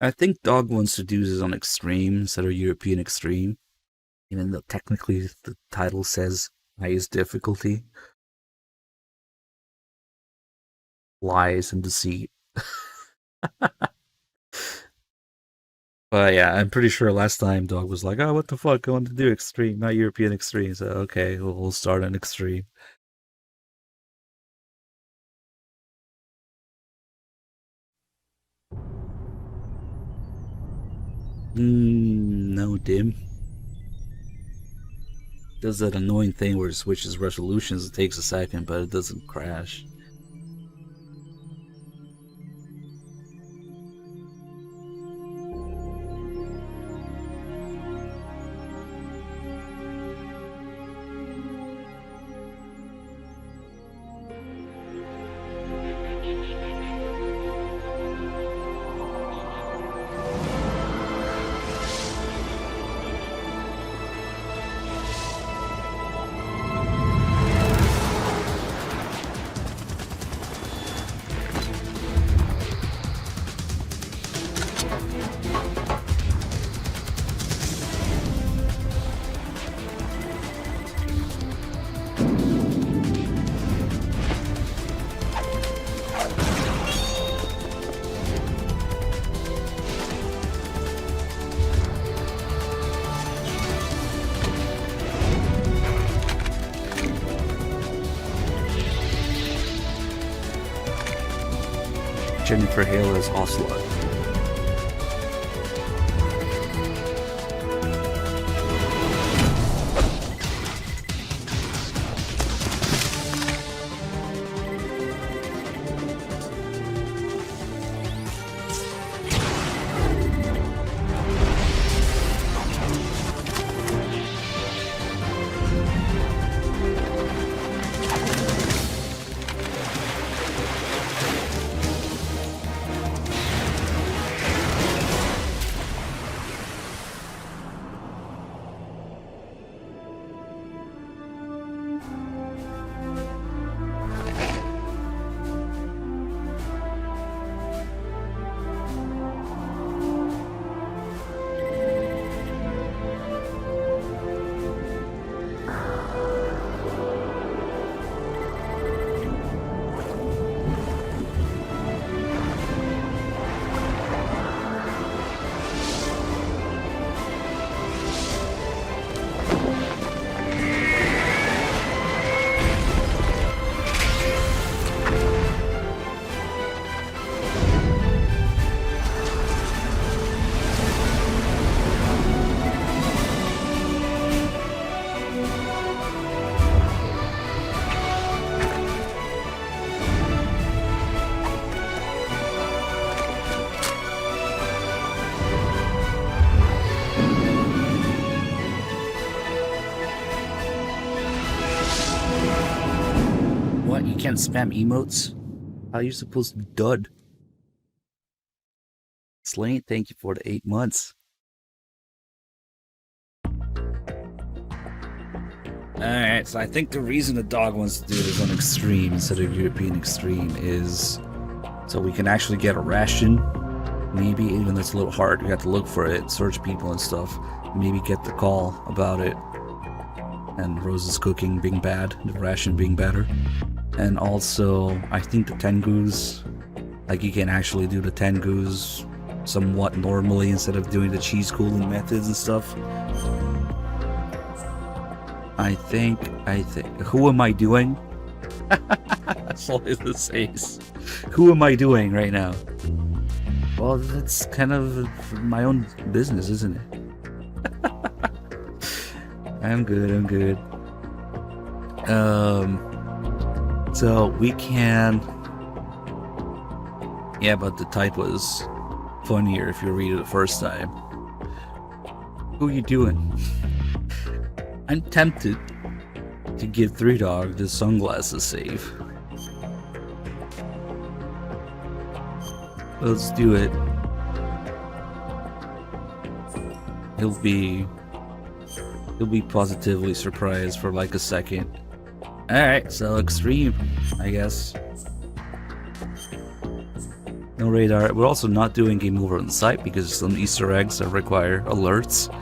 I think Dog wants to do this on extreme instead of European extreme, even though technically the title says highest difficulty, lies and deceit. But yeah, I'm pretty sure last time Dog was like, "Oh, what the fuck? I want to do extreme, not European extreme." So okay, we'll start on extreme. No dim. Does that annoying thing where it switches resolutions. It takes a second, but it doesn't crash. Jennifer Hale as Ocelot. What? You can't spam emotes? How are you supposed to be dud? Slain, thank you for the 8 months. Alright, so I think the reason the Dog wants to do this on extreme instead of European extreme is so we can actually get a ration. Maybe even that's a little hard. We have to look for it, search people and stuff. Maybe get the call about it. And Rose's cooking being bad, the ration being better. And also, I think the Tengus, like you can actually do the Tengus somewhat normally instead of doing the cheese cooling methods and stuff. I think, who am I doing? That's all it says. Who am I doing right now? Well, that's kind of my own business, isn't it? I'm good. So we can... Yeah, but the type was funnier if you read it the first time. Who are you doing? I'm tempted to give 3Dog the sunglasses save. Let's do it. He'll be positively surprised for like a second. Alright, so extreme, I guess. No radar. We're also not doing game over on the site because some Easter eggs that require alerts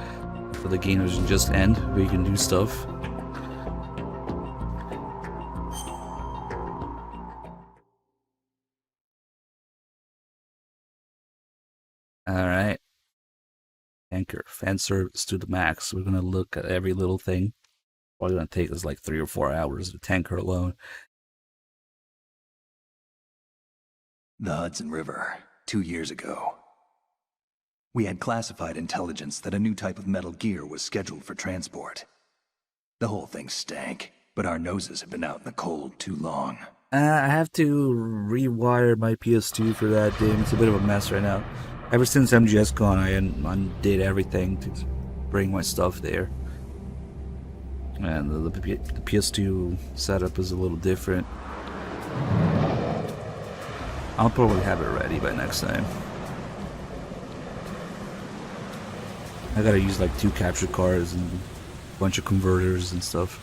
for the game doesn't just end, where you can do stuff. Alright. Anchor. Fan service to the max. We're gonna look at every little thing. Probably gonna take us like 3 or 4 hours to tanker alone. The Hudson River, 2 years ago. We had classified intelligence that a new type of metal gear was scheduled for transport. The whole thing stank, but our noses had been out in the cold too long. I have to rewire my PS2 for that, Dave. It's a bit of a mess right now. Ever since MGS gone, I undid everything to bring my stuff there. And the PS2 setup is a little different. I'll probably have it ready by next time. I gotta use like 2 capture cards and a bunch of converters and stuff.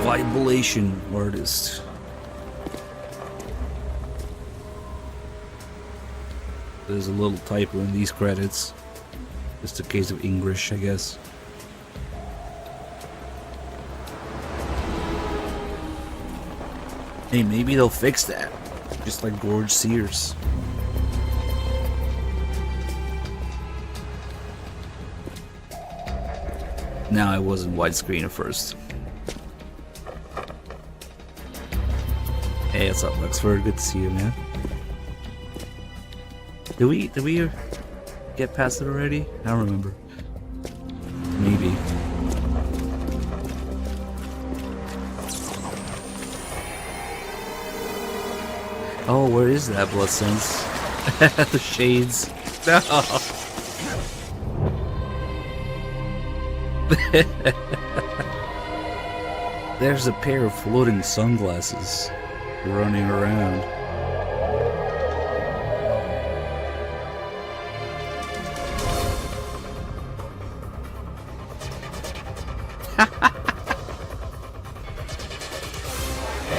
Vibolation artist. There's a little typo in these credits. Just a case of English, I guess. Hey, maybe they'll fix that. Just like George Sears. Now I wasn't widescreen at first. Hey, what's up, Wexford? Good to see you, man. Did we get past it already? I don't remember. Maybe. Oh, where is that blood sense? The shades. No. There's a pair of floating sunglasses running around.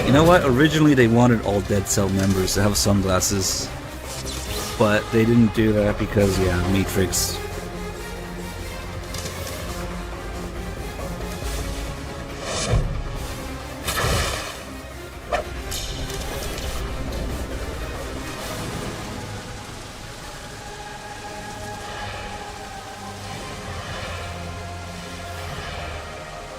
You know what? Originally they wanted all Dead Cell members to have sunglasses, but they didn't do that because, yeah, Matrix.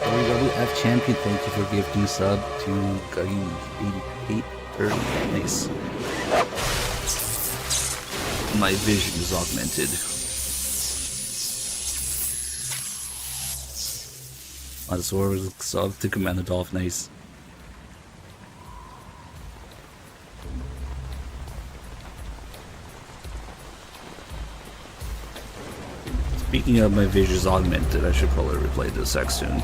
WWF Champion, thank you for gifting sub to Gaggy8830. Nice. My vision is augmented. My sword was sub to Commander Dolph. Nice. Speaking of my vision is augmented, I should probably replay this X soon.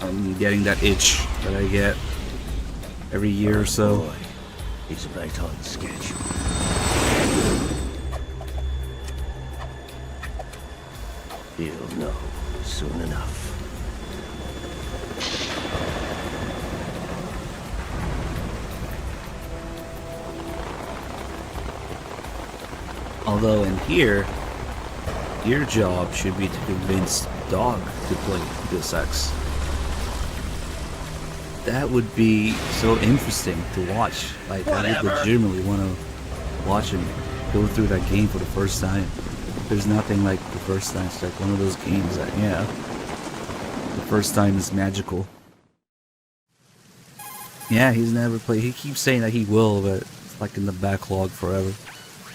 I'm getting that itch that I get every year or so. Boy, he's right on schedule. He'll know soon enough. Although in here, your job should be to convince Dog to play Deus Ex. That would be so interesting to watch. Like, I would legitimately want to watch him go through that game for the first time. There's nothing like the first time. It's like one of those games that, yeah, the first time is magical. Yeah, he's never played. He keeps saying that he will, but it's like in the backlog forever.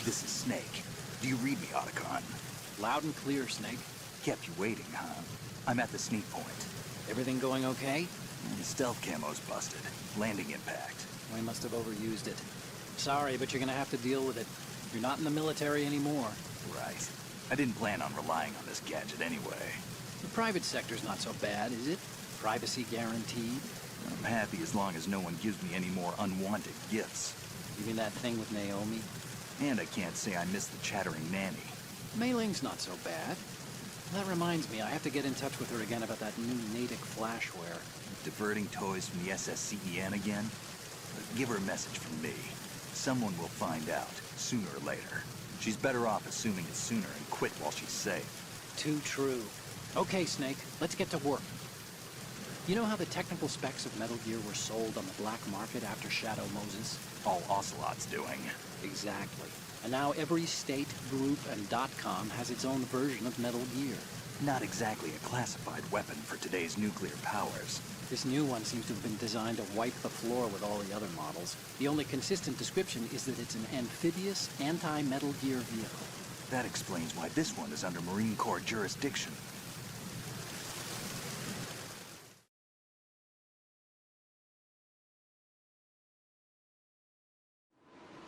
This is Snake. Do you read me, Otacon? Loud and clear, Snake. Kept you waiting, huh? I'm at the sneak point. Everything going okay? The stealth camo's busted. Landing impact. We must have overused it. Sorry, but you're gonna have to deal with it. You're not in the military anymore. Right. I didn't plan on relying on this gadget anyway. The private sector's not so bad, is it? Privacy guaranteed. I'm happy as long as no one gives me any more unwanted gifts. You mean that thing with Naomi? And I can't say I miss the chattering nanny. Mei Ling's not so bad. That reminds me, I have to get in touch with her again about that new Natick flashware. Diverting toys from the SSCEN again? Give her a message from me. Someone will find out, sooner or later. She's better off assuming it sooner and quit while she's safe. Too true. Okay, Snake, let's get to work. You know how the technical specs of Metal Gear were sold on the black market after Shadow Moses? All Ocelot's doing. Exactly. And now every state, group, and .com has its own version of Metal Gear. Not exactly a classified weapon for today's nuclear powers. This new one seems to have been designed to wipe the floor with all the other models. The only consistent description is that it's an amphibious, anti-Metal Gear vehicle. That explains why this one is under Marine Corps jurisdiction.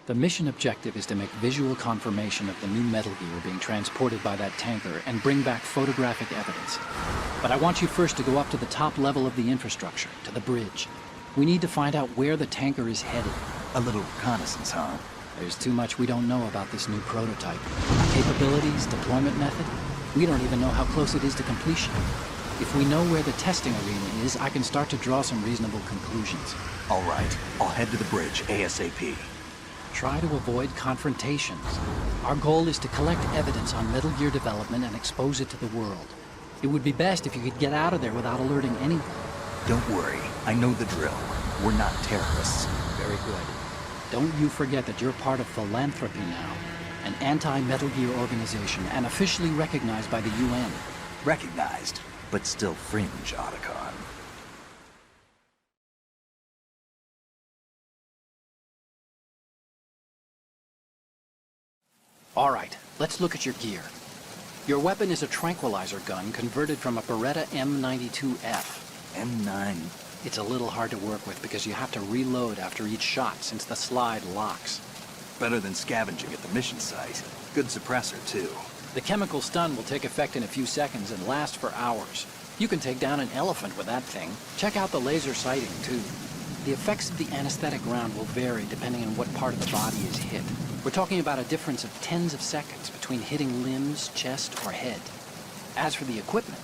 The mission objective is to make visual confirmation of the new Metal Gear being transported by that tanker and bring back photographic evidence. But I want you first to go up to the top level of the infrastructure, to the bridge. We need to find out where the tanker is headed. A little reconnaissance, huh? There's too much we don't know about this new prototype. Capabilities, deployment method. We don't even know how close it is to completion. If we know where the testing arena is, I can start to draw some reasonable conclusions. All right, I'll head to the bridge ASAP. Try to avoid confrontations. Our goal is to collect evidence on Metal Gear development and expose it to the world. It would be best if you could get out of there without alerting anyone. Don't worry, I know the drill. We're not terrorists. Very good. Don't you forget that you're part of Philanthropy now, an anti-Metal Gear organization and officially recognized by the UN. Recognized, but still fringe, Otacon. All right, let's look at your gear. Your weapon is a tranquilizer gun converted from a Beretta M92F. M9. It's a little hard to work with because you have to reload after each shot since the slide locks. Better than scavenging at the mission site. Good suppressor, too. The chemical stun will take effect in a few seconds and last for hours. You can take down an elephant with that thing. Check out the laser sighting, too. The effects of the anesthetic round will vary depending on what part of the body is hit. We're talking about a difference of tens of seconds between hitting limbs, chest, or head. As for the equipment...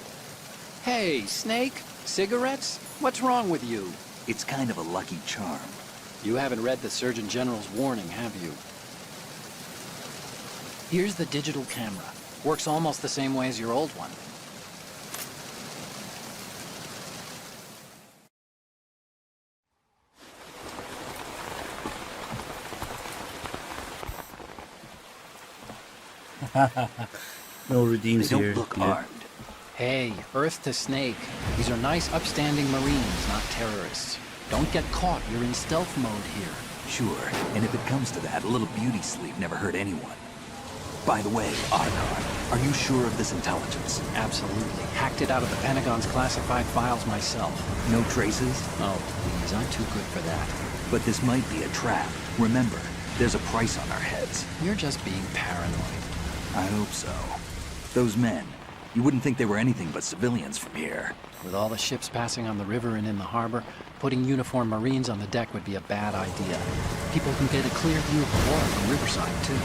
Hey, Snake! Cigarettes? What's wrong with you? It's kind of a lucky charm. You haven't read the Surgeon General's warning, have you? Here's the digital camera. Works almost the same way as your old one. No redeems They here. don't look Yeah. armed. Hey, Earth to Snake. These are nice, upstanding Marines, not terrorists. Don't get caught. You're in stealth mode here. Sure, and if it comes to that, a little beauty sleep never hurt anyone. By the way, Otacon, are you sure of this intelligence? Absolutely. Hacked it out of the Pentagon's classified files myself. No traces? Oh, please, I'm too good for that. But this might be a trap. Remember, there's a price on our heads. You're just being paranoid. I hope so. Those men, you wouldn't think they were anything but civilians from here. With all the ships passing on the river and in the harbor, putting uniformed Marines on the deck would be a bad idea. People can get a clear view of the water from Riverside, too.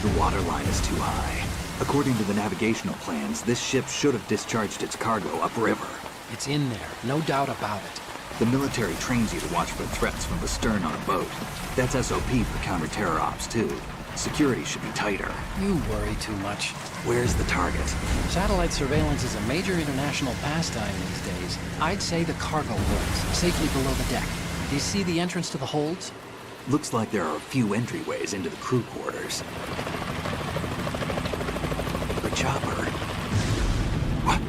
The water line is too high. According to the navigational plans, this ship should have discharged its cargo upriver. It's in there, no doubt about it. The military trains you to watch for threats from the stern on a boat. That's SOP for counter-terror ops, too. Security should be tighter. You worry too much. Where's the target? Satellite surveillance is a major international pastime these days. I'd say the cargo holds, safely below the deck. Do you see the entrance to the holds? Looks like there are a few entryways into the crew quarters. The chopper. What?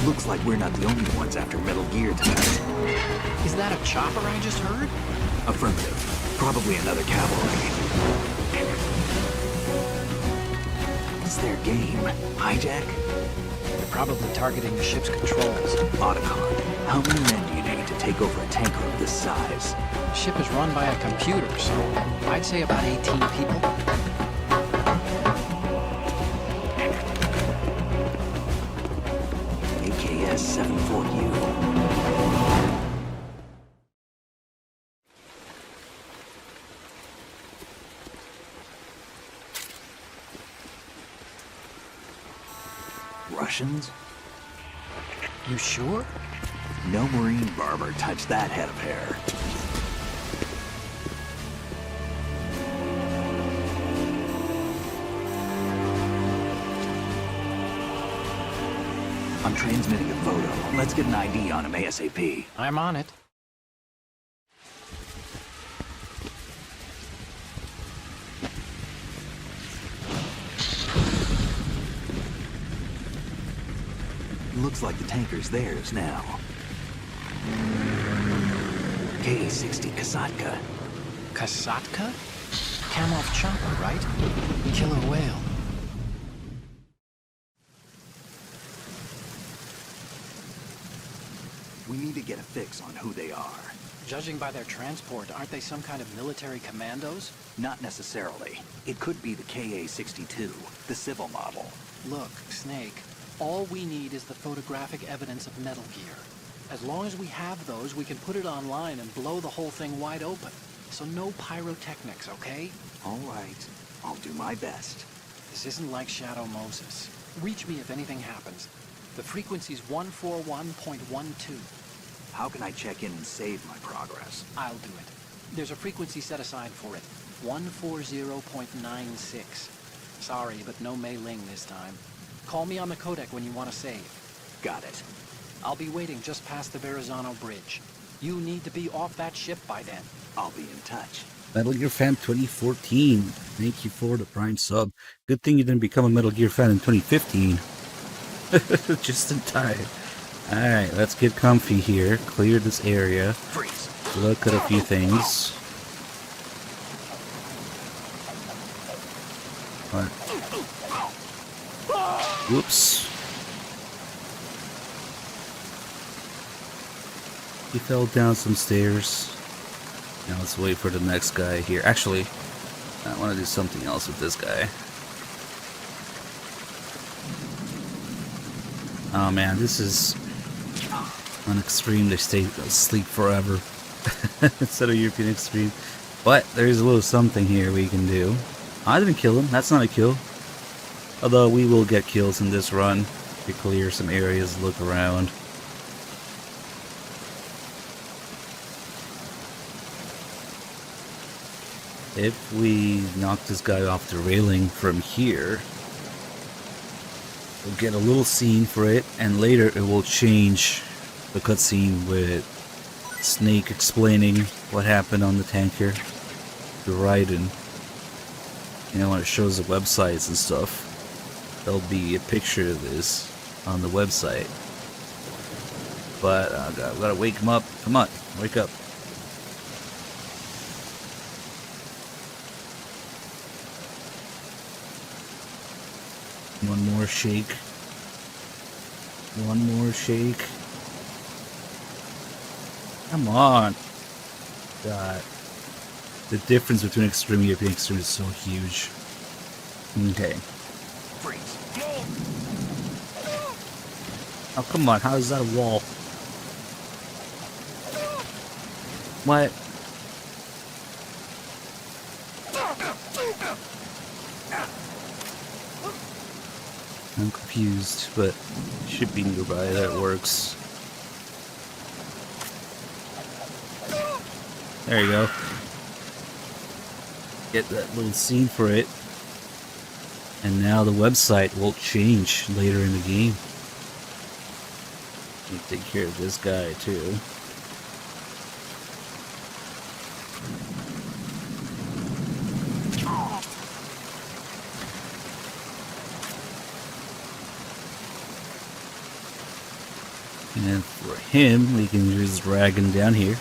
Looks like we're not the only ones after Metal Gear tonight. Is that a chopper I just heard? Affirmative. Probably another cavalry. What's their game? Hijack? They're probably targeting the ship's controls. Otacon, how many men do you need to take over a tanker of this size? The ship is run by a computer, so I'd say about 18 people. AKS 74U. Russians? You sure? No Marine barber touched that head of hair. I'm transmitting a photo. Let's get an ID on him ASAP. I'm on it. Looks like the tanker's theirs now. KA-60 Kasatka. Kasatka? Kamov chopper, right? Killer whale. We need to get a fix on who they are. Judging by their transport, aren't they some kind of military commandos? Not necessarily. It could be the KA-62, the civil model. Look, Snake, all we need is the photographic evidence of Metal Gear. As long as we have those, we can put it online and blow the whole thing wide open. So no pyrotechnics, okay? All right. I'll do my best. This isn't like Shadow Moses. Reach me if anything happens. The frequency's 141.12. How can I check in and save my progress? I'll do it. There's a frequency set aside for it. 140.96. Sorry, but no Mei Ling this time. Call me on the codec when you want to save. Got it. I'll be waiting just past the Verrazano Bridge. You need to be off that ship by then. I'll be in touch. Metal Gear Fan 2014. Thank you for the Prime sub. Good thing you didn't become a Metal Gear fan in 2015. Just in time. Alright, let's get comfy here. Clear this area. Freeze. Look at a few things. What? Whoops. He fell down some stairs. Now let's wait for the next guy here. Actually, I want to do something else with this guy. Oh man, this is on Extreme. They stay asleep forever instead of European Extreme. But there's a little something here we can do. I didn't kill him. That's not a kill. Although we will get kills in this run. We clear some areas, look around. If we knock this guy off the railing from here, we'll get a little scene for it, and later it will change the cutscene with Snake explaining what happened on the tanker to Raiden. You know, when it shows the websites and stuff, there'll be a picture of this on the website. But I've gotta wake him up. Come on, wake up. One more shake. One more shake. Come on. God. The difference between Extreme and European Extreme is so huge. Okay. Freeze. Oh, come on. How is that a wall? What? I'm confused, but it should be nearby. That works. There you go. Get that little scene for it. And now the website will change later in the game. Let me take care of this guy too. And for him, we can just drag him down here.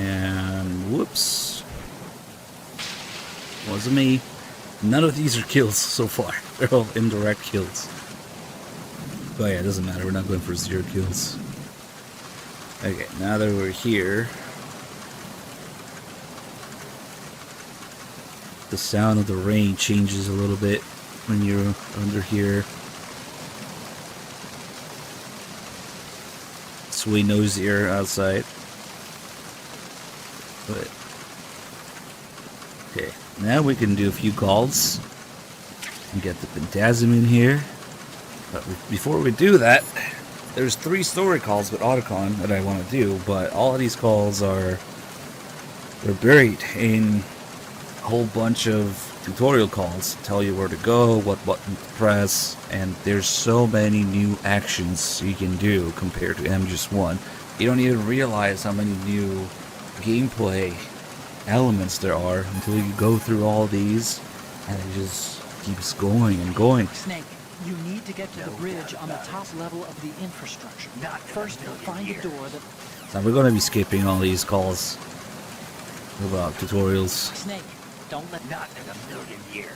And whoops. Wasn't me. None of these are kills so far. They're all indirect kills. But yeah, it doesn't matter. We're not going for 0 kills. Okay, now that we're here, the sound of the rain changes a little bit when you're under here. It's way noisier outside. But okay, now we can do a few calls and get the Phantasm in here. But before we do that, there's 3 story calls with Otacon that I want to do, but all of these calls they're buried in a whole bunch of tutorial calls. Tell you where to go, what button to press, and there's so many new actions you can do compared to MGS1. You don't even realize how many new gameplay elements there are until you go through all these, and it just keeps going and going. Snake, you need to get to the bridge on the top level of the infrastructure. First, find a door that... So we're going to be skipping all these calls about tutorials. Snake, don't let... Not in a million years.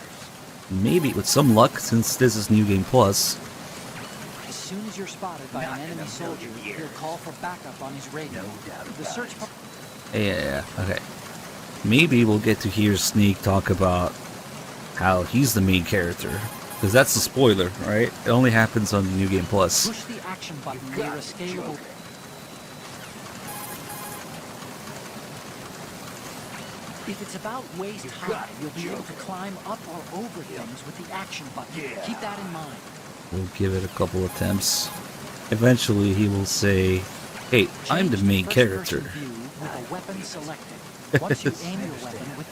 Maybe with some luck, since this is New Game Plus. As soon as you're spotted by an enemy soldier, he'll call for backup on his radio. The search... Yeah, okay. Maybe we'll get to hear Snake talk about how he's the main character. Because that's the spoiler, right? It only happens on the New Game Plus. Push the action button near a scalable... If it's about waist high, you'll be able to climb up or over things with the action button. Keep that in mind. We'll give it a couple attempts. Eventually he will say, hey, I'm the main character. With a weapon selected. Once you aim your weapon with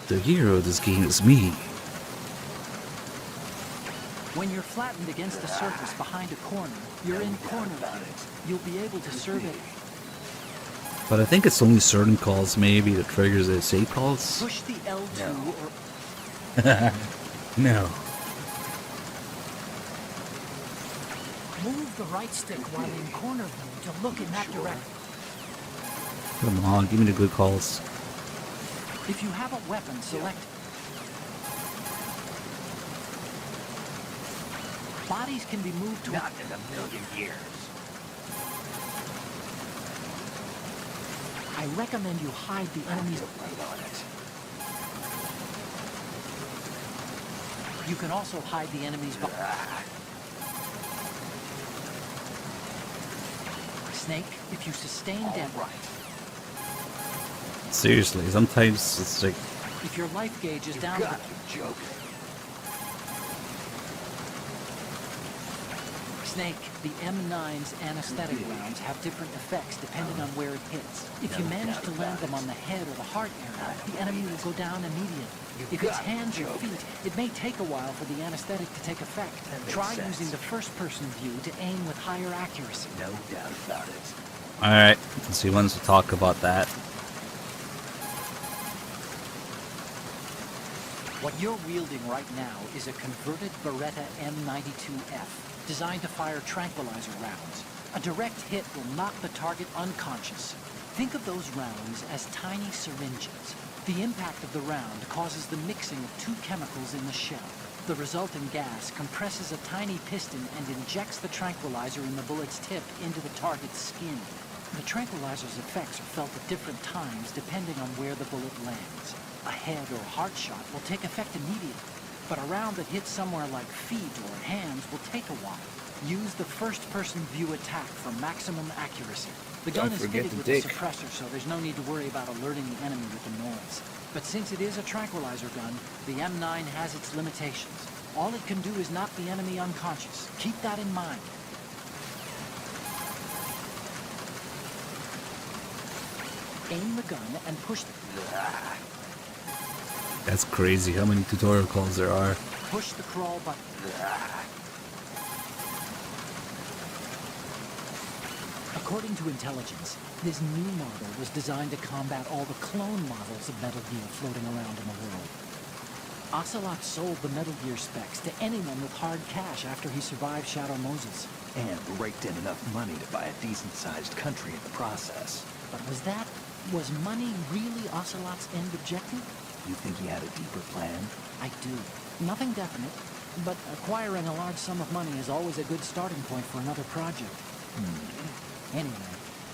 The hero of this game is me. When you're flattened against the surface behind a corner, you're in corner view. You'll be able to survey. But I think it's only certain calls maybe that triggers the save calls. Push the L2 or... No. Move the right stick while in corner view to look in that direction. Come on, give me the good calls. If you have a weapon selected. Bodies can be moved to... Not in a million years. I recommend you hide the enemy's... You can also hide the enemy's... Snake, if you sustain damage... Seriously, sometimes it's like... If your life gauge is down to the... Joke. Snake, the M9's anesthetic rounds have different effects depending on where it hits. If you manage to land them on the head or the heart area, the enemy will go down immediately. If it's hands or feet, it may take a while for the anesthetic to take effect. Try using the first-person view to aim with higher accuracy. No doubt about it. Alright, so he wants to talk about that. What you're wielding right now is a converted Beretta M92F. Designed to fire tranquilizer rounds. A direct hit will knock the target unconscious. Think of those rounds as tiny syringes. The impact of the round causes the mixing of 2 chemicals in the shell. The resulting gas compresses a tiny piston and injects the tranquilizer in the bullet's tip into the target's skin. The tranquilizer's effects are felt at different times depending on where the bullet lands. A head or heart shot will take effect immediately. But a round that hits somewhere like feet or hands will take a while. Use the first-person view attack for maximum accuracy. The gun is fitted with a suppressor, so there's no need to worry about alerting the enemy with the noise. But since it is a tranquilizer gun, the M9 has its limitations. All it can do is knock the enemy unconscious. Keep that in mind. Aim the gun and push... That's crazy how many tutorial calls there are. Push the crawl button. According to intelligence, this new model was designed to combat all the clone models of Metal Gear floating around in the world. Ocelot sold the Metal Gear specs to anyone with hard cash after he survived Shadow Moses. And raked in enough money to buy a decent-sized country in the process. But was that Was money really Ocelot's end objective? You think he had a deeper plan? I do. Nothing definite, but acquiring a large sum of money is always a good starting point for another project. Anyway,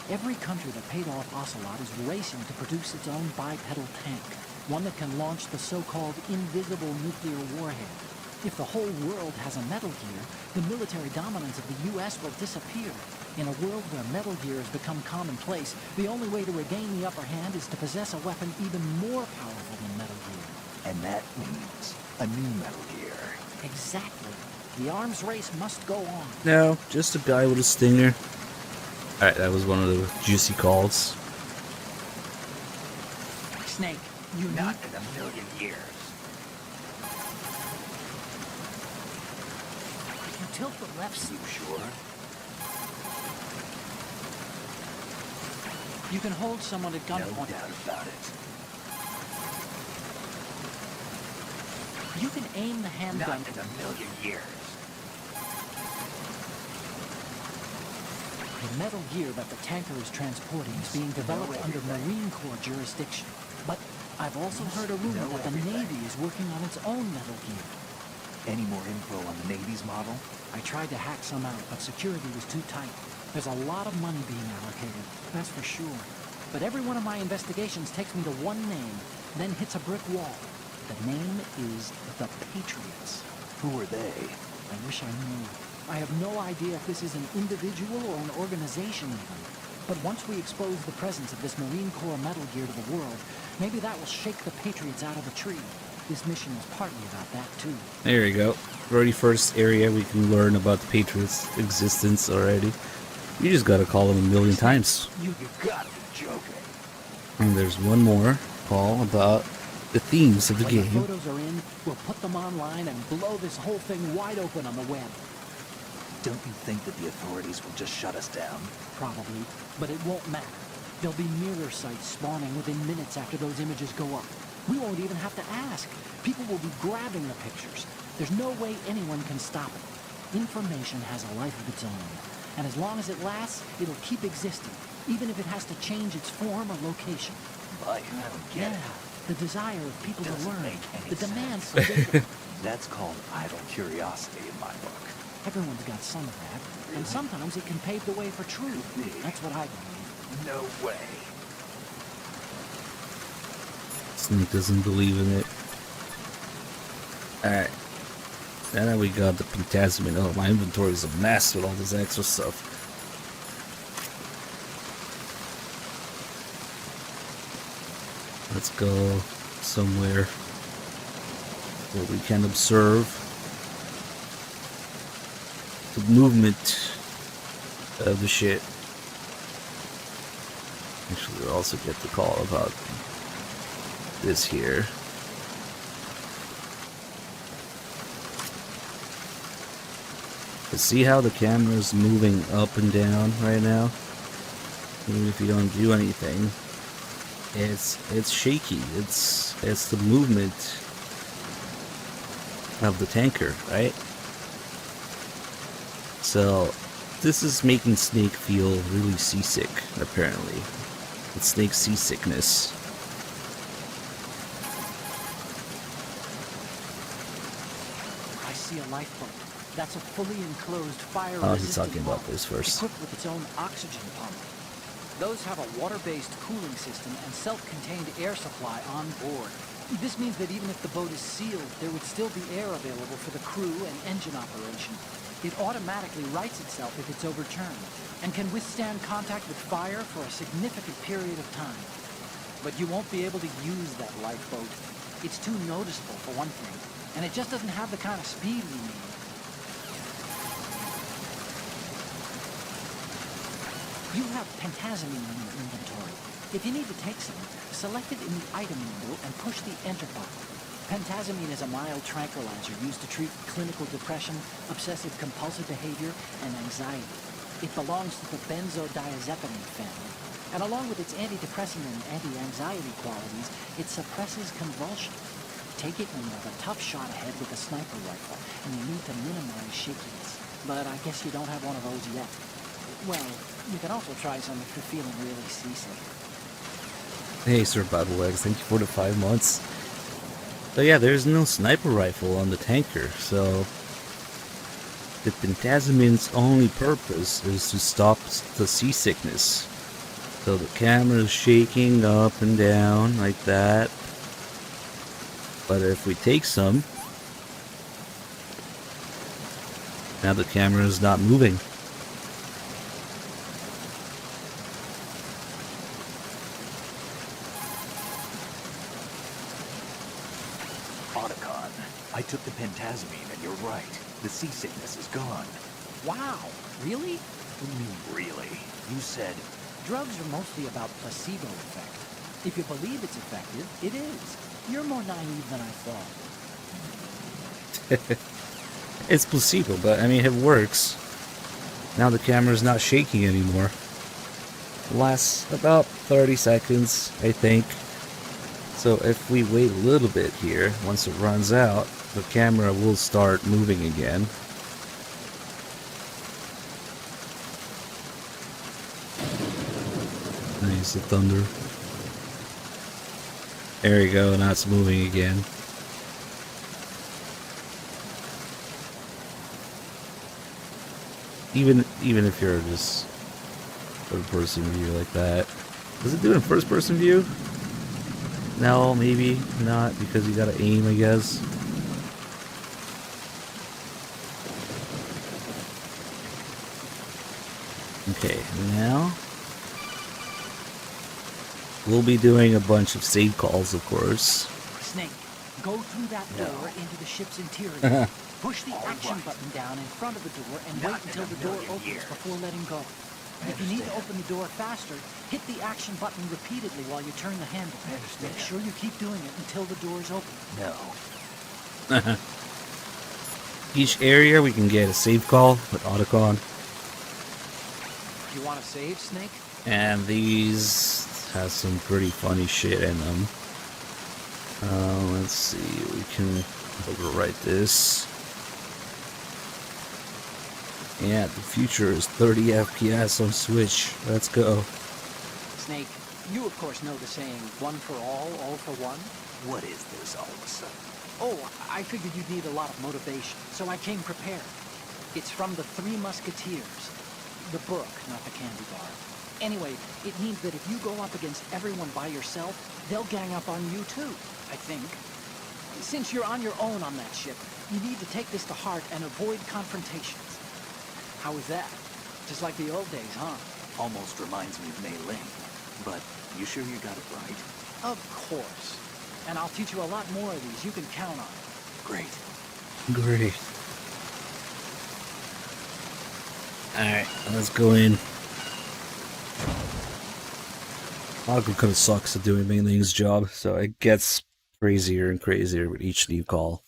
every country that paid off Ocelot is racing to produce its own bipedal tank, one that can launch the so-called invisible nuclear warhead. If the whole world has a Metal Gear, the military dominance of the U.S. will disappear. In a world where Metal Gear has become commonplace, the only way to regain the upper hand is to possess a weapon even more powerful than Metal Gear. And that means a new Metal Gear. Exactly. The arms race must go on. No, just a guy with a stinger. Alright, that was one of the juicy calls. Snake, you Not need... in a million years. You tilt the left... You sure? You can hold someone at No gunpoint. doubt about it. You can aim the handgun... Not in a million years. The Metal Gear that the tanker is transporting is being developed under Marine Corps jurisdiction. But I've also heard a rumor that the Navy is working on its own Metal Gear. Any more info on the Navy's model? I tried to hack some out, but security was too tight. There's a lot of money being allocated, that's for sure. But every one of my investigations takes me to one name, then hits a brick wall. The name is the Patriots. Who are they? I wish I knew. I have no idea if this is an individual or an organization even. But once we expose the presence of this Marine Corps Metal Gear to the world, maybe that will shake the Patriots out of the tree. This mission is partly about that, too. There you go. Very first area we can learn about the Patriots' existence already. You just gotta call them a million times. You gotta be joking. And there's one more call about the themes of the When the game. photos are in, we'll put them online and blow this whole thing wide open on the web. Don't you think that the authorities will just shut us down? Probably, but it won't matter. There'll be mirror sites spawning within minutes after those images go up. We won't even have to ask. People will be grabbing the pictures. There's no way anyone can stop it. Information has a life of its own. And as long as it lasts, it'll keep existing, even if it has to change its form or location. Life, I don't get it. The desire of people to Doesn't learn. make any The demand sense. for data. That's called idle curiosity in my book. Everyone's got some of that. And sometimes it can pave the way for truth. That's what I believe. No way. Snake doesn't believe in it. Alright. Now that we got the Phantasm, oh, my inventory is a mess with all this extra stuff. Let's go somewhere where we can observe the movement of the shit. Actually, we'll also get the call about this here. But see how the camera is moving up and down right now? Even if you don't do anything, it's shaky. It's the movement of the tanker, right? So this is making Snake feel really seasick, apparently. It's Snake's seasickness. I see a lifeboat. That's a fully enclosed fire Oh, he's resistant talking about pump, this first. equipped with its own oxygen pump. Those have a water-based cooling system and self-contained air supply on board. This means that even if the boat is sealed, there would still be air available for the crew and engine operation. It automatically rights itself if it's overturned, and can withstand contact with fire for a significant period of time. But you won't be able to use that lifeboat. It's too noticeable, for one thing, and it just doesn't have the kind of speed we need. You have pentazamine in your inventory. If you need to take some, select it in the item window and push the enter button. Pentazamine is a mild tranquilizer used to treat clinical depression, obsessive compulsive behavior, and anxiety. It belongs to the benzodiazepine family, and along with its antidepressant and anti-anxiety qualities, it suppresses convulsion. Take it when you have a tough shot ahead with a sniper rifle, and you need to minimize shakiness. But I guess you don't have one of those yet. Well, you can also try some if you're feeling really seasick. Hey, Sir Battlelegs, thank you for the 5 months. So yeah, there's no sniper rifle on the tanker, so the Pentazamin's only purpose is to stop the seasickness. So the camera's shaking up and down like that. But if we take some, now the camera is not moving. Otacon, I took the pentazamine and you're right. The seasickness is gone. Wow, really? What do you mean, really? You said... Drugs are mostly about placebo effect. If you believe it's effective, it is. You're more naive than I thought. It's placebo, but I mean, it works. Now the camera's not shaking anymore. Lasts about 30 seconds, I think. So if we wait a little bit here, once it runs out, the camera will start moving again. Nice, the thunder. There you go, now it's moving again. Even if you're just third-person view like that. Does it do it in first-person view? No, maybe not, because you gotta aim, I guess. Okay, now we'll be doing a bunch of save calls, of course. Snake, go through that door into the ship's interior. Push the action button down in front of the door and wait until the door opens before letting go. If you need to open the door faster, hit the action button repeatedly while you turn the handle. Make sure you keep doing it until the door is open. No. Each area we can get a save call with Otacon. You want to save, Snake? And these has some pretty funny shit in them. Let's see, we can overwrite this. Yeah, the future is 30 FPS on Switch. Let's go. Snake, you of course know the saying, one for all for one? What is this all of a sudden? Oh, I figured you'd need a lot of motivation, so I came prepared. It's from the Three Musketeers. The book, not the candy bar. Anyway, it means that if you go up against everyone by yourself, they'll gang up on you too, I think. Since you're on your own on that ship, you need to take this to heart and avoid confrontations. How was that? Just like the old days, huh? Almost reminds me of Mei Ling. But you sure you got it right? Of course. And I'll teach you a lot more of these. You can count on it. Great. Great. Alright, let's go in. Ogre kind of sucks at doing Mei Ling's job, so it gets crazier and crazier with each leave call.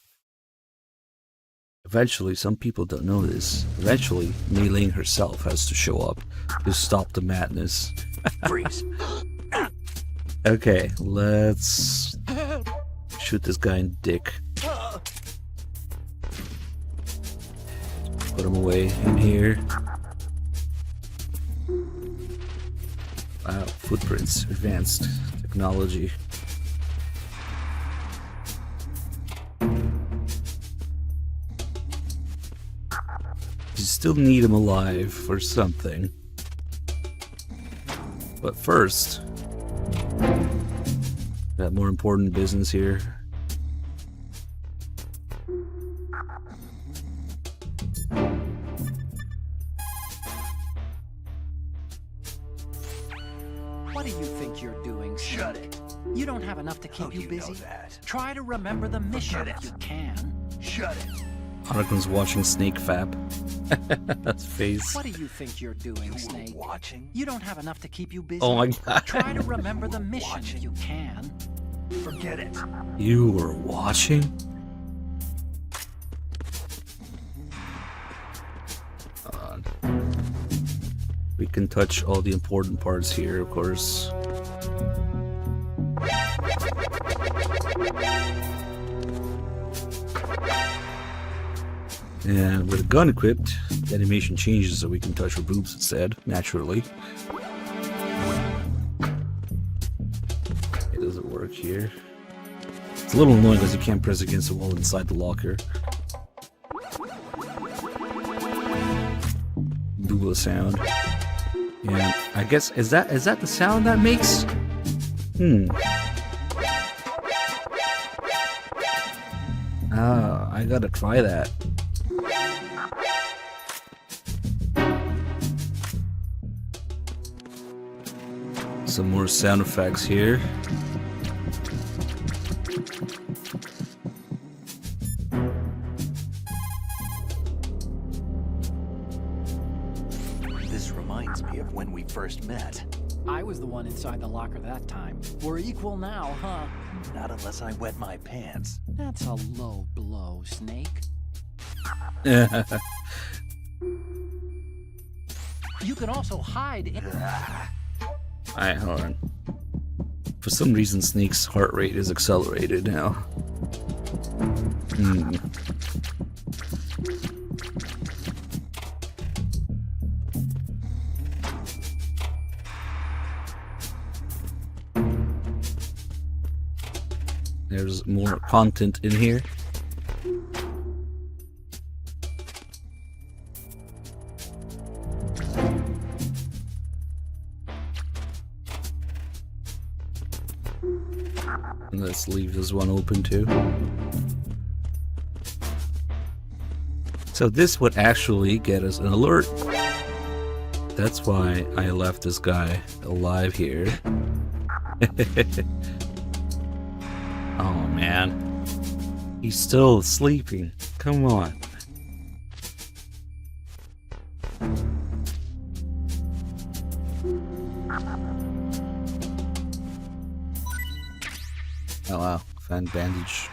Eventually, some people don't know this. Eventually, Mei Ling herself has to show up to stop the madness. Freeze. Okay, let's shoot this guy in the dick. Put him away in here. Wow, footprints, advanced technology. You still need him alive for something. But first, got more important business here. What do you think you're doing, Snake? Shut it. You don't have enough to keep How do you you busy. know that? Try to remember the mission Forget if it. you can. Shut it. Harlequin's watching Snake Fap. That's face. What do you think you're doing, You were Snake? watching? You don't have enough to keep you busy. Oh my god. Try to remember the mission if you can. Forget it. You were watching? We can touch all the important parts here, of course. And with a gun equipped, the animation changes so we can touch her boobs instead, naturally. work here. It's a little annoying because you can't press against the wall inside the locker. Dual sound. Yeah, I guess is that the sound that makes? Ah, I gotta try that. Some more sound effects here. This reminds me of when we first met. I was the one inside the locker that time. We're equal now, huh? Not unless I wet my pants. That's a low blow, Snake. You can also hide in... Alright, hold on. For some reason, Snake's heart rate is accelerated now. There's more content in here. Let's leave this one open too. So this would actually get us an alert. That's why I left this guy alive here. Oh man. He's still sleeping. Come on. Oh wow, found bandage.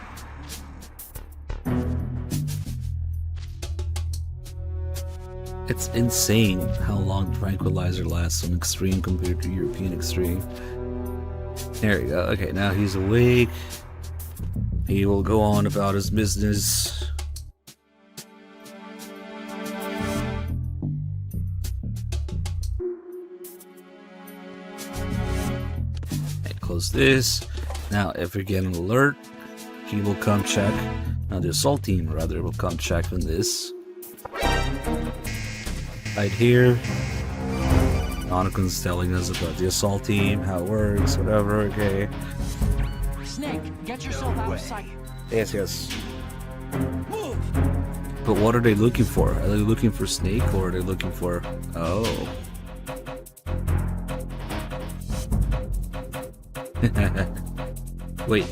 It's insane how long Tranquilizer lasts on Extreme compared to European Extreme. There we go. Okay, now he's awake. He will go on about his business. Okay, close this. Now, if we get an alert, he will come check. Now, the assault team, rather, will come check on this. Right here. Anacon's telling us about the assault team, how it works, whatever, okay. Snake, get yourself out of sight. Yes, yes. Move! But what are they looking for? Are they looking for Snake, or are they looking for... Oh. Wait.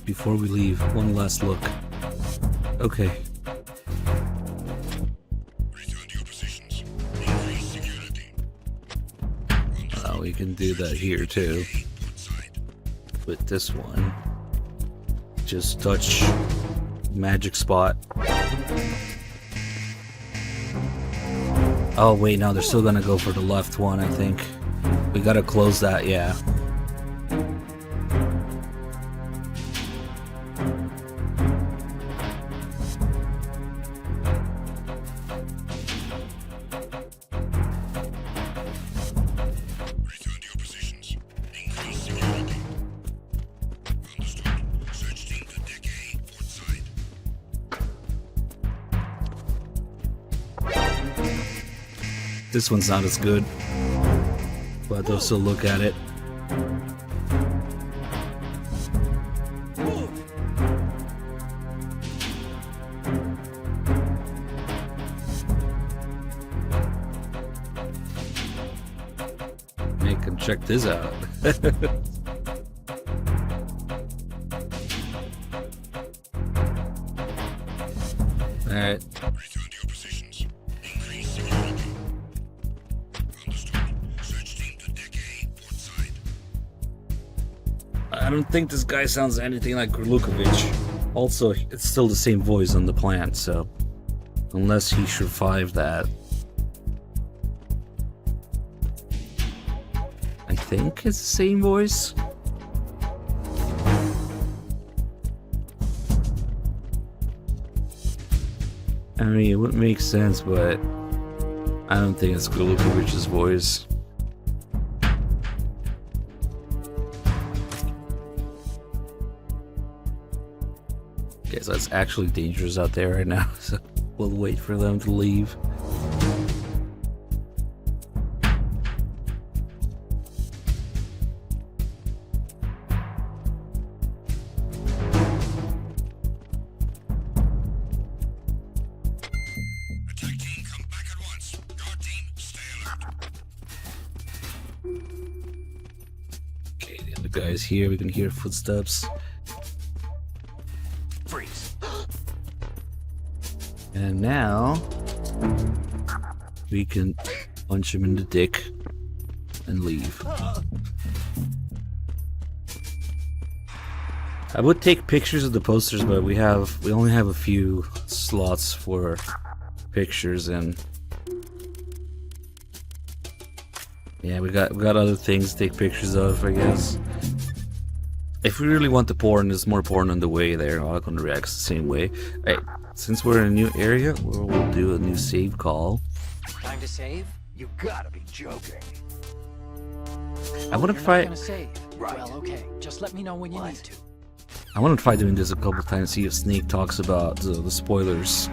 Before we leave, one last look. Okay. We can do that here too. With this one. Just touch magic spot. Oh wait, no, they're still gonna go for the left one, I think. We gotta close that, yeah. This one's not as good, but they'll still look at it. They can check this out. Alright. I don't think this guy sounds anything like Lukovic. Also, it's still the same voice on the plant, so... Unless he survived that... I think it's the same voice? I mean, it wouldn't make sense, but... I don't think it's Lukovic's voice. Okay, so it's actually dangerous out there right now, so we'll wait for them to leave. Okay, the other guy's here. We can hear footsteps. Freeze. And now we can punch him in the dick and leave. I would take pictures of the posters, but we only have a few slots for pictures, and yeah, we got other things to take pictures of, I guess. If we really want the porn, there's more porn on the way there. I'm not gonna react the same way. Right, since we're in a new area, we'll do a new save call. Time to save? You gotta be joking. I want to You're try. not gonna save. Right. Well, okay. Just let me know when you What? need to. I want to try doing this a couple times. See if Snake talks about the spoilers.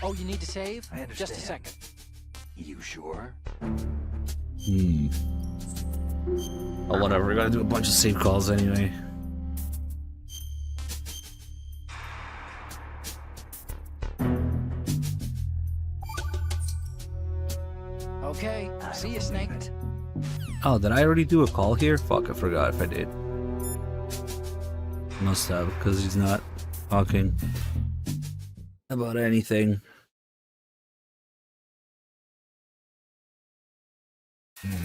Oh, you need to save? I Just a understand. second. You sure? Oh, whatever. We're gonna do a bunch of save calls anyway. Okay. See you, Snake. Oh, did I already do a call here? Fuck, I forgot if I did. Must have, because he's not talking about anything.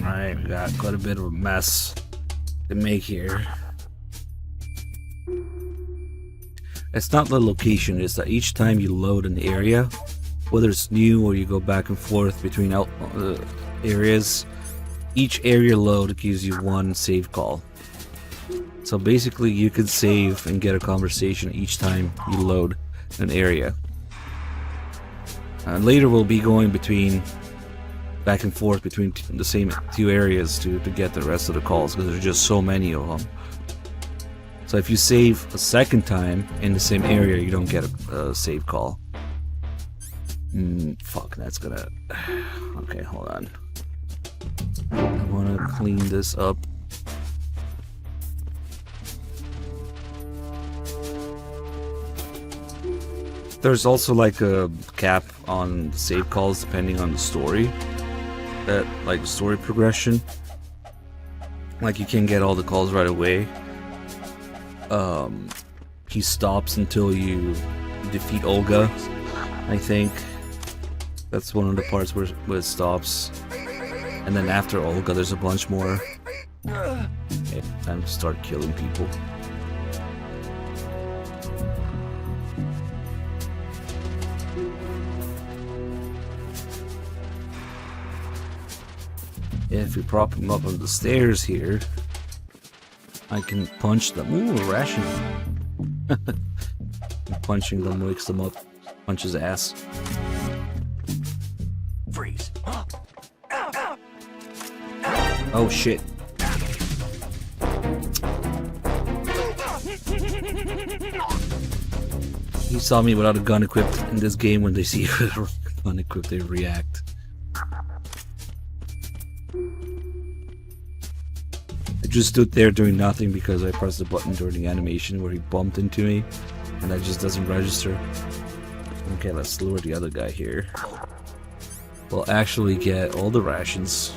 Alright, we got quite a bit of a mess to make here. It's not the location, it's that each time you load an area, whether it's new or you go back and forth between areas, each area load gives you one save call. So basically you could save and get a conversation each time you load an area. Later we'll be going back and forth between the same two areas to get the rest of the calls, because there's just so many of them. So if you save a second time in the same area, you don't get a save call. Fuck, that's gonna... Okay, hold on. I wanna clean this up. There's also like a cap on save calls depending on the story. That, like, story progression. Like, you can get all the calls right away. He stops until you defeat Olga, I think. That's one of the parts where it stops. And then after Olga, there's a bunch more. Okay, time to start killing people. If we prop him up on the stairs here, I can punch them. Ooh, a ration. Punching them wakes them up. Punch his ass. Freeze. Oh shit. He saw me without a gun equipped. In this game, when they see you with a gun equipped, they react. I just stood there doing nothing because I pressed the button during the animation where he bumped into me, and that just doesn't register. Okay, let's lure the other guy here. We'll actually get all the rations.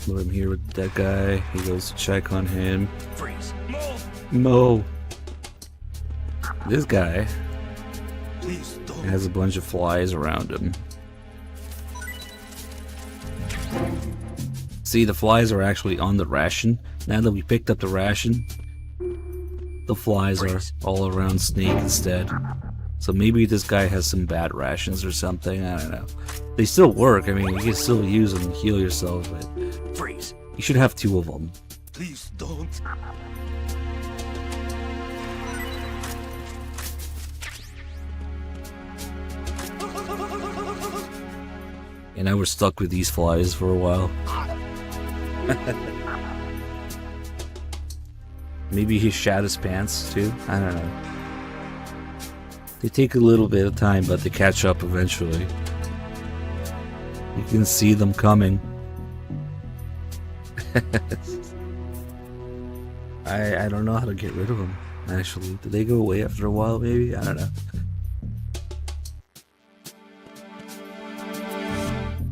Lure him here with that guy. He goes to check on him. Freeze. Mo. This guy Please don't. has a bunch of flies around him. See, the flies are actually on the ration. Now that we picked up the ration, the flies are all around Snake instead. So maybe this guy has some bad rations or something, I don't know. They still work, I mean, you can still use them and heal yourself, but Freeze. you should have 2 of them. Please don't. And now we're stuck with these flies for a while. Maybe he shat his pants too. I don't know. They take a little bit of time, but they catch up eventually. You can see them coming. I don't know how to get rid of them, actually. Did they go away after a while, maybe? I don't know.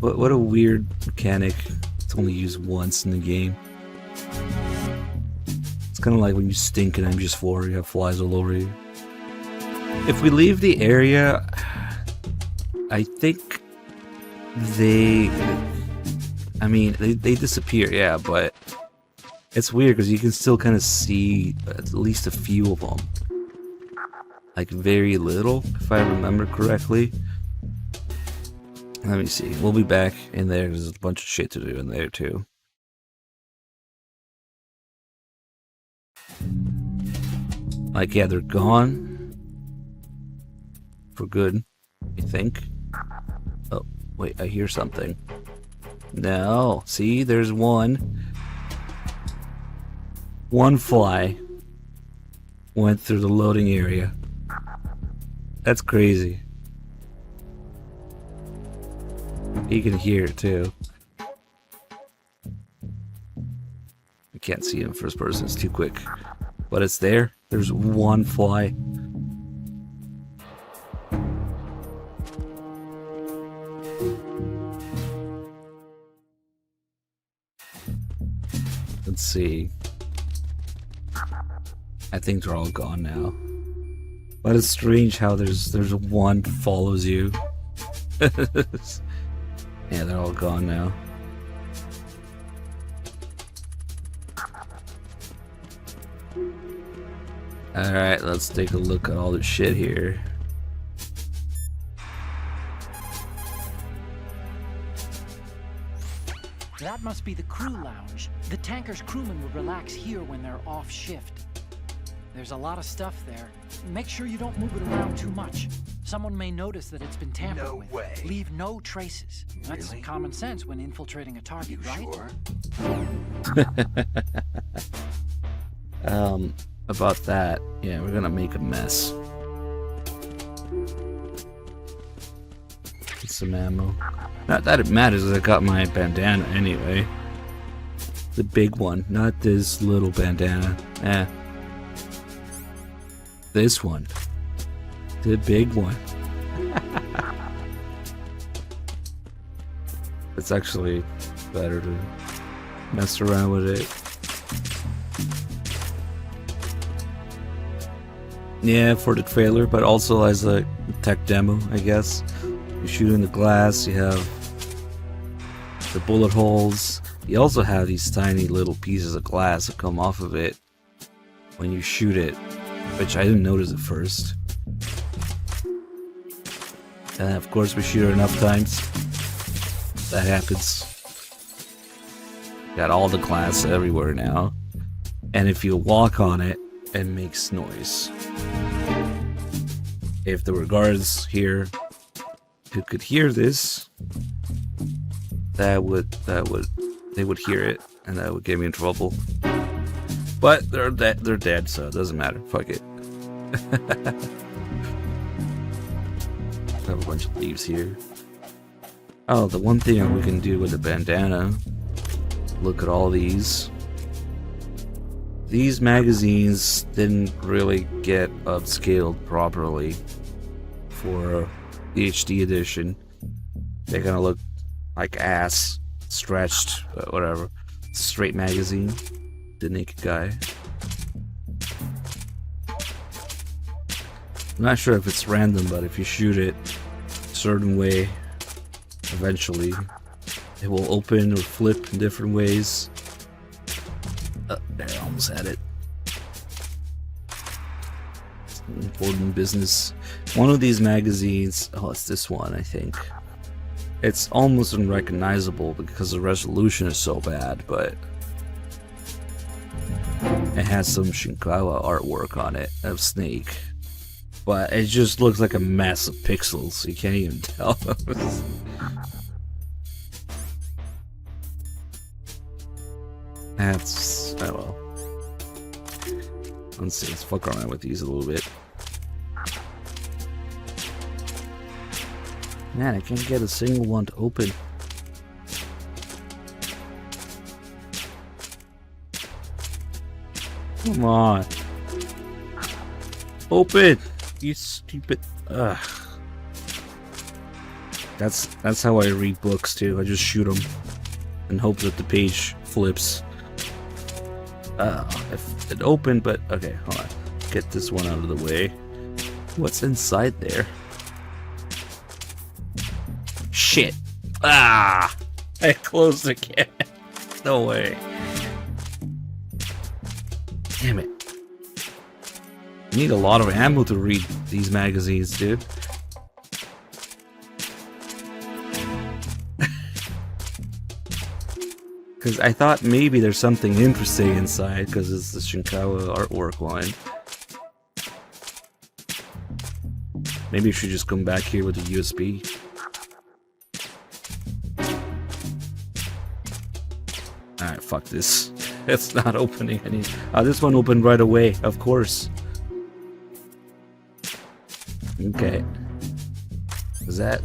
What a weird mechanic. It's only used once in the game. It's kind of like when you stink in MGS4, you have flies all over you. If we leave the area, I think they disappear, yeah, but it's weird because you can still kind of see at least a few of them. Like very little, if I remember correctly. Let me see. We'll be back in there. There's a bunch of shit to do in there too. Like, yeah, they're gone. For good, I think. Oh, wait, I hear something. No, see, there's one. One fly went through the loading area. That's crazy. You can hear it too. I can't see it in first person, it's too quick. But it's there. There's one fly. Let's see. I think they're all gone now. But it's strange how there's one follows you. Yeah, they're all gone now. Alright, let's take a look at all this shit here. That must be the crew lounge. The tanker's crewmen would relax here when they're off shift. There's a lot of stuff there. Make sure you don't move it around too much. Someone may notice that it's been tampered with. No way. Leave no traces. That's Really? common sense when infiltrating a target, right? Sure? About that, yeah, we're gonna make a mess. Get some ammo. Not that it matters, I got my bandana anyway. The big one, not this little bandana. This one. The big one. It's actually better to mess around with it. Yeah, for the trailer, but also as a tech demo, I guess. You shoot in the glass, you have the bullet holes. You also have these tiny little pieces of glass that come off of it when you shoot it, which I didn't notice at first. And of course we shoot it enough times, that happens. Got all the glass everywhere now. And if you walk on it, it makes noise. If there were guards here who could hear this, they would hear it, and that would get me in trouble. But they're dead, so it doesn't matter. Fuck it. I have a bunch of leaves here. Oh, the one thing we can do with the bandana. Look at all these. These magazines didn't really get upscaled properly for the HD edition. They're gonna look like ass, stretched, whatever. Straight magazine, the naked guy. I'm not sure if it's random, but if you shoot it a certain way, eventually it will open or flip in different ways. There, I almost had it. Important business. One of these magazines, oh, it's this one, I think. It's almost unrecognizable because the resolution is so bad, but it has some Shinkawa artwork on it of Snake. But it just looks like a mess of pixels, you can't even tell. That's, oh well. Let's see, let's fuck around with these a little bit. Man, I can't get a single one to open. Come on. Open! You stupid... Ugh. That's how I read books too. I just shoot them and hope that the page flips. If it opened, but okay, hold on. Get this one out of the way. What's inside there? Shit! Ah! I closed again. No way. Damn it. You need a lot of ammo to read these magazines, dude. Because I thought maybe there's something interesting inside because it's the Shinkawa artwork line. Maybe you should just come back here with a USB. Alright, fuck this. It's not opening any. This one opened right away, of course. Okay. Is that...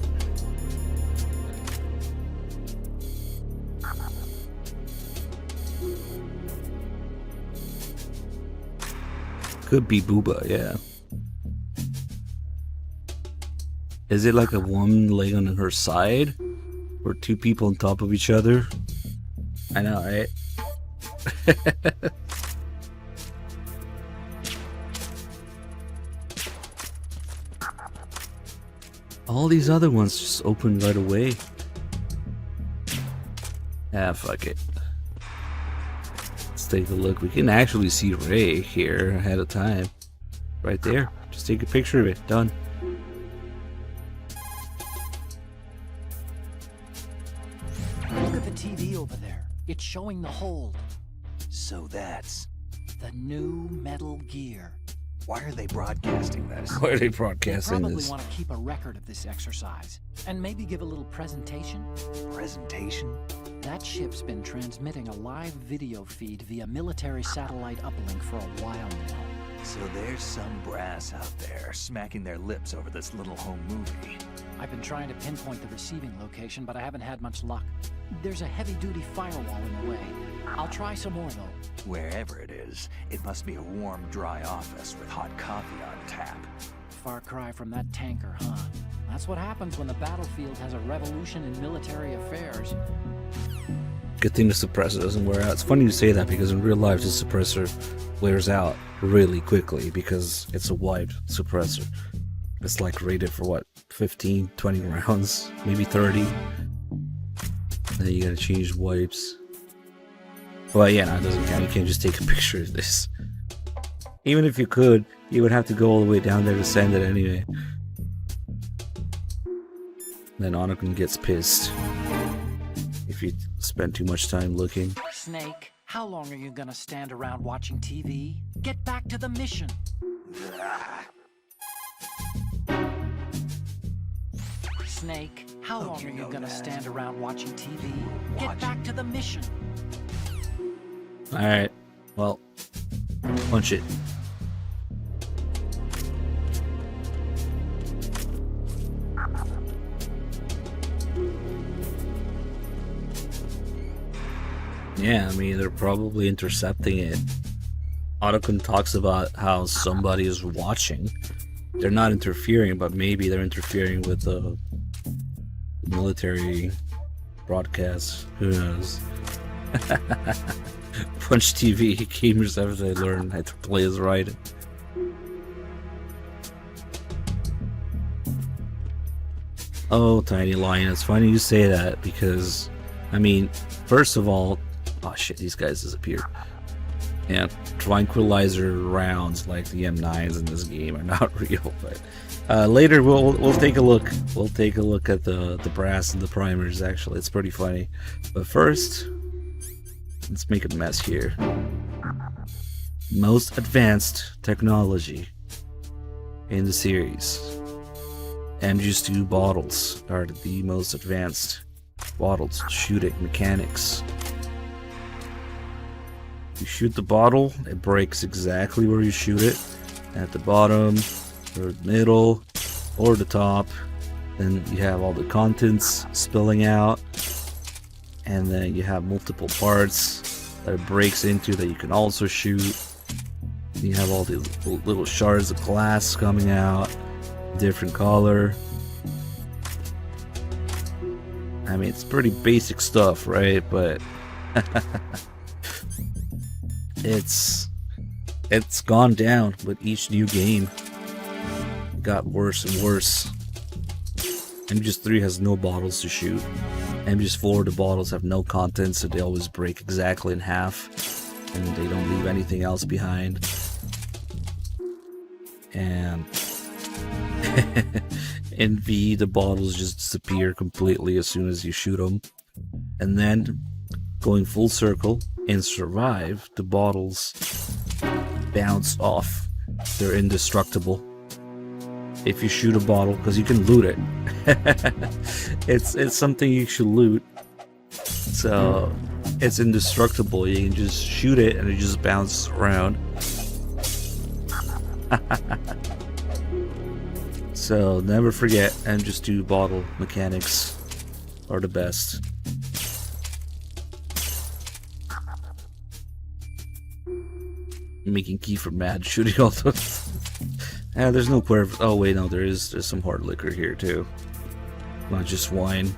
Could be Booba, yeah. Is it like a woman laying on her side? Or two people on top of each other? I know, right? All these other ones just opened right away. Ah, fuck it. Let's take a look. We can actually see Ray here ahead of time. Right there. Just take a picture of it. Done. Look at the TV over there. It's showing the hold. So that's... The new Metal Gear. Why are they broadcasting this? Why are they They broadcasting probably this? want to keep a record of this exercise. And maybe give a little presentation. Presentation? That ship's been transmitting a live video feed via military satellite uplink for a while now. So there's some brass out there smacking their lips over this little home movie. I've been trying to pinpoint the receiving location, but I haven't had much luck. There's a heavy-duty firewall in the way. I'll try some more, though. Wherever it is, it must be a warm, dry office with hot coffee on tap. Far cry from that tanker, huh? That's what happens when the battlefield has a revolution in military affairs. Good thing the suppressor doesn't wear out. It's funny you say that because in real life the suppressor wears out really quickly because it's a wide suppressor. It's like rated for what, 15, 20 rounds, maybe 30. And then you gotta change wipes. Well, yeah, no, it doesn't count. You can't just take a picture of this. Even if you could, you would have to go all the way down there to send it anyway. Then Anakin gets pissed if you spend too much time looking. Snake, how long are you gonna stand around watching TV? Get back to the mission. Snake, how long are you gonna stand around watching TV? Get back to the mission. Alright, well, punch it. Yeah, I mean, they're probably intercepting it. Otacon talks about how somebody is watching. They're not interfering, but maybe they're interfering with the military broadcast. Who knows? Punch TV, gamers have to learn how to play as right. Oh, Tiny Lion, it's funny you say that because, I mean, first of all, oh shit, these guys disappeared. Yeah, tranquilizer rounds like the M9s in this game are not real, but later we'll take a look. We'll take a look at the brass and the primers. Actually, it's pretty funny. But first, let's make a mess here. Most advanced technology in the series. MG2 bottles are the most advanced bottles. Shooting mechanics. You shoot the bottle, it breaks exactly where you shoot it. At the bottom, or middle, or the top. Then you have all the contents spilling out. And then you have multiple parts that it breaks into that you can also shoot. You have all these little shards of glass coming out, different color. I mean, it's pretty basic stuff, right? But it's gone down with each new game. It got worse and worse. MGS 3 has no bottles to shoot. MGS 4, the bottles have no contents, so they always break exactly in half, and they don't leave anything else behind. And in V, the bottles just disappear completely as soon as you shoot them. And then, going full circle, in Survive, the bottles bounce off. They're indestructible. If you shoot a bottle, because you can loot it. It's something you should loot. So, it's indestructible. You can just shoot it and it just bounces around. So never forget, MGS2 bottle mechanics are the best. Making Kiefer mad shooting all those. There's no Cuervo. Oh wait, no, there's some hard liquor here too, not just wine.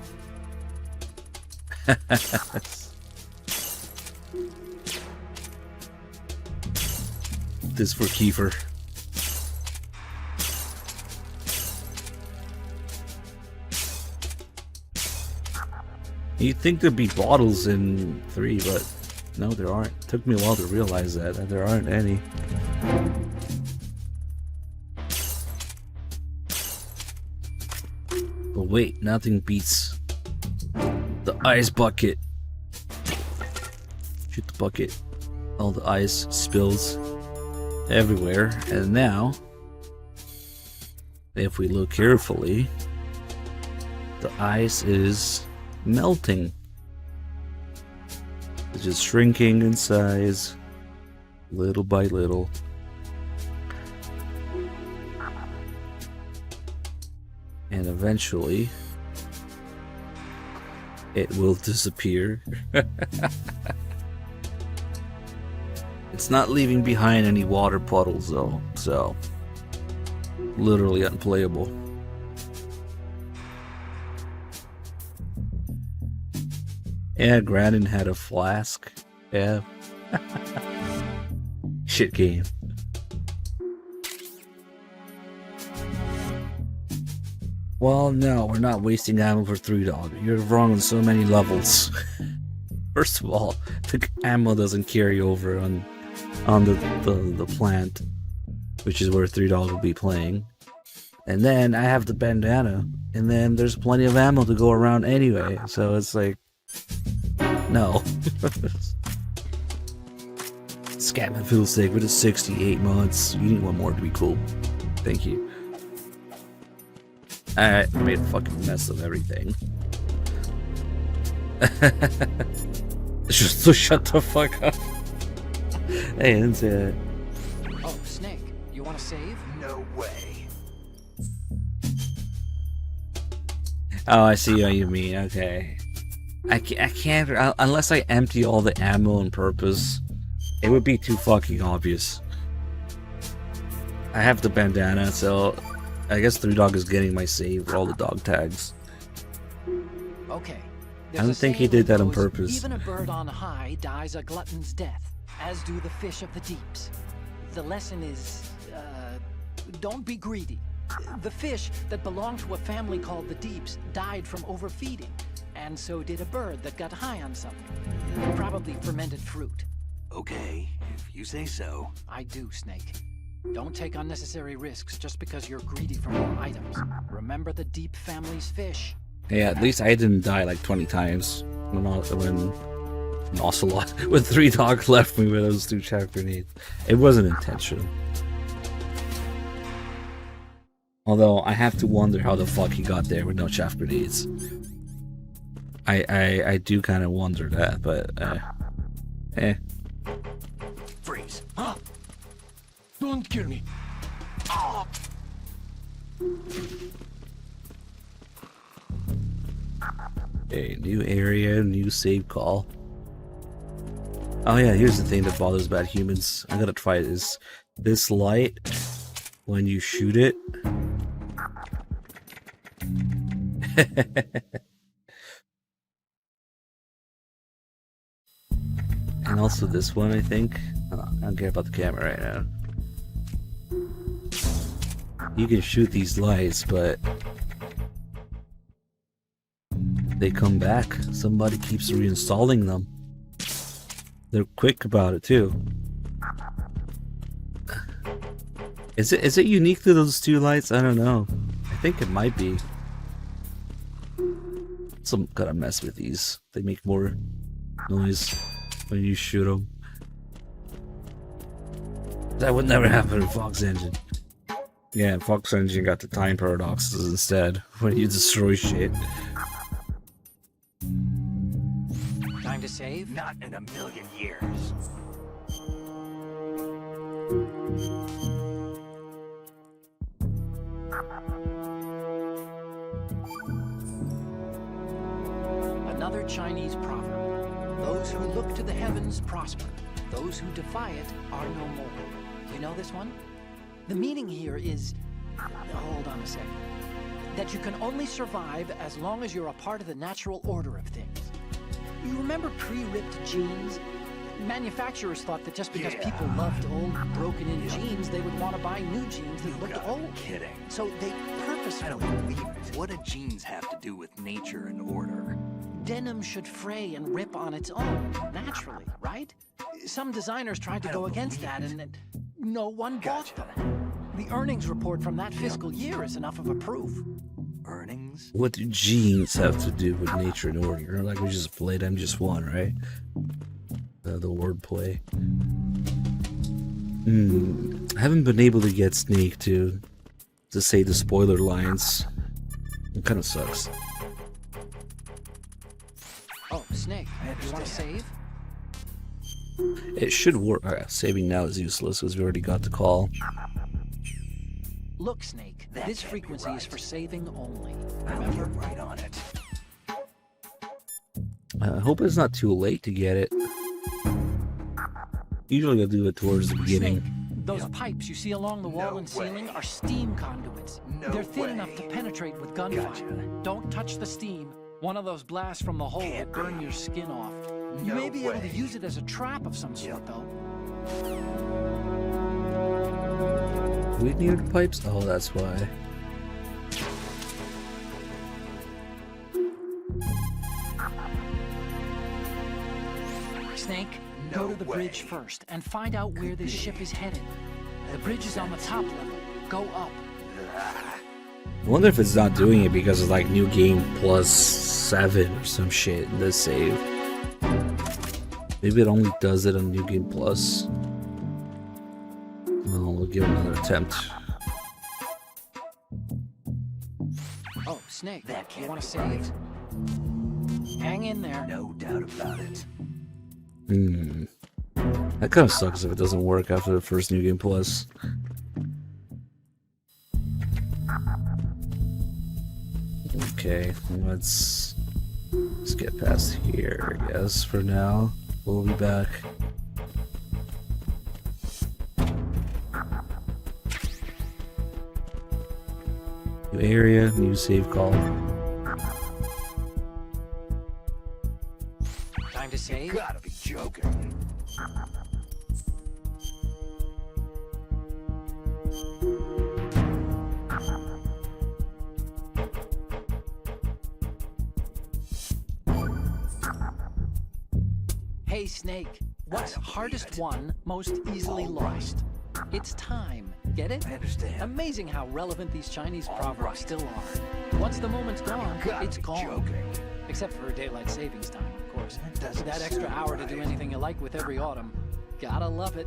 This for Kiefer. You'd think there'd be bottles in 3, but no, there aren't. It took me a while to realize that there aren't any. But wait, nothing beats the ice bucket. Shoot the bucket. All the ice spills everywhere. And now, if we look carefully, the ice is melting. It's just shrinking in size, little by little. And eventually, it will disappear. It's not leaving behind any water puddles though, so literally unplayable. Yeah, Granin had a flask. Yeah. Shit game. Well, no, we're not wasting ammo for 3-Dog. You're wrong on so many levels. First of all, the ammo doesn't carry over on the plant, which is where 3-Dog will be playing. And then I have the bandana, and then there's plenty of ammo to go around anyway. So it's like, no. Scatman Fiddlestick with a 68 mods. You need one more to be cool. Thank you. I made a fucking mess of everything. Just to shut the fuck up. Hey, I didn't say that. Oh, Snake, you want to save? No way. Oh, I see what you mean. Okay. I can't unless I empty all the ammo on purpose. It would be too fucking obvious. I have the bandana, so I guess 3-Dog is getting my save for all the dog tags. Okay. I don't think he did that on purpose. Even a bird on high dies a glutton's death, as do the fish of the deeps. The lesson is, don't be greedy. The fish that belonged to a family called the Deeps died from overfeeding, and so did a bird that got high on something. Probably fermented fruit. Okay, if you say so. I do, Snake. Don't take unnecessary risks just because you're greedy for more items. Remember the Deep family's fish. Yeah, at least I didn't die like 20 times when Ocelot, when 3-Dog left me with those 2 chaff grenades. It wasn't intentional. Although I have to wonder how the fuck he got there with no chaff grenades. I do kind of wonder that, but waves. Huh? Don't kill me. Ah! A new area, new save call. Oh yeah, here's the thing that bothers about humans. I'm gonna try this light when you shoot it. And also this one, I think. I don't care about the camera right now. You can shoot these lights, but they come back. Somebody keeps reinstalling them. They're quick about it too. Is it unique to those two lights? I don't know. I think it might be. Some gotta mess with these. They make more noise when you shoot them. That would never happen in Fox Engine. Yeah, Fox Engine got the time paradoxes instead when you destroy shit. Time to save? Not in a million years. Another Chinese proverb. Those who look to the heavens prosper. Those who defy it are no more. You know this one? The meaning here is... Hold on a second. That you can only survive as long as you're a part of the natural order of things. You remember pre-ripped jeans? Manufacturers thought that just because people loved old, broken-in jeans, they would want to buy new jeans that looked old. Kidding. So they purposefully... I don't believe it. What do jeans have to do with nature and order? Denim should fray and rip on its own, naturally, right? Some designers tried to go against that, and no one bought them. The earnings report from that fiscal year is enough of a proof. Earnings? What do genes have to do with nature and order? Like we just played M just1, right? The wordplay. I haven't been able to get Snake to say the spoiler lines. It kind of sucks. Oh, Snake, you want to save? It should work. Saving now is useless because we already got the call. Look, Snake, That this can't be frequency is right. for saving only. I'll Remember? get right on it. I hope it's not too late to get it. Usually I'll do it towards the beginning. Snake, those pipes you see along the wall No and ceiling way. are steam conduits. No They're thin enough way. to penetrate with gunfire. Gotcha. Don't touch the steam. One of those blasts from the hole will Can't burn be. your skin off. You No may be able to way. use it as a trap of some sort, though. We near the pipes? Oh, that's why. Snake, No go to the way. bridge first and find out where this ship is headed. The bridge is on the top level. Go up. I wonder if it's not doing it because it's like New Game Plus 7 or some shit in this save. Maybe it only does it on New Game Plus. Well, we'll give it another attempt. Oh, Snake, That you can't want to be right. save? Hang in there. No doubt about it. That kind of sucks if it doesn't work after the first New Game Plus. Okay, let's get past here, I guess, for now. We'll be back. New area, new save call. Time to save? Gotta be joking. Hey, Snake, what's don't believe hardest it. won, most easily All right. lost? It's time. Get it? I understand. Amazing how relevant these Chinese All proverbs right. still are. Once the moment's gone, Gotta it's be gone. joking. Except for daylight savings time, of course. That doesn't That extra sound hour to do right. anything you like with every autumn. Gotta love it.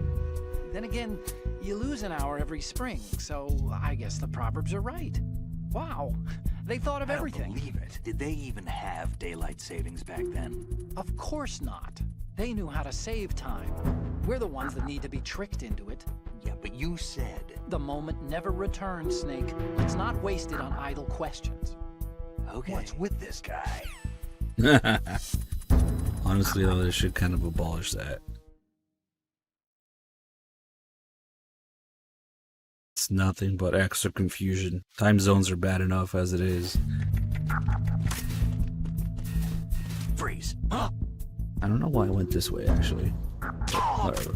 Then again, you lose an hour every spring, so I guess the proverbs are right. Wow, they thought of I don't everything. believe it. Did they even have daylight savings back then? Of course not. They knew how to save time. We're the ones that need to be tricked into it. Yeah, but you said... The moment never returns, Snake. Let's not waste it on idle questions. Okay. What's with this guy? Honestly, though, they should kind of abolish that. It's nothing but extra confusion. Time zones are bad enough as it is. Freeze. I don't know why I went this way, actually. But whatever.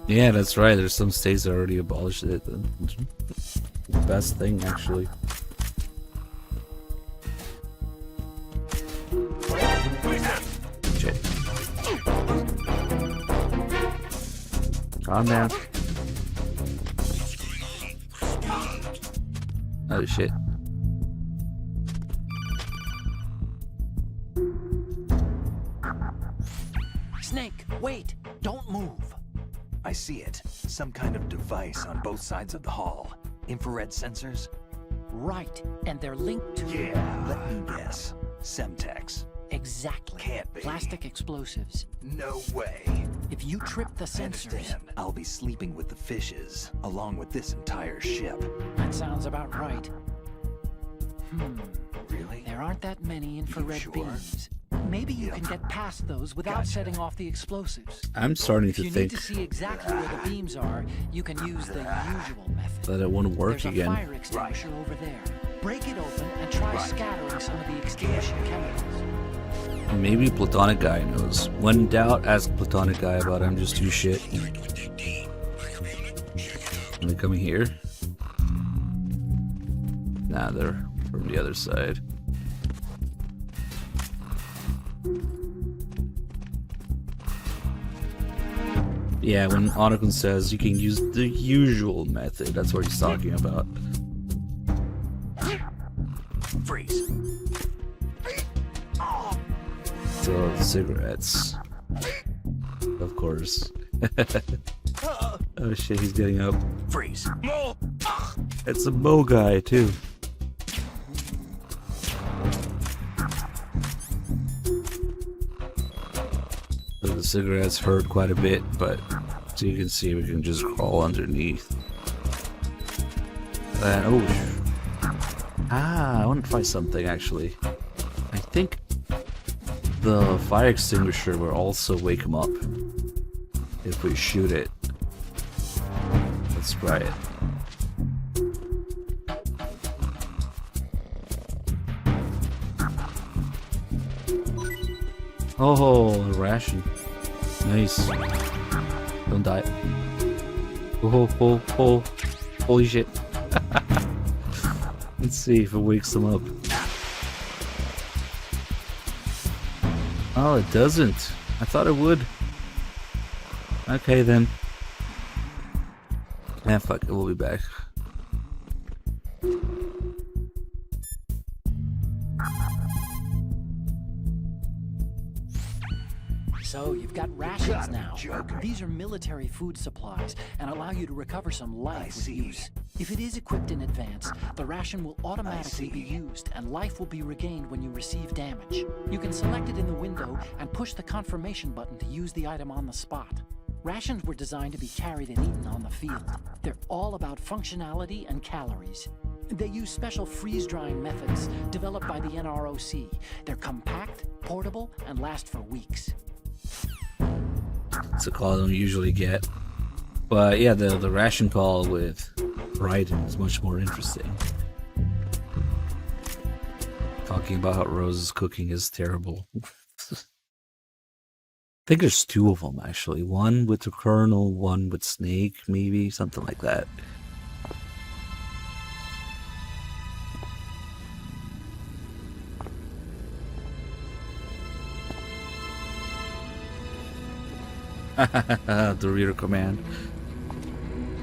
Yeah, that's right. There's some states that already abolished it. The best thing, actually. Shit. Calm down. Oh shit. Snake, wait! Don't move! I see it. Some kind of device on both sides of the hall. Infrared sensors? Right, and they're linked to... Let me guess. Semtex. Exactly. Can't be. Plastic explosives. No way. If you trip the I sensors... understand. I'll be sleeping with the fishes, along with this entire ship. That sounds about right. Really? There aren't that many infrared sure? beams. Maybe you can get past those without Gotcha. setting off the explosives. I'm starting If to you think need to see exactly where the beams are, you can use the usual method. that it won't work There's a again. fire extinguisher over there. Break it open and try scattering some of the extinguishing chemicals. Maybe Platonic Guy knows. When in doubt, ask Platonic Guy about I'm just too shit. Are they coming here? Nah, they're from the other side. Yeah, when Onokun says you can use the usual method, that's what he's talking about. Freeze. So, cigarettes. Of course. Oh shit, he's getting up. Freeze. It's a bow guy, too. So the cigarettes hurt quite a bit, but so you can see we can just crawl underneath. And, I want to try something actually. I think the fire extinguisher will also wake him up if we shoot it. Let's try it. Oh, a ration. Nice. Don't die. Oh. Holy shit. Let's see if it wakes them up. Oh, it doesn't. I thought it would. Okay then. Ah, fuck it, we'll be back. So you've got rations now. These are military food supplies and allow you to recover some life with use. If it is equipped in advance, the ration will automatically be used and life will be regained when you receive damage. You can select it in the window and push the confirmation button to use the item on the spot. Rations were designed to be carried and eaten on the field. They're all about functionality and calories. They use special freeze-drying methods developed by the NROC. They're compact, portable, and last for weeks. It's a call I don't usually get. But yeah, the ration call with Raiden is much more interesting. Talking about how Rose's cooking is terrible. I think there's two of them actually. One with the Colonel, one with Snake, maybe something like that. The reader command.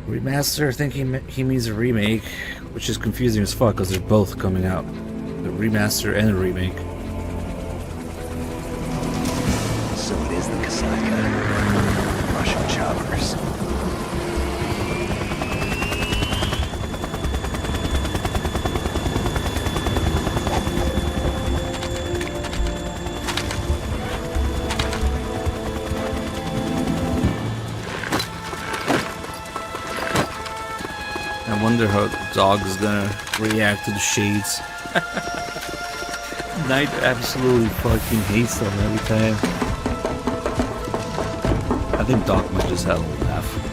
Remaster, I think he means a remake, which is confusing as fuck because they're both coming out. The remaster and the remake. So it is the Kasaka. Russian choppers. I wonder how the dog is gonna react to the shades. Knight absolutely fucking hates them every time. I think Doc might just have a laugh.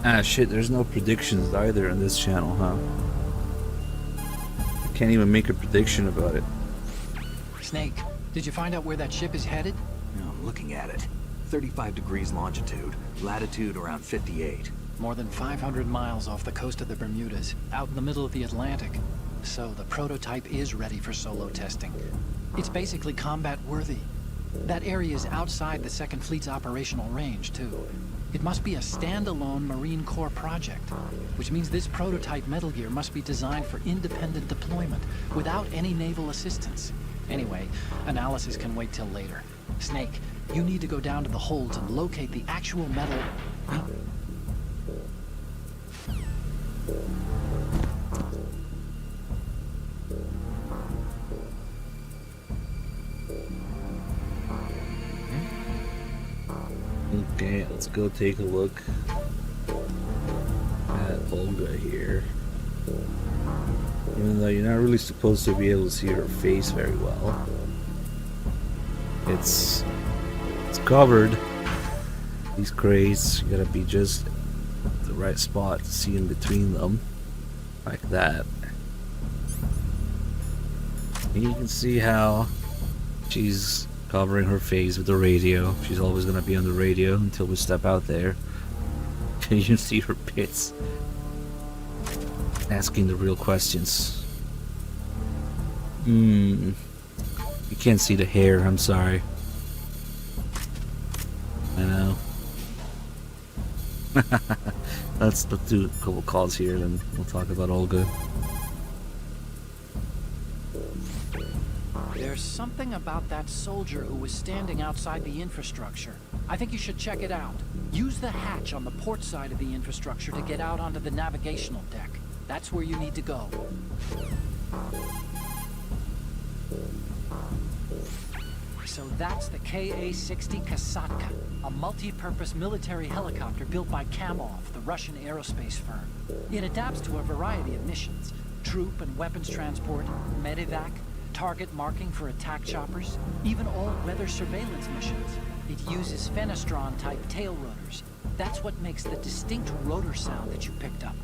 Ah shit, there's no predictions either on this channel, huh? I can't even make a prediction about it. Snake, did you find out where that ship is headed? Now I'm looking at it. 35 degrees longitude, latitude around 58. More than 500 miles off the coast of the Bermudas, out in the middle of the Atlantic. So the prototype is ready for solo testing. It's basically combat worthy. That area is outside the Second Fleet's operational range, too. It must be a standalone Marine Corps project, which means this prototype Metal Gear must be designed for independent deployment, without any naval assistance. Anyway, analysis can wait till later. Snake, you need to go down to the holds and locate the actual metal... Okay, let's go take a look at Olga here. Even though you're not really supposed to be able to see her face very well. It's covered. These crates, you gotta be just at the right spot to see in between them. Like that. And you can see how she's covering her face with the radio. She's always gonna be on the radio until we step out there. And you can see her pits. Asking the real questions. You can't see the hair, I'm sorry. I know. Let's do a couple calls here, then we'll talk about Olga. There's something about that soldier who was standing outside the infrastructure. I think you should check it out. Use the hatch on the port side of the infrastructure to get out onto the navigational deck. That's where you need to go. So that's the Ka-60 Kasatka, a multi-purpose military helicopter built by Kamov, the Russian aerospace firm. It adapts to a variety of missions: troop and weapons transport, medevac, target marking for attack choppers, even all-weather surveillance missions. It uses Fenestron-type tail rotors. That's what makes the distinct rotor sound that you picked up.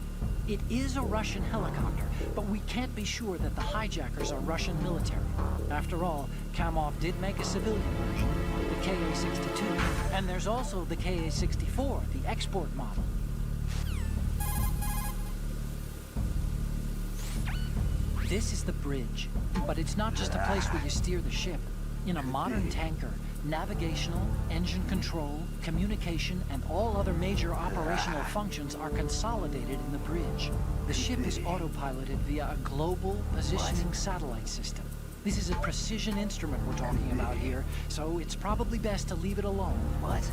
It is a Russian helicopter, but we can't be sure that the hijackers are Russian military. After all, Kamov did make a civilian version, the Ka-62, and there's also the Ka-64, the export model. This is the bridge, but it's not just a place where you steer the ship. In a modern tanker, navigational, engine control, communication, and all other major operational functions are consolidated in the bridge. The ship is autopiloted via a global positioning satellite system. This is a precision instrument we're talking about here, so it's probably best to leave it alone. What?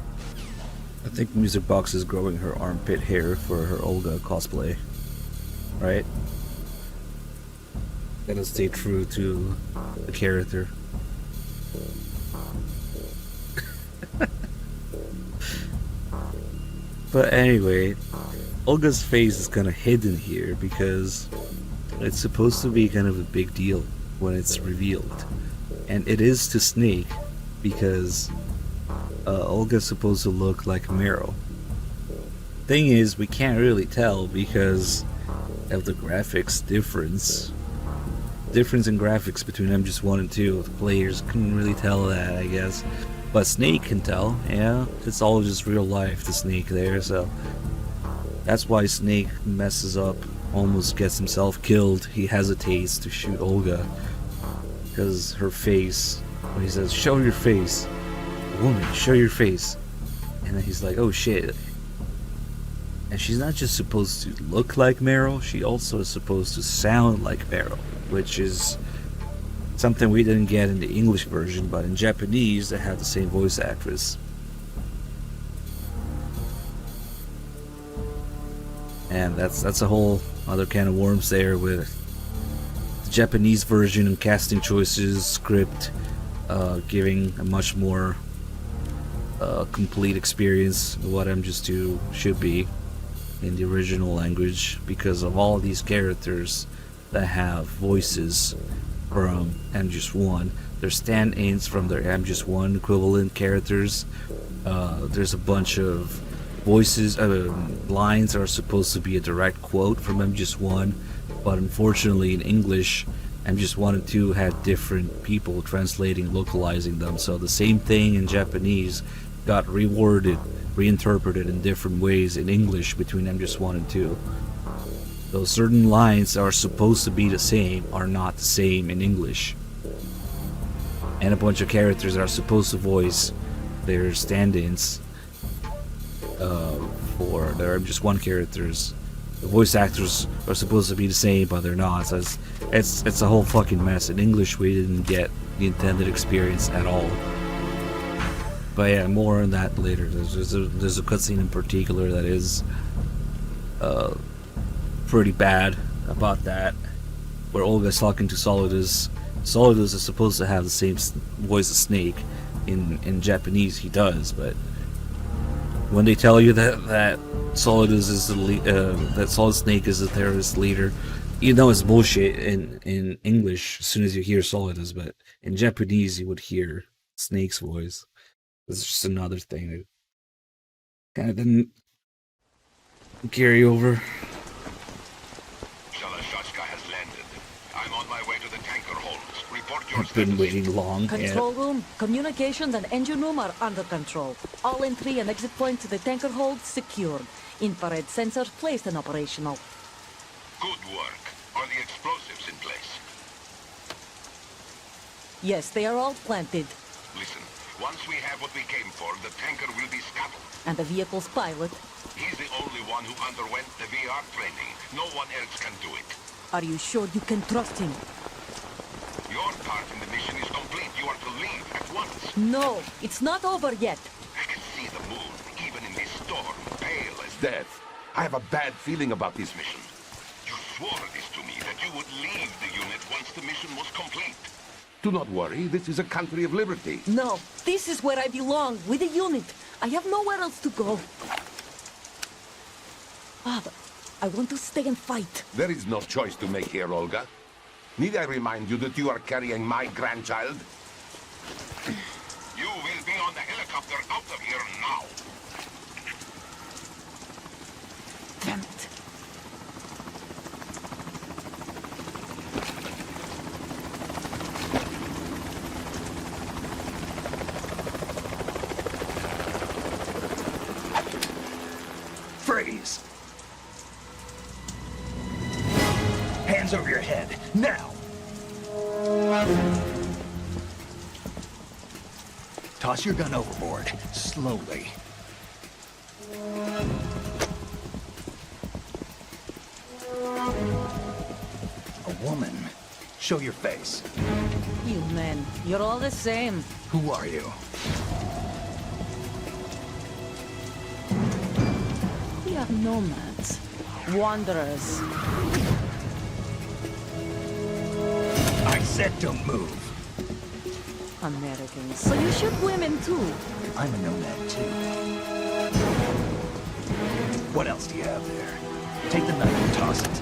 I think Music Box is growing her armpit hair for her Olga cosplay. Right? Gotta stay true to the character. But anyway, Olga's face is kind of hidden here because it's supposed to be kind of a big deal when it's revealed. And it is to Snake because Olga's supposed to look like Meryl. Thing is, we can't really tell because of the graphics difference. Difference in graphics between MGS1 and 2. The players couldn't really tell that, I guess. But Snake can tell, yeah. It's all just real life, the Snake there, so that's why Snake messes up, almost gets himself killed. He hesitates to shoot Olga because her face, when he says, "Show your face," woman, show your face. And then he's like, oh shit. And she's not just supposed to look like Meryl, she also is supposed to sound like Meryl, which is something we didn't get in the English version, but in Japanese they have the same voice actress. And that's a whole other can of worms there with the Japanese version and casting choices, script, giving a much more complete experience of what MGS2 should be in the original language, because of all these characters that have voices from MGS1. They're stand-ins from their MGS1 equivalent characters. There's a bunch of voices, lines that are supposed to be a direct quote from MGS1, but unfortunately in English, MGS1 and 2 had different people translating, localizing them, so the same thing in Japanese got reworded, reinterpreted in different ways in English between MGS1 and 2. So certain lines that are supposed to be the same are not the same in English. And a bunch of characters that are supposed to voice their stand-ins for their MGS1 characters, the voice actors are supposed to be the same, but they're not. So it's a whole fucking mess. In English, we didn't get the intended experience at all. But yeah, more on that later. There's a cutscene in particular that is pretty bad about that, where Olga's talking to Solidus. Solidus is supposed to have the same voice as Snake. In Japanese, he does, but when they tell you that Solidus is that Solid Snake is the terrorist leader, you know it's bullshit in English as soon as you hear Solidus, but in Japanese you would hear Snake's voice. It's just another thing that kind of didn't carry over. Shalashashka has landed. I'm on my way to the tanker holds. Report your I've been status. waiting long. Control room, communications and engine room are under control. All entry and exit points to the tanker hold secured. Infrared sensors placed and operational. Good work. Are the explosives in place? Yes, they are all planted. Listen, once we have what we came for, the tanker will be scuttled. And the vehicle's pilot. He's the only one who underwent the VR training. No one else can do it. Are you sure you can trust him? Your part in the mission is complete. You are to leave at once. No, it's not over yet. I can see the moon, even in this storm, pale as death. I have a bad feeling about this mission. You swore this to me, that you would leave the unit once the mission was complete. Do not worry, this is a country of liberty. No, this is where I belong, with the unit. I have nowhere else to go. Father, I want to stay and fight. There is no choice to make here, Olga. Need I remind you that you are carrying my grandchild? You will be on the helicopter out of here now. Damn it. Freeze! Hands over your head, now! Toss your gun overboard, slowly. A woman. Show your face. You men, you're all the same. Who are you? We are nomads. Wanderers. I said don't move. Americans. So you shoot women too. I'm a nomad too. What else do you have there? Take the knife and toss it.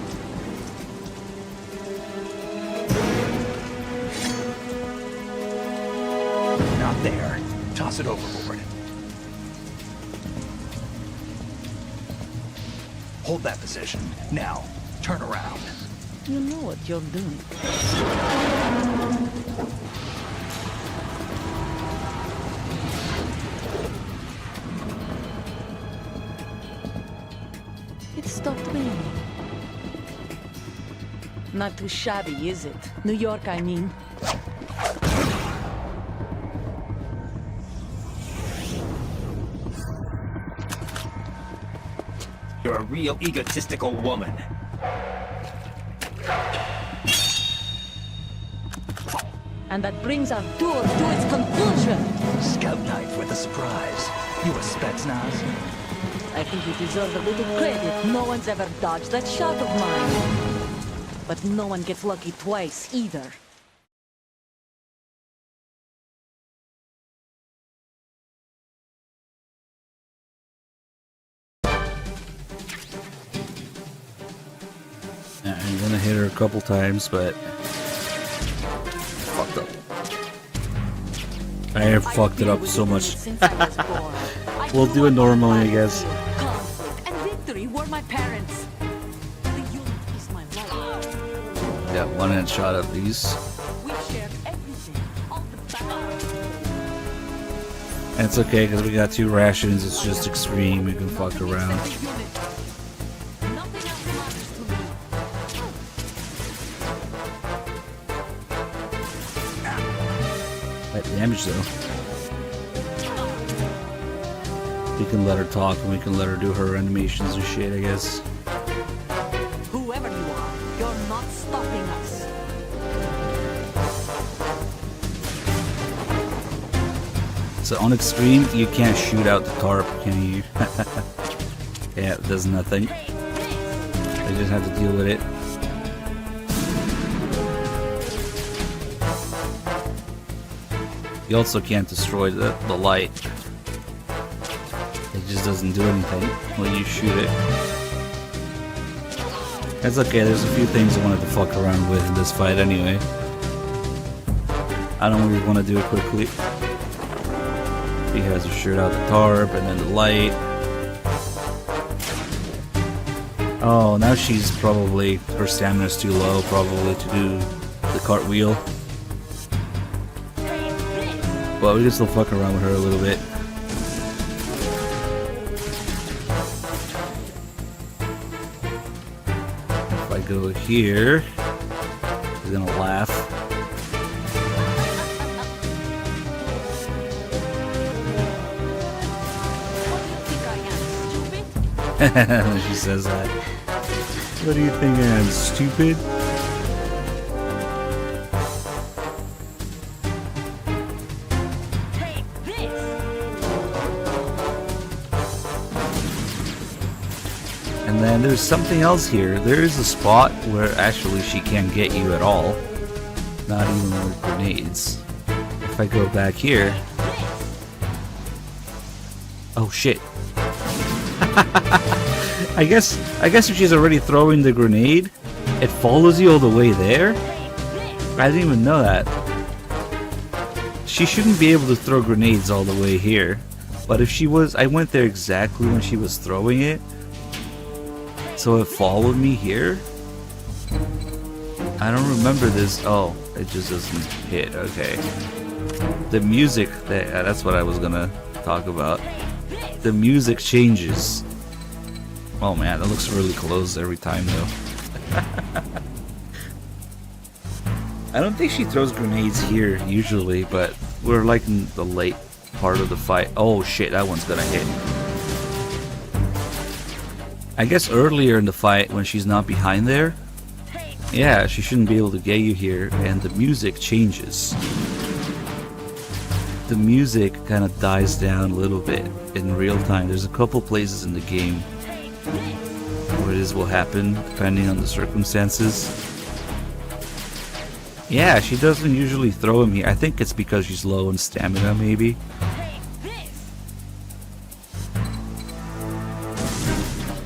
Not there. Toss it overboard. Hold that position. Now, turn around. You know what you're doing. It stopped raining. Not too shabby, is it? New York, I mean. You're a real egotistical woman. And that brings our tour to its conclusion. Scout knife with a surprise. You a Spetsnaz? I think you deserve a little credit. No one's ever dodged that shot of mine. But no one gets lucky twice either. I'm gonna hit her a couple times, but fucked up. I have fucked it up so much. We'll do it normally, I guess. Conflict and victory were my parents. The unit is my life. Yeah, one headshot at least. We shared everything, all the battles. And it's okay because we got 2 rations. It's just extreme. We can fuck around. Nothing else matters to me. That damage though. We can let her talk and we can let her do her animations and shit, I guess. Whoever you are, you're not stopping us. So on extreme, you can't shoot out the tarp, can you? Yeah, it does nothing. I just have to deal with it. You also can't destroy the light. It just doesn't do anything when you shoot it. That's okay, there's a few things I wanted to fuck around with in this fight anyway. I don't really want to do it quickly. He has to shoot out the tarp and then the light. Oh, now she's probably, her stamina's too low probably to do the cartwheel. But we can still fuck around with her a little bit. If I go here, he's gonna laugh. She says that. What do you think I am, stupid? And then there's something else here. There is a spot where actually she can't get you at all. Not even with grenades. If I go back here... Oh shit. I guess if she's already throwing the grenade, it follows you all the way there? I didn't even know that. She shouldn't be able to throw grenades all the way here. But if she was, I went there exactly when she was throwing it. So it followed me here? I don't remember this. Oh, it just doesn't hit. Okay. The music, that's what I was gonna talk about. The music changes. Oh man, that looks really close every time though. I don't think she throws grenades here usually, but we're like in the late part of the fight. Oh shit, that one's gonna hit. I guess earlier in the fight when she's not behind there, yeah, she shouldn't be able to get you here, and the music changes. The music kind of dies down a little bit in real time. There's a couple places in the game where this will happen depending on the circumstances. Yeah, she doesn't usually throw him here. I think it's because she's low in stamina maybe.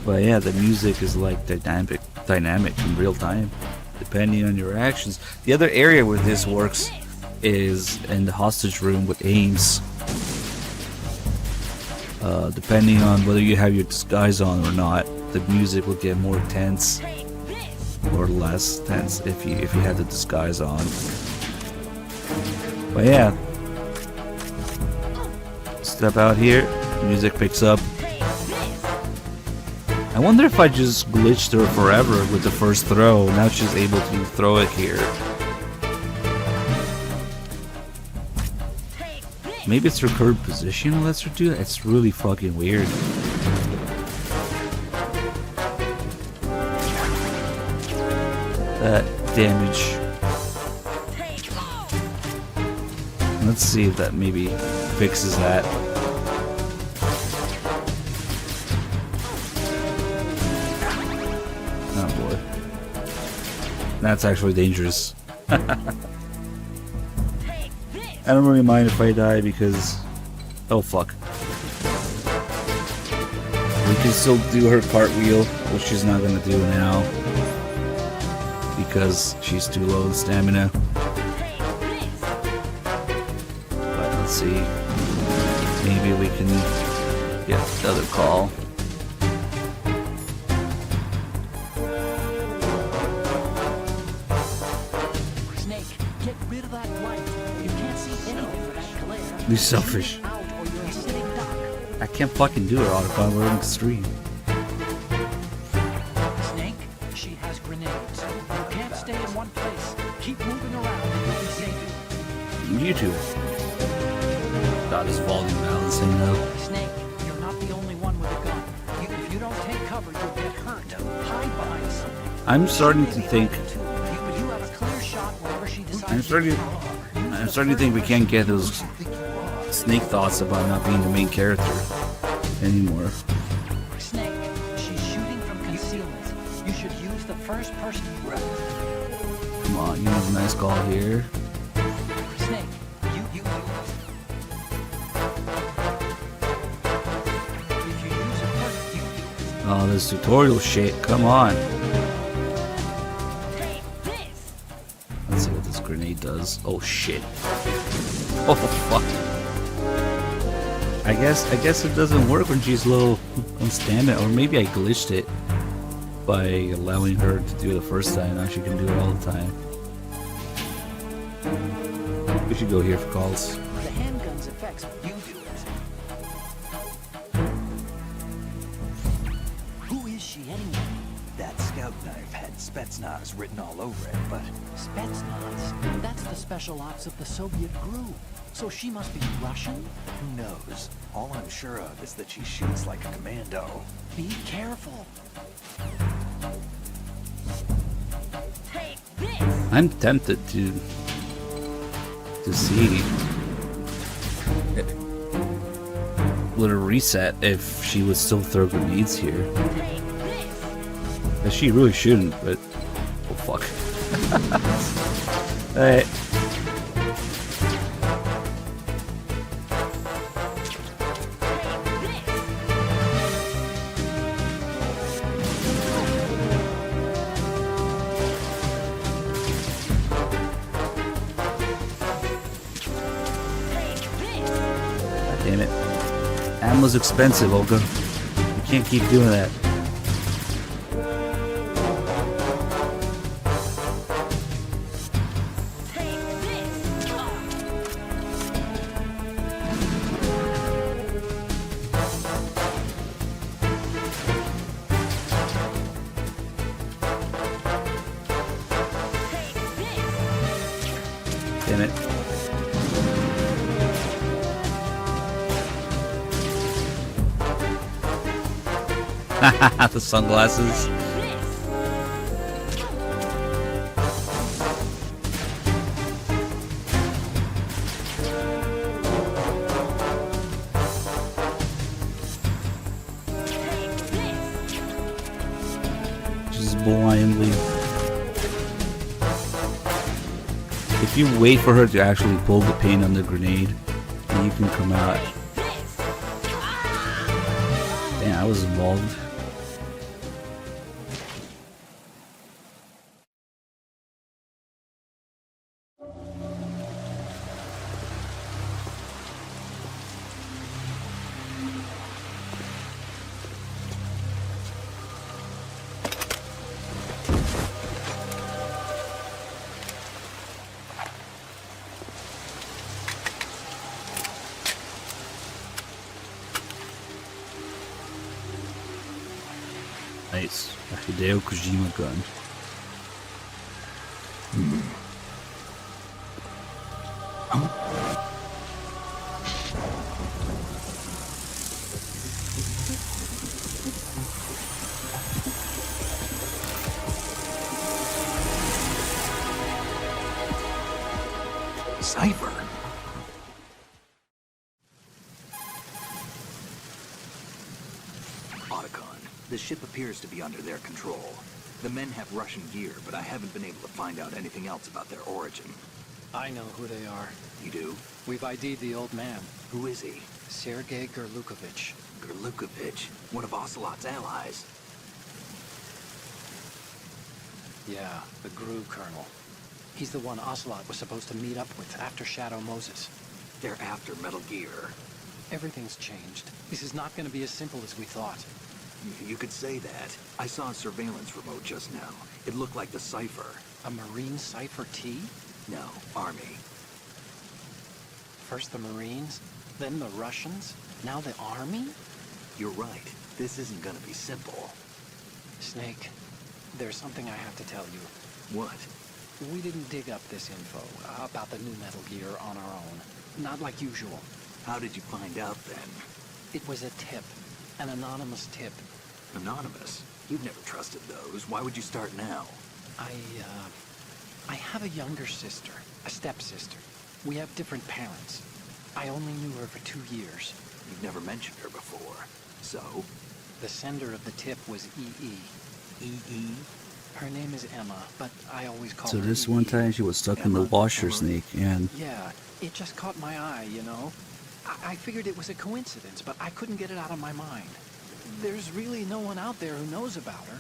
But yeah, the music is like dynamic in real time, depending on your actions. The other area where this works is in the hostage room with aims. Depending on whether you have your disguise on or not, the music will get more tense or less tense if you have the disguise on. But yeah, step out here, music picks up. I wonder if I just glitched her forever with the first throw. Now she's able to throw it here. Maybe it's her current position that lets her do that. It's really fucking weird. that damage. Let's see if that maybe fixes that. Oh boy. That's actually dangerous. I don't really mind if I die because... Oh fuck. We can still do her cartwheel, which she's not gonna do now. Because she's too low in stamina. But let's see. Maybe we can get the other call. Snake, get rid of that light. You can't see anything with that glare. Be selfish. Shoot out or you're a sitting duck. I can't fucking do it, Autobot. We're in extreme. Snake, she has grenades. You can't stay in one place. Keep moving around and you'll be safe. You too. Got his volume balancing though. Snake, you're not the only one with a gun. If you don't take cover, you'll get hurt. Hide behind something. I'm starting to think. You have a clear shot whenever she decides I'm starting to think we can't get those snake thoughts about not being the main character anymore. Snake, she's shooting from concealment. You should use the first person grab. Come on, you have a nice call here. Snake, you. If you use it first, you. Oh, this tutorial shit. Come on. Let's see what this grenade does. Oh shit. Oh fuck. I guess it doesn't work when she's low on stamina, or maybe I glitched it by allowing her to do it the first time. Now she can do it all the time. We should go here for calls. The handgun's effects, you do it. Who is she anyway? That scout knife had Spetsnaz written all over it, but Spetsnaz. That's the special ops of the Soviet GRU. So she must be Russian? who knows? All I'm sure of is that she shoots like a commando. Be careful. I'm tempted to see would a reset if she would still throw grenades here. But she really shouldn't, but oh fuck. Alright. Damn it. Ammo's expensive, Olga. You can't keep doing that. Damn it. The sunglasses. Just blindly. If you wait for her to actually pull the pin on the grenade, then you can come out. Damn, I was involved. Nice. A Hideo Kojima gun. cipher. Otacon, the ship appears to be under their control. The men have Russian gear, but I haven't been able to find out anything else about their origin. I know who they are. You do? We've ID'd the old man, Who is he? Sergei Gerlukovich. Gerlukovich, one of Ocelot's allies. Yeah, the GRU colonel. He's the one Ocelot was supposed to meet up with after Shadow Moses. They're after Metal Gear. Everything's changed. This is not going to be as simple as we thought. You could say that. I saw a surveillance remote just now. It looked like the cipher. A Marine Cipher T? No, Army. First the Marines, then the Russians, now the Army? You're right. This isn't gonna be simple. Snake, there's something I have to tell you. What? We didn't dig up this info about the new Metal Gear on our own. Not like usual. How did you find out then? It was a tip. An anonymous tip. Anonymous? You've never trusted those. Why would you start now? I have a younger sister, a stepsister. We have different parents. I only knew her for 2 years. You've never mentioned her before. So? The sender of the tip was EE. E.E.? Her name is Emma, but I always call So her this EE. one time she was stuck in the Emma, washer, Emma. Snake, and Yeah, it just caught my eye, you know? I figured it was a coincidence, but I couldn't get it out of my mind. There's really no one out there who knows about her.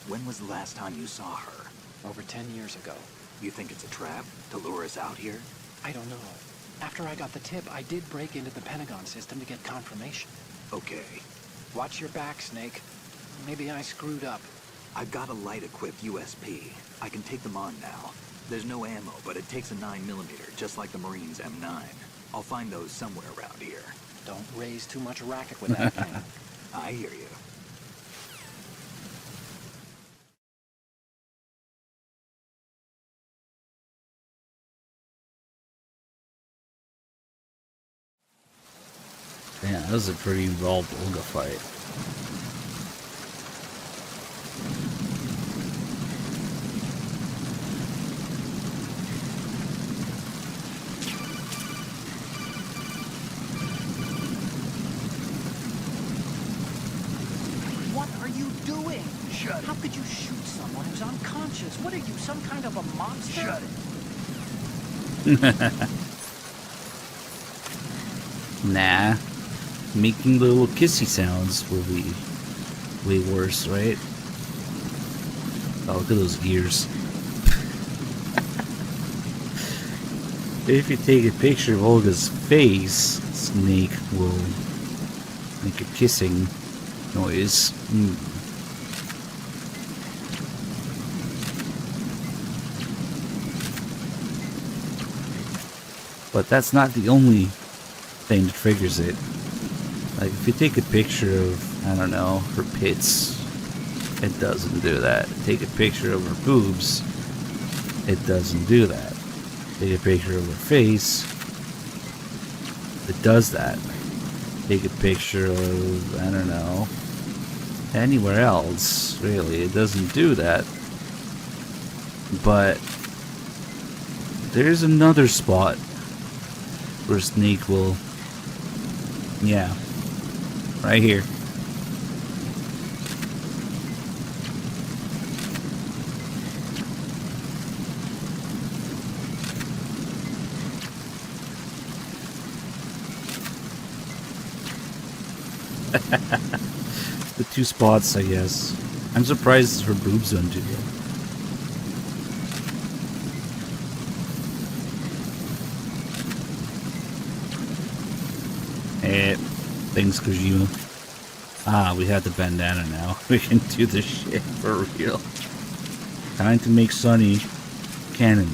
When was the last time you saw her? Over 10 years ago. You think it's a trap to lure us out here? I don't know. After I got the tip, I did break into the Pentagon system to get confirmation. Okay. Watch your back, Snake. Maybe I screwed up. I've got a light-equipped USP. I can take them on now. There's no ammo, but it takes a 9mm, just like the Marines' M9. I'll find those somewhere around here. Don't raise too much racket with that thing. I hear you. yeah, that was a pretty involved Olga fight. What are you doing? Shut it. How could you shoot someone who's unconscious? What are you, some kind of a monster? Shut it. Nah. Making little kissy sounds will be way worse, right? Oh, look at those gears. If you take a picture of Olga's face, Snake will make a kissing noise. But that's not the only thing that triggers it. Like, if you take a picture of, I don't know, her pits, it doesn't do that. Take a picture of her boobs, it doesn't do that. Take a picture of her face, it does that. Take a picture of, I don't know, anywhere else, really, it doesn't do that. But there's another spot where Snake will, yeah, right here. The two spots, I guess. I'm surprised her boobs don't do that. Thanks, Kojima. Ah, we have the bandana now. We can do this shit for real. Time to make Sonny canon.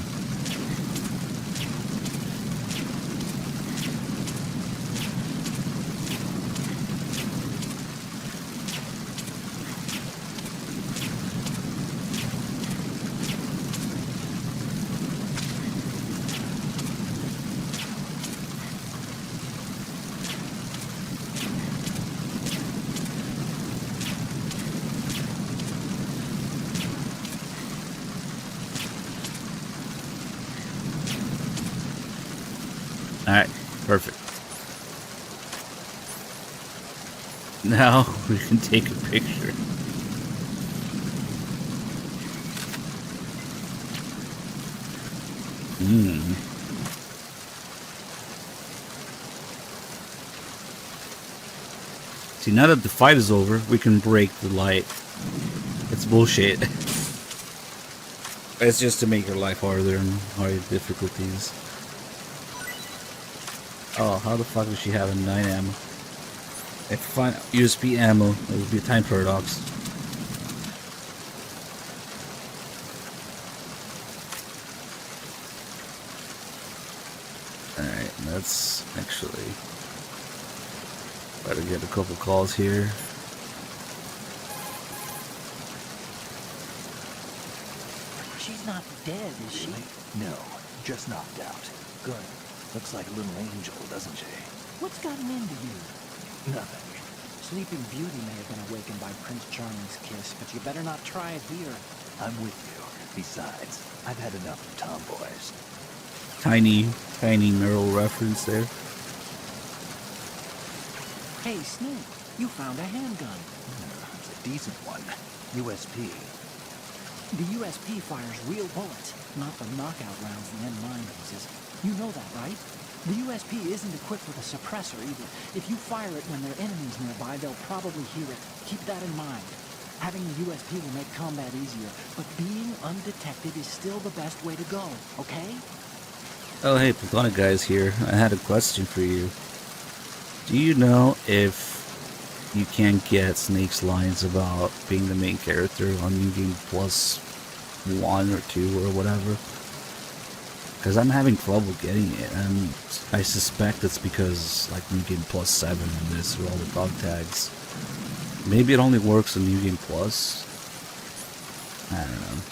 Alright, perfect. Now we can take a picture. See, now that the fight is over, we can break the light. It's bullshit. It's just to make your life harder and harder difficulties. Oh, how the fuck does she have a 9 ammo? If I find USB ammo, it would be a time paradox. Alright, let's actually try to get a couple calls here. She's not dead, is she? No, just knocked out. Good. Looks like a little angel, doesn't she? What's gotten into you? Nothing. Sleeping Beauty may have been awakened by Prince Charming's kiss, but you better not try it here. I'm with you. Besides, I've had enough of tomboys. Tiny Meryl reference there. Hey, Snake, you found a handgun. It's a decent one. USP. The USP fires real bullets, not the knockout rounds the M9 uses. You know that, right? The USP isn't equipped with a suppressor either. If you fire it when there are enemies nearby, they'll probably hear it. Keep that in mind. Having the USP will make combat easier, but being undetected is still the best way to go, okay? Oh hey, Platonic Guy's here. I had a question for you. Do you know if you can get Snake's lines about being the main character on New Game Plus 1 or 2 or whatever? Because I'm having trouble getting it, and I suspect it's because, like, New Game Plus 7 and this, or all the dog tags. Maybe it only works on New Game Plus? I don't know.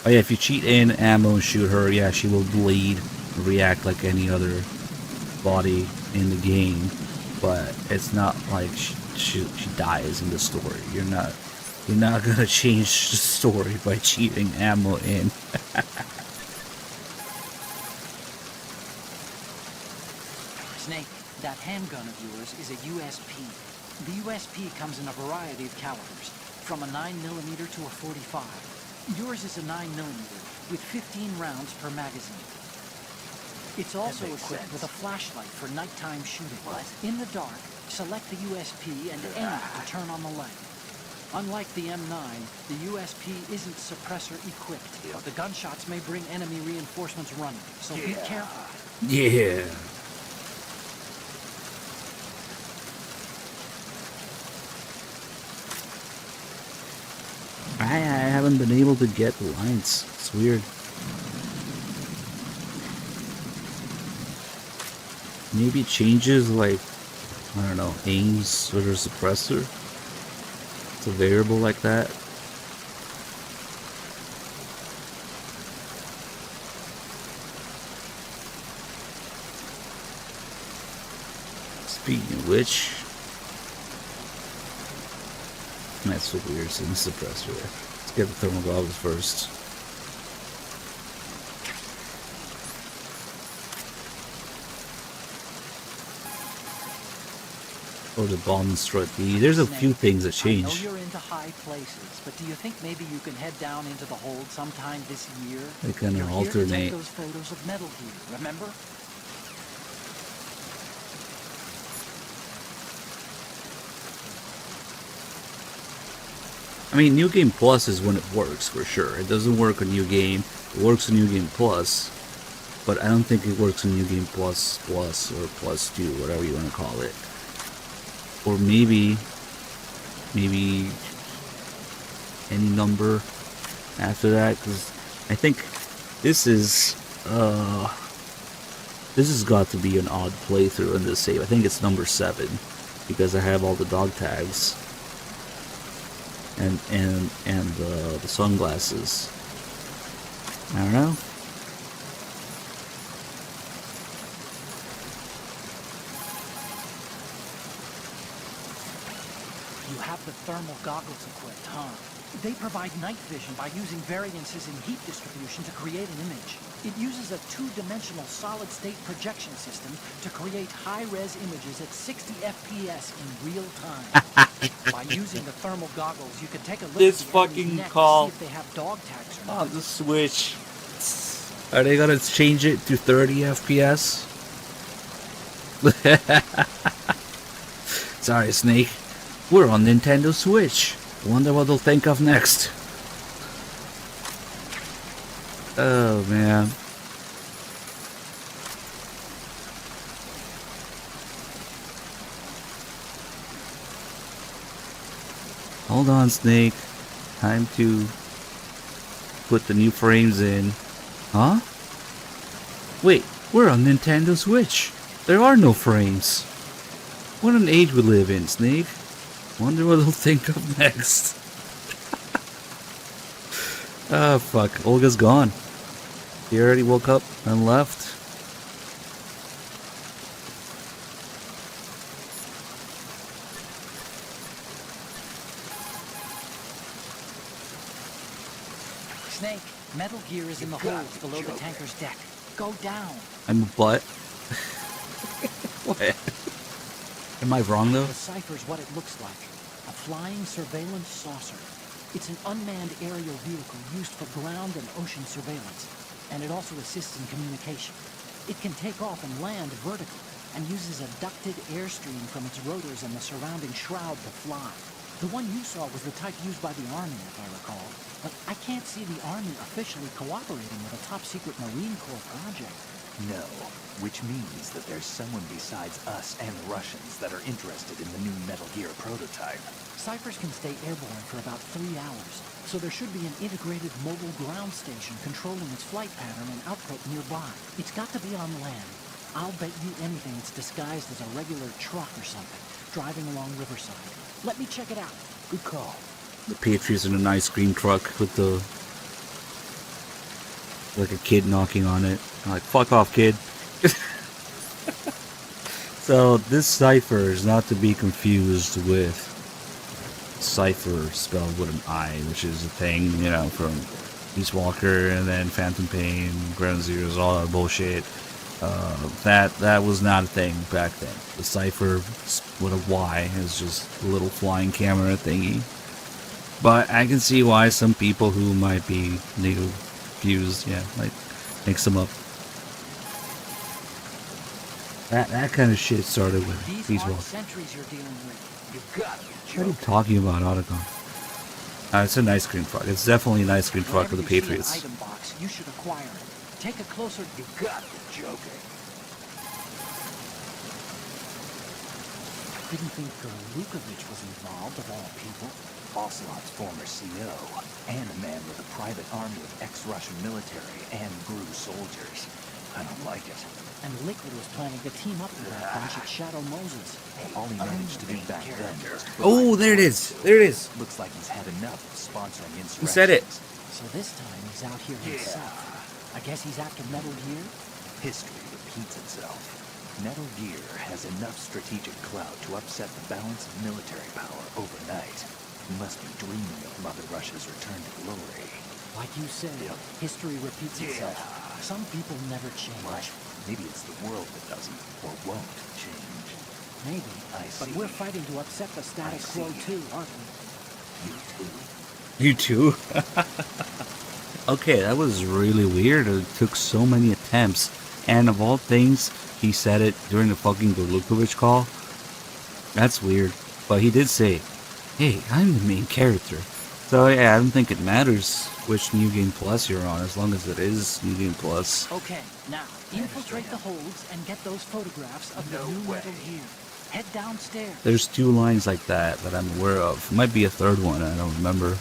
Oh yeah, if you cheat in ammo and shoot her, yeah, she will bleed, react like any other body in the game. But it's not like she dies in the story. You're not gonna change the story by cheating ammo in. Snake, that handgun of yours is a USP. The USP comes in a variety of calibers, from a 9mm to a .45. Yours is a 9mm with 15 rounds per magazine. It's also equipped with a flashlight for nighttime shooting. In the dark, select the USP and aim it to turn on the light. Unlike the M9, the USP isn't suppressor equipped. The gunshots may bring enemy reinforcements running, so be careful. Yeah. I haven't been able to get the lines. It's weird. Maybe it changes, like, I don't know, aims or suppressor. It's a variable like that. Speaking of which, that's so weird, seeing the suppressor there. Let's get the thermal goggles first. Or the bomb strut B. There's a few things that I know change. you're into high places, but do you think maybe you can head down into the hold sometime this year? They kind You're of here to take alternate. those photos of Metal Gear, remember? I mean, New Game Plus is when it works, for sure. It doesn't work on New Game. It works on New Game Plus, but I don't think it works on New Game Plus Plus or Plus 2, whatever you want to call it. Or maybe any number after that, because I think this has got to be an odd playthrough in this save. I think it's number 7, because I have all the dog tags and the sunglasses. I don't know. You have the thermal goggles equipped, huh? They provide night vision by using variances in heat distribution to create an image. It uses a two-dimensional solid-state projection system to create high-res images at 60 FPS in real time. By using the thermal goggles, you can take a look This at the enemy's fucking neck call. to see if they have dog tags or On not. the Switch. Are they gonna change it to 30 FPS? Sorry, Snake. We're on Nintendo Switch. Wonder what they'll think of next. Oh, man. Hold on, Snake. Time to put the new frames in. Huh? Wait, we're on Nintendo Switch. There are no frames. What an age we live in, Snake. Wonder what they'll think of next. Oh, fuck. Olga's gone. He already woke up and left. Snake, Metal Gear is in the holds below the tanker's deck. Go down. I'm a butt. What? Am I wrong, though? The cipher's what it looks like. A flying surveillance saucer. It's an unmanned aerial vehicle used for ground and ocean surveillance, and it also assists in communication. It can take off and land vertically, and uses a ducted airstream from its rotors and the surrounding shroud to fly. The one you saw was the type used by the Army, if I recall. But I can't see the Army officially cooperating with a top-secret Marine Corps project. No, which means that there's someone besides us and the Russians that are interested in the new Metal Gear prototype. Ciphers can stay airborne for about 3 hours, so there should be an integrated mobile ground station controlling its flight pattern and output nearby. It's got to be on land. I'll bet you anything it's disguised as a regular truck or something, driving along Riverside. Let me check it out. Good call. The Patriots in an ice cream truck with the... like a kid knocking on it. I'm like, fuck off, kid. So, this cipher is not to be confused with cipher spelled with an I, which is a thing, you know, from Peace Walker and then Phantom Pain, Ground Zeroes, all that bullshit. That was not a thing back then. The cipher with a Y is just a little flying camera thingy. But I can see why some people who might be confused, yeah, might mix them up. That kind of shit started with These Peace aren't Walker. sentries you're dealing with. You got it, What are you talking about, Otacon? It's an ice cream truck. It's definitely an ice cream truck Whenever for the you see an Patriots. item box, you should acquire it. Take a closer. You got it, joking. Didn't think Lukovich was involved, of all people. Ocelot's former CO, and a man with a private army of ex-Russian military and GRU soldiers. I don't like it. And Liquid was planning to team up with that bunch at Shadow Moses. All he managed to do back then was to Oh, there it is. There it is. Looks like he's had enough of sponsoring insurrections. Who said it? So this time he's out here himself. I guess he's after Metal Gear? History repeats itself. Metal Gear has enough strategic clout to upset the balance of military power overnight. He must be dreaming of Mother Russia's return to glory. Like you said, history repeats itself. Some people never change. Maybe it's the world that doesn't or won't change. Maybe. I But see. we're fighting to upset the status I quo see. too, aren't we? You too. You too? Okay, that was really weird. It took so many attempts. And of all things, he said it during the fucking Lukovich call. That's weird. But he did say, hey, I'm the main character. So yeah, I don't think it matters which New Game Plus you're on, as long as it is New Game Plus. Okay, now, infiltrate the holds and get those photographs of the new Metal Gear. Head downstairs. There's 2 lines like that I'm aware of. Might be a third one, I don't remember.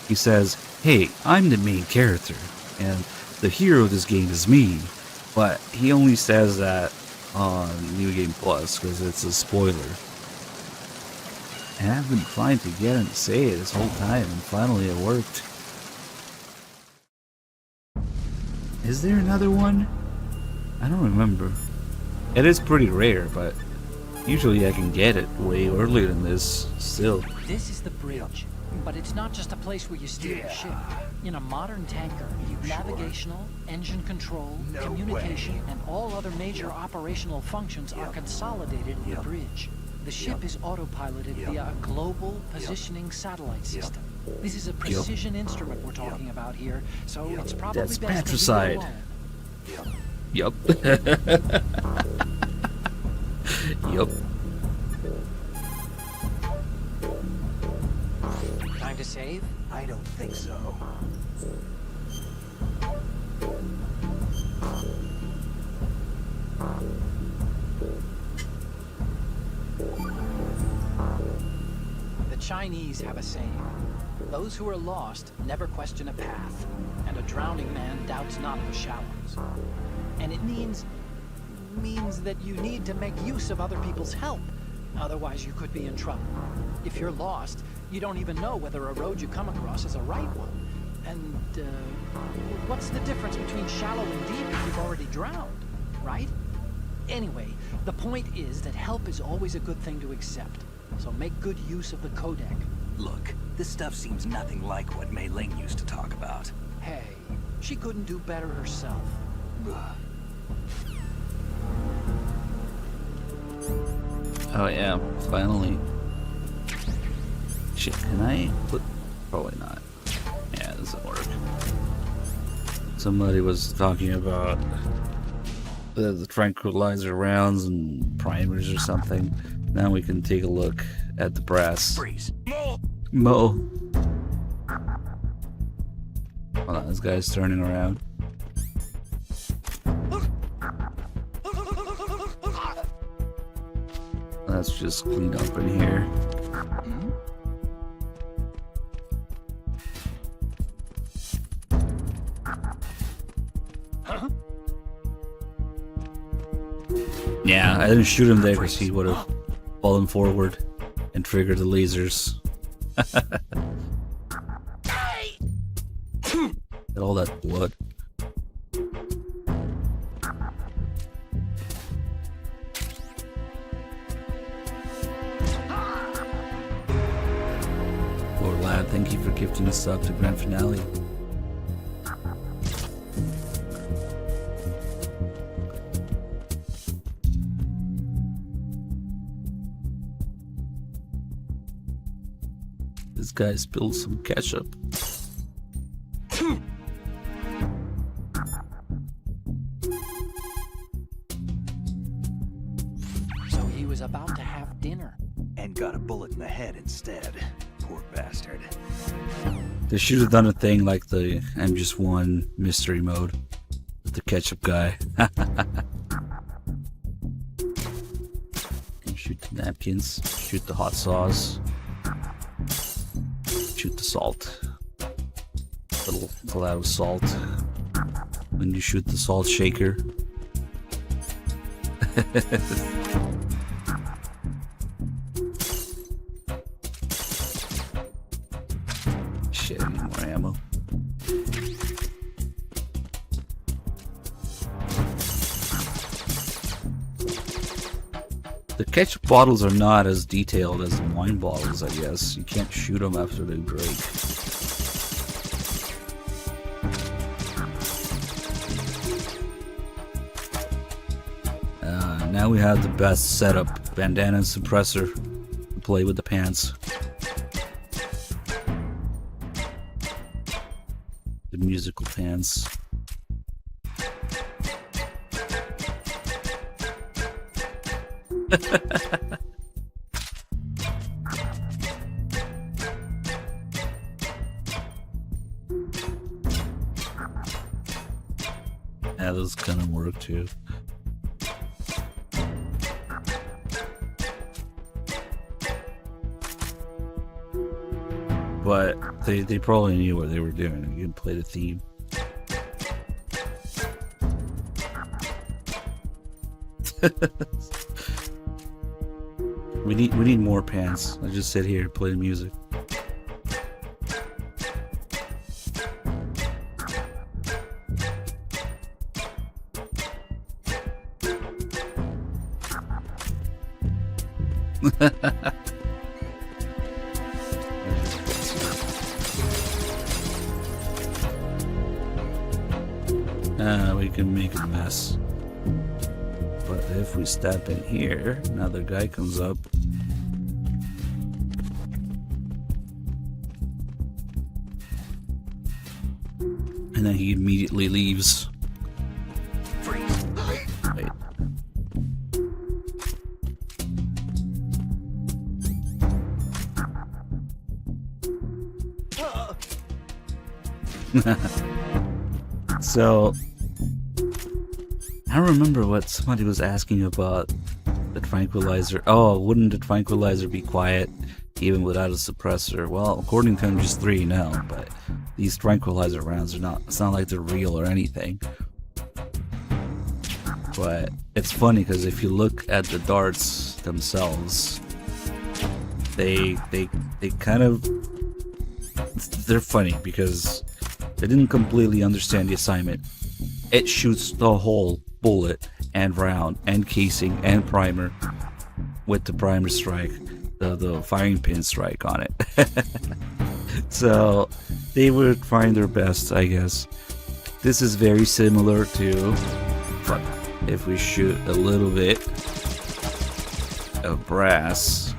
He says, hey, I'm the main character, and the hero of this game is me. But he only says that on New Game Plus, because it's a spoiler. And I've been trying to get him to say it this whole time, and finally it worked. Is there another one? I don't remember. It is pretty rare, but usually I can get it way earlier than this, still. This is the bridge. But it's not just a place where you steer your ship. In a modern tanker, navigational, engine control, communication, and all other major operational functions are consolidated in the bridge. The ship is autopiloted via a global positioning satellite system. This is a precision instrument we're talking about here, so it's probably That's best patricide. to leave it alone. Yup. Yup. Time to save? I don't think so. The Chinese have a saying. Those who are lost never question a path, and a drowning man doubts not the shallows. And it means that you need to make use of other people's help. Otherwise, you could be in trouble. If you're lost, you don't even know whether a road you come across is a right one. And, what's the difference between shallow and deep if you've already drowned, right? Anyway, the point is that help is always a good thing to accept. So make good use of the codec. Look, this stuff seems nothing like what Mei Ling used to talk about. Hey, she couldn't do better herself. Oh yeah, finally. Shit, can I put... Probably not. Yeah, it doesn't work. Somebody was talking about the tranquilizer rounds and primers or something. Now we can take a look at the brass. Freeze. Mo. Hold on, this guy's turning around. Let's just clean up in here. Yeah, I didn't shoot him there because he would have fallen forward and triggered the lasers. Get all that blood. Lord Lad, thank you for gifting us up to Grand Finale. This guy spilled some ketchup. So he was about to have dinner. And got a bullet in the head instead. Poor bastard. They should have done a thing like the MGS1 mystery mode with the ketchup guy. Shoot the napkins, shoot the hot sauce, shoot the salt. Little cloud of salt. When you shoot the salt shaker. Shit, I need more ammo. The ketchup bottles are not as detailed as the wine bottles, I guess. You can't shoot them after they break. Now we have the best setup, bandana and suppressor to play with the pants. The musical pants. Yeah, those kind of work too. But they probably knew what they were doing. You can play the theme. we need more pants. I just sit here and play the music. We can make a mess. But if we step in here, another guy comes up. And then he immediately leaves. Wait. So I don't remember what somebody was asking about the tranquilizer. Oh, wouldn't the tranquilizer be quiet even without a suppressor? Well, according to MGS3, no, but these tranquilizer rounds are not, it's not like they're real or anything. But it's funny because if you look at the darts themselves, they kind of, they're funny because they didn't completely understand the assignment. It shoots the whole bullet and round and casing and primer with the primer strike, the firing pin strike on it. So they would find their best, I guess. This is very similar to, fuck, if we shoot a little bit of brass,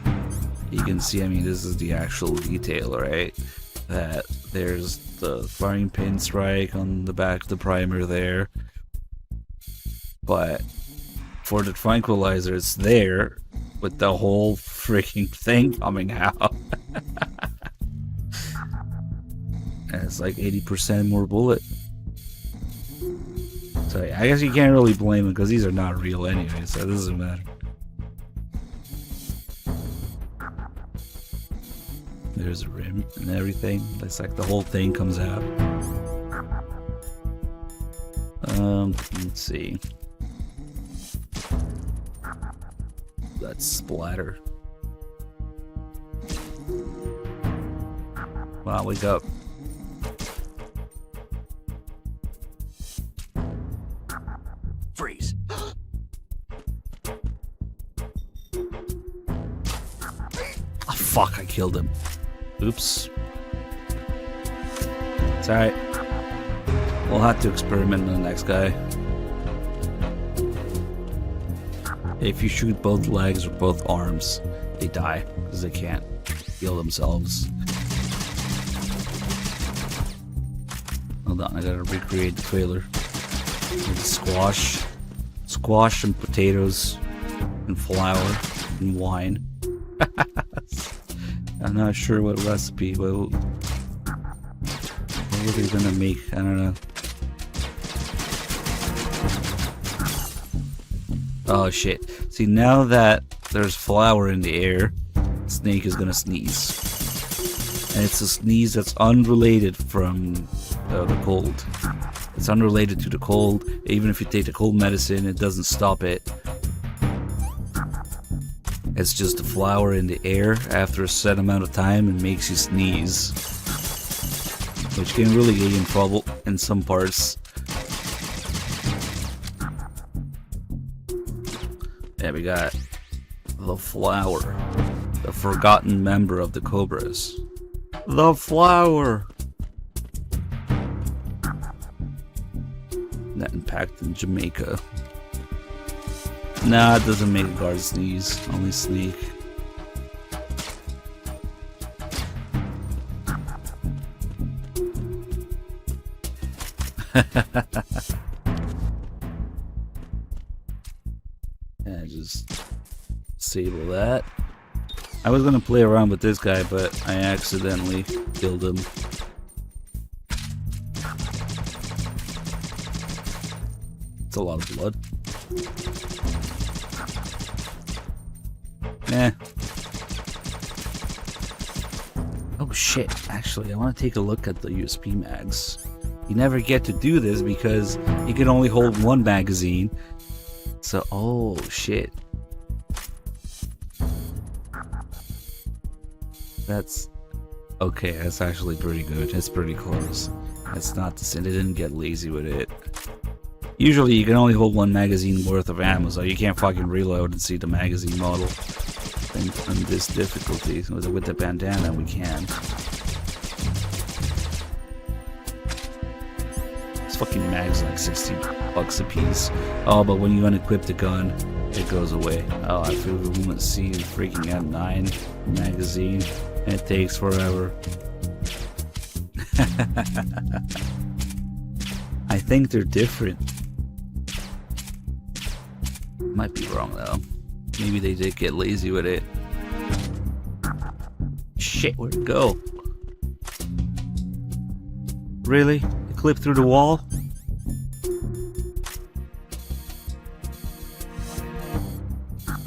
you can see, I mean, this is the actual detail, right? That there's the firing pin strike on the back of the primer there. But for the tranquilizer, it's there with the whole freaking thing coming out. And it's like 80% more bullet. So yeah, I guess you can't really blame them because these are not real anyway, so it doesn't matter. There's a rim and everything. Looks like the whole thing comes out. Let's see. Let's splatter. Wow, wake up. Freeze. Oh, fuck, I killed him. Oops. It's alright. We'll have to experiment on the next guy. If you shoot both legs or both arms, they die because they can't heal themselves. Hold on, I gotta recreate the trailer. Squash and potatoes and flour and wine. I'm not sure what recipe. What were they gonna make? I don't know. Oh shit. See, now that there's flour in the air, Snake is gonna sneeze. And it's a sneeze that's unrelated from the cold. It's unrelated to the cold. Even if you take the cold medicine, it doesn't stop it. It's just the flour in the air after a set amount of time and makes you sneeze. Which can really get you in trouble in some parts. Yeah, we got the flower. The forgotten member of the Cobras. The flower! That impact in Jamaica. Nah, it doesn't make a guard sneeze. Only Sneak. And just disable that. I was gonna play around with this guy, but I accidentally killed him. It's a lot of blood. Eh. Oh shit, actually, I want to take a look at the USP mags. You never get to do this because you can only hold one magazine. So, oh shit. That's okay, that's actually pretty good. It's pretty close. That's not the same. They didn't get lazy with it. Usually you can only hold one magazine worth of ammo, so you can't fucking reload and see the magazine model. And on this difficulty, with the bandana, we can. These fucking mags like $60 a piece. Oh, but when you unequip the gun, it goes away. Oh, I feel the moment C freaking out 9 magazine. And it takes forever. I think they're different. Might be wrong though. Maybe they did get lazy with it. Shit, where'd it go? Really? It clipped through the wall?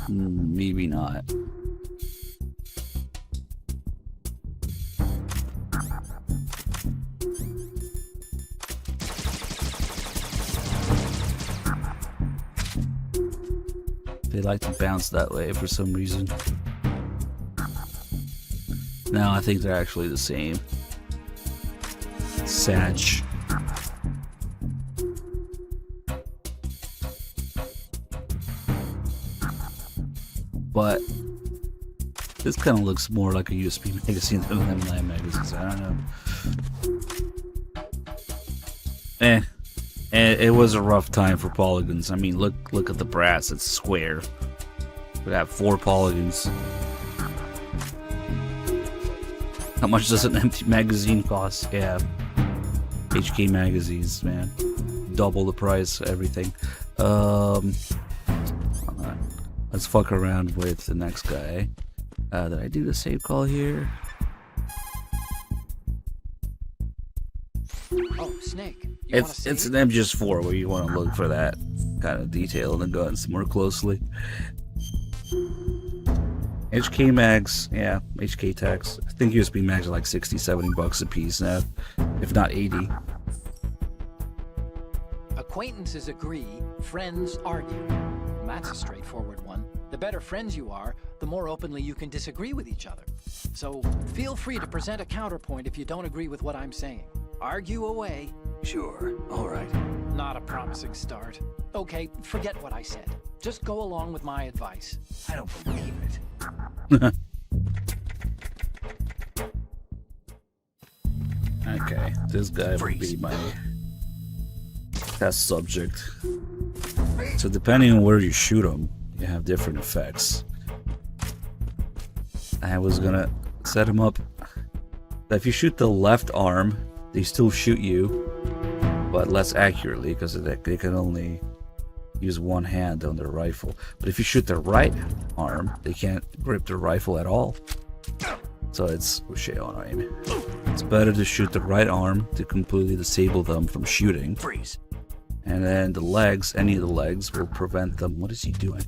Maybe not. They like to bounce that way for some reason. No, I think they're actually the same. Sag. But this kind of looks more like a USB magazine than an M9 magazines. I don't know. It was a rough time for polygons. I mean, look at the brass. It's square. We have 4 polygons. How much does an empty magazine cost? Yeah. HK magazines, man. Double the price, everything. Let's fuck around with the next guy. Did I do the save call here? Oh, Snake. It's an MGS4 where you want to look for that kind of detail in the guns more closely. HK mags, yeah, HK tags. I think USB mags are like $60-70 a piece now, if not 80. Acquaintances agree, friends argue. That's a straightforward one. The better friends you are, the more openly you can disagree with each other. So feel free to present a counterpoint if you don't agree with what I'm saying. Argue away. Sure, alright. Not a promising start. Okay, forget what I said. Just go along with my advice. I don't believe it. Okay, this guy would be my test subject. So depending on where you shoot him, you have different effects. I was gonna set him up that if you shoot the left arm, they still shoot you, but less accurately because they can only use one hand on their rifle. But if you shoot the right arm, they can't grip the rifle at all. So it's it's better to shoot the right arm to completely disable them from shooting. Freeze. And then the legs, any of the legs, will prevent them. What is he doing?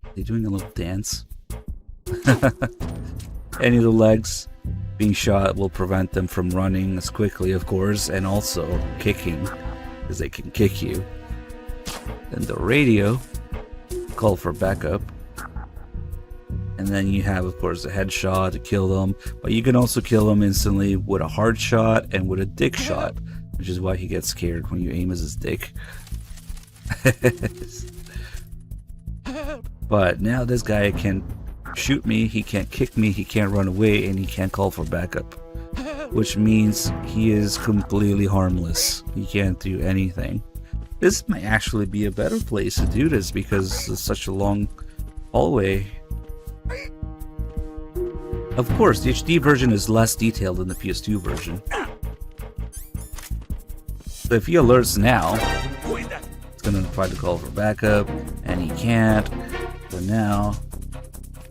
Is he doing a little dance? Any of the legs being shot will prevent them from running as quickly, of course, and also kicking, because they can kick you. Then the radio, call for backup. And then you have, of course, a headshot to kill them, but you can also kill them instantly with a hard shot and with a dick shot, which is why he gets scared when you aim as his dick. But now this guy can shoot me, he can't kick me, he can't run away, and he can't call for backup, which means he is completely harmless. He can't do anything. This might actually be a better place to do this because it's such a long hallway. Of course, the HD version is less detailed than the PS2 version. So if he alerts now, it's gonna try to call for backup, and he can't. So now,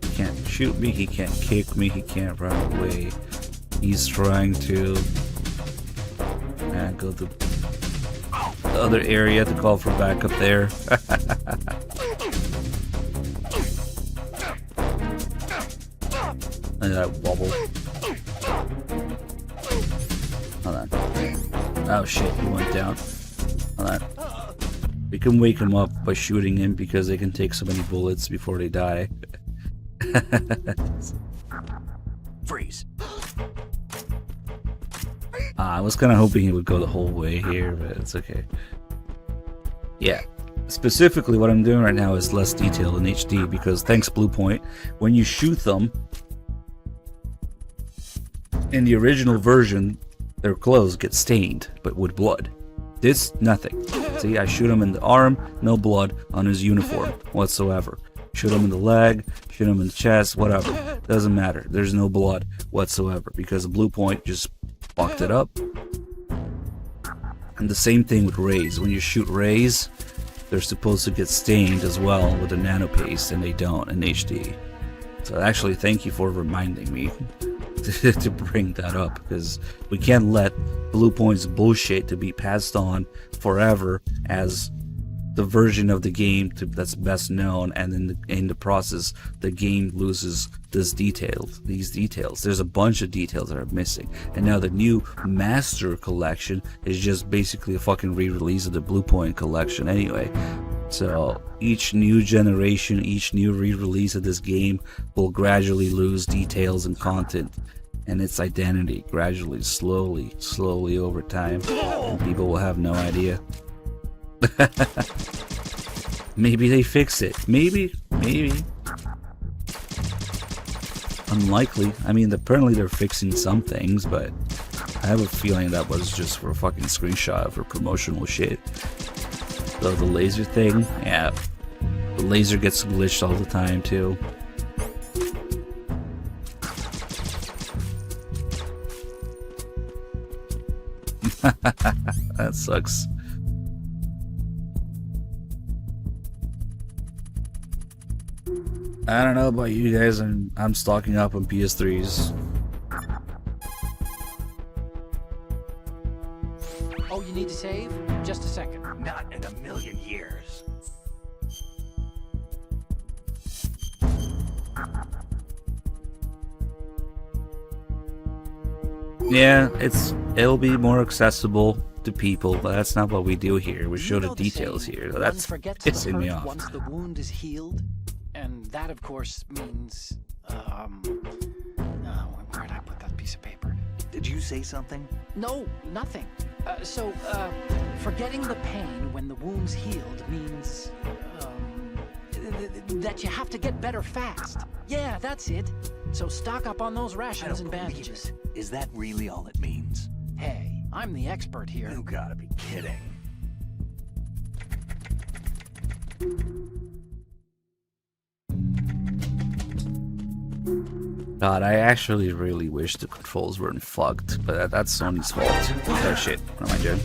he can't shoot me, he can't kick me, he can't run away. He's trying to go to the other area to call for backup there. And that wobble. Hold on. Oh shit, he went down. Hold on. We can wake him up by shooting him because they can take so many bullets before they die. Freeze. I was kind of hoping he would go the whole way here, but it's okay. Yeah. Specifically, what I'm doing right now is less detailed in HD because thanks Bluepoint, when you shoot them, in the original version, their clothes get stained, but with blood. This, nothing. See, I shoot him in the arm, no blood on his uniform whatsoever. Shoot him in the leg, shoot him in the chest, whatever. Doesn't matter. There's no blood whatsoever because the blue point just fucked it up. And the same thing with rays. When you shoot rays, they're supposed to get stained as well with the nano paste, and they don't in HD. So actually, thank you for reminding me to bring that up, because we can't let Blue Point's bullshit to be passed on forever as the version of the game that's best known, and in the process the game loses these details. There's a bunch of details that are missing, and now the new Master Collection is just basically a fucking re-release of the Blue Point collection anyway. So each new generation, each new re-release of this game will gradually lose details and content and its identity gradually, slowly over time, and people will have no idea. Maybe they fix it. Maybe. Unlikely. I mean, apparently they're fixing some things, but I have a feeling that was just for a fucking screenshot for promotional shit. So the laser thing, yeah. The laser gets glitched all the time too. That sucks. I don't know about you guys, and I'm stocking up on PS3s. Oh, you need to save? Just a second. Not in a million years. Yeah, it'll be more accessible to people, but that's not what we do here. We show the details here. So that's pissing me off. Once the wound is healed, and that, of course, means where'd I put that piece of paper? Did you say something? No, nothing. Forgetting the pain when the wound's healed means that you have to get better fast. Yeah, that's it. So stock up on those rations and bandages. Is that really all it means? Hey, I'm the expert here. You gotta be kidding. God, I actually really wish the controls weren't fucked, but that's Sony's fault. Oh shit, what am I doing?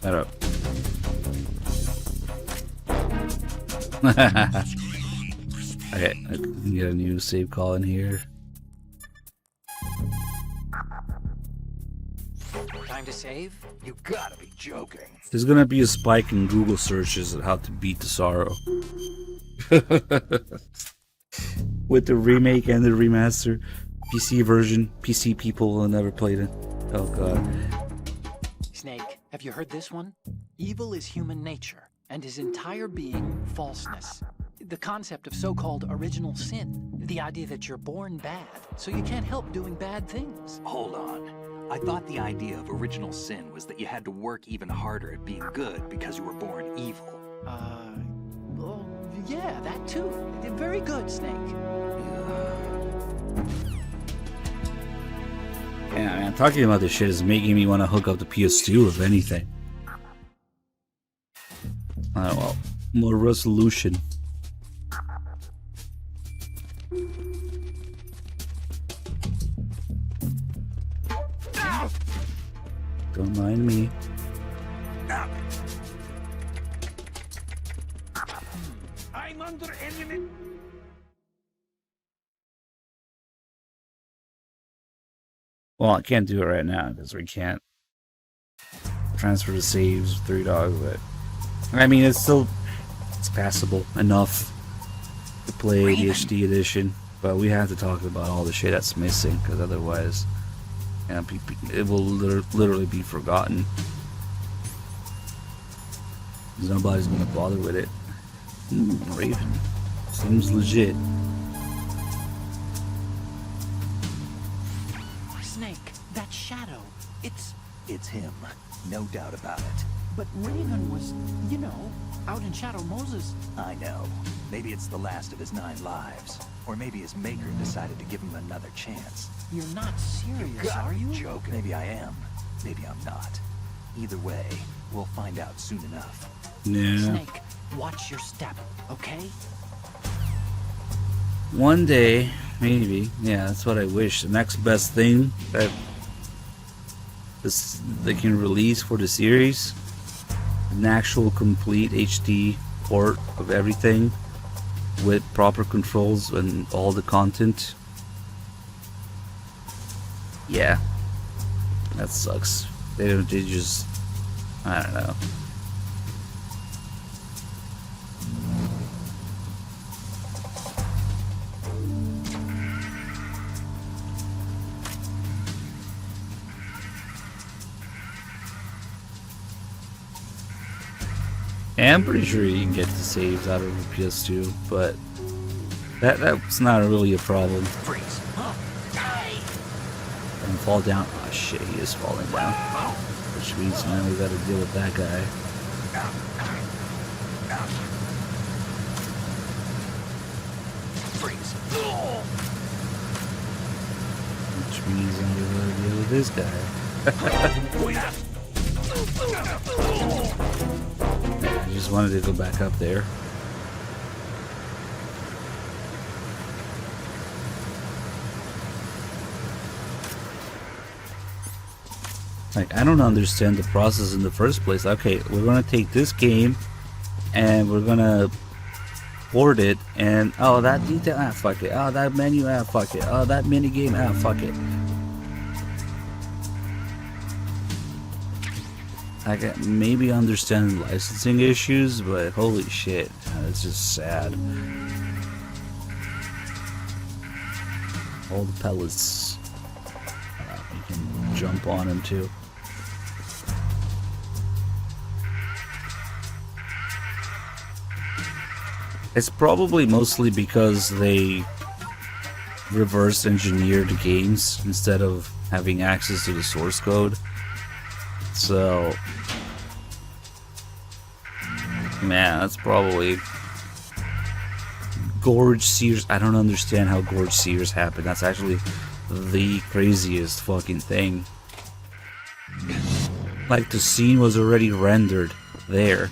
Shut up. Okay, I can get a new save call in here. Time to save? You gotta be joking. There's gonna be a spike in Google searches at how to beat the sorrow. With the remake and the remaster, PC version, PC people will never played it. Oh god. Snake, have you heard this one? Evil is human nature, and his entire being falseness. The concept of so-called original sin. The idea that you're born bad, so you can't help doing bad things. Hold on. I thought the idea of original sin was that you had to work even harder at being good because you were born evil. Well, yeah, that too. Very good, Snake. Yeah, man, talking about this shit is making me want to hook up the PS2 if anything. Oh well, more resolution. Don't mind me. I'm under enemy. Well, I can't do it right now because we can't transfer the saves of 3 dogs, but I mean it's passable enough to play the HD edition, but we have to talk about all the shit that's missing because otherwise, you know, it will literally be forgotten. Nobody's gonna bother with it. Raven seems legit. Snake, that shadow, It's him, no doubt about it. but Raven was, out in Shadow Moses. I know. Maybe it's the last of his 9 lives. Or maybe his maker decided to give him another chance. You're not serious, are you? Joking. Maybe I am. Maybe I'm not. Either way, we'll find out soon enough. Yeah. Snake, watch your step, okay? One day, maybe. Yeah, that's what I wish. The next best thing that they can release for the series, an actual complete HD port of everything with proper controls and all the content. Yeah, that sucks. They just, I don't know. Yeah, I'm pretty sure you can get the saves out of the PS2, but that's not really a problem. Freeze. And fall down. Oh shit, he is falling down. Which means now we gotta deal with that guy. Freeze. Which means now we gotta deal with this guy. I just wanted to go back up there. Like, I don't understand the process in the first place. Okay, we're gonna take this game and we're gonna port it, and oh, that detail, ah, fuck it. Oh, that menu, ah, fuck it. Oh, that mini game, ah, fuck it. I can maybe understand licensing issues, but holy shit, it's just sad. All the pellets. You can jump on them too. It's probably mostly because they reverse engineered the games instead of having access to the source code. So, man, that's probably Gorge Sears. I don't understand how Gorge Sears happened. That's actually the craziest fucking thing. Like, the scene was already rendered there.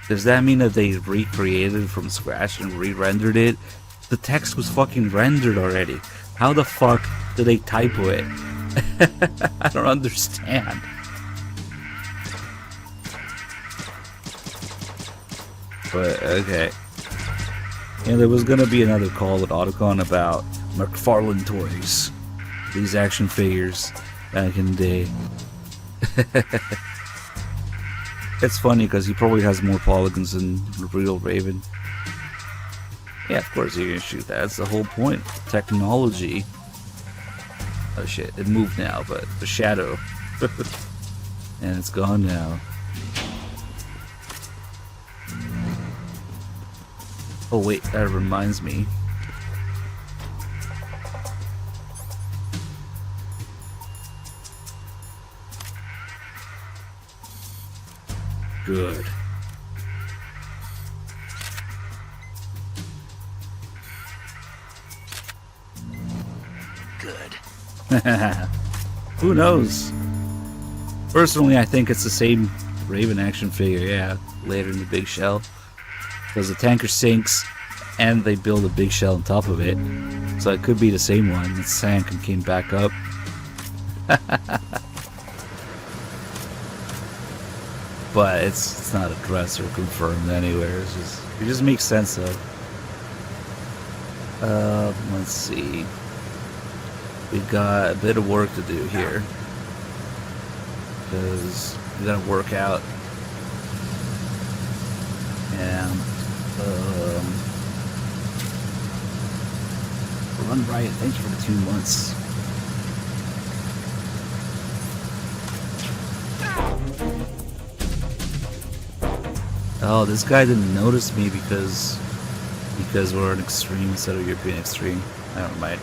Does that mean that they recreated it from scratch and re-rendered it? The text was fucking rendered already. How the fuck did they typo it? I don't understand. But, okay. And there was gonna be another call with Otacon about McFarlane Toys. These action figures back in the day. It's funny because he probably has more polygons than the real Raven. Yeah, of course you're gonna shoot that. That's the whole point. Technology. Oh shit, it moved now, but the shadow. And it's gone now. Oh wait, that reminds me. Good. Good. Who knows? Personally, I think it's the same Raven action figure, yeah, later in the big shell. Because the tanker sinks, and they build a big shell on top of it. So it could be the same one that sank and came back up. But it's not addressed or confirmed anywhere. It just makes sense though. Let's see. We've got a bit of work to do here. Because we gotta work out. And Run Riot, thank you for the 2 months. Oh, this guy didn't notice me because we're an extreme instead of European extreme. Never mind.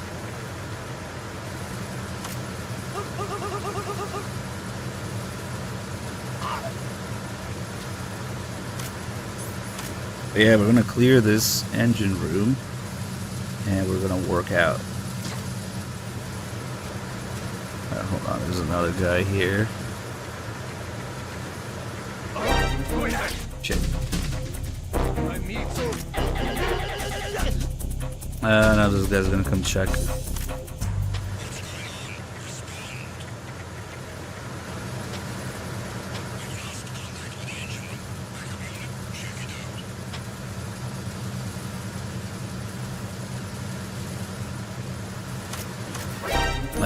But yeah, we're gonna clear this engine room. And we're gonna work out. Hold on, there's another guy here. Shit. Now this guy's gonna come check.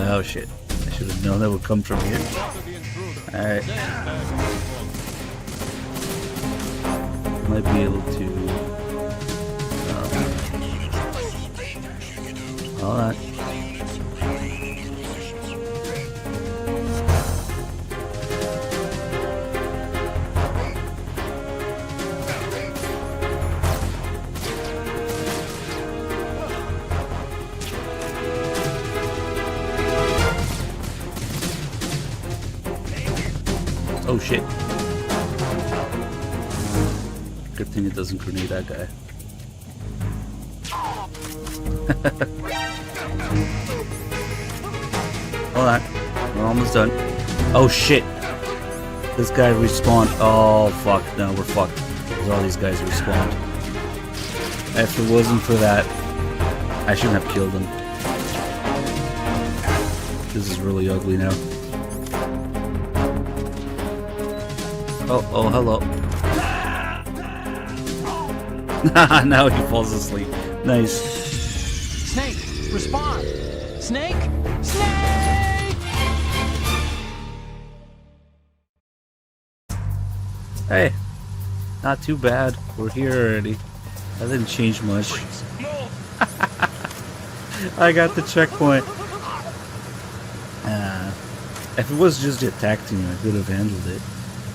Oh shit. I should have known that would come from here. Alright. Might be able to... Hold on. Oh shit. Good thing it doesn't grenade that guy. Hold on. We're almost done. Oh shit. This guy respawned. Oh fuck. No, we're fucked. Because all these guys respawned. If it wasn't for that, I shouldn't have killed him. This is really ugly now. Oh, hello. Now he falls asleep. Nice. Snake, respond! Snake! Snake! Hey, not too bad. We're here already. That didn't change much. I got the checkpoint. If it was just the attack team, I could have handled it.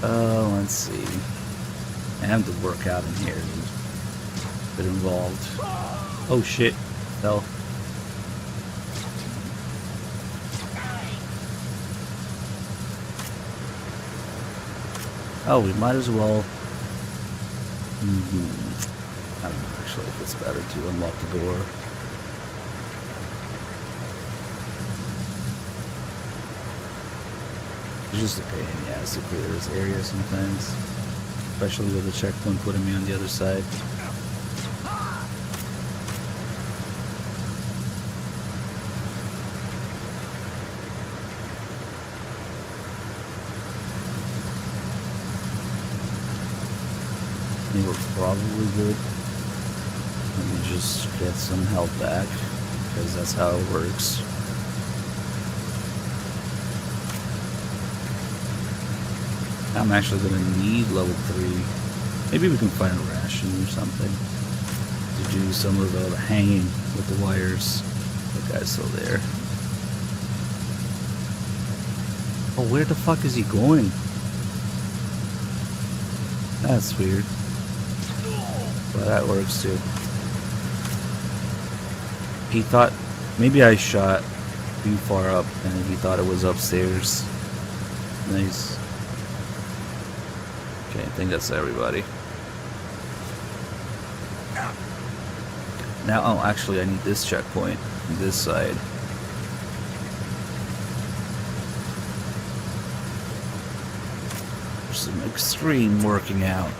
Let's see. I have to work out in here. A bit involved. Oh shit. No. Oh, we might as well. I don't know actually if it's better to unlock the door. It's just a pain in the ass to clear this area sometimes. Especially with the checkpoint putting me on the other side. I think we're probably good. Let me just get some health back, because that's how it works. I'm actually gonna need level 3. Maybe we can find a ration or something to do some of the hanging with the wires. That guy's still there. Oh, where the fuck is he going? That's weird. But that works too. He thought maybe I shot too far up and he thought it was upstairs. Nice. Okay, I think that's everybody. Now, oh, actually, I need this checkpoint on this side. There's some extreme working out.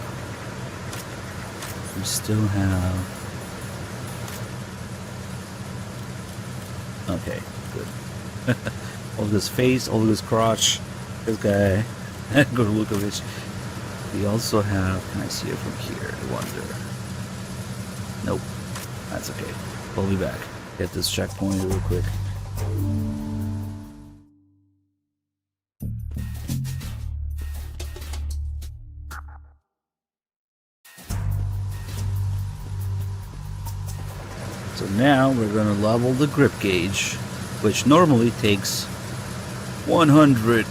We still have... Okay, good. All this face, all this crotch. This guy. Good look at this. We also have... Can I see it from here? I wonder. Nope. That's okay. We'll be back. Get this checkpoint real quick. So now we're gonna level the grip gauge, which normally takes 100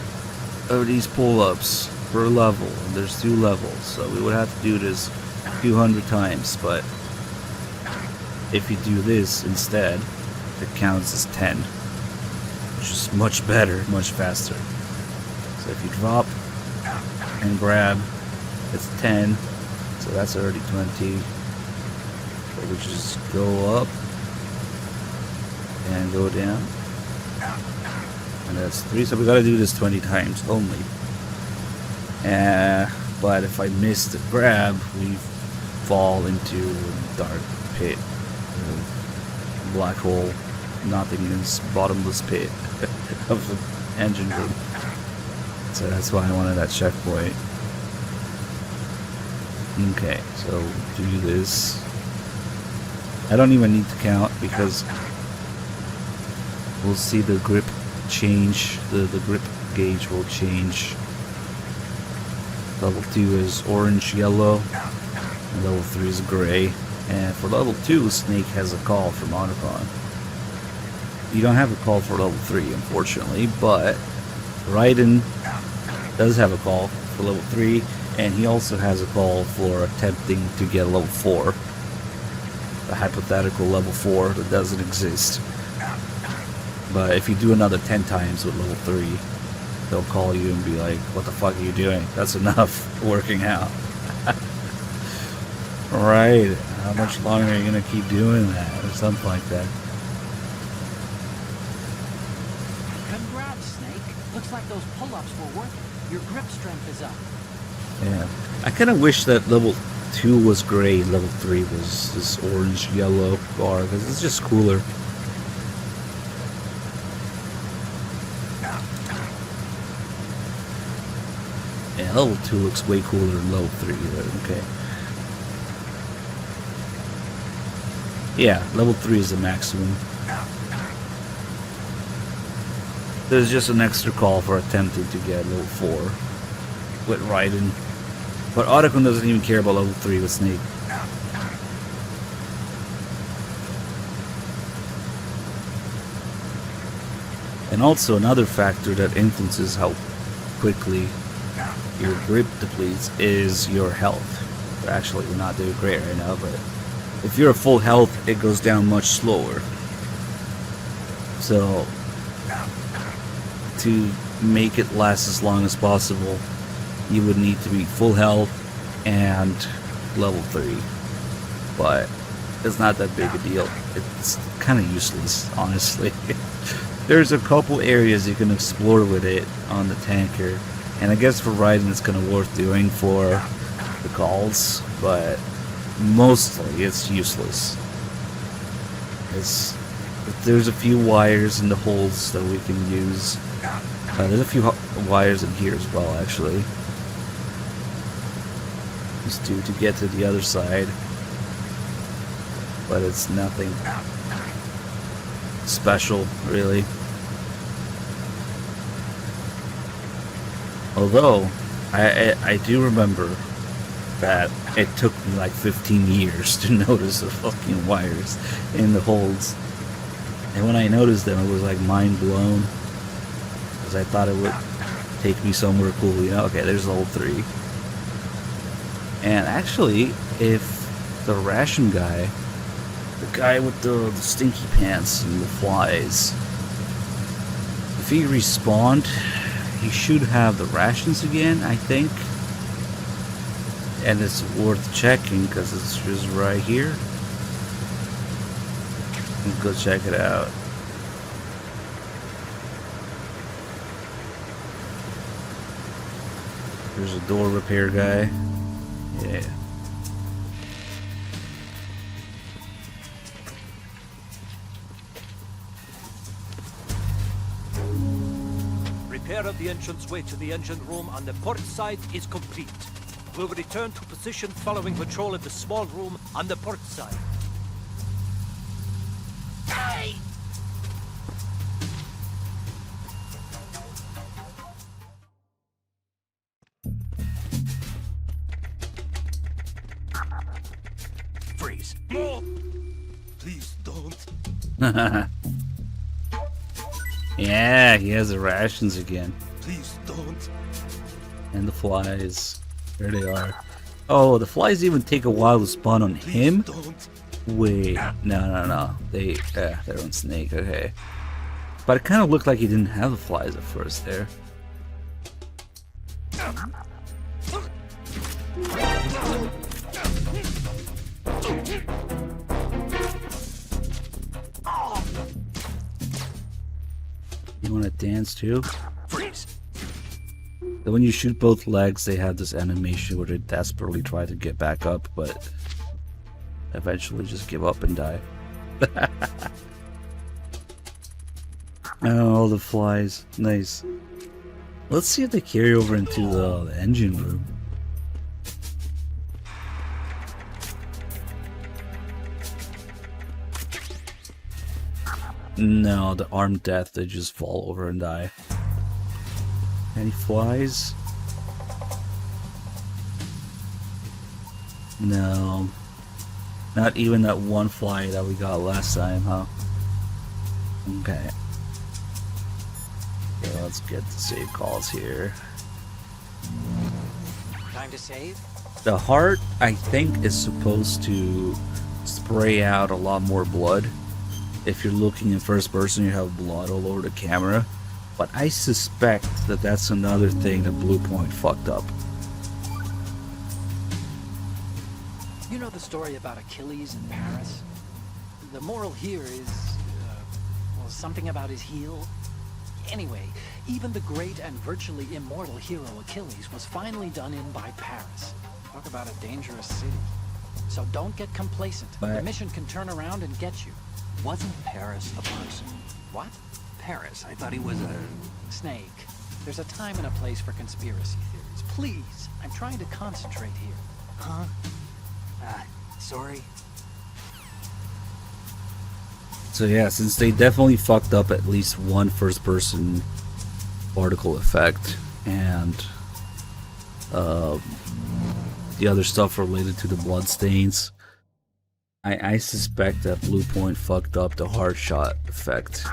of these pull-ups per level. And there's 2 levels, so we would have to do this a few hundred times, but if you do this instead, it counts as 10, which is much better, much faster. So if you drop and grab, it's 10, so that's already 20. So we just go up and go down. And that's 3, so we gotta do this 20 times only. But if I miss the grab, we fall into a dark pit. A black hole, nothingness, bottomless pit of the engine room. So that's why I wanted that checkpoint. Okay, so do this. I don't even need to count because we'll see the grip change, the grip gauge will change. Level 2 is orange, yellow, and level 3 is gray. And for level 2, Snake has a call from Otacon. You don't have a call for level 3, unfortunately, but Raiden does have a call for level 3, and he also has a call for attempting to get level 4. A hypothetical level 4 that doesn't exist. But if you do another 10 times with level 3, they'll call you and be like, what the fuck are you doing? That's enough working out. Right, how much longer are you going to keep doing that? Or something like that. Congrats, Snake. Looks like those pull-ups were working. Your grip strength is up. Yeah. I kind of wish that level 2 was gray and level 3 was this orange-yellow bar, because it's just cooler. Yeah, level 2 looks way cooler than level 3, but okay. Yeah, level 3 is the maximum. There's just an extra call for attempting to get level 4 with Raiden. But Otacon doesn't even care about level 3 with Snake. And also another factor that influences how quickly your grip depletes is your health. Actually, we're not doing great right now, but if you're at full health, it goes down much slower. So, to make it last as long as possible, you would need to be full health and level 3. But it's not that big a deal. It's kind of useless, honestly. There's a couple areas you can explore with it on the tanker, and I guess for Raiden it's kind of worth doing for the calls, but mostly it's useless. There's a few wires in the holes that we can use. There's a few wires in here as well, actually. Just to get to the other side. But it's nothing special, really. Although, I do remember that it took me like 15 years to notice the fucking wires in the holes. And when I noticed them, it was like mind blown. Because I thought it would take me somewhere cool, you know? Okay, there's level 3. And actually, if the ration guy, the guy with the stinky pants and the flies, if he respawned, he should have the rations again, I think. And it's worth checking because it's just right here. Let's go check it out. There's a door repair guy. Yeah. Repair of the entranceway to the engine room on the port side is complete. We'll return to position following patrol of the small room on the port side. Hey! Freeze. No! Please don't. Yeah, he has the rations again. Please don't. And the flies. There they are. Oh, the flies even take a while to spawn on him? Don't. Wait, no. They're on Snake, okay. But it kind of looked like he didn't have the flies at first there. You want to dance too? Freeze! Then when you shoot both legs, they have this animation where they desperately try to get back up, but eventually just give up and die. Oh, the flies. Nice. Let's see if they carry over into the engine room. No, the armed death, they just fall over and die. Any flies? No. Not even that one fly that we got last time, huh? Okay. Okay, let's get the save calls here. Time to save? The heart, I think, is supposed to spray out a lot more blood. If you're looking in first person, you have blood all over the camera. But I suspect that that's another thing that Bluepoint fucked up. You know the story about Achilles in Paris? The moral here is, well, something about his heel. Anyway, even the great and virtually immortal hero Achilles was finally done in by Paris. Talk about a dangerous city. So don't get complacent. The mission can turn around and get you. Wasn't Paris a person? What? Paris, I thought he was a... Snake. There's a time and a place for conspiracy theories. Please, I'm trying to concentrate here. Huh? Sorry. So yeah, since they definitely fucked up at least one first person particle effect and the other stuff related to the bloodstains, I suspect that Bluepoint fucked up the hard shot effect.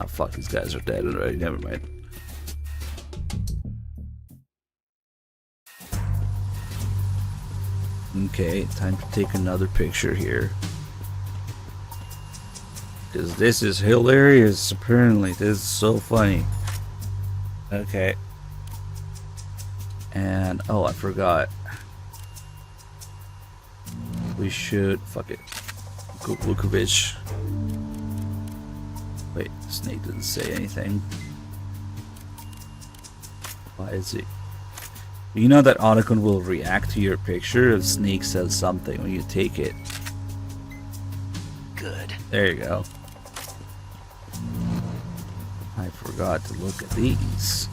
Oh fuck, these guys are dead already, never mind. Okay, time to take another picture here. Because this is hilarious, apparently. This is so funny. Okay. And, oh, I forgot. We should, fuck it. Lukovic. Wait, Snake didn't say anything. Why is it? You know that Otacon will react to your picture if Snake says something when you take it. Good. There you go. I forgot to look at these.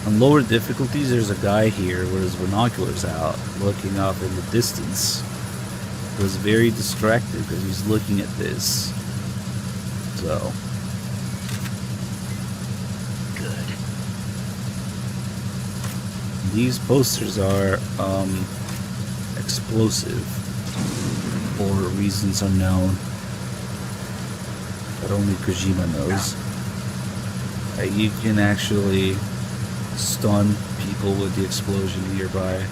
On lower difficulties, there's a guy here with his binoculars out, looking up in the distance. He was very distracted because he's looking at this. So. Good. These posters are, explosive for reasons unknown that only Kojima knows. You can actually stun people with the explosion nearby.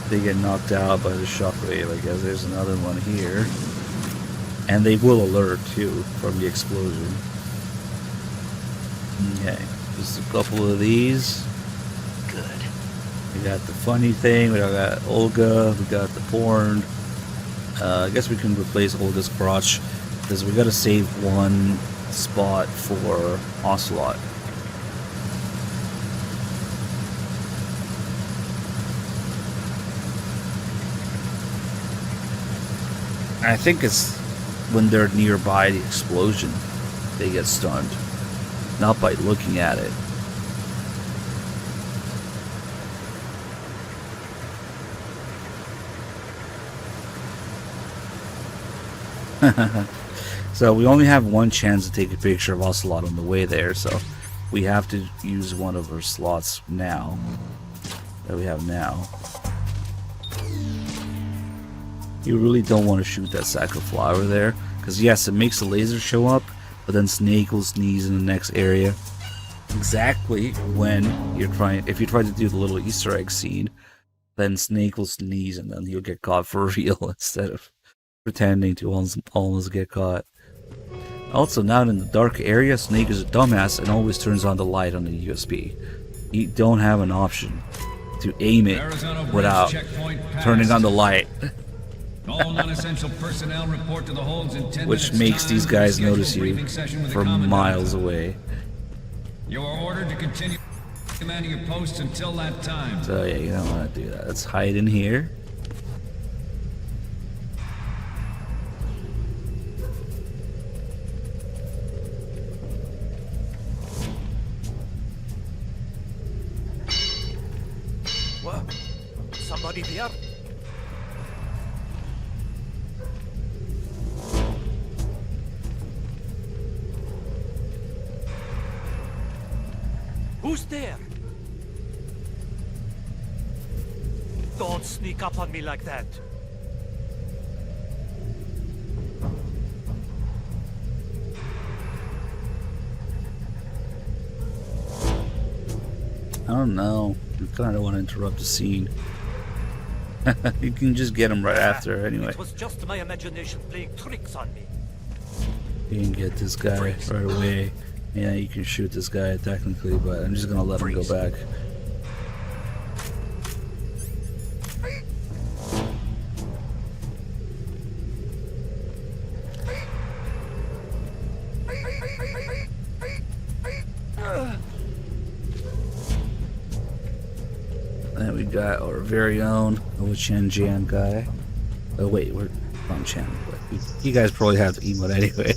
They get knocked out by the shockwave. I guess there's another one here. And they will alert too from the explosion. Okay, just a couple of these. Good. We got the funny thing, we got Olga, we got the porn. I guess we can replace Olga's crotch because we gotta save one spot for Ocelot. I think it's when they're nearby the explosion, they get stunned, not by looking at it. So we only have one chance to take a picture of Ocelot on the way there, so we have to use one of our slots now that we have now. You really don't want to shoot that sack of flour there, because yes, it makes the laser show up, but then Snake will sneeze in the next area. Exactly when you're trying, if you try to do the little Easter egg scene, then Snake will sneeze and then you'll get caught for real instead of pretending to almost get caught. Also, now in the dark area, Snake is a dumbass and always turns on the light on the USB. You don't have an option. to aim it without turning on the light, All non-essential personnel report to the holds in 10 which minutes makes time these for guys scheduled notice you briefing session with the from Commandant. miles away. You are ordered to continue commanding your posts until that time. So yeah, you don't want to do that. Let's hide in here. What? Somebody there? Who's there? Don't sneak up on me like that. I don't know. You kind of want to interrupt the scene. You can just get him right after anyway. It was just my imagination playing tricks on me. You can get this guy right away. Yeah, you can shoot this guy technically, but I'm just gonna let him go back. Then we got our very own Chen Jian guy. Oh wait, we're on Chen, but you guys probably have the emote anyway.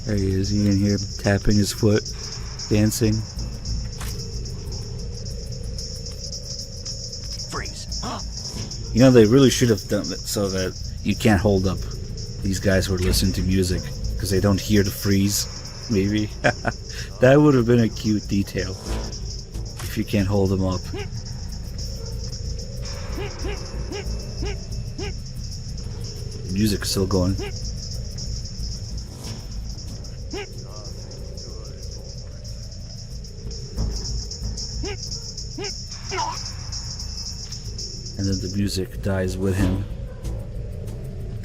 There he is, he in here tapping his foot, dancing. Freeze. You know, they really should have done it so that you can't hold up these guys who are listening to music because they don't hear the freeze, maybe. That would have been a cute detail if you can't hold them up. The music's still going. And then the music dies with him.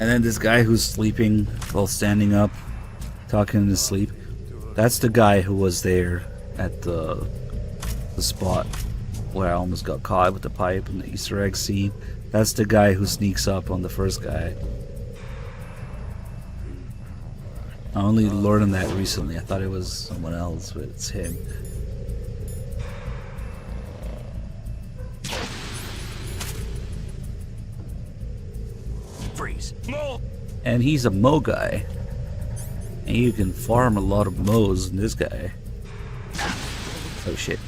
And then this guy who's sleeping while standing up, talking in his sleep, that's the guy who was there at the spot where I almost got caught with the pipe in the Easter egg scene. That's the guy who sneaks up on the first guy. I only learned that recently. I thought it was someone else, but it's him. Freeze. And he's a Mo guy. And you can farm a lot of Mo's in this guy. Oh shit.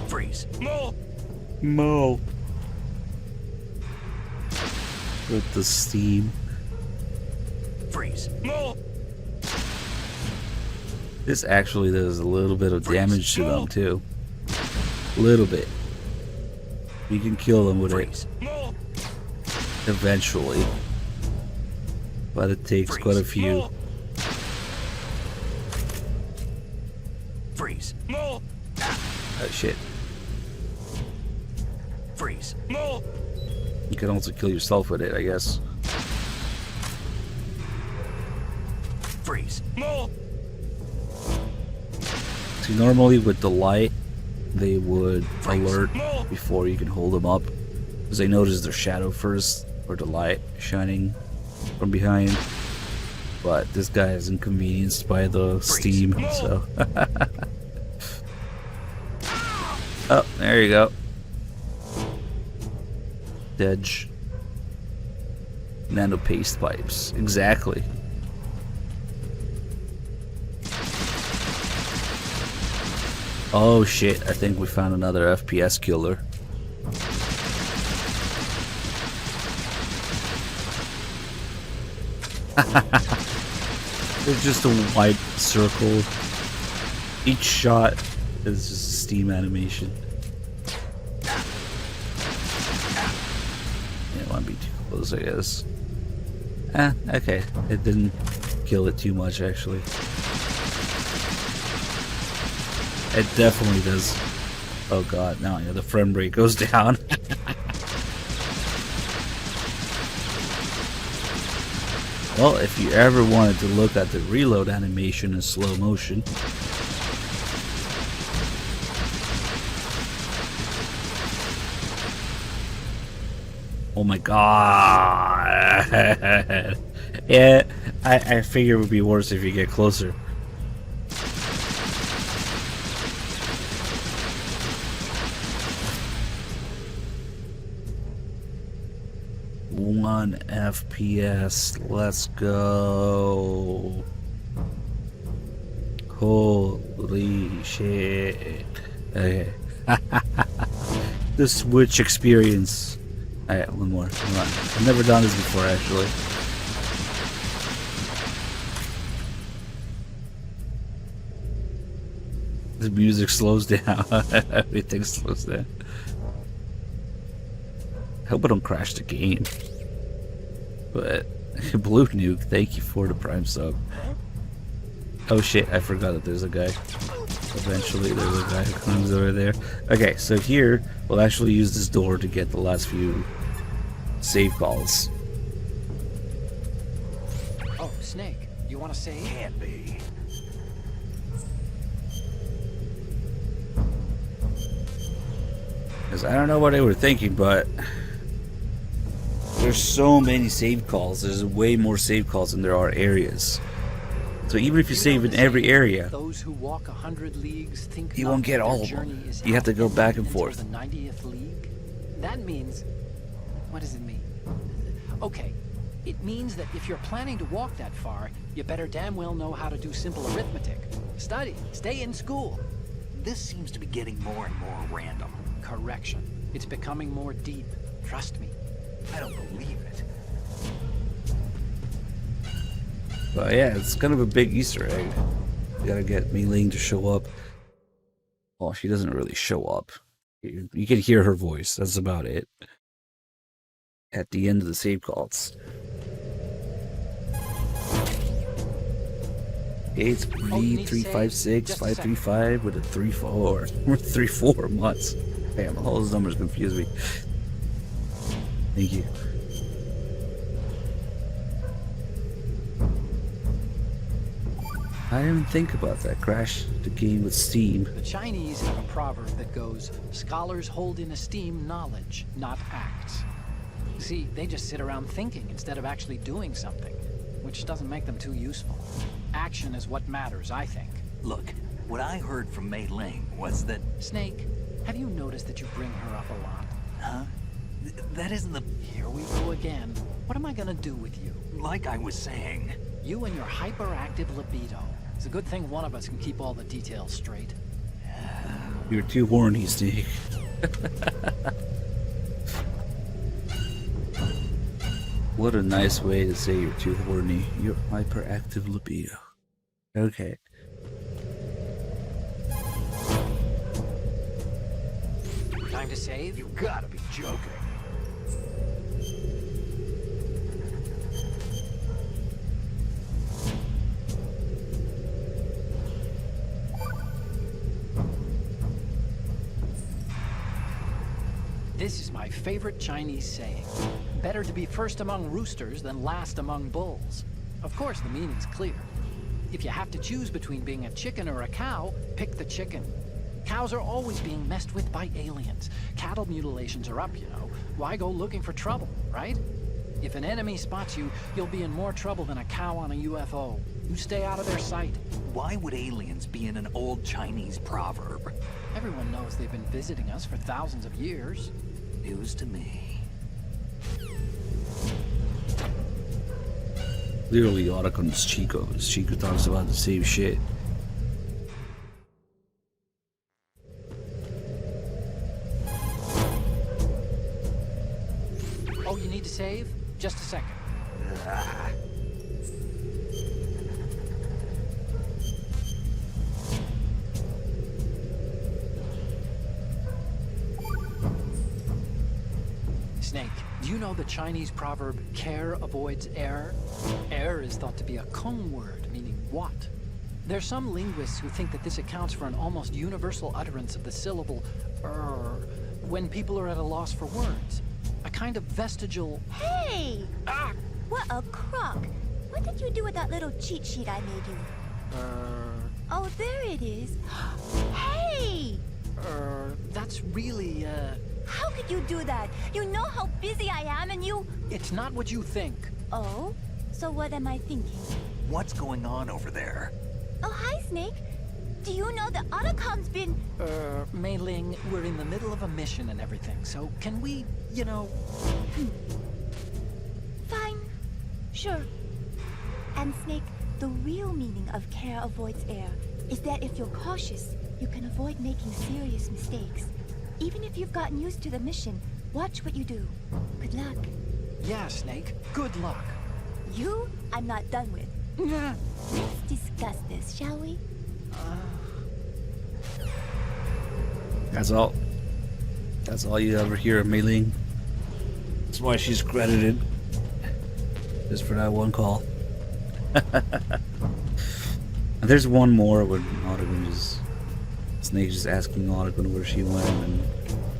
Freeze. Mo. With the steam. Freeze. This actually does a little bit of damage to them too. A little bit. You can kill them with it eventually. But it takes quite a few. Freeze. Oh shit. Freeze. You can also kill yourself with it, I guess. Freeze. See, normally with the light, they would alert before you can hold them up. Because they notice their shadow first, or the light shining from behind. But this guy is inconvenienced by the steam, so... Oh, there you go. Dedge. Nano paste pipes. Exactly. Oh shit, I think we found another FPS killer. It's just a white circle. Each shot is just a steam animation. Didn't want to be too close, I guess. Okay. It didn't kill it too much, actually. It definitely does. Oh god, now the frame rate goes down. Well, if you ever wanted to look at the reload animation in slow motion, Oh my god. Yeah, I figure it would be worse if you get closer. One FPS. Let's go. Holy shit. Okay. The Switch experience. Alright, one more. Come on. I've never done this before, actually. The music slows down. Everything slows down. I hope I don't crash the game. But, Blue Nuke, thank you for the Prime sub. Oh shit, I forgot that there's a guy. Eventually there's a guy who comes over there. Okay, so here, we'll actually use this door to get the last few save calls. Oh, Snake, you want to save? Can't be. Because I don't know what they were thinking, but there's so many save calls. There's way more save calls than there are areas. So even if you save in every area, Those who walk 100 leagues think you won't get all of them. You have to go back and forth. The 90th league. That means, what does it mean? Okay, it means that if you're planning to walk that far, you better damn well know how to do simple arithmetic. Study, stay in school. This seems to be getting more and more random. Correction. It's becoming more deep. Trust me. I don't believe it. but yeah, it's kind of a big Easter egg. You gotta get Mei Ling to show up. Well, she doesn't really show up. You can hear her voice. That's about it. At the end of the save calls. It's V356535 with a 34. 34 months. Damn, all those numbers confuse me. Thank you. I didn't even think about that. Crash the game with Steam. The Chinese have a proverb that goes, scholars hold in esteem knowledge, not acts. See, they just sit around thinking instead of actually doing something, which doesn't make them too useful. Action is what matters, I think. Look, what I heard from Mei Ling was that... Snake, have you noticed that you bring her up a lot? Huh? That isn't the... Here we go again. What am I gonna do with you? Like I was saying. You and your hyperactive libido. It's a good thing one of us can keep all the details straight. You're too horny, Snake. What a nice way to say you're too horny. Your hyperactive libido. Okay. Time to save? You gotta be joking. This is my favorite Chinese saying. Better to be first among roosters than last among bulls. Of course, the meaning's clear. If you have to choose between being a chicken or a cow, pick the chicken. Cows are always being messed with by aliens. Cattle mutilations are up, you know. Why go looking for trouble, right? If an enemy spots you, you'll be in more trouble than a cow on a UFO. You stay out of their sight. Why would aliens be in an old Chinese proverb? Everyone knows they've been visiting us for thousands of years. News to me. Literally, Otakun's Chico's. Chico talks about the same shit. Oh, you need to save? Just a second. Snake, do you know the Chinese proverb, care avoids error? Error is thought to be a Kung word, meaning what? There's some linguists who think that this accounts for an almost universal utterance of the syllable when people are at a loss for words. A kind of vestigial... Hey! What a crock! What did you do with that little cheat sheet I made you? Oh, there it is. Hey! That's really, How could you do that? You know how busy I am and you... It's not what you think. Oh? So what am I thinking? What's going on over there? Oh, hi, Snake. Do you know that Otacom's been... Mei Ling, we're in the middle of a mission and everything, so can we, you know... Fine. Sure. And Snake, the real meaning of care avoids error is that if you're cautious, you can avoid making serious mistakes. Even if you've gotten used to the mission, watch what you do. Good luck. Yeah, Snake. Good luck. You, I'm not done with. Let's discuss this, shall we? That's all. That's all you ever hear of Mei Ling. That's why she's credited. Just for that one call. And there's one more when Otacon just... Snake just asking Otacon where she went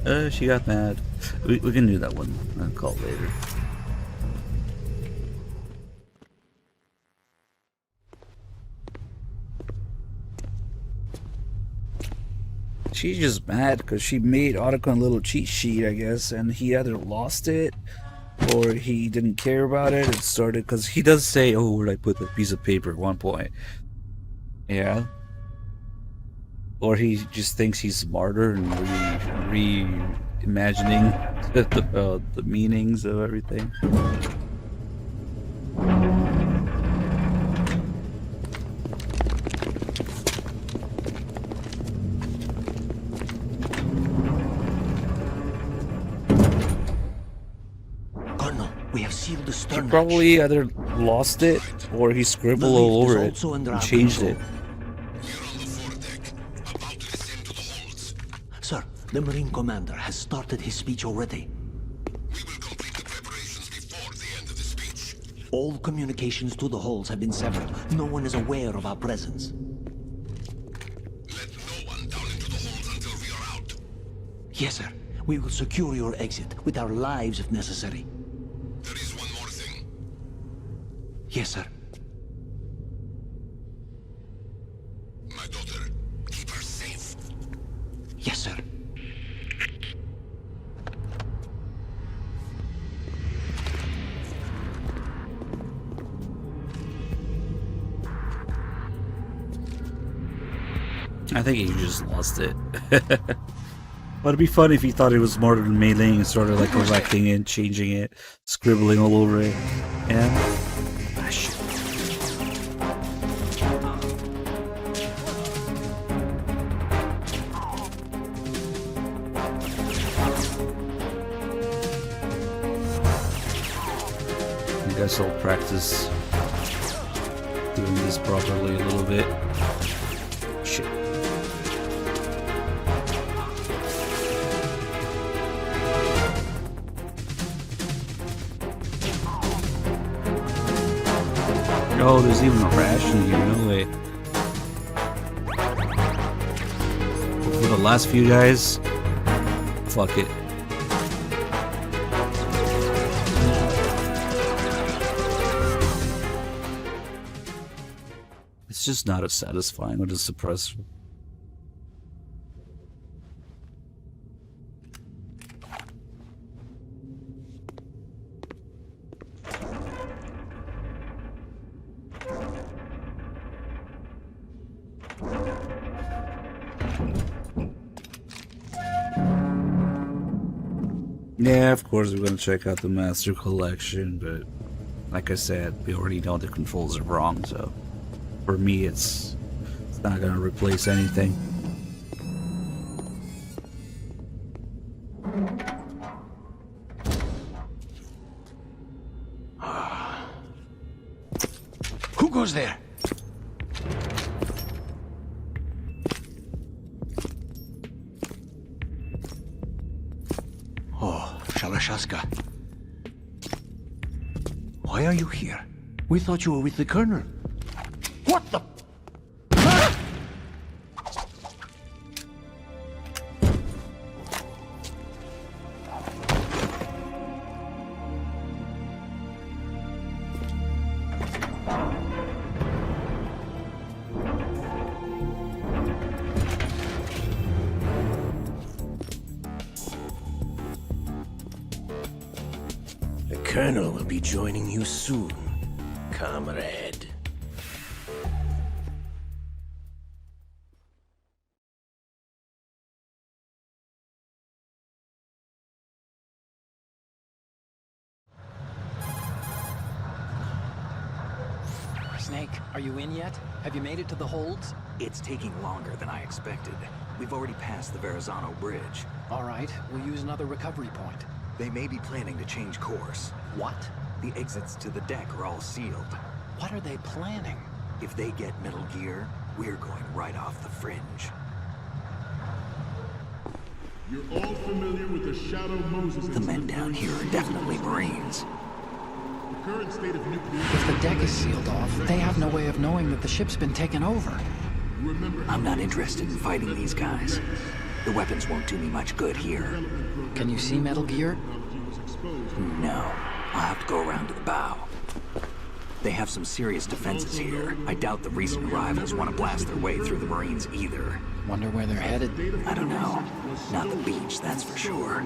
and... she got mad. We can do that one. I'll call it later. She's just mad because she made Otacon a little cheat sheet, I guess, and he either lost it or he didn't care about it. It started because he does say, "Oh, where'd I put the piece of paper?" at one point. Yeah. Or he just thinks he's smarter and reimagining the meanings of everything. We have sealed the stern. He probably either lost it or he scribbled all over it and changed it. Sir, the Marine Commander has started his speech already. We will complete the preparations before the end of the speech. All communications to the halls have been severed. No one is aware of our presence. Let no one down into the halls until we are out. Yes, sir. We will secure your exit with our lives if necessary. There is one more thing. Yes, sir. My daughter, keep her safe. Yes, sir. I think he just lost it. But it'd be fun if he thought it was smarter than Mei Ling and started like correcting it, changing it, scribbling all over it. Yeah. Ah, shit. I guess I'll practice doing this properly a little bit. Shit. Oh, there's even a ration here, no way. For the last few guys, fuck it. It's just not as satisfying with a suppressor. Yeah, of course we're gonna check out the Master Collection, but like I said, we already know the controls are wrong, so for me it's not gonna replace anything. Who goes there? Oh, Shalashaska. Why are you here? We thought you were with the Colonel. What the? Colonel will be joining you soon, comrade. Snake, are you in yet? Have you made it to the holds? It's taking longer than I expected. We've already passed the Verrazano Bridge. All right, we'll use another recovery point. They may be planning to change course. What? The exits to the deck are all sealed. What are they planning? If they get Metal Gear, we're going right off the fringe. You're all familiar with the Shadow Moses. The men down here are definitely Marines. The current state of nuclear... If the deck is sealed off, they have no way of knowing that the ship's been taken over. I'm not interested in fighting these guys. The weapons won't do me much good here. Can you see Metal Gear? No. I'll have to go around to the bow. They have some serious defenses here. I doubt the recent arrivals want to blast their way through the Marines either. Wonder where they're headed? I don't know. Not the beach, that's for sure.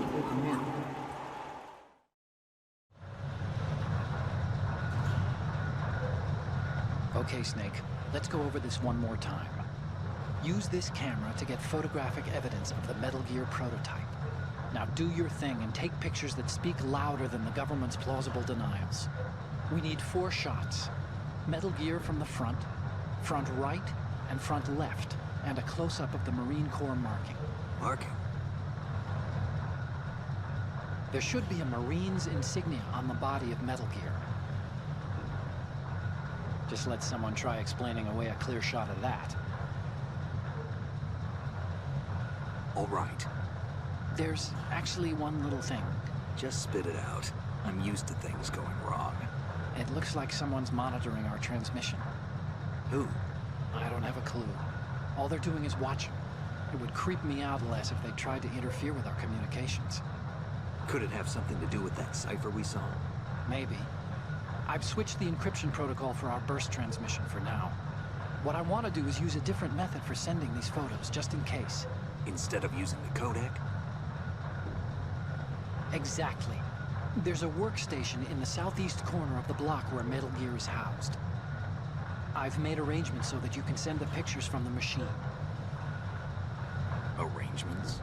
Okay, Snake. Let's go over this one more time. Use this camera to get photographic evidence of the Metal Gear prototype. Now do your thing and take pictures that speak louder than the government's plausible denials. We need 4 shots. Metal Gear from the front, front right, and front left, and a close-up of the Marine Corps marking. Marking? There should be a Marine's insignia on the body of Metal Gear. Just let someone try explaining away a clear shot of that. All right. There's actually one little thing. Just spit it out. I'm used to things going wrong. It looks like someone's monitoring our transmission. Who? I don't have a clue. All they're doing is watching. It would creep me out less if they tried to interfere with our communications. Could it have something to do with that cipher we saw? Maybe. I've switched the encryption protocol for our burst transmission for now. What I want to do is use a different method for sending these photos, just in case. Instead of using the codec? Exactly. There's a workstation in the southeast corner of the block where Metal Gear is housed. I've made arrangements so that you can send the pictures from the machine. Arrangements?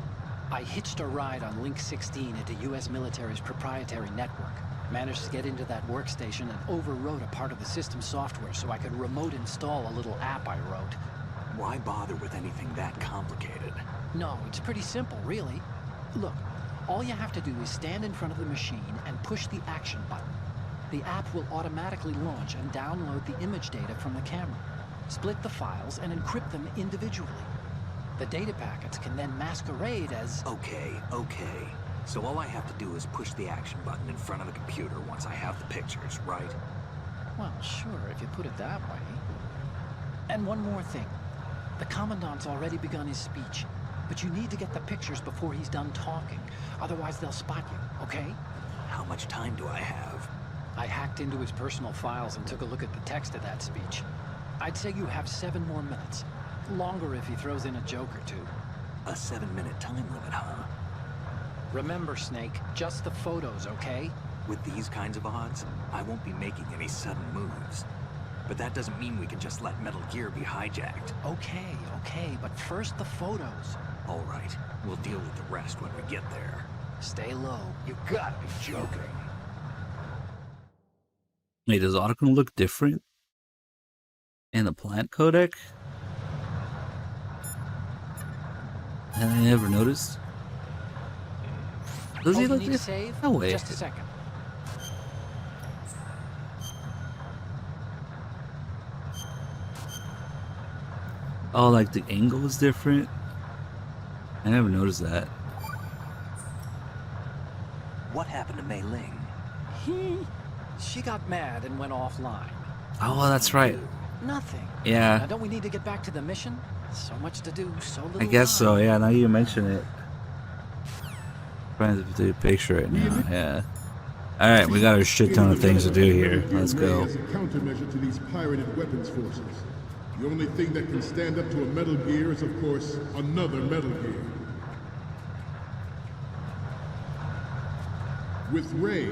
I hitched a ride on Link 16 into U.S. military's proprietary network. Managed to get into that workstation and overwrote a part of the system software so I could remote install a little app I wrote. Why bother with anything that complicated? No, it's pretty simple, really. Look, all you have to do is stand in front of the machine and push the action button. The app will automatically launch and download the image data from the camera, split the files, and encrypt them individually. The data packets can then masquerade as... Okay. So all I have to do is push the action button in front of the computer once I have the pictures, right? Well, sure, if you put it that way. And one more thing. The Commandant's already begun his speech, but you need to get the pictures before he's done talking. Otherwise, they'll spot you, okay? How much time do I have? I hacked into his personal files and took a look at the text of that speech. I'd say you have 7 more minutes. Longer if he throws in a joke or two. A 7-minute time limit, huh? Remember, Snake, just the photos, okay? With these kinds of odds, I won't be making any sudden moves. But that doesn't mean we can just let Metal Gear be hijacked. Okay, but first the photos. All right, we'll deal with the rest when we get there. Stay low. You gotta be joking. Wait, does Otacon look different in the plant codec? And I never noticed. Does he look need to save? No way. Just a second. Oh, like the angle is different? I never noticed that. What happened to Mei Ling? She got mad and went offline. Oh, well, that's right. Nothing. Yeah. Now, don't we need to get back to the mission? So much to do, so little I guess time. so, yeah, now you mention it. Trying to do a picture right now, yeah. Alright, we got a shit ton of things to do here. Let's go. As a countermeasure to these pirated weapons forces. The only thing that can stand up to a Metal Gear is, of course, another Metal Gear. With Ray,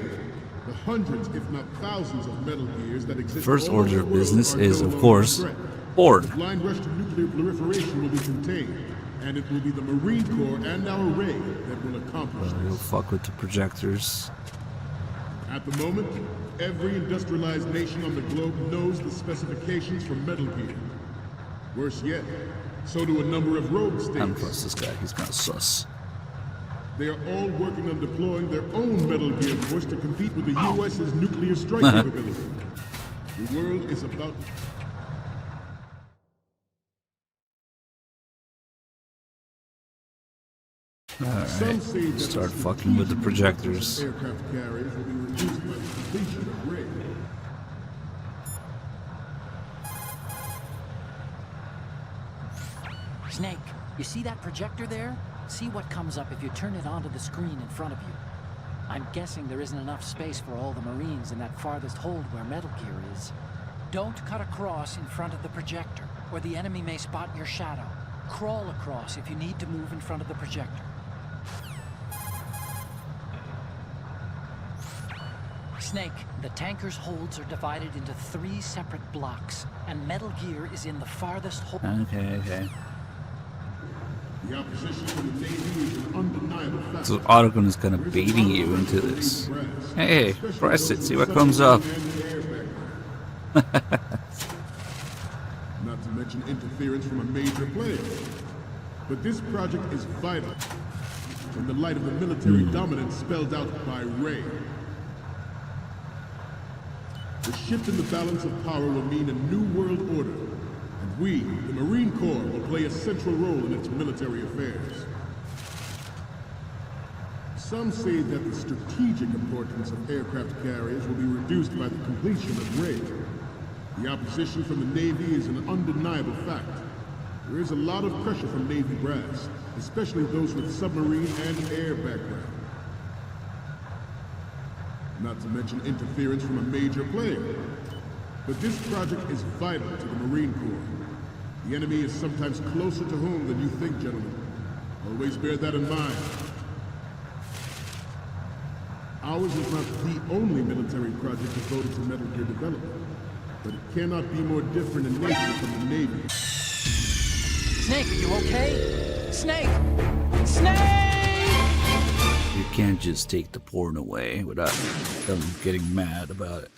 The hundreds, if not thousands, of Metal Gears that exist. First all order over of the world business are is, no of longer course, a threat. Horde. The blind rush to nuclear proliferation will be contained, and it will be the Marine Corps and our Ray that will accomplish You'll this. fuck with the projectors. At the moment, every industrialized nation on the globe knows the specifications for Metal Gear. Worse yet, so do a number of rogue I don't states. trust this guy. He's kind of sus. They are all working on deploying their own Metal Gear force to compete with the U.S.'s nuclear strike capability. The world is about... Alright, Some say that start the fucking with the strategic projectors. aircraft carriers will be reduced by the completion of Ray. Snake, you see that projector there? See what comes up if you turn it onto the screen in front of you. I'm guessing there isn't enough space for all the Marines in that farthest hold where Metal Gear is. Don't cut across in front of the projector, or the enemy may spot your shadow. Crawl across if you need to move in front of the projector. Snake, the tanker's holds are divided into 3 separate blocks, and Metal Gear is in the farthest hold. Okay. The opposition from the Navy is an undeniable fact. So Autogun is kind of baiting you into this. Hey, press it, see what comes up. Not to mention interference from a major player. But this project is vital in the light of the military dominance spelled out by Ray. The shift in the balance of power will mean a new world order, and we, the Marine Corps, will play a central role in its military affairs. Some say that the strategic importance of aircraft carriers will be reduced by the completion of Ray. The opposition from the Navy is an undeniable fact. There is a lot of pressure from Navy brass, especially those with submarine and air background. Not to mention interference from a major player. But this project is vital to the Marine Corps. The enemy is sometimes closer to home than you think, gentlemen. Always bear that in mind. Ours is not the only military project devoted to Metal Gear development, but it cannot be more different in nature from the Navy. Snake, are you okay? Snake! Snake! You can't just take the porn away without them getting mad about it.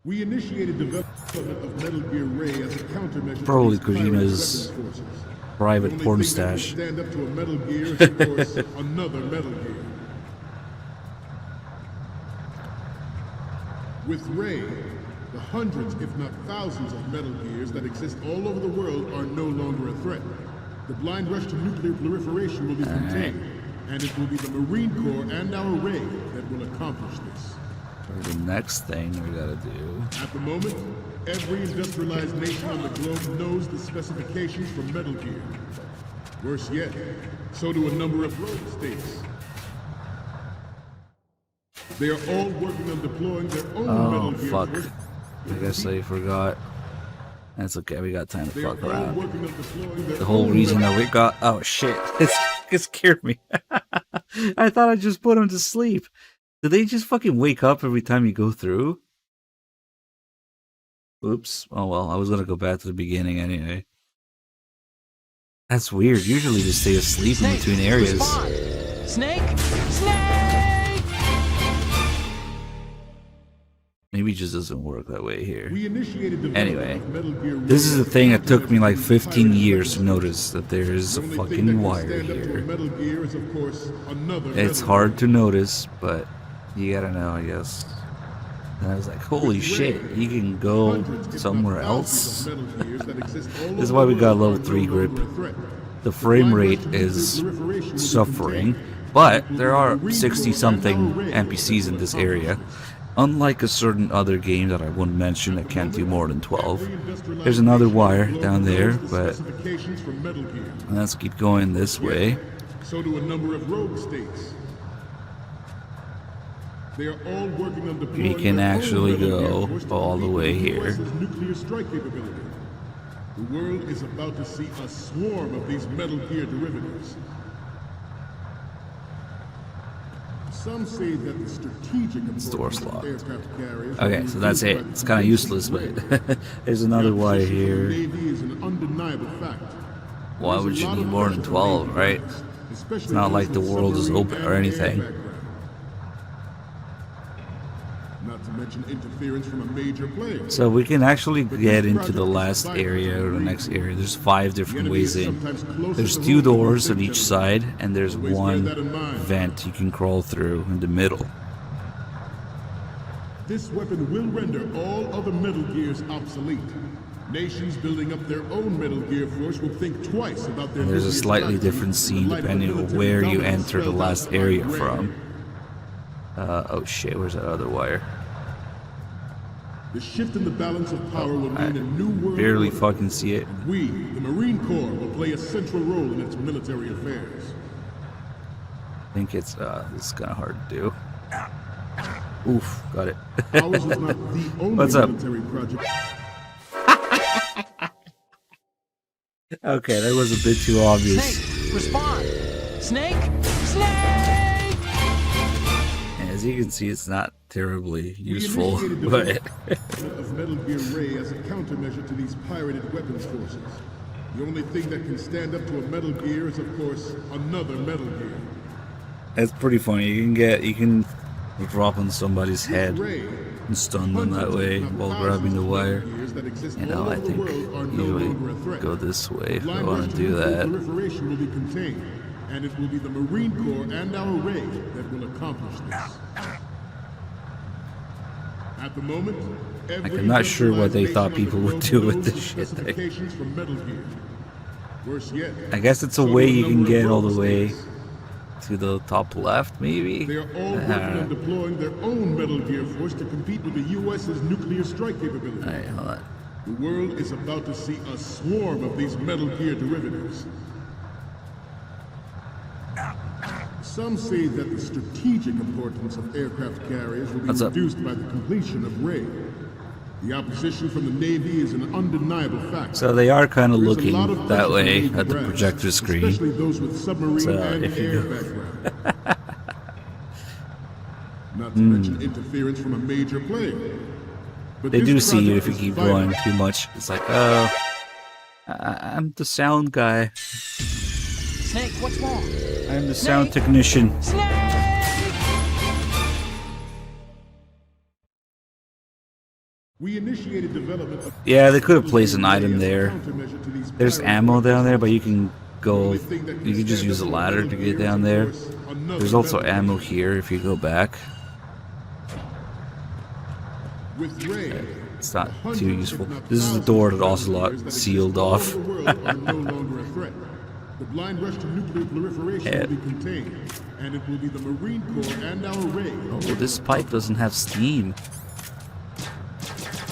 We initiated development of Metal Gear Ray as a countermeasure Probably to these pirated Kojina's weapons forces. private The only porn thing that can stash. stand up to a Metal Gear is, of course, another Metal Gear. With Ray, the hundreds, if not thousands, of Metal Gears that exist all over the world are no longer a threat. The blind rush to nuclear proliferation will be contained, and it will be the Marine Corps and our Ray that will accomplish this. So the next thing we gotta do. At the moment, every industrialized nation on the globe knows the specifications for Metal Gear. Worse yet, so do a number of rogue states. They are all working on deploying their own Oh Metal Gear fuck. force. I guess I forgot. That's okay, we got time to They are fuck all around. working on deploying their The whole own reason Metal that we got oh shit. It scared me. I thought I just put him to sleep. Did they just fucking wake up every time you go through? Oops. Oh well, I was gonna go back to the beginning anyway. That's weird. Usually they stay asleep in between areas. Respond. Snake! Snake! Maybe it just doesn't work that way here. We initiated development Anyway, of Metal Gear this is Ray the thing that took me like as a 15 countermeasure years to to notice that there is a The only thing that fucking can wire stand up to a here. Metal Gear is, of course, another It's Metal hard Gear. to notice, but you gotta know, I guess. And I was like, holy shit, you can go Hundreds, if not somewhere thousands else? of Metal Gears that exist all This is over why the we got world level are 3 no grip. longer a threat. The frame rate is suffering, but there are 60 something NPCs in this area. Unlike a certain other game that I wouldn't mention that can't do more than 12. There's another wire down there, but Specifications for Metal Gear. let's keep going this way. So do a number of rogue states. They are all working on deploying We can their own actually Metal Gear go force to all the compete way with the here. US's nuclear strike capability. The world is about to see a swarm of these Metal Gear derivatives. Some say that the strategic door's importance of locked. aircraft carriers. Okay, so that's it. It's kind of useless, but there's another wire here. Navy is an undeniable fact. Why would you need more than 12, right? It's not like the world is open or anything. Not to mention interference from a major player. So we can actually get into the last area or the next area. There's 5 different ways in. There's 2 doors on each side, and there's 1 vent you can crawl through in the middle. This weapon will render all other Metal Gears obsolete. Nations building up their own Metal Gear force will think twice about their. And there's a slightly different scene depending on where you enter the last area from. Oh shit, where's that other wire? The shift in the balance of power will mean a new world. Barely order. fucking see it. We, the Marine Corps, will play a central role in its military affairs. I think it's this is kind of hard to do. Oof, got it. Ours is not the only What's up? military project. Okay, that was a bit too obvious. Snake, respond! Snake! Snake! As you can see, it's not terribly useful, but of Metal Gear Ray as a countermeasure to these pirated weapons forces. The only thing that can stand up to a Metal Gear is, of course, another Metal Gear. it's pretty funny. You can drop on somebody's head and stun them that way while grabbing the wire. You know, I think usually go this way if I want to do that. Proliferation will be contained, and it will be the Marine Corps and our Ray that will accomplish this. At the moment, I'm not sure what they thought people would do with this shit thing. specifications from Metal Gear. Worse yet, I guess it's a way you can get all the way to the top left, maybe? they are all working on deploying their own Metal Gear force to compete with the U.S.'s nuclear strike capability. Alright, hold on. The world is about to see a swarm of these Metal Gear derivatives. Some say that the strategic importance of aircraft carriers will be What's up? reduced by the completion of Ray. The opposition from the Navy is an undeniable fact. So they are kind of There's a looking lot of that pressure way beneath at the grass, projector screen. especially those with submarine So and if you air go- background. Not to mention interference from a major player. But They this do see you if project you is keep vital. going too much. It's like, oh, I'm the sound guy. Snake, what's wrong? I'm the sound technician. We initiated development of Yeah, they could have placed an item there. countermeasure to these There's pirate ammo down there, but you can go. only thing that You can just stand use a up to ladder Metal to Gear get is, down of there. course, another There's also Metal ammo Gear. here if you go back. With Ray, It's not hundreds, too if useful. not This is the thousands door of that Ocelot Metal Gears that sealed exist all off. over the world are no longer a threat. The blind rush to nuclear proliferation Yeah. will be contained, and it will be the Marine Corps and our Ray. Oh, this pipe doesn't have steam.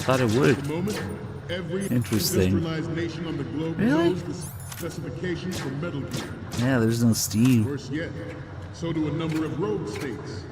Thought it would. At the moment, every Interesting. industrialized nation on the globe Really? knows the specifications for Metal Gear. Yeah, there's no steam. Worse yet, so do a number of rogue states.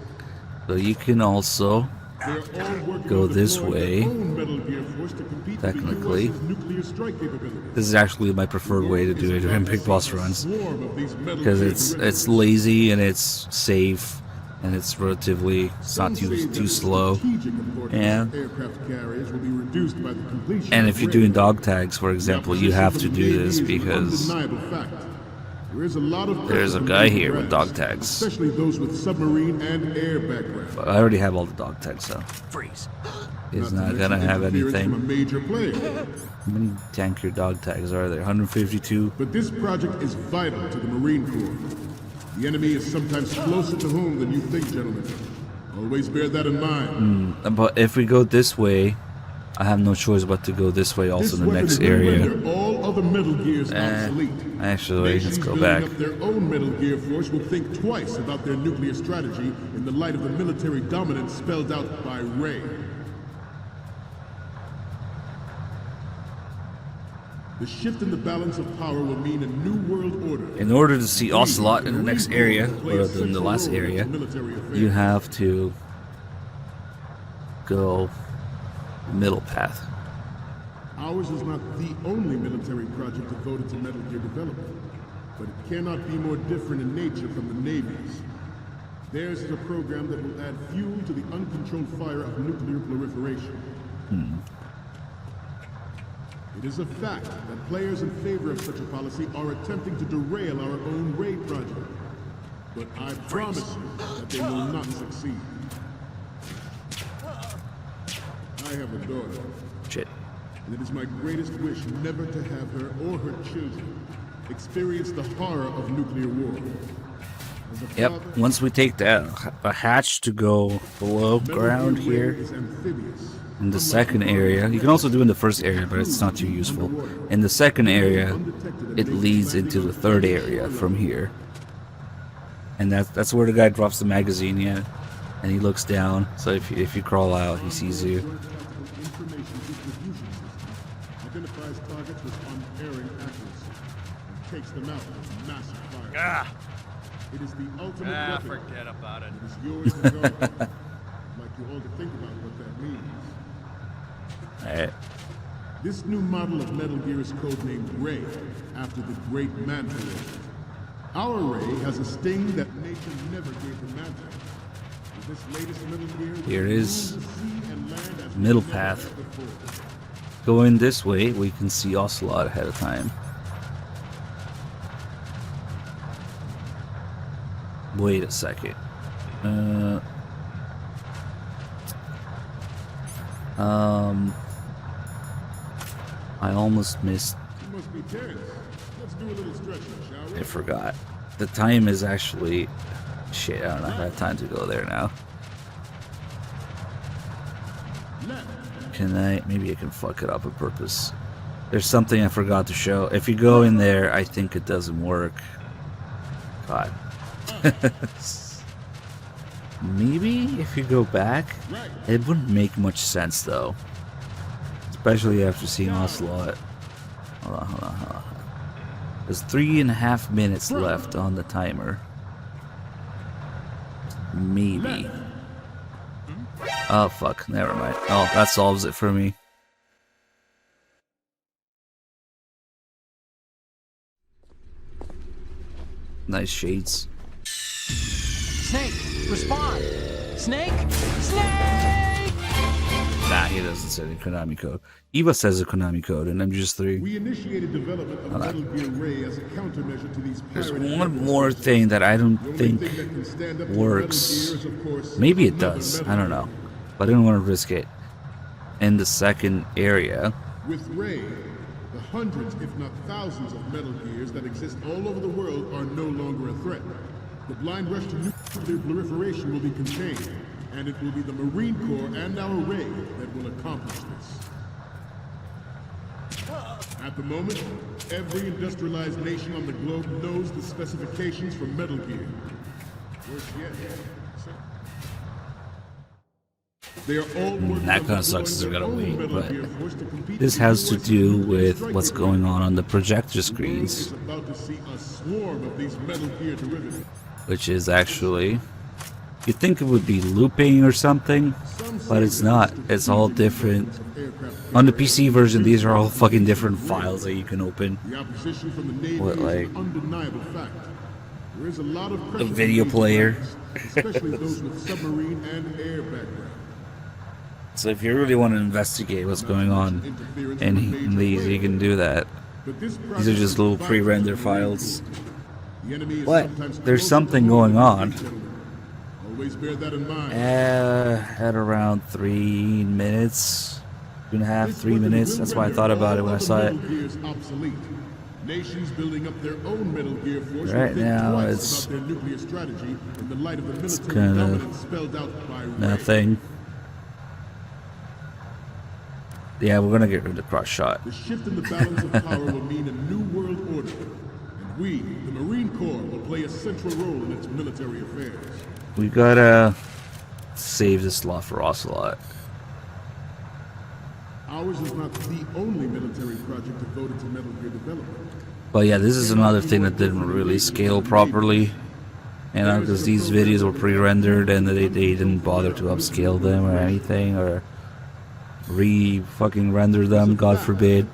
So you can also They are all working go on this deploying way. their own Metal Gear force to compete Technically. with the US's nuclear strike capability. This is actually my preferred way to do it during big boss runs, Swarm of these Metal because Gear it's derivatives. lazy and it's safe and it's relatively it's not Some say that too the slow. strategic importance Yeah. of aircraft carriers will be reduced by the completion And of if you're Ray. doing dog tags, for The example, you opposition have from to the do Navy this is an because undeniable fact. There is a lot of there's a pressure guy from here with grass, dog tags. especially those with submarine and air background. But I already have all the dog tags, so Freeze. he's to not mention gonna have interference from a anything. major player. How many tanker dog tags are there? 152. But this project is vital to the Marine Corps. The enemy is sometimes closer to home than you think, gentlemen. Always bear that in mind. But if we go this way, I have no choice but to go this way also This in the weapon next will area. render all other Metal Gears obsolete. Actually, let's Nations go building back. up their own Metal Gear force will think twice about their nuclear strategy in the light of the military dominance spelled out by Ray. The shift in the balance of power will mean a new world order. In order to see Ocelot in the next area, or in the last area, you have to go middle path. Ours is not the only military project devoted to Metal Gear development, but it cannot be more different in nature from the Navy's. Theirs is a program that will add fuel to the uncontrolled fire of nuclear proliferation. It is a fact that players in favor of such a policy are attempting to derail our own Ray project. But I promise you that they will not succeed. I have a daughter. Shit. And it is my greatest wish never to have her or her children experience the horror of nuclear war. Yep, once we take that a hatch to go below ground here in the second area, you can also do in the first area, but it's not too useful. In the second area, it leads into the third area from here. And that's where the guy drops the magazine in, and he looks down, so if you crawl out, he sees you. Identifies targets with unerring accuracy and takes them out with massive fire. Ah! It is the ultimate weapon. Forget about it. It is yours to go. I'd like you all to think about what that means. Alright. This new model of Metal Gear is codenamed Ray, after the great Manta Ray. Our Ray has a sting that nature never gave the Manta. With this latest Metal Gear, Here it is. Middle path. Going this way, we can see Ocelot ahead of time. Wait a second. I almost missed. You must be tense. Let's do a little stretching, shall we? I forgot. The time is actually... Shit, I don't know if I have time to go there now. Can I? Maybe I can fuck it up on purpose. There's something I forgot to show. If you go in there, I think it doesn't work. God. Maybe if you go back, it wouldn't make much sense though. Especially after seeing Ocelot. Hold on. There's 3.5 minutes left on the timer. Maybe. Oh fuck, never mind. Oh, that solves it for me. Nice shades. Snake, respond! Snake! Snake! Nah, he doesn't say the Konami code. Eva says the Konami code, and I'm just 3. We initiated development of Metal Gear Ray as a countermeasure to these There's pirate one more thing that I don't think works. Maybe it does. I don't know. But I didn't want to risk it. In the second area. With Ray, the hundreds, if not thousands, of Metal Gears that exist all over the world are no longer a threat. The blind rush to nuclear proliferation will be contained, and it will be the Marine Corps and our Ray that will accomplish this. At the moment, every industrialized nation on the globe knows the specifications for Metal Gear. Worse yet, they are all that kind of sucks as we gotta wait, but this has to do with what's going on the projector screens. Which is actually, you'd think it would be looping or something, but it's not. It's all different. On the PC version, these are all fucking different files that you can open. What, like a video player? Especially those with submarine and air background. So if you really want to investigate what's going on in these, you can do that. These are just little pre-render files. What? There's something going on. At around 3 minutes, 2.5, 3 minutes. That's why I thought about it when I saw it. Nations building up their own Metal Gear force right now, it's kind of nothing. Yeah, we're gonna get rid of the cross shot. The shift in the balance of power will mean a new world order, and we, the Marine Corps, will play a central role in its military affairs. We gotta save this slot for Ocelot. Ours is not the only military project devoted to Metal Gear development. But yeah, this is another thing that didn't really scale properly. You know, because these videos were pre-rendered and they didn't bother to upscale them or anything, or fucking render them, God forbid.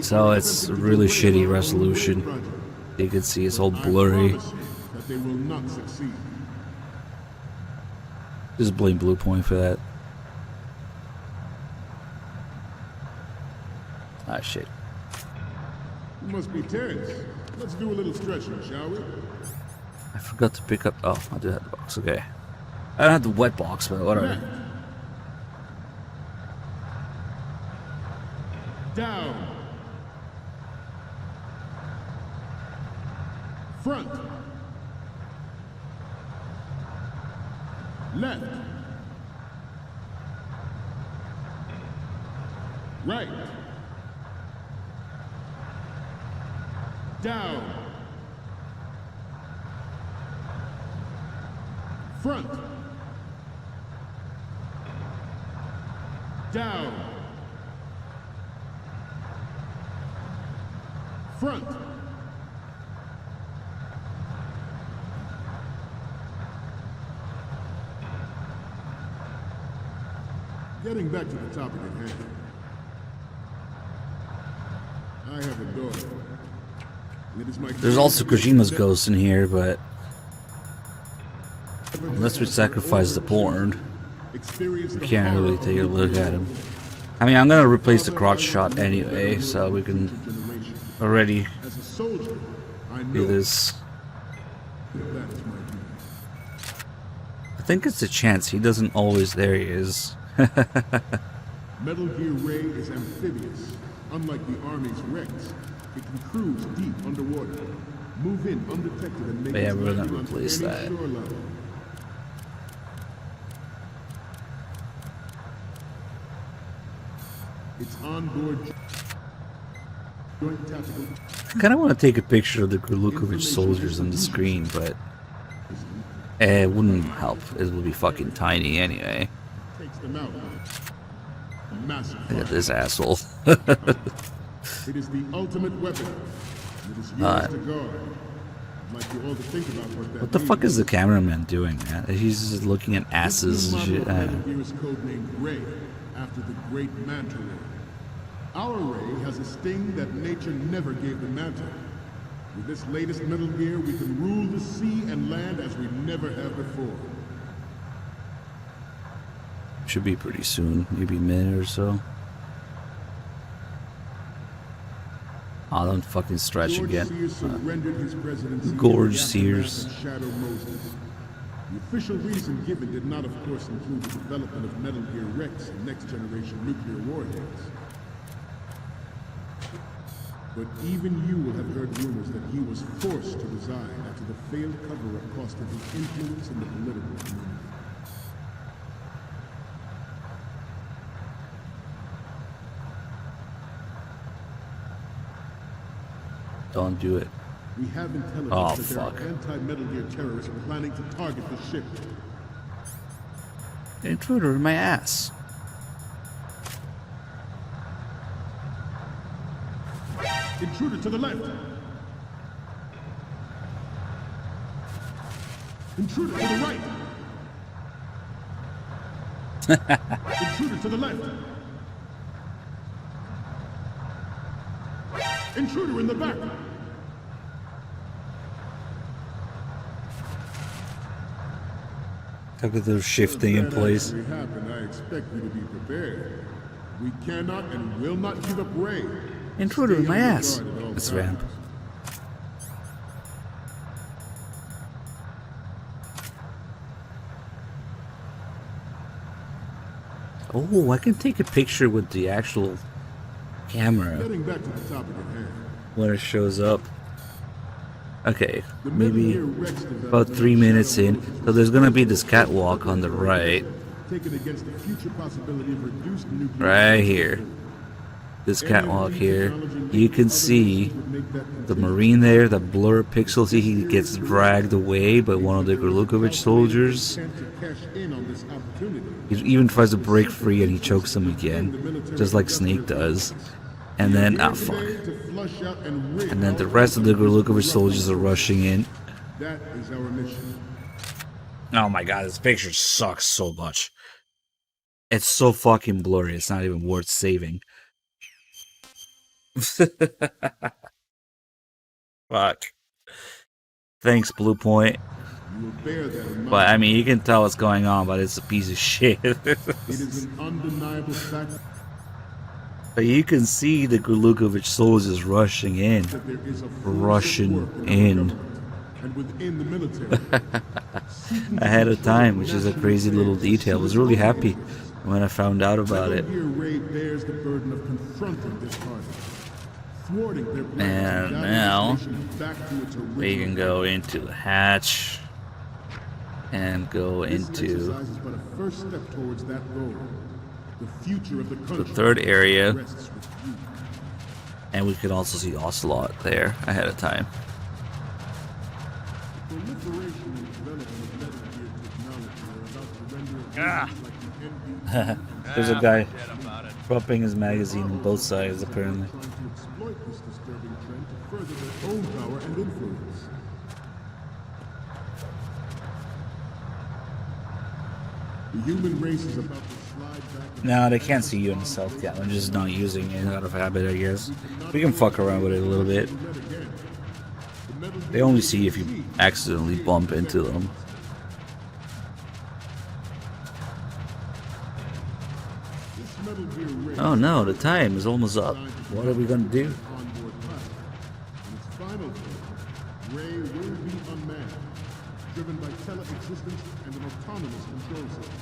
So it's really shitty resolution. You can see it's all blurry. but they will not succeed. Just blame Blue Point for that. Ah, shit. You must be tense. Let's do a little stretching, shall we? I forgot to pick up. Oh, I do have the box. Okay. I don't have the wet box, but whatever. Down. Front. Left. Right. Down. Front. Down. Front. Getting back to the topic at hand. I have a daughter. It is my There's also Kojima's ghost in here, but unless we sacrifice the porn, we can't really take a look at him. I mean, I'm gonna replace the crotch shot anyway, so we can already do this. I think it's a chance. He doesn't always. There he is. Metal Gear Ray is amphibious. Unlike the Army's Rex, it can cruise deep underwater, move in undetected and make Yeah, we're its way gonna onto replace any that. shore level. It's onboard joint tactical. I kind of want to take a picture of the Gurlukovich soldiers on the screen, but it wouldn't help. It would be fucking tiny anyway. Takes them out. A massive Look at fire. this asshole. It is the ultimate weapon. It is yours to guard. I'd like you all to think about What the fuck is the cameraman doing, man? He's just looking at asses and shit. Metal Gear is codenamed Ray, after the great Manta Ray. Our Ray has a sting that nature never gave the Manta. With this latest Metal Gear, we can rule the sea and land as we never have before. Should be pretty soon, maybe a minute or so. Oh, don't fucking stretch George again. Sears surrendered his presidency Gorge to the Sears. aftermath of Shadow Moses. The official reason given did not, of course, include the development of Metal Gear Rex and next-generation nuclear warheads. But even you will have heard rumors that he was forced to resign after the failed cover-up cost him his influence in the political community. Don't do it. We have intelligence Oh, that fuck. there are anti-Metal Gear terrorists planning to target the ship. Intruder in my ass. Intruder to the left! Intruder to the right! Intruder to the left! Intruder in the back! Look at those shifting in place. If that actually happened, I expect you to be prepared. We cannot and will not give up Ray. Intruder in my Stay on ass. guard at all It's times. ramp. Oh, I can take a picture with the actual camera Getting back to the topic at hand. when it shows up. Okay, The Metal maybe Gear Rex about development 3 of minutes Shadow in. Moses So there's gonna be this catwalk on the right, taken against the future possibility of reduced nuclear right here. This catwalk here. You can see the Marine there, the blur pixels. He gets dragged away by one of the Gurlukovich soldiers. to cash in on this opportunity. He even tries to break free and he chokes him again, just like Snake does. And then, ah, fuck. To flush out and rid And then the our rest of the Gurlukovich soldiers are rushing in. That is our mission. Oh my god, this picture sucks so much. It's so fucking blurry, it's not even worth saving. Fuck. Thanks, Blue Point. You will bear that in mind. But I mean, you can tell what's going on, but it's a piece of shit. It is an undeniable fact But you can see the Glukovich soldiers rushing in. that there is a Rushing in. and within the military. Ahead of time, which is a crazy little detail. I was really happy when I found out about it. Metal Gear Ray bears the burden of confronting this party, thwarting their plans And guiding now the nation back to its we original can go into the hatch and go This into exercise is but a first step towards that goal. The future of the country the third area, rests with you. and we can also see Ocelot there ahead of time. Proliferation and development of Metal Gear technology are about to render it like the NBT There's a guy dropping his magazine on both sides, apparently. trying to exploit this disturbing trend to further their own power and influence. The human race is about to slide back. No, they can't see you in the stealth yet. I'm just not using it out of habit, I guess. We can fuck around with it a little bit. They only see if you accidentally bump into them. This Metal Gear race Oh no, the time is almost up. What are we gonna do? onboard pilot. In its final form, Ray will be unmanned, driven by tele-existence and an autonomous control system.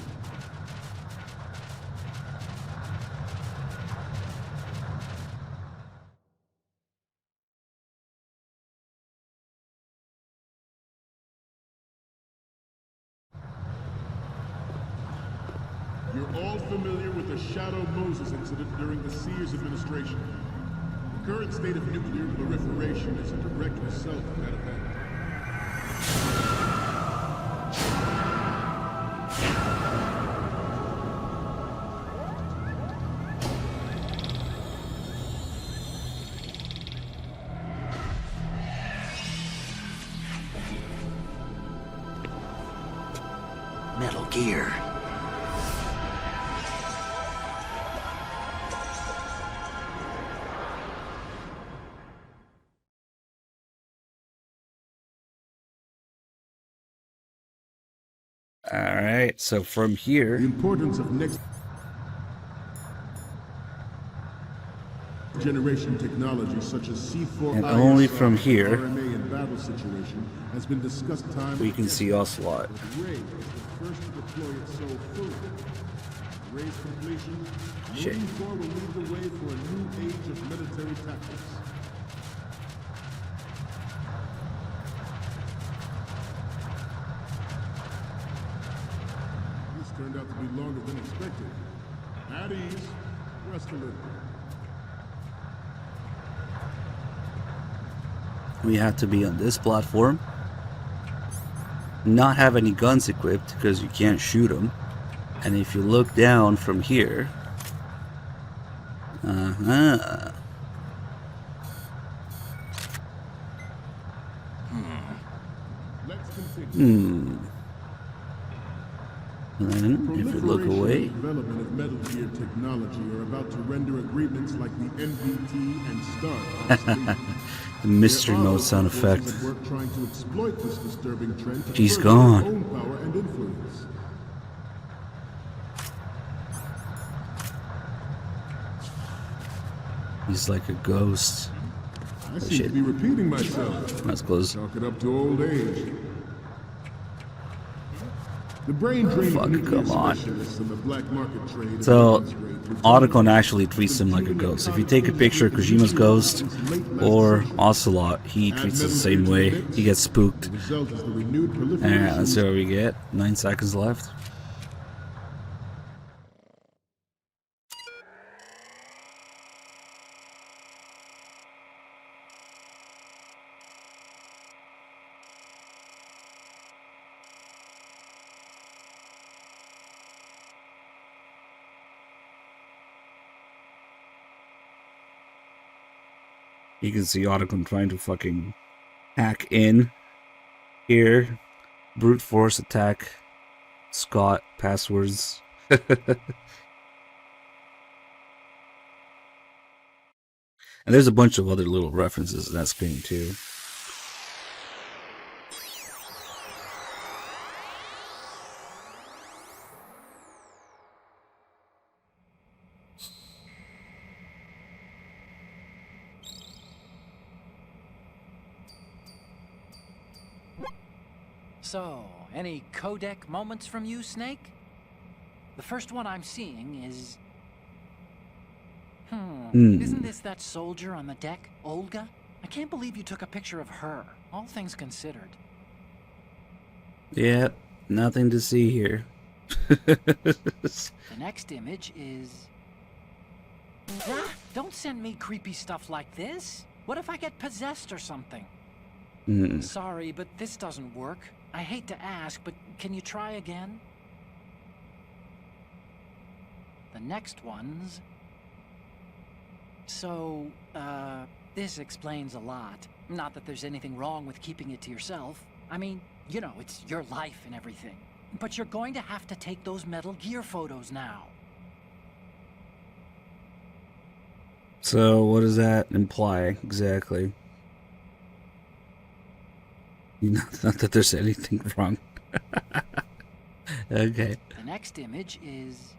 You're all familiar with the Shadow Moses incident during the Sears administration. The current state of nuclear proliferation is a direct result of that event. Metal Gear. Alright, so from The here, importance of next generation technology such as C4 and only ISR, from here, RMA in battle situation has been discussed time we and can again. see Ocelot. But Ray is the first to deploy it so fully. Ray's completion, Shit. moving forward will lead the way for a new age of military tactics. This turned out to be longer than expected. At ease, rest a little. We have to be on this platform, not have any guns equipped because you can't shoot them. And if you look down from here, Let's continue. Then if you look away, Proliferation and development of Metal Gear technology are about to render agreements like the NBT and START obsolete. the mystery There are mode sound also forces effect. at work trying to exploit this disturbing trend to He's further gone. their own power and influence. He's like a ghost. I seem to be repeating myself. That's close. Chalk it up to old age. The brain drain Fuck, of nuclear come on. specialists in the black market trade has So, demonstrated through Otacon actually treats him like a ghost. If you take a picture of Kojima's ghost or Ocelot, he treats it the same way. He gets spooked. the result is the renewed And proliferation that's what we get. 9 seconds left. You can see Otacon trying to fucking hack in here. Brute force attack. Scott passwords. And there's a bunch of other little references in that screen too. So, any codec moments from you, Snake? The first one I'm seeing is... Isn't this that soldier on the deck, Olga? I can't believe you took a picture of her, all things considered. Yeah, nothing to see here. The next image is... Don't send me creepy stuff like this. What if I get possessed or something? Sorry, but this doesn't work. I hate to ask, but can you try again? The next one's... So, this explains a lot. Not that there's anything wrong with keeping it to yourself. I mean, you know, it's your life and everything. But you're going to have to take those Metal Gear photos now. So, what does that imply exactly? Not that there's anything wrong. Okay. The next image is...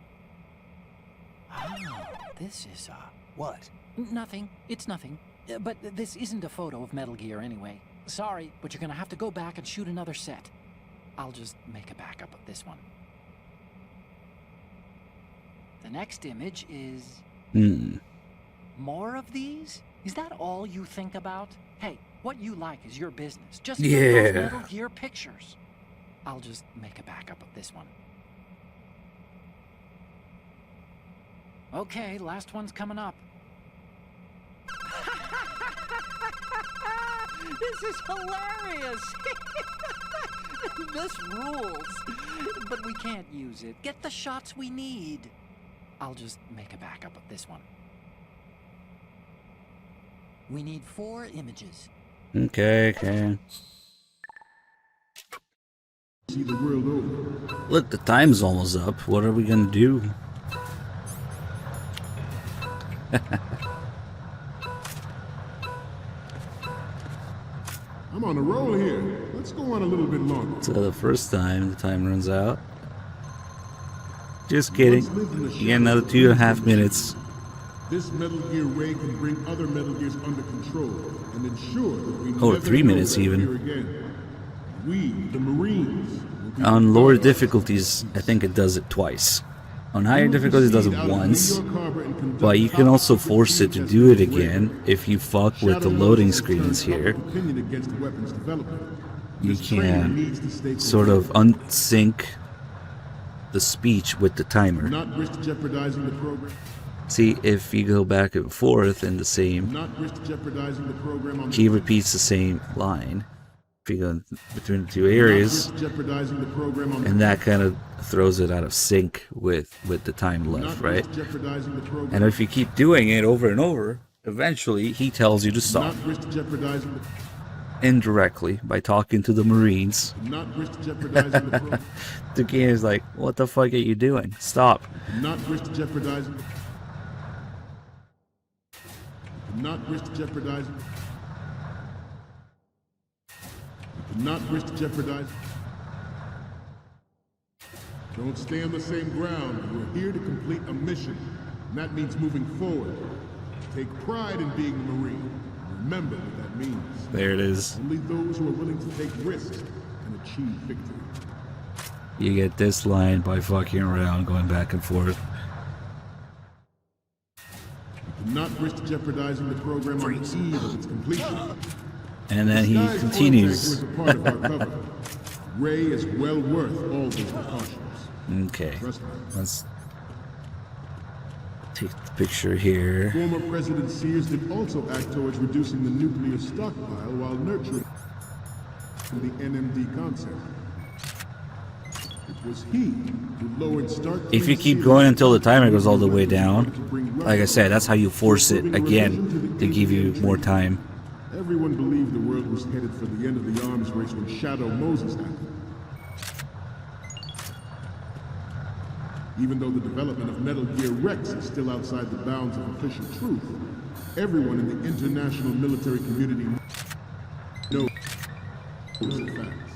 Oh, this is, what? Nothing. It's nothing. But this isn't a photo of Metal Gear anyway. Sorry, but you're gonna have to go back and shoot another set. I'll just make a backup of this one. The next image is... More of these? Is that all you think about? Hey, what you like is your business. Just get those Metal Gear pictures. I'll just make a backup of this one. Okay, last one's coming up. This is hilarious! This rules. But we can't use it. Get the shots we need. I'll just make a backup of this one. We need 4 images. Okay. See the world over. Look, the time's almost up. What are we gonna do? I'm on a roll here. Let's go on a little bit longer. So the first time the time runs out. Just kidding. You get another 2.5 minutes. This Metal Gear Ray can bring other Metal Gears under control and ensure that we Oh, never 3 minutes go even. here again. We, the Marines, will be On lower difficulties, I think it does it twice. On higher difficulties, it does it once. But you can also force it to do it again if you fuck with the loading screens here. You can sort of unsync the speech with the timer. Not risk jeopardizing the program. See, if you go back and forth in the same, Not risk jeopardizing the program on he repeats the same line. If you go between the two areas, Not risk jeopardizing the program on and that kind of throws it out of sync with the time left, Not right? risk jeopardizing the program. And if you keep doing it over and over, eventually he tells you to stop. Not risk jeopardizing the Indirectly, by talking to the Marines. Not risk jeopardizing the program. The game is like, what the fuck are you doing? Stop. Not risk jeopardizing. Not risk jeopardizing. Not risk jeopardizing. Don't stay on the same ground. We're here to complete a mission, and that means moving forward. Take pride in being a Marine. Remember what that means. There it is. Only those who are willing to take risks can achieve victory. You get this line by fucking around, going back and forth. Not risk jeopardizing the program on the eve of its completion. And then he Sky's continues. oil tanker is a part of our cover. Ray is well worth all those precautions. Okay, Trust me. let's take the picture here. Former President Sears did also act towards reducing the nuclear stockpile while nurturing the NMD concept. It was he who lowered Stark. If you keep going until the timer goes all the way down, like I said, that's how you force it again to give you more time. Everyone believed the world was headed for the end of the arms race when Shadow Moses happened. Even though the development of Metal Gear Rex is still outside the bounds of official truth, everyone in the international military community knows the facts.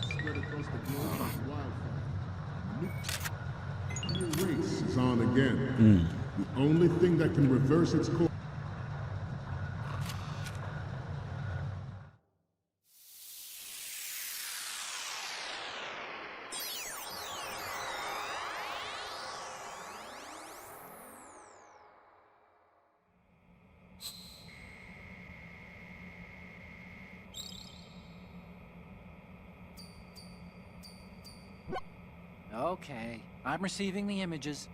Spread across the globe like wildfire. The nuclear race is on again. The only thing that can reverse its course. Okay, I'm receiving the images.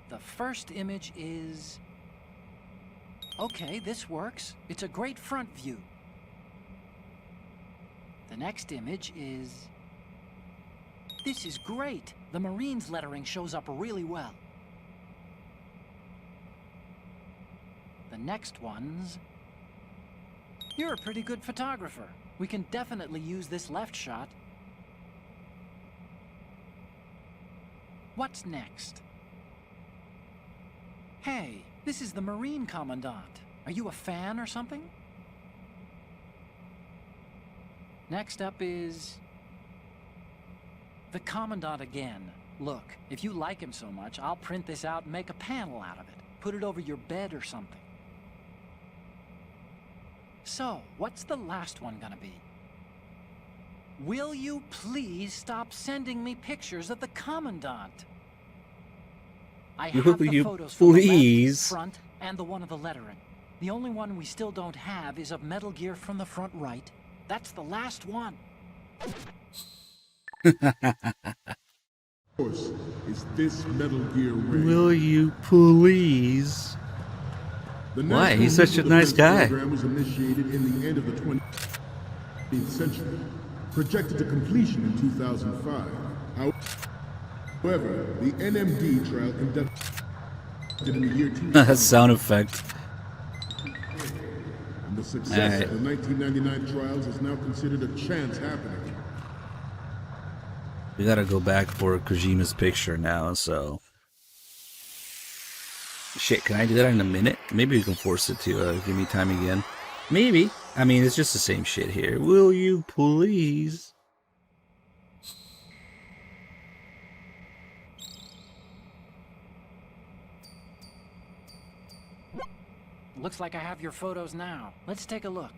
The first image is... Okay, this works. It's a great front view. The next image is... This is great. The Marines lettering shows up really well. The next one's... You're a pretty good photographer. We can definitely use this left shot. What's next? Hey, this is the Marine Commandant. Are you a fan or something? Next up is... the Commandant again. Look, if you like him so much, I'll print this out and make a panel out of it. Put it over your bed or something. So, what's the last one gonna be? Will you please stop sending me pictures of the Commandant? I have Will the you photos from the please? left, front, and the one of the lettering. The only one we still don't have is of Metal Gear from the front right. That's the last one. Course, is this Metal Gear Ray. Will you please? The Why? National He's such a Missile nice Defense guy. program was initiated in the end of the 20th century, projected to completion in 2005. However, the NMD trial conducted in the year 2000. Sound effect. And the success of the 1999 trials is now considered a chance happening. We gotta go back for Kojima's picture now, so... Shit, can I do that in a minute? Maybe we can force it to give me time again. Maybe. I mean, it's just the same shit here. Will you please? Looks like I have your photos now. Let's take a look.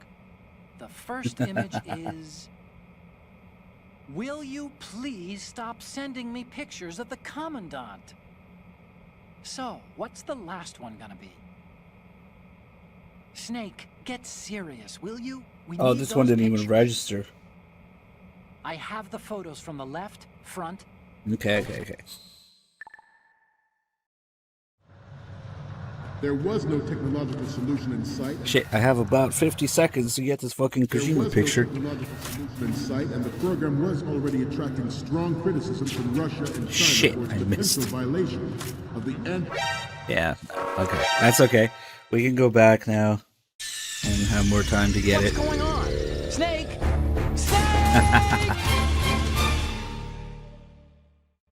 The first image is... Will you please stop sending me pictures of the Commandant? So, what's the last one gonna be? Snake, get serious, will you? We Oh, need this one those didn't even pictures. register. I have the photos from the left, front. Okay. There was no technological solution in sight. Shit, I have about 50 seconds to get this fucking Kojima picture. There was no technological solution in sight, and the program was already attracting strong criticism from Russia and China Shit, for its I missed. potential violation of the Yeah, okay. That's okay. We can go back now and have more time to get it. What's going on? Snake! Snake!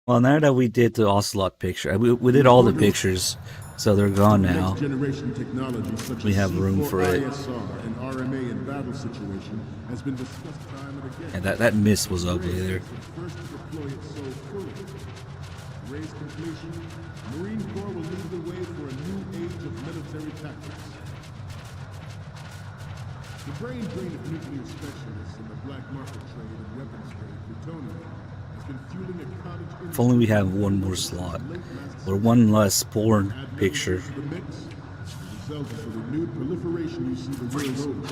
Well, now that we did the Ocelot picture, we did all the pictures, so they're gone now. Next generation technology such We as have room for it. C4ISR and RMA in battle situation has been discussed time and again. And that miss was ugly there. First to deploy it so fully. Ray's completion, Marine Corps will lead the way for a new age of military tactics. The brain drain of nuclear specialists in the black market trade and weapons trade, plutonium, has been fueling a cottage industry. If only we had one more slot, or one less porn picture. The mix, the result is the renewed proliferation you see the real road.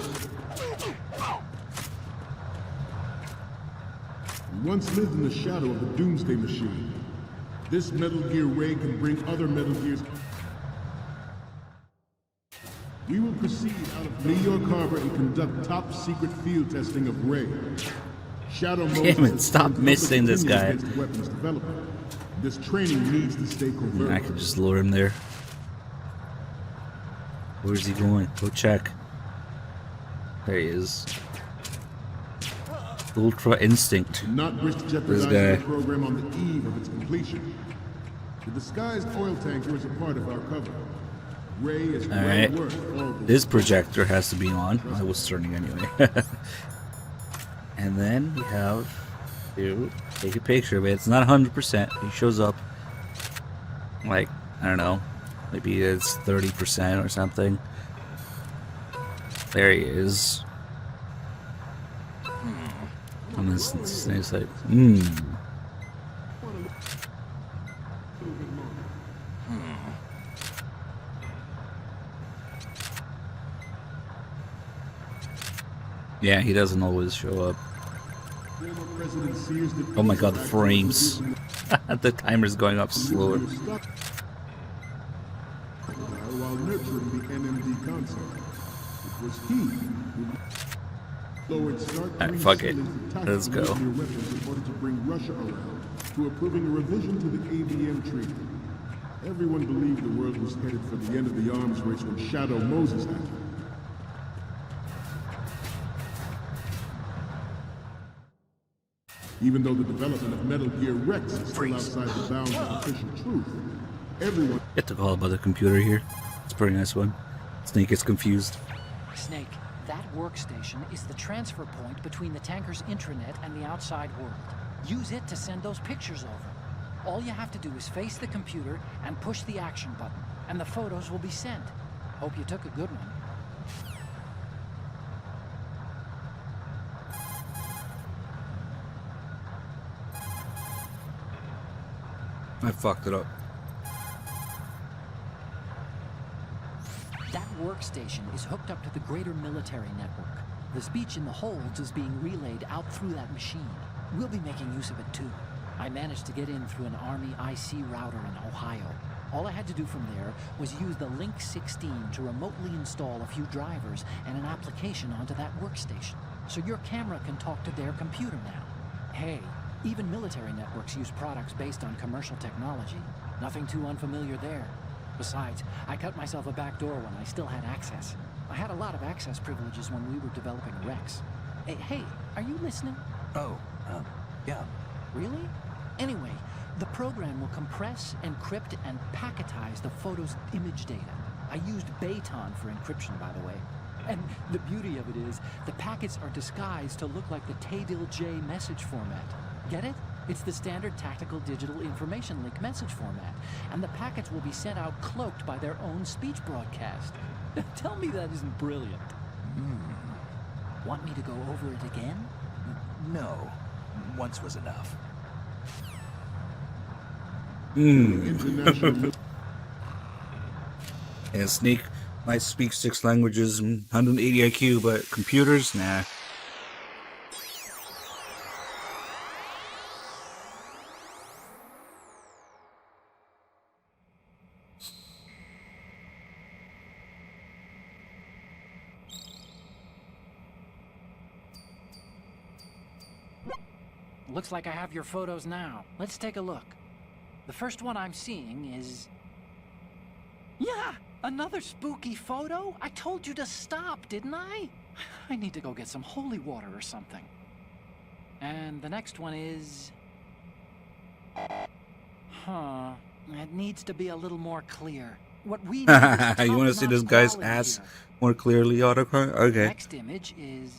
We once lived in the shadow of the Doomsday Machine. This Metal Gear Ray can bring other Metal Gears. We will proceed out of New York Harbor and conduct top-secret field testing of Ray. Shadow Damn it, stop missing this guy. Weapons development. This training needs to stay covert. I can just lure him there. Where's he going? Go check. There he is. Ultra Instinct. Not wish to This jeopardize guy. the program on the eve of its completion. The disguised oil tanker is a part of our cover. Ray is well Alright. worth all this. This projector has to be on. I was turning anyway. And then we have to take a picture of it. It's not 100%. He shows up like, I don't know, maybe it's 30% or something. There he is. And this thing's like, Yeah, he doesn't always show up. Oh my god, the frames. The timer's going up slower. While nurturing the NMD concept, it was he who lowered Alright, fuck it. Let's go. weapons in order to bring Russia around to approving a revision to the ABM treaty. Everyone believed the world was headed for the end of the arms race when Shadow Moses happened. Even though the development of Metal Gear Rex is still outside the bounds of official truth, everyone... Get to call about the computer here. It's a pretty nice one. Snake is confused. Snake, that workstation is the transfer point between the tanker's intranet and the outside world. Use it to send those pictures over. All you have to do is face the computer and push the action button, and the photos will be sent. Hope you took a good one. I fucked it up. That workstation is hooked up to the greater military network. The speech in the holds is being relayed out through that machine. We'll be making use of it too. I managed to get in through an Army IC router in Ohio. All I had to do from there was use the Link 16 to remotely install a few drivers and an application onto that workstation. So your camera can talk to their computer now. Hey, even military networks use products based on commercial technology. Nothing too unfamiliar there. Besides, I cut myself a back door when I still had access. I had a lot of access privileges when we were developing Rex. Hey, are you listening? Oh, yeah. Really? Anyway, the program will compress, encrypt, and packetize the photo's image data. I used Baton for encryption, by the way. And the beauty of it is, the packets are disguised to look like the Taydil-J message format. Get it? It's the standard tactical digital information link message format. And the packets will be sent out cloaked by their own speech broadcast. Tell me that isn't brilliant. Want me to go over it again? No. Once was enough. International Yeah, Snake might speak 6 languages and 180 IQ, but computers, nah. Looks like I have your photos now. Let's take a look. The first one I'm seeing is... Yeah! Another spooky photo? I told you to stop, didn't I? I need to go get some holy water or something. And the next one is... Huh. It needs to be a little more clear. What we need is You want to see this guy's ass more clearly, Autocar? Okay. Next image is...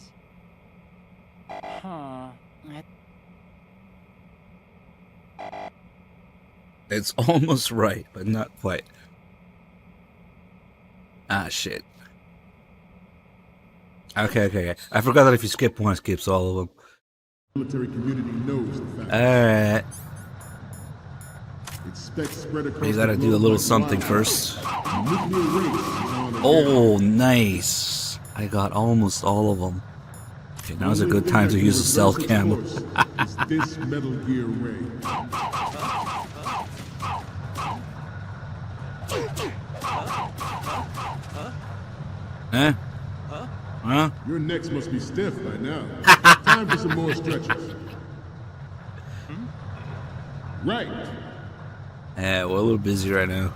Huh. It's almost right, but not quite. Ah, shit. Okay. I forgot that if you skip one, it skips all of them. military community knows the fact. Alright. Its specs spread across You gotta the do a globe little like something wildfire. first. The nuclear race is on again. Oh, nice. I got almost all of them. Okay, now's a good time to use a cell cam. Is this Metal Gear Ray. Huh? Huh? Your necks must be stiff by now. Time for some more stretches. Right. Yeah, we're a little busy right now.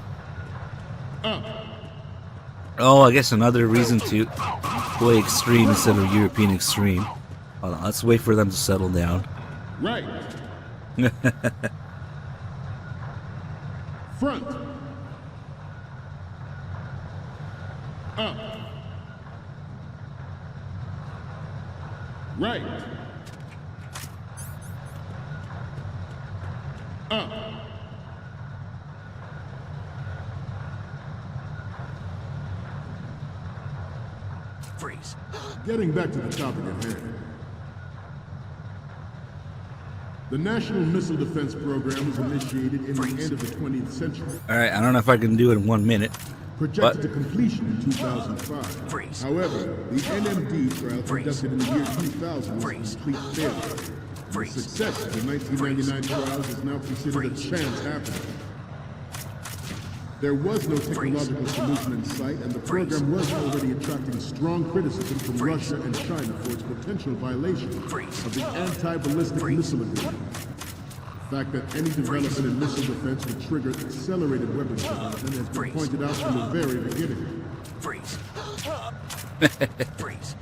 Oh, I guess another reason to play Extreme instead of European Extreme. Hold on, let's wait for them to settle down. Right. Front. Up. Right. Up. Freeze. Getting back to the topic at hand. The National Missile Defense Program was initiated in the end of the 20th century. Alright, I don't know if I can do it in 1 minute. Projected to completion in 2005. However, the NMD trial conducted in the year 2000 was a complete failure. The success of the 1999 trials is now considered a chance happening. There was no technological solution in sight, and the program was already attracting strong criticism from Russia and China for its potential violation of the anti-ballistic missile agreement. The fact that any development in missile defense would trigger accelerated weapons development has been pointed out from the very beginning. Freeze. Freeze.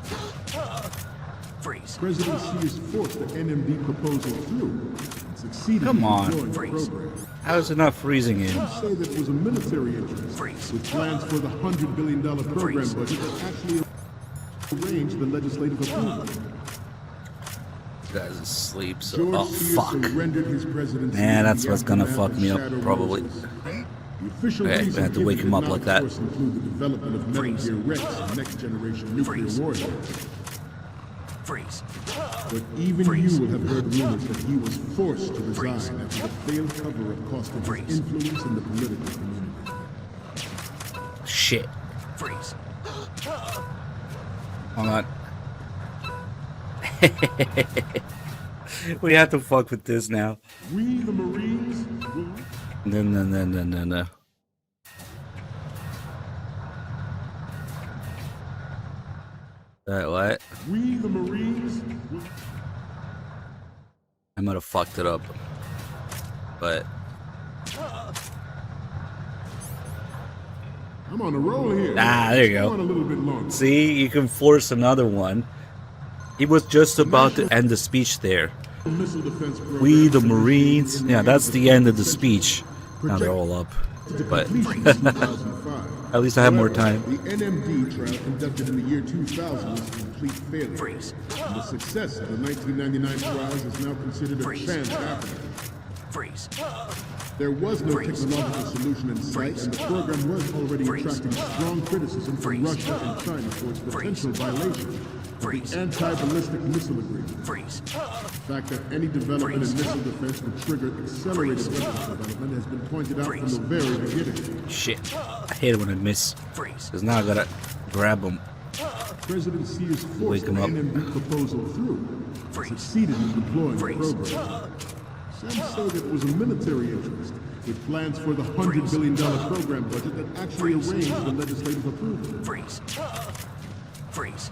Freeze. President Xi has forced the NMD proposal through and succeeded Come in on. deploying the program. How's it not freezing in? Some say that it was a military interest with plans for the $100 billion program budget that actually arranged the legislative approval. This guy's asleep, so George oh Sears fuck. surrendered his presidency Man, in that's the what's gonna aftermath fuck of me up, Shadow probably. Moses. The official Okay, reason I have to wake given him did up not, like that. of course, include the development of Metal Gear Rex and next-generation nuclear warfare. Freeze. But even you will have heard rumors that he was forced to resign after the failed cover-up cost him his influence in the political community. Shit. Freeze. Hold on. We have to fuck with this now. We, the Marines, will... No. What? We, the Marines, will... I might have fucked it up. But I'm on a roll here. there you Go on a go. little bit longer. See, you can force another one. He was just about to end the speech there. Missile defense program We the Marines. Yeah, that's the end of the speech. Now they're all up. But at least I have more time. The NMD trial conducted in the year 2000 was a complete failure. And the success of the 1999 trials is now considered a chance happening. Freeze. There was no technological solution in sight, and the program was already attracting strong criticism from Russia and China for its potential violation of the anti-ballistic missile agreement. Freeze. The fact that any development in missile defense would trigger accelerated weapons development has been pointed out from the very beginning. Shit. I hate it when I miss. Because now I gotta grab him. President Sears Wake forced him the up. NMD proposal through and succeeded in deploying the program. Some say that it was a military interest with plans for the $100 billion program budget that actually arranged the legislative approval. Freeze. Freeze.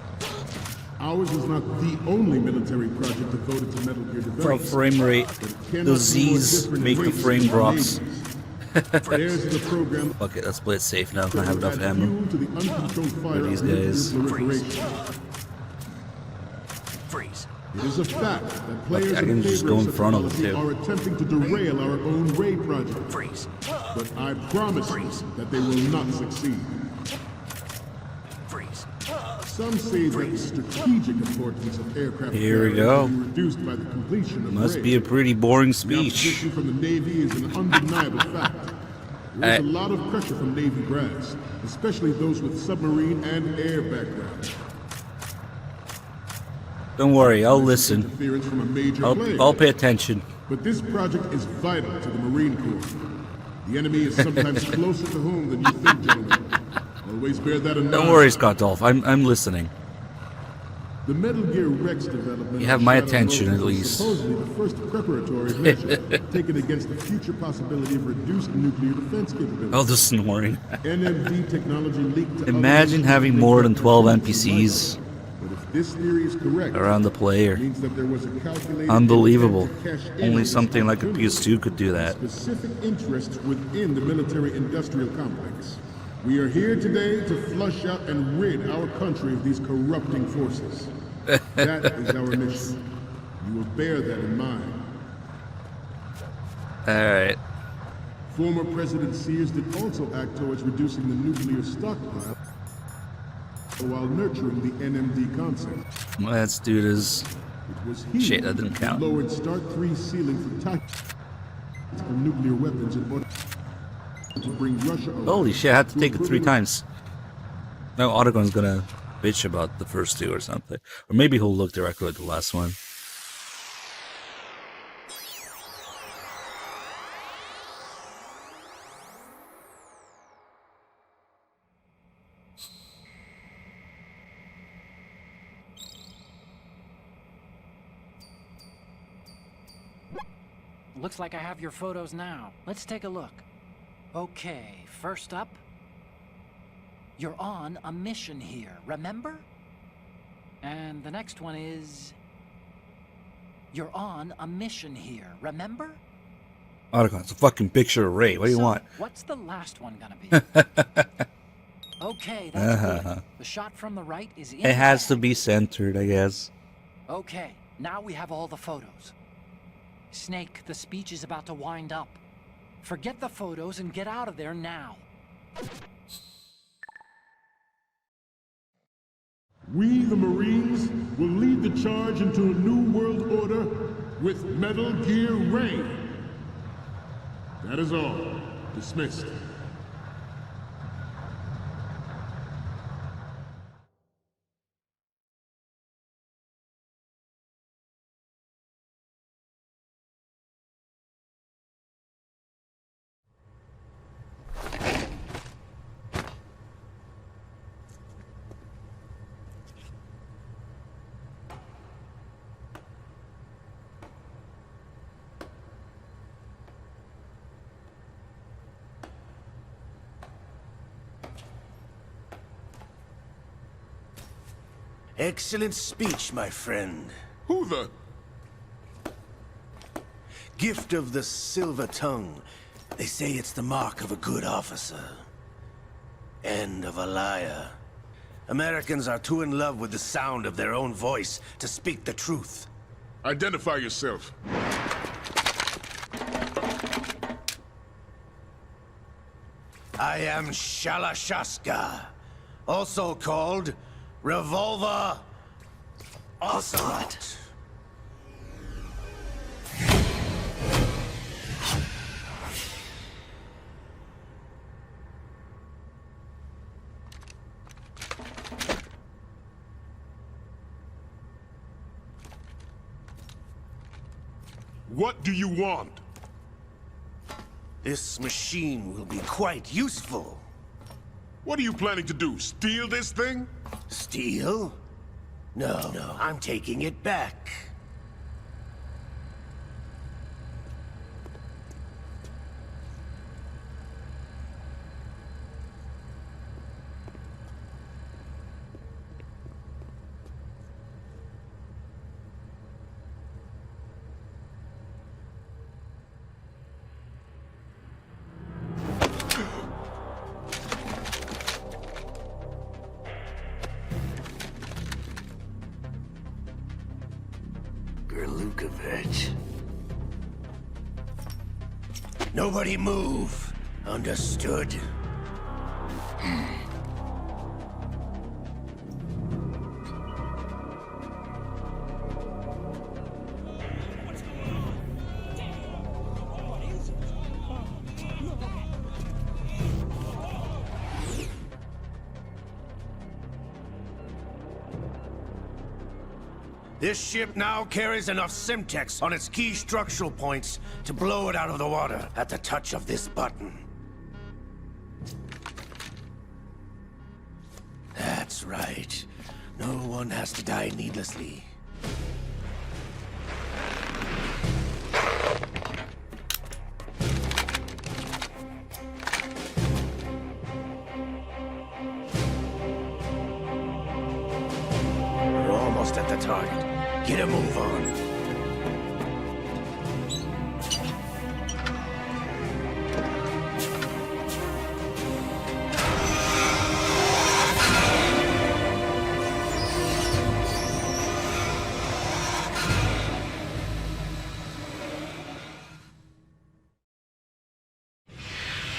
Ours is not the only military project devoted to Metal Gear For development. frame rate, the Z's make the frame drops. There's the program. Fuck it, let's play it safe now. I don't have enough ammo. Fuel to the uncontrolled fire For these of nuclear guys. proliferation. Freeze. It is a fact that players I in can just favor go of in such front of policy it, too. are attempting to derail our own Ray project. Freeze. But I promise you that they will not succeed. Freeze. Some say that the strategic importance of aircraft Here we carriers go. will be reduced by the completion of Must Ray. be a pretty boring The speech. opposition from the Navy is an undeniable fact. There is a lot of pressure from Navy brass, especially those with submarine and air backgrounds. Don't worry, I'll listen. Interference from a major player. I'll pay attention. But this project is vital to the Marine Corps. The enemy is sometimes closer to home than you think, gentlemen. Always bear that in mind. Don't worry, Scott Dolph. I'm listening. The Metal Gear Rex development. You have my of Shadow attention, Moses at was least. Supposedly the first preparatory measure taken against the future possibility of reduced nuclear defense capability. Oh, the snoring. NMD technology leaked to Imagine others having to more make than that 12 potential NPCs vital. But if this theory is correct, around the player. it means that there was a calculated Unbelievable. intent to cash in Only on this something like a opportunity. PS2 could do that. Specific interests within the military-industrial complex. We are here today to flush out and rid our country of these corrupting forces. That is our mission. You will bear that in mind. Alright. Former President Sears did also act towards reducing the nuclear stockpile while nurturing the NMD concept. Let's do this. It was he Shit, that didn't count. who lowered Start 3's ceiling for tactical nuclear weapons in order to bring Russia around. Holy shit, I had to take it 3 times. No, Autogon's gonna bitch about the first 2 or something. Or maybe he'll look directly at the last one. looks like I have your photos now. Let's take a look. Okay, first up, you're on a mission here, remember? And the next one is... You're on a mission here, remember? Otacon, it's a fucking picture of Ray. What do you want? What's the last one gonna be? Okay, that's good. The shot from the right is in. It has to be centered, I guess. Okay, now we have all the photos. Snake, the speech is about to wind up. Forget the photos and get out of there now. We, the Marines, will lead the charge into a new world order with Metal Gear Ray. That is all. Dismissed. Excellent speech, my friend. Who the? Gift of the silver tongue. They say it's the mark of a good officer. End of a liar. Americans are too in love with the sound of their own voice to speak the truth. Identify yourself. I am Shalashaska, also called Revolver Ocelot. What do you want? This machine will be quite useful. What are you planning to do? Steal this thing? Steal? No, I'm taking it back. Lukovich. Nobody move. Understood? This ship now carries enough Simtex on its key structural points to blow it out of the water at the touch of this button. That's right. No one has to die needlessly. We're almost at the target. Get a move on.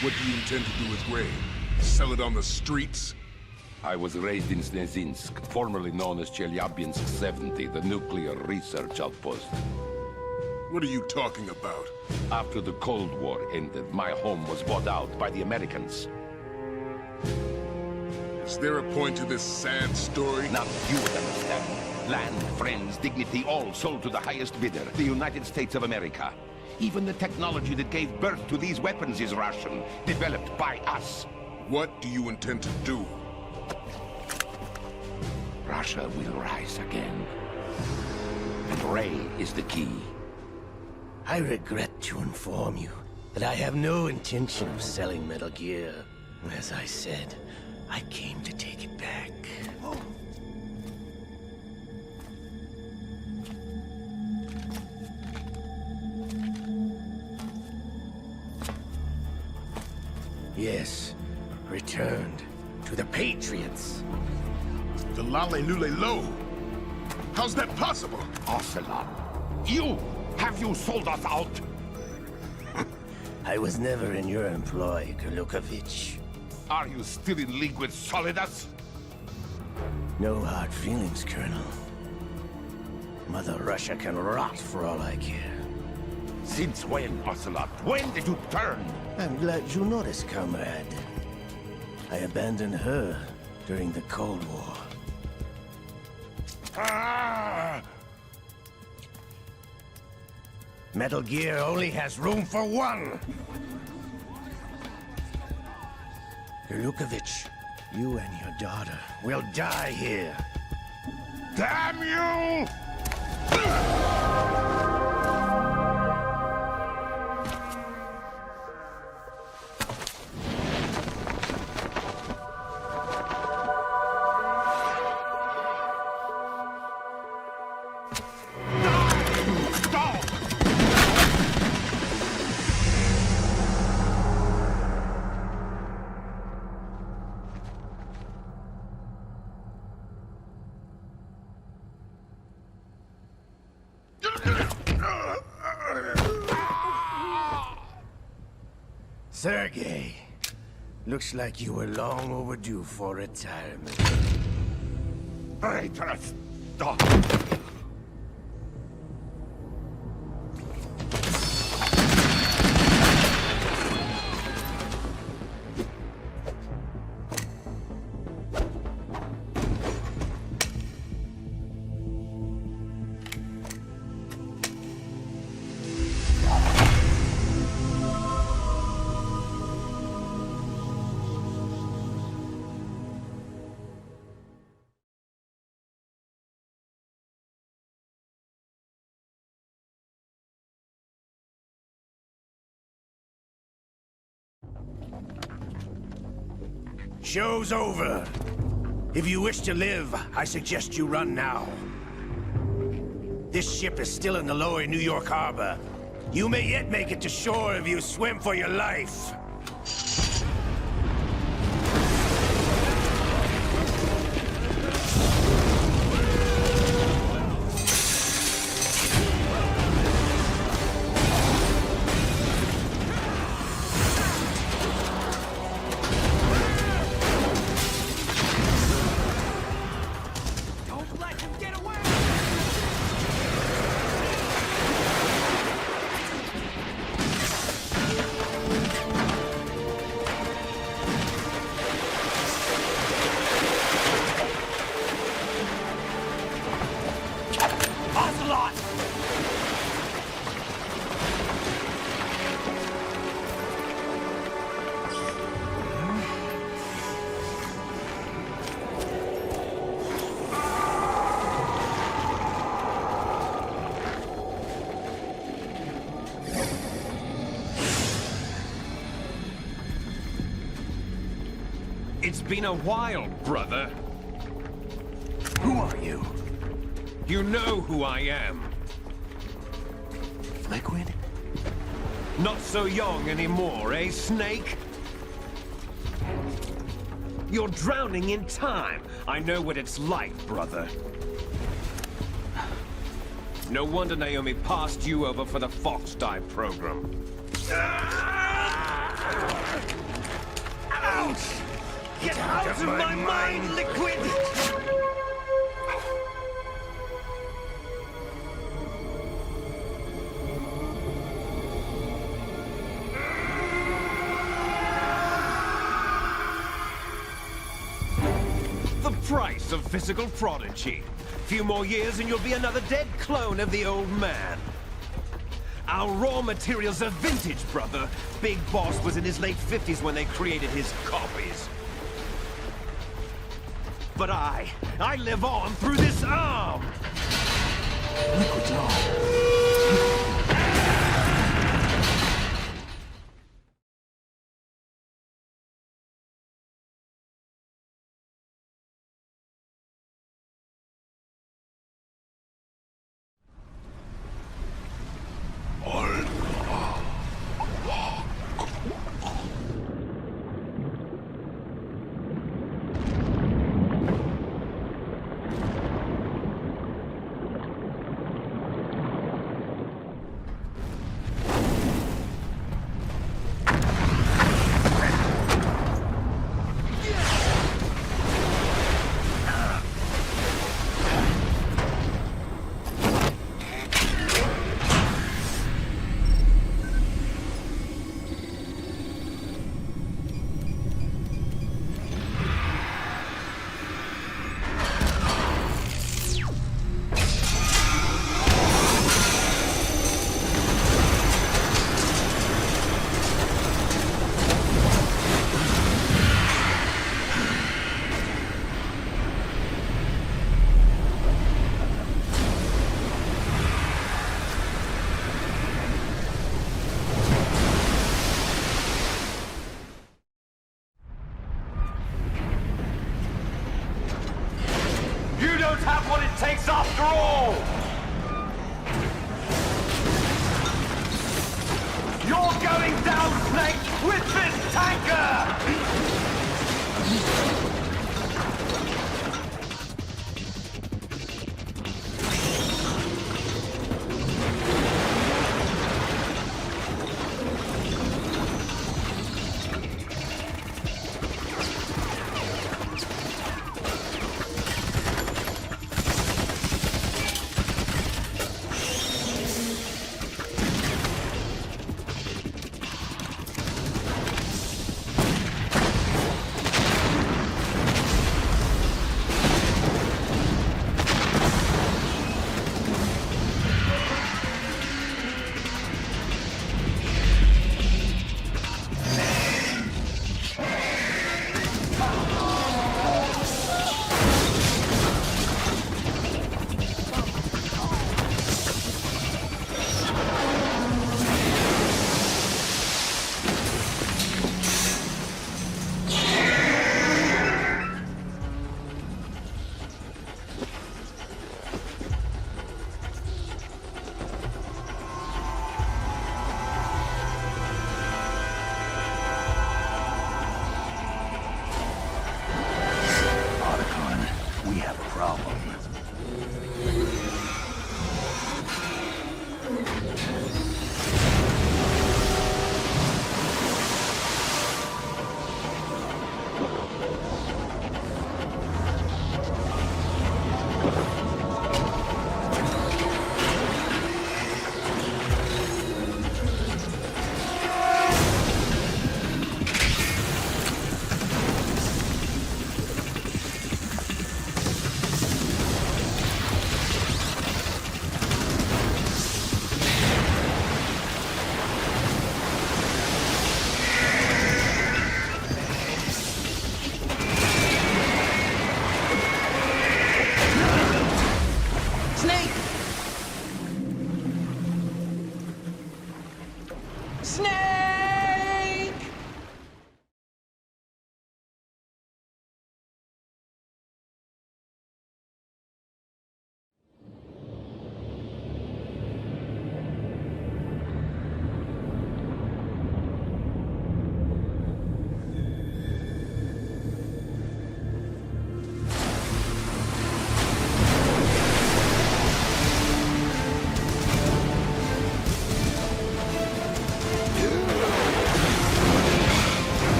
What do you intend to do with Ray? Sell it on the streets? I was raised in Snezinsk, formerly known as Chelyabinsk 70, the nuclear research outpost. What are you talking about? After the Cold War ended, my home was bought out by the Americans. Is there a point to this sad story? Now you would understand. Land, friends, dignity, all sold to the highest bidder, the United States of America. Even the technology that gave birth to these weapons is Russian, developed by us. What do you intend to do? Russia will rise again. And Ray is the key. I regret to inform you that I have no intention of selling Metal Gear. As I said, I came to take it back. Yes, returned to the Patriots. The Lale Nule Lo. How's that possible? Ocelot, have you sold us out? I was never in your employ, Gurlukovich. Are you still in league with Solidus? No hard feelings, Colonel. Mother Russia can rot for all I care. Since when, Ocelot? When did you turn? I'm glad you noticed, comrade. I abandoned her during the Cold War. Ah! Metal Gear only has room for one! Gurlukovich, you and your daughter will die here. Damn you! Sergei, looks like you were long overdue for retirement. Traitorous dog! Show's over. If you wish to live, I suggest you run now. This ship is still in the lower New York harbor. You may yet make it to shore if you swim for your life. It's been a while, brother. Who are you? You know who I am. Liquid? Not so young anymore, eh, Snake? You're drowning in time. I know what it's like, brother. No wonder Naomi passed you over for the Fox Dive program. Ouch! Get out of my mind, Liquid! The price of physical prodigy. Few more years and you'll be another dead clone of the old man. Our raw materials are vintage, brother. Big Boss was in his late 50s when they created his copies. But I live on through this arm! Liquid's on. don't have what it takes after all! You're going down, Snake, with this tanker!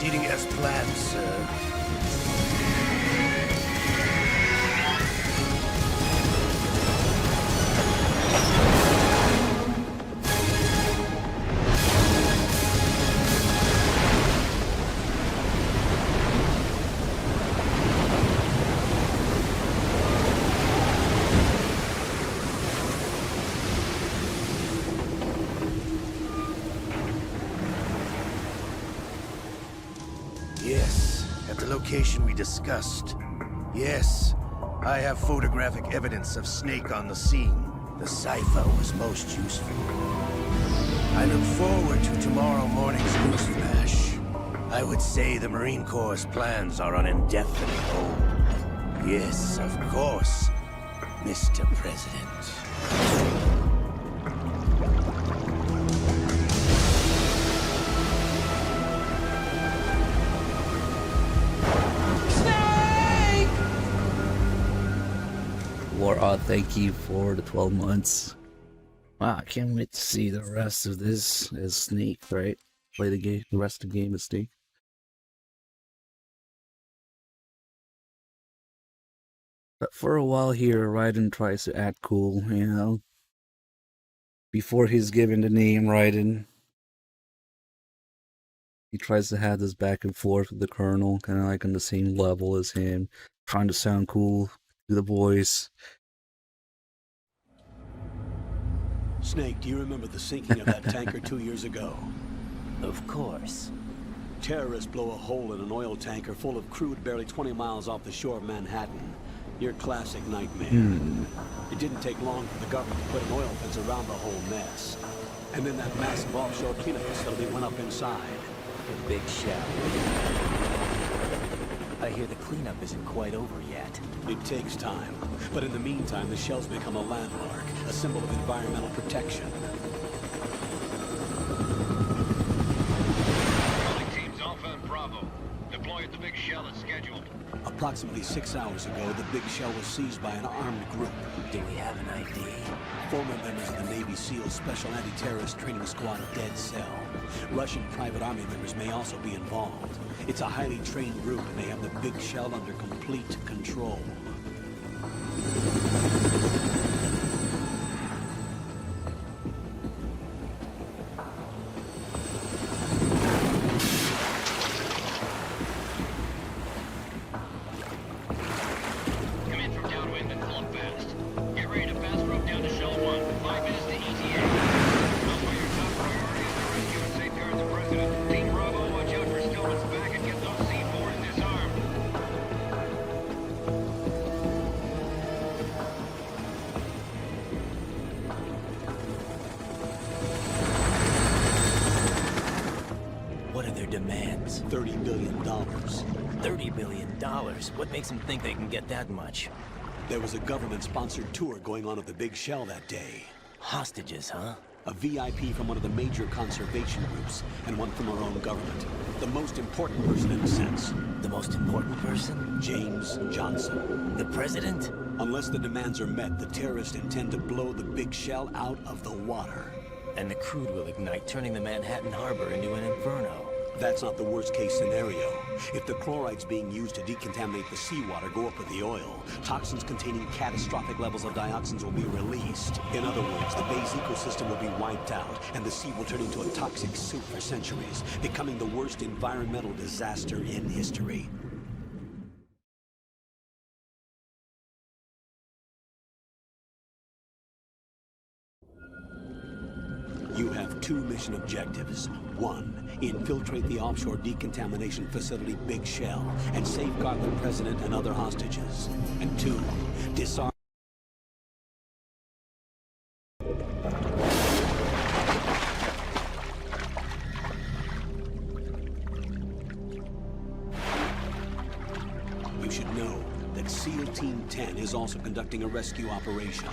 Proceeding as planned, sir. Yes, at the location we discussed. Yes, I have photographic evidence of Snake on the scene. The cipher was most useful. I look forward to tomorrow morning's news flash. I would say the Marine Corps' plans are on indefinite hold. Yes, of course, Mr. President. Laura, thank you for the 12 months. Wow, I can't wait to see the rest of this as Snake, right? Play the game, the rest of the game as Snake. But for a while here, Raiden tries to act cool, you know. Before he's given the name Raiden, he tries to have this back and forth with the Colonel, kind of like on the same level as him, trying to sound cool, do the voice. Snake, do you remember the sinking of that tanker 2 years ago? Of course. Terrorists blow a hole in an oil tanker full of crude barely 20 miles off the shore of Manhattan. Your classic nightmare. It didn't take long for the government to put an oil fence around the whole mess. And then that massive offshore cleanup facility went up inside. The big shell. I hear the cleanup isn't quite over yet. It takes time. But in the meantime, the shell's become a landmark, a symbol of environmental protection. Teams Alpha and Bravo. Deploy at the big shell as scheduled. Approximately 6 hours ago, the big shell was seized by an armed group. Do we have an ID? Former members of the Navy SEALs Special Anti-Terrorist Training Squad Dead Cell. Russian private army members may also be involved. It's a highly trained group, and they have the big shell under complete control. Demands. $30 billion. $30 billion? What makes them think they can get that much? There was a government-sponsored tour going on at the big shell that day. Hostages, huh? A VIP from one of the major conservation groups, and one from our own government. The most important person in a sense. The most important person? James Johnson. The president? Unless the demands are met, the terrorists intend to blow the big shell out of the water. And the crude will ignite, turning the Manhattan Harbor into an inferno. That's not the worst-case scenario. If the chlorides being used to decontaminate the seawater go up with the oil, toxins containing catastrophic levels of dioxins will be released. In other words, the bay's ecosystem will be wiped out, and the sea will turn into a toxic soup for centuries, becoming the worst environmental disaster in history. You have two mission objectives. One, infiltrate the offshore decontamination facility Big Shell and safeguard the president and other hostages. And two, disarm. You should know that SEAL Team 10 is also conducting a rescue operation.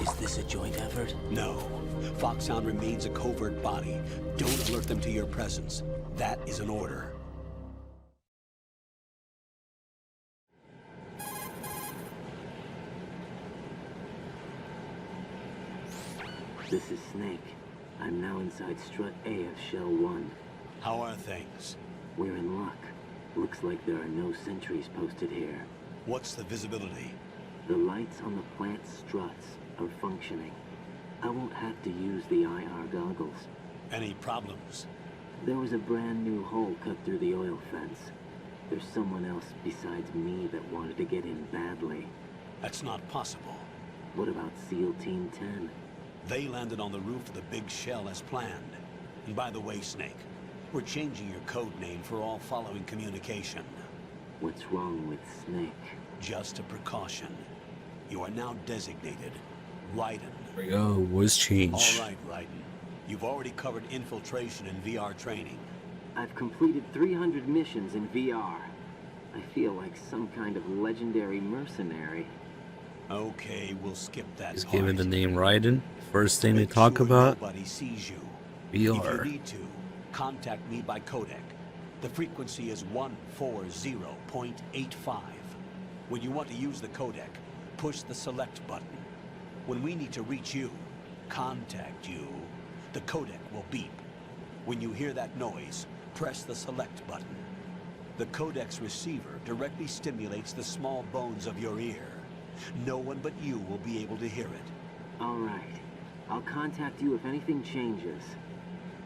Is this a joint effort? No. Foxhound remains a covert body. Don't alert them to your presence. That is an order. This is Snake. I'm now inside Strut A of Shell 1. How are things? We're in luck. Looks like there are no sentries posted here. What's the visibility? The lights on the plant struts are functioning. I won't have to use the IR goggles. Any problems? There was a brand new hole cut through the oil fence. There's someone else besides me that wanted to get in badly. That's not possible. What about SEAL Team 10? They landed on the roof of the Big Shell as planned. And by the way, Snake, we're changing your code name for all following communication. What's wrong with Snake? Just a precaution. You are now designated Raiden. There we go, voice change. All right, Raiden. You've already covered infiltration and VR training. I've completed 300 missions in VR. I feel like some kind of legendary mercenary. Okay, we'll skip that. He's part. given the name Raiden. First thing they talk sure about, nobody sees you. VR. If you need to, contact me by codec. The frequency is 140.85. When you want to use the codec, push the select button. When we need to reach you, contact you, the codec will beep. When you hear that noise, press the select button. The codec's receiver directly stimulates the small bones of your ear. No one but you will be able to hear it. All right. I'll contact you if anything changes.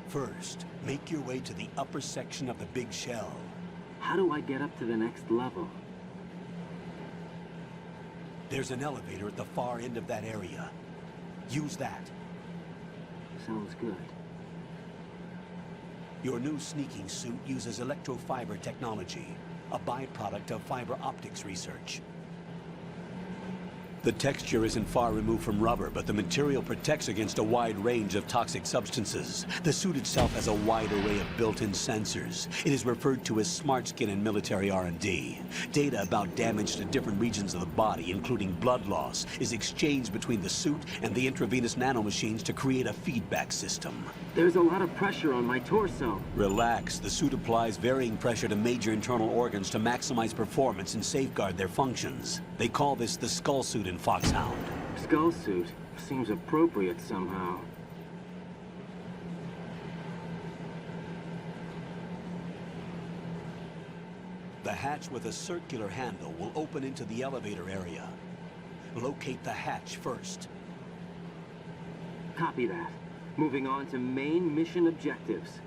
First, make your way to the upper section of the Big Shell. How do I get up to the next level? There's an elevator at the far end of that area. Use that. Sounds good. Your new sneaking suit uses electrofiber technology, a byproduct of fiber optics research. The texture isn't far removed from rubber, but the material protects against a wide range of toxic substances. The suit itself has a wide array of built-in sensors. It is referred to as smart skin in military R&D. Data about damage to different regions of the body, including blood loss, is exchanged between the suit and the intravenous nanomachines to create a feedback system. There's a lot of pressure on my torso. Relax. The suit applies varying pressure to major internal organs to maximize performance and safeguard their functions. They call this the skull suit in Foxhound. Skull suit seems appropriate somehow. The hatch with a circular handle will open into the elevator area. Locate the hatch first. Copy that. Moving on to main mission objectives.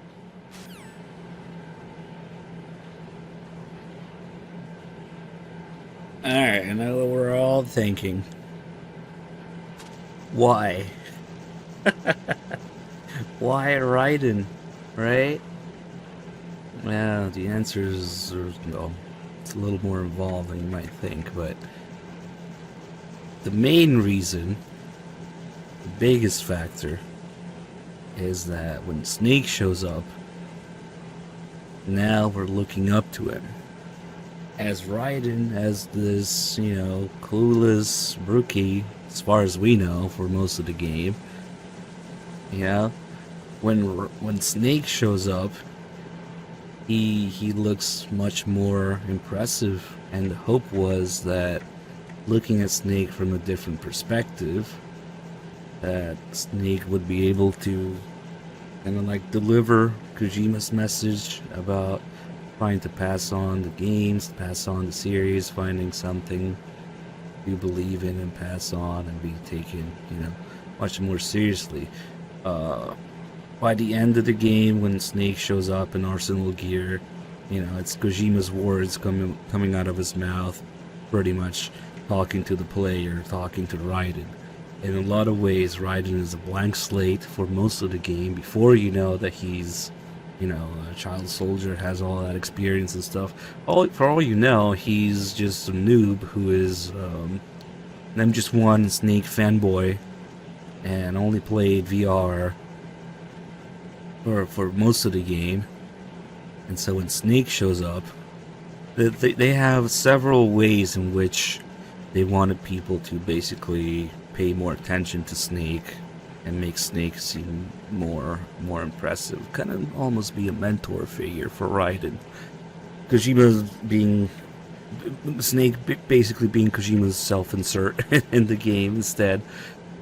Alright, I know what we're all thinking. Why? Why Raiden, right? Well, the answer is, well, it's a little more involved than you might think, but the main reason, the biggest factor, is that when Snake shows up, now we're looking up to him. As Raiden, as this, you know, clueless rookie, as far as we know, for most of the game, you know, when Snake shows up, he looks much more impressive, and the hope was that looking at Snake from a different perspective, that Snake would be able to kind of like deliver Kojima's message about trying to pass on the games, pass on the series, finding something you believe in and pass on and be taken, you know, much more seriously. By the end of the game, when Snake shows up in Arsenal gear, you know, it's Kojima's words coming out of his mouth, pretty much talking to the player, talking to Raiden. In a lot of ways, Raiden is a blank slate for most of the game before you know that he's, you know, a child soldier, has all that experience and stuff. For all you know, he's just a noob who is an MGS1 Snake fanboy and only played VR for most of the game. And so when Snake shows up, they have several ways in which they wanted people to basically pay more attention to Snake and make Snake seem more impressive. Kind of almost be a mentor figure for Raiden. Kojima being Snake basically being Kojima's self-insert in the game instead.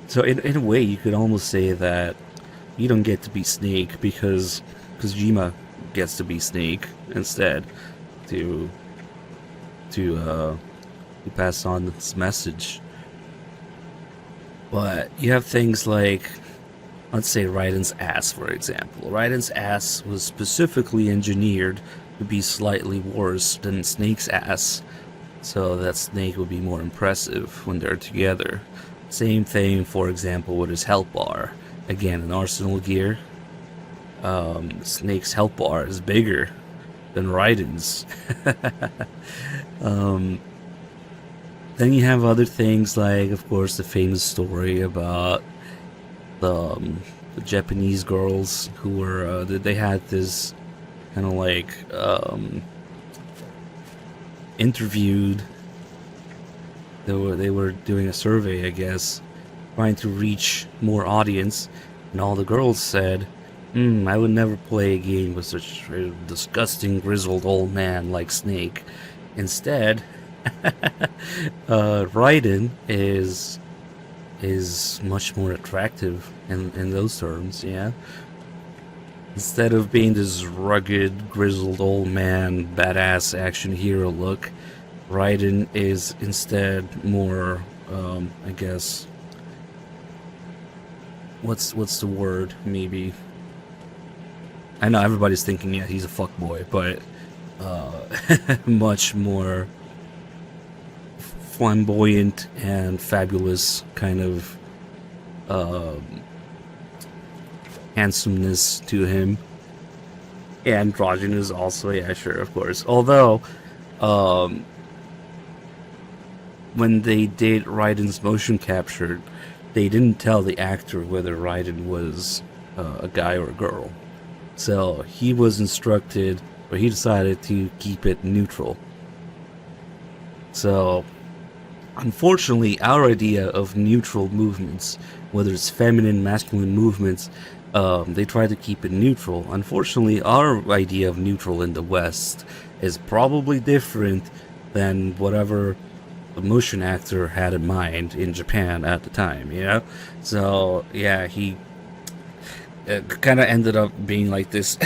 So in a way, you could almost say that you don't get to be Snake because Kojima gets to be Snake instead to pass on this message. But you have things like, let's say Raiden's ass, for example. Raiden's ass was specifically engineered to be slightly worse than Snake's ass, so that Snake would be more impressive when they're together. Same thing, for example, with his health bar. Again, in Arsenal gear, Snake's health bar is bigger than Raiden's. Then you have other things like, of course, the famous story about the Japanese girls who were, they had this kind of like, interviewed. They were doing a survey, I guess, trying to reach more audience, and all the girls said, I would never play a game with such a disgusting, grizzled old man like Snake. Instead, Raiden is much more attractive in those terms, yeah. Instead of being this rugged, grizzled old man, badass action hero look, Raiden is instead more, I guess, what's the word, maybe? I know everybody's thinking, yeah, he's a fuckboy, but much more flamboyant and fabulous kind of handsomeness to him. Androgynous also, yeah, sure, of course. Although, when they did Raiden's motion capture, they didn't tell the actor whether Raiden was a guy or a girl. So he was instructed, or he decided to keep it neutral. So, unfortunately, our idea of neutral movements, whether it's feminine, masculine movements, they try to keep it neutral. Unfortunately, our idea of neutral in the West is probably different than whatever the motion actor had in mind in Japan at the time, you know? So, yeah, he kind of ended up being like this.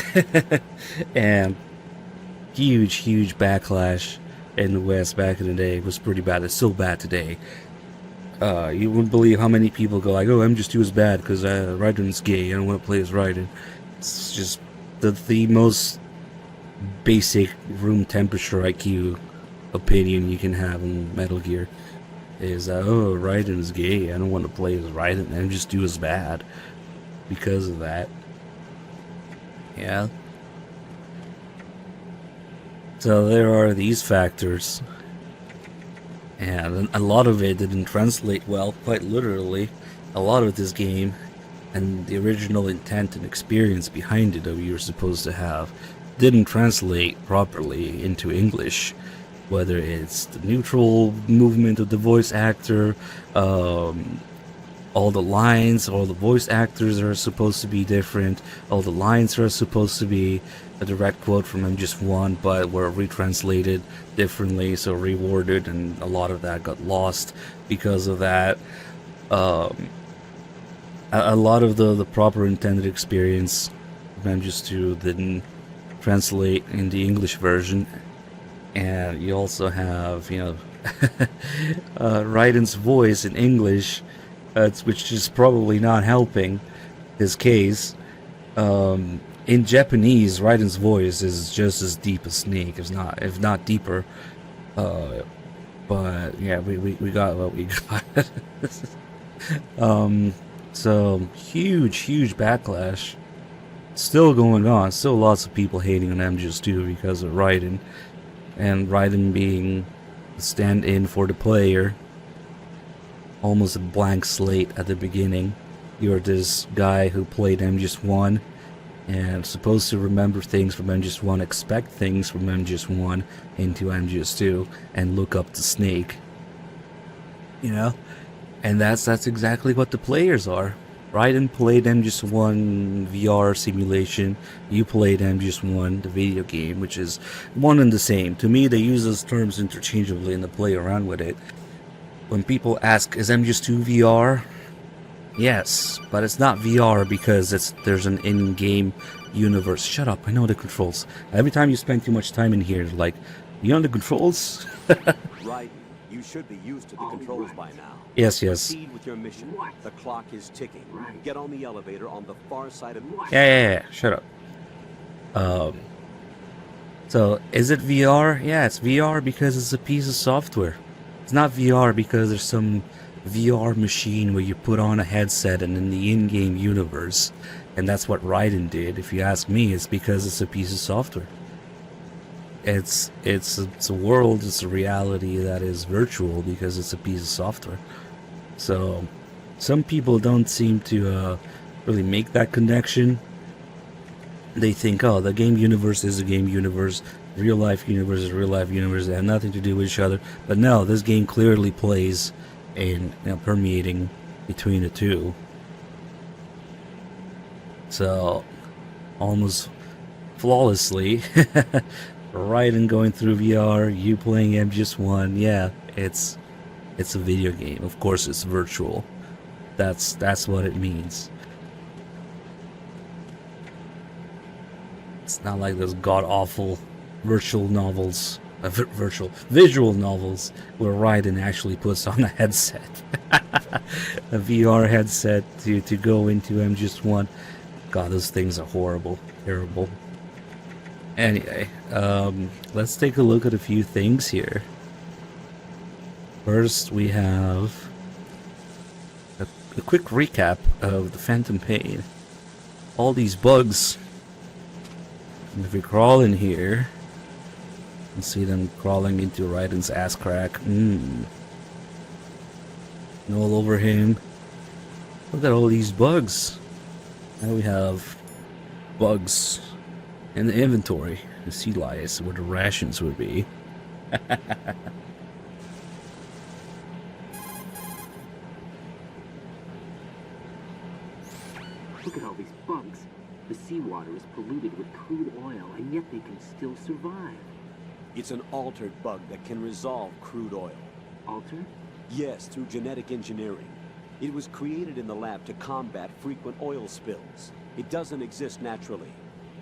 And huge backlash in the West back in the day. It was pretty bad. It's still bad today. You wouldn't believe how many people go like, oh, MGS2 is bad because Raiden's gay, I don't want to play as Raiden. It's just the most basic room temperature IQ opinion you can have in Metal Gear is, oh, Raiden is gay, I don't want to play as Raiden, MGS2 is bad because of that. Yeah. So there are these factors, and a lot of it didn't translate well, quite literally. A lot of this game and the original intent and experience behind it that we were supposed to have didn't translate properly into English, whether it's the neutral movement of the voice actor, all the lines, all the voice actors are supposed to be different, all the lines are supposed to be a direct quote from MGS1, but were retranslated differently, so reworded, and a lot of that got lost because of that. A lot of the proper intended experience of MGS2 didn't translate in the English version, and you also have, you know, Raiden's voice in English, which is probably not helping his case. In Japanese, Raiden's voice is just as deep as Snake, if not deeper. But yeah, we got what we got. So huge backlash still going on. Still lots of people hating on MGS2 because of Raiden, and Raiden being the stand-in for the player. Almost a blank slate at the beginning. You're this guy who played MGS1 and supposed to remember things from MGS1, expect things from MGS1 into MGS2, and look up to Snake. You know? And that's exactly what the players are. Raiden played MGS1 VR simulation, you played MGS1, the video game, which is one and the same. To me, they use those terms interchangeably and they play around with it. When people ask, is MGS2 VR? Yes, but it's not VR because there's an in-game universe. Shut up, I know the controls. Every time you spend too much time in here, like, you know the controls? Right, you should be used to the controls by now. Yes. Proceed with your mission. The clock is ticking. Get on the elevator on the far side of... Yeah, shut up. So, is it VR? Yeah, it's VR because it's a piece of software. It's not VR because there's some VR machine where you put on a headset and in the in-game universe, and that's what Raiden did. If you ask me, it's because it's a piece of software. It's a world, it's a reality that is virtual because it's a piece of software. So some people don't seem to really make that connection. They think, oh, the game universe is a game universe, real life universe is real life universe, they have nothing to do with each other. But no, this game clearly plays in, you know, permeating between the two. So almost flawlessly, Raiden going through VR, you playing MGS1, yeah, it's a video game. Of course it's virtual. That's what it means. It's not like those god-awful visual novels where Raiden actually puts on a headset. A VR headset to go into MGS1. God, those things are horrible. Terrible. Anyway, let's take a look at a few things here. First, we have a quick recap of the Phantom Pain. All these bugs. And if we crawl in here, you see them crawling into Raiden's ass crack. And all over him. Look at all these bugs. Now we have bugs in the inventory. The sea lice, where the rations would be. Look at all these bugs. The seawater is polluted with crude oil, and yet they can still survive. It's an altered bug that can resolve crude oil. Altered? Yes, through genetic engineering. It was created in the lab to combat frequent oil spills. It doesn't exist naturally.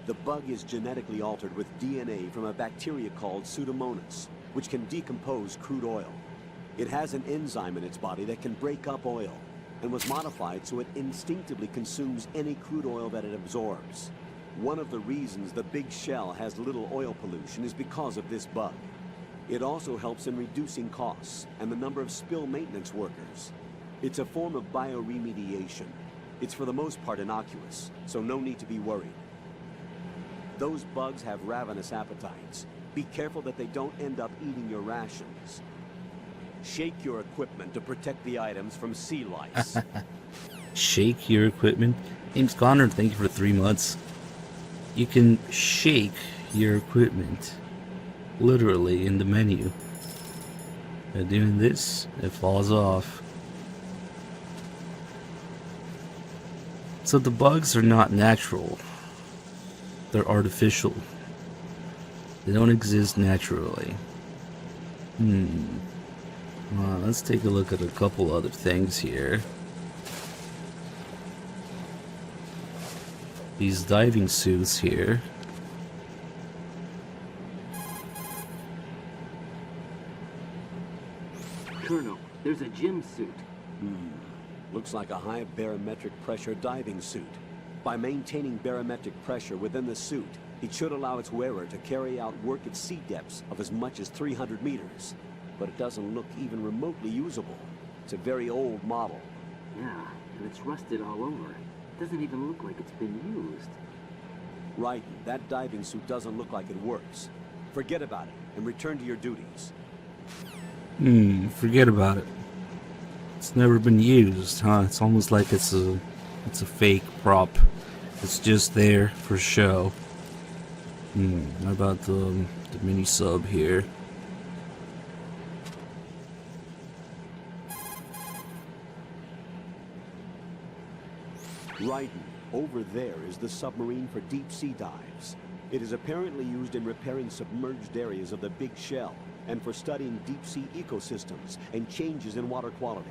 The bug is genetically altered with DNA from a bacteria called Pseudomonas, which can decompose crude oil. It has an enzyme in its body that can break up oil, and was modified so it instinctively consumes any crude oil that it absorbs. One of the reasons the Big Shell has little oil pollution is because of this bug. It also helps in reducing costs and the number of spill maintenance workers. It's a form of bioremediation. It's for the most part innocuous, so no need to be worried. Those bugs have ravenous appetites. Be careful that they don't end up eating your rations. Shake your equipment to protect the items from sea lice. Shake your equipment? James Connor, thank you for 3 months. You can shake your equipment. Literally in the menu. By doing this, it falls off. So the bugs are not natural. They're artificial. They don't exist naturally. Let's take a look at a couple other things here. These diving suits here. Colonel, there's a gym suit. Looks like a high barometric pressure diving suit. By maintaining barometric pressure within the suit, it should allow its wearer to carry out work at sea depths of as much as 300 meters. But it doesn't look even remotely usable. It's a very old model. Yeah, and it's rusted all over. It doesn't even look like it's been used. Right, that diving suit doesn't look like it works. Forget about it and return to your duties. Forget about it. It's never been used, huh? It's almost like it's a fake prop. It's just there for show. How about the mini sub here? Raiden, over there is the submarine for deep sea dives. It is apparently used in repairing submerged areas of the Big Shell and for studying deep sea ecosystems and changes in water quality.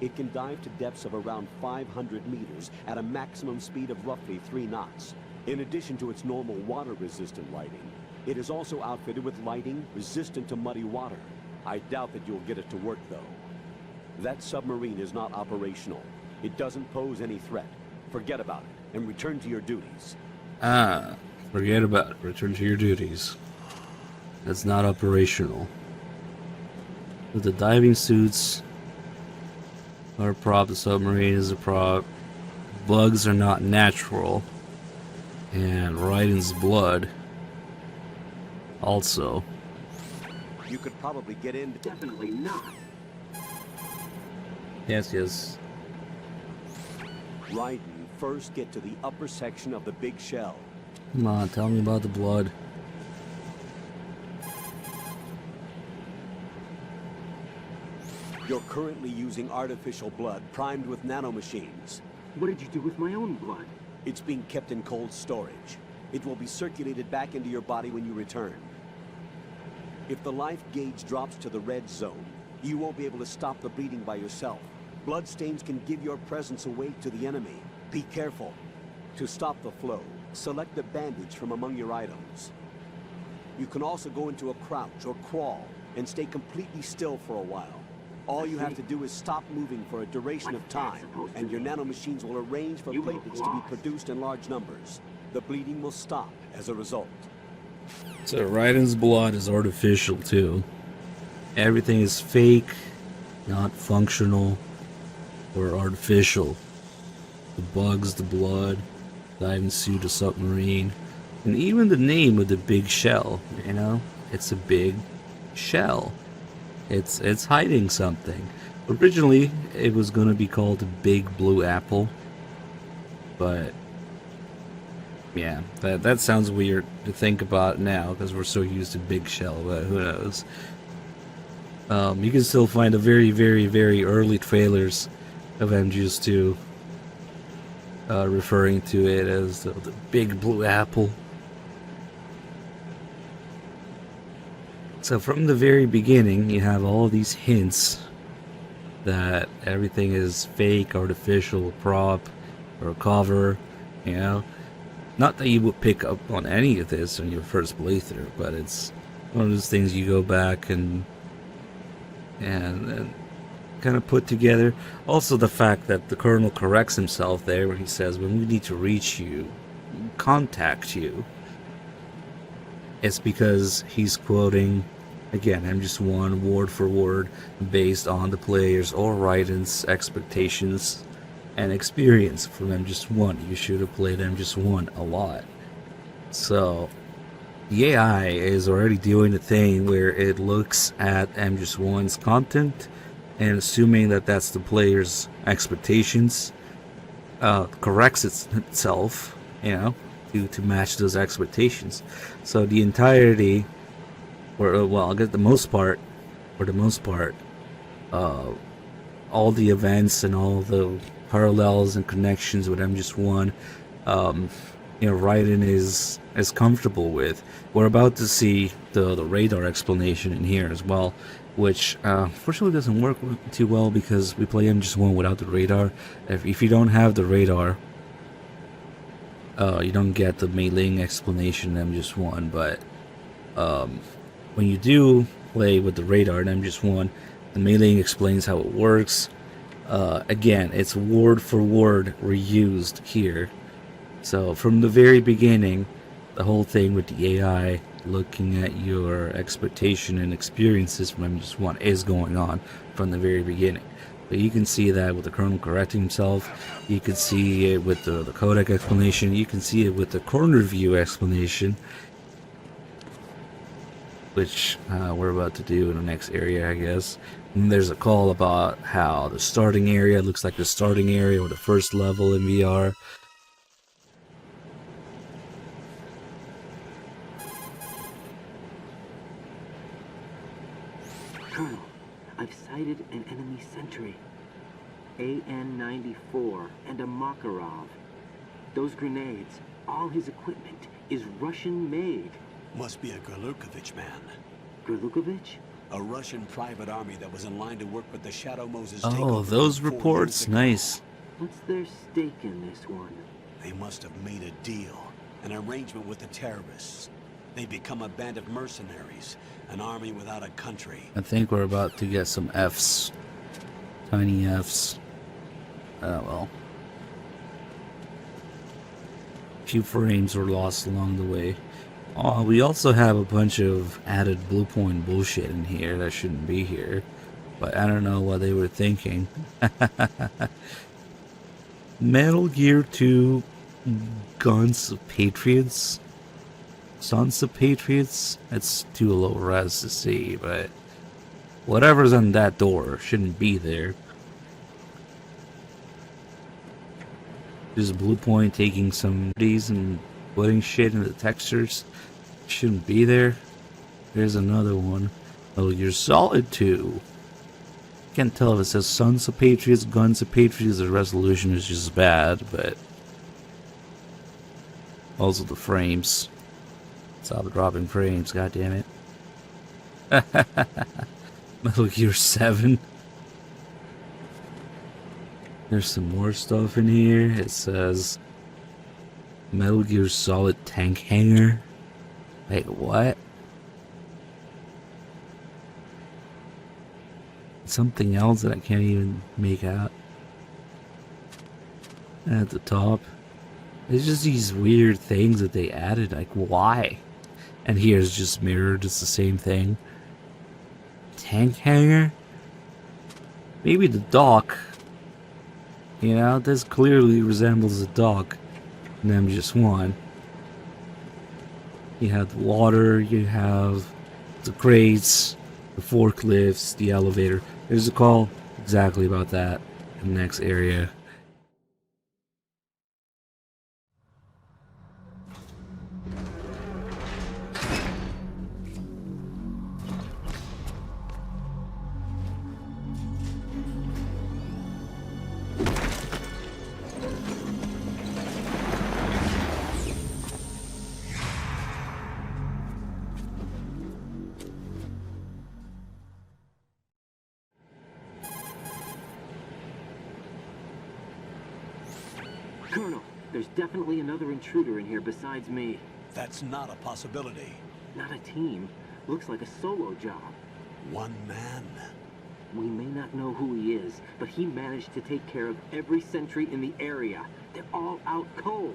It can dive to depths of around 500 meters at a maximum speed of roughly 3 knots. In addition to its normal water-resistant lighting, it is also outfitted with lighting resistant to muddy water. I doubt that you'll get it to work, though. That submarine is not operational. It doesn't pose any threat. Forget about it and return to your duties. Forget about it. Return to your duties. That's not operational. But the diving suits are a prop. The submarine is a prop. Bugs are not natural. And Raiden's blood also. You could probably get in. Definitely not. Yes. Raiden, first get to the upper section of the Big Shell. Come on, tell me about the blood. You're currently using artificial blood primed with nanomachines. What did you do with my own blood? It's being kept in cold storage. It will be circulated back into your body when you return. If the life gauge drops to the red zone, you won't be able to stop the bleeding by yourself. Bloodstains can give your presence away to the enemy. Be careful. To stop the flow, select a bandage from among your items. You can also go into a crouch or crawl and stay completely still for a while. All you have to do is stop moving for a duration of time, and your nanomachines will arrange for platelets to be produced in large numbers. The bleeding will stop as a result. So Raiden's blood is artificial too. Everything is fake, not functional, or artificial. The bugs, the blood, diving suit, a submarine, and even the name of the big shell, you know? It's a big shell. It's hiding something. Originally, it was going to be called the Big Blue Apple, but yeah, that sounds weird to think about now because we're so used to Big Shell, but who knows? You can still find the very, very, very early trailers of MGS2 referring to it as the Big Blue Apple. So from the very beginning, you have all these hints that everything is fake, artificial, prop, or a cover, you know? Not that you would pick up on any of this on your first playthrough, but it's one of those things you go back and kind of put together. Also the fact that the Colonel corrects himself there where he says, when we need to reach you, contact you. It's because he's quoting, again, MGS1 word for word based on the players or Raiden's expectations and experience from MGS1. You should have played MGS1 a lot. So the AI is already doing a thing where it looks at MGS1's content and assuming that that's the player's expectations, corrects itself, you know, to match those expectations. So the entirety, or well, I guess the most part, all the events and all the parallels and connections with MGS1, you know, Raiden is comfortable with. We're about to see the radar explanation in here as well, which fortunately doesn't work too well because we play MGS1 without the radar. If you don't have the radar, you don't get the Mei-Ling explanation in MGS1, but when you do play with the radar in MGS1, the Mei-Ling explains how it works. Again, it's word for word reused here. So from the very beginning, the whole thing with the AI looking at your expectation and experiences from MGS1 is going on from the very beginning. But you can see that with the Colonel correcting himself. You can see it with the codec explanation. You can see it with the corner view explanation, which we're about to do in the next area, I guess. And there's a call about how the starting area looks like the starting area or the first level in VR. Colonel, I've sighted an enemy sentry. AN-94 and a Makarov. Those grenades, all his equipment, is Russian-made. Must be a Gerlukovich man. Gerlukovich? A Russian private army that was in line to work with the Shadow Moses. Oh, those reports, nice. What's their stake in this one? They must have made a deal, an arrangement with the terrorists. They become a band of mercenaries, an army without a country. I think we're about to get some Fs. Tiny Fs. Well. A few frames were lost along the way. Oh, we also have a bunch of added Blue Point bullshit in here that shouldn't be here. But I don't know what they were thinking. Metal Gear 2 Guns of Patriots? Sons of Patriots? It's too low res to see, but whatever's on that door shouldn't be there. Just Blue Point taking some of these and putting shit in the textures. Shouldn't be there. There's another one. Oh, you're Solid 2. Can't tell if it says Sons of Patriots, Guns of Patriots. The resolution is just bad, but also the frames. Stop dropping frames, god damn it. Metal Gear 7. There's some more stuff in here. It says Metal Gear Solid Tank Hangar. Wait, what? Something else that I can't even make out. At the top. It's just these weird things that they added. Like, why? And here's just mirrored. It's the same thing. tank hangar? Maybe the dock. You know, this clearly resembles a dock in MGS1. You have the water, you have the crates, the forklifts, the elevator. There's a call exactly about that in the next area. Colonel, there's definitely another intruder in here besides me. That's not a possibility. Not a team. Looks like a solo job. One man. We may not know who he is, but he managed to take care of every sentry in the area. They're all out cold.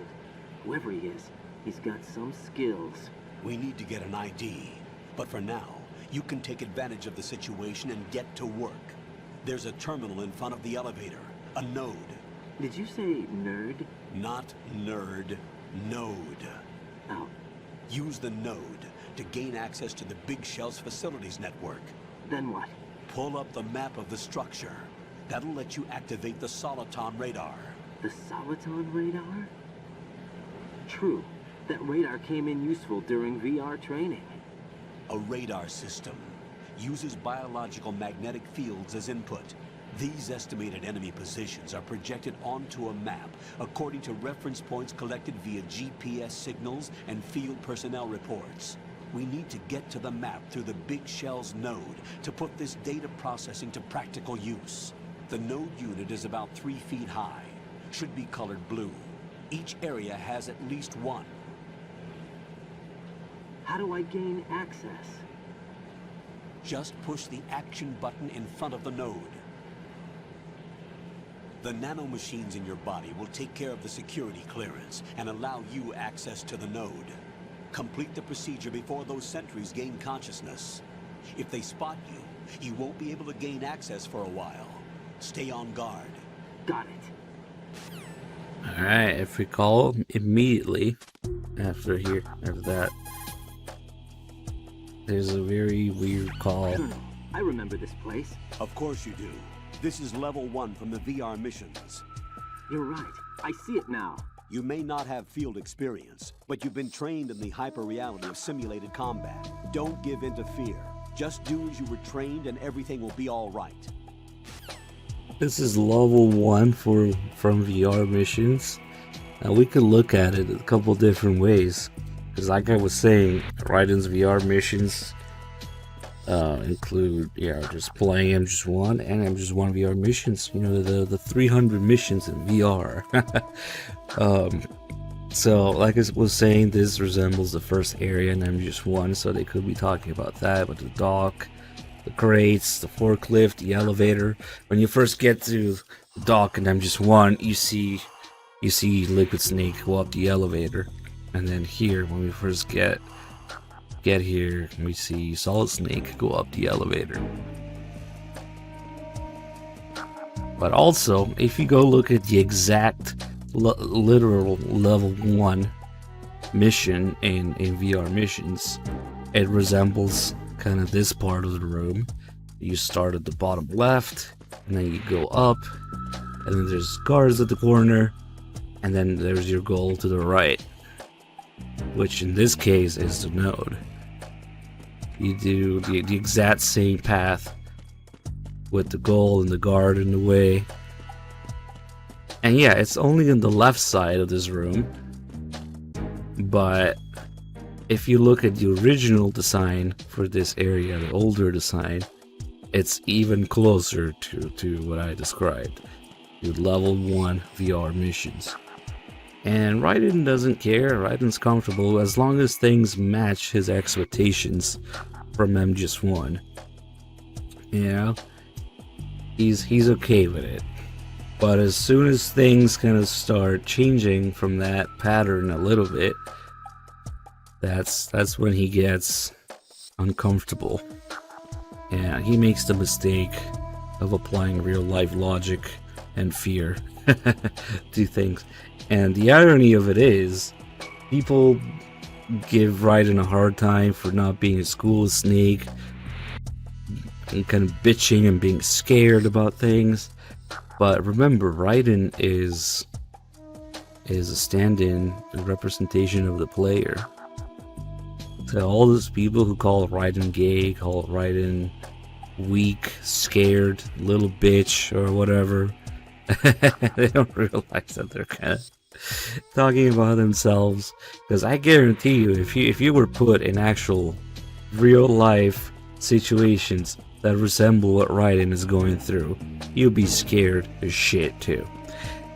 Whoever he is, he's got some skills. We need to get an ID. But for now, you can take advantage of the situation and get to work. There's a terminal in front of the elevator. A node. Did you say nerd? Not nerd. Node. Oh. Use the node to gain access to the Big Shell's facilities network. Then what? Pull up the map of the structure. That'll let you activate the Soliton radar. The Soliton radar? True. That radar came in useful during VR training. A radar system uses biological magnetic fields as input. These estimated enemy positions are projected onto a map according to reference points collected via GPS signals and field personnel reports. We need to get to the map through the Big Shell's node to put this data processing to practical use. The node unit is about 3 feet high, should be colored blue. Each area has at least one. How do I gain access? Just push the action button in front of the node. The nanomachines in your body will take care of the security clearance and allow you access to the node. Complete the procedure before those sentries gain consciousness. If they spot you, you won't be able to gain access for a while. Stay on guard. Got it. Alright, if we call immediately after that, there's a very weird call. Colonel, I remember this place. Of course you do. This is level 1 from the VR missions. You're right. I see it now. You may not have field experience, but you've been trained in the hyper-reality of simulated combat. Don't give in to fear. Just do as you were trained and everything will be all right. This is level 1 from VR missions. Now we could look at it a couple different ways. Because like I was saying, Raiden's VR missions include, just playing MGS1 and MGS1 VR missions. You know, the 300 missions in VR. So, like I was saying, this resembles the first area in MGS1, so they could be talking about that, with the dock, the crates, the forklift, the elevator. When you first get to the dock in MGS1, you see Liquid Snake go up the elevator. And then here, when we first get here, we see Solid Snake go up the elevator. But also, if you go look at the exact literal level 1 mission in VR missions, it resembles kind of this part of the room. You start at the bottom left, and then you go up, and then there's guards at the corner, and then there's your goal to the right, which in this case is the node. You do the exact same path with the goal and the guard in the way. And yeah, it's only on the left side of this room, but if you look at the original design for this area, the older design, it's even closer to what I described, to level 1 VR missions. And Raiden doesn't care. Raiden's comfortable as long as things match his expectations from MGS1. You know, he's okay with it. But as soon as things kind of start changing from that pattern a little bit, that's when he gets uncomfortable. And he makes the mistake of applying real-life logic and fear to things. And the irony of it is, people give Raiden a hard time for not being in school with Snake, and kind of bitching and being scared about things. But remember, Raiden is a stand-in, a representation of the player. So all those people who call Raiden gay, call Raiden weak, scared, little bitch, or whatever, they don't realize that they're kind of talking about themselves. Because I guarantee you, if you were put in actual real life situations that resemble what Raiden is going through, you'd be scared as shit too.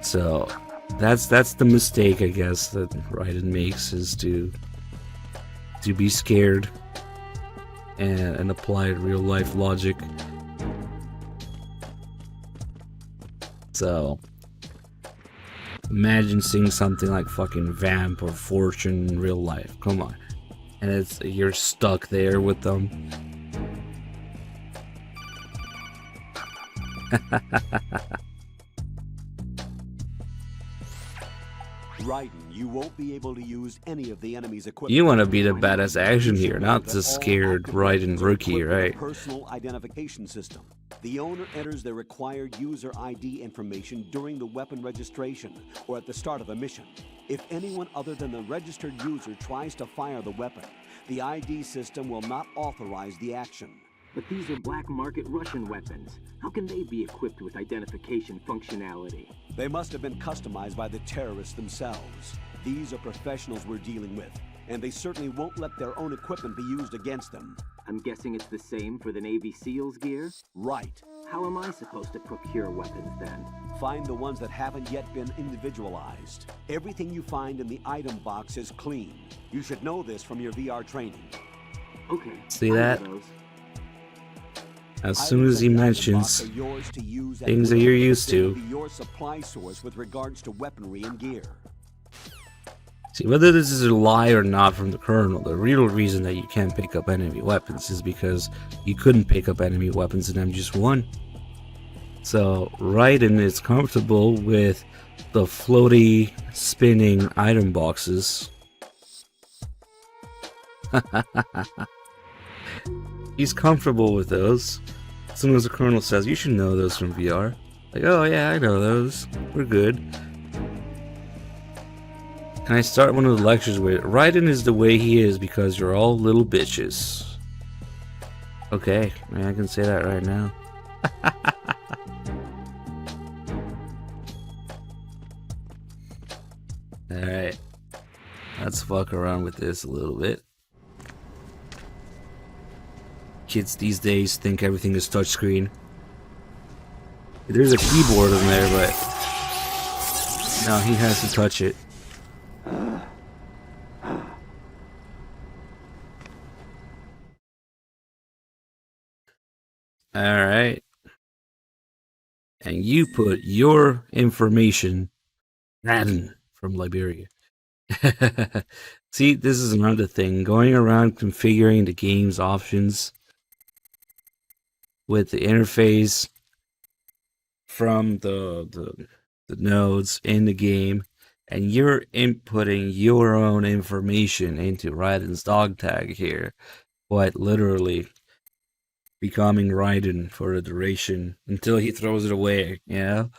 So that's the mistake, I guess, that Raiden makes, is to be scared and apply real life logic. So imagine seeing something like fucking Vamp or Fortune in real life. Come on. And you're stuck there with them. Raiden, you won't be able to use any of the enemy's equipment. You want to be the badass action here, not the scared Raiden rookie, right? Personal identification system. The owner enters their required user ID information during the weapon registration or at the start of a mission. If anyone other than the registered user tries to fire the weapon, the ID system will not authorize the action. But these are black market Russian weapons. How can they be equipped with identification functionality? They must have been customized by the terrorists themselves. These are professionals we're dealing with, and they certainly won't let their own equipment be used against them. I'm guessing it's the same for the Navy SEALs gear? Right. How am I supposed to procure weapons then? Find the ones that haven't yet been individualized. Everything you find in the item box is clean. You should know this from your VR training. Okay. See that? As soon as he mentions things that you're used to. Your supply source with regards to weaponry and gear. See, whether this is a lie or not from the Colonel, the real reason that you can't pick up enemy weapons is because you couldn't pick up enemy weapons in MGS1. So Raiden is comfortable with the floaty, spinning item boxes. He's comfortable with those. As soon as the Colonel says, you should know those from VR. Like, oh yeah, I know those. We're good. Can I start one of the lectures with, Raiden is the way he is because you're all little bitches. Okay, I can say that right now. Alright. Let's fuck around with this a little bit. Kids these days think everything is touchscreen. There's a keyboard in there, but no, he has to touch it. Alright. And you put your information, Raiden from Liberia. See, this is another thing. Going around configuring the game's options with the interface from the nodes in the game, and you're inputting your own information into Raiden's dog tag here, quite literally becoming Raiden for a duration until he throws it away, you know?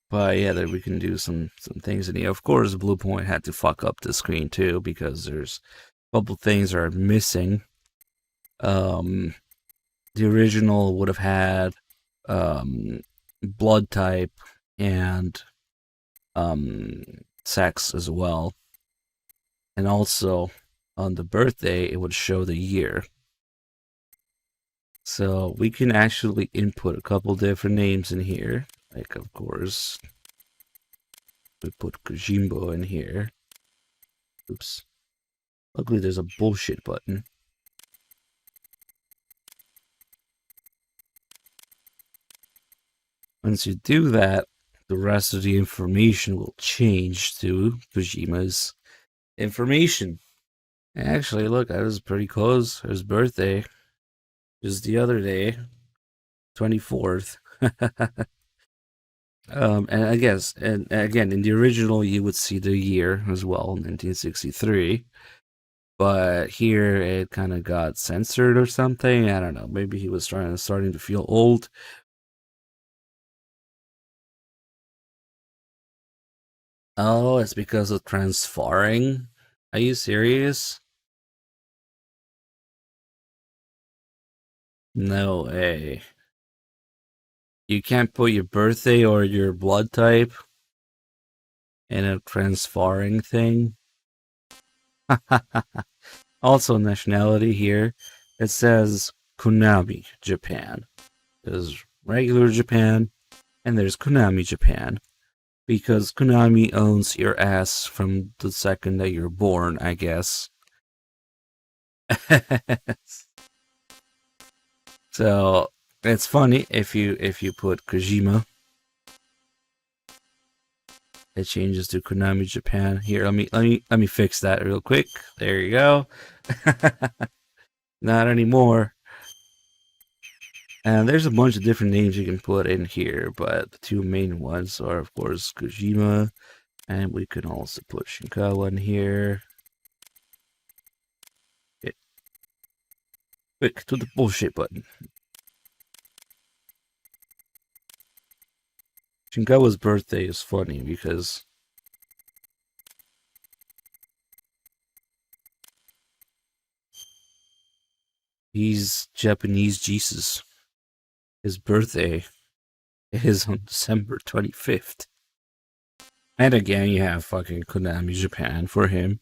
But yeah, that we can do some things in here. Of course, Blue Point had to fuck up the screen too, because there's a couple things are missing. The original would have had blood type and sex as well, and also on the birthday it would show the year. So we can actually input a couple different names in here. Like, of course, we put Kojimbo in here. Oops. Luckily, there's a bullshit button. Once you do that, the rest of the information will change to Kojima's information. Actually, look, I was pretty close. His birthday is the other day, 24th. And I guess, and again, in the original, you would see the year as well, 1963. But here, it kind of got censored or something. I don't know. Maybe he was starting to feel old. Oh, it's because of transferring? Are you serious? No way. You can't put your birthday or your blood type in a transferring thing. Also, nationality here. It says Konami, Japan. There's regular Japan, and there's Konami, Japan. Because Konami owns your ass from the second that you're born, I guess. So it's funny if you put Kojima, it changes to Konami Japan. Here, let me fix that real quick. There you go. Not anymore. And there's a bunch of different names you can put in here, but the two main ones are, of course, Kojima, and we can also put Shinkawa in here. Okay. Quick to the bullshit button. Shinkawa's birthday is funny because he's Japanese Jesus. His birthday is on December 25th. And again, you have fucking Konami Japan for him.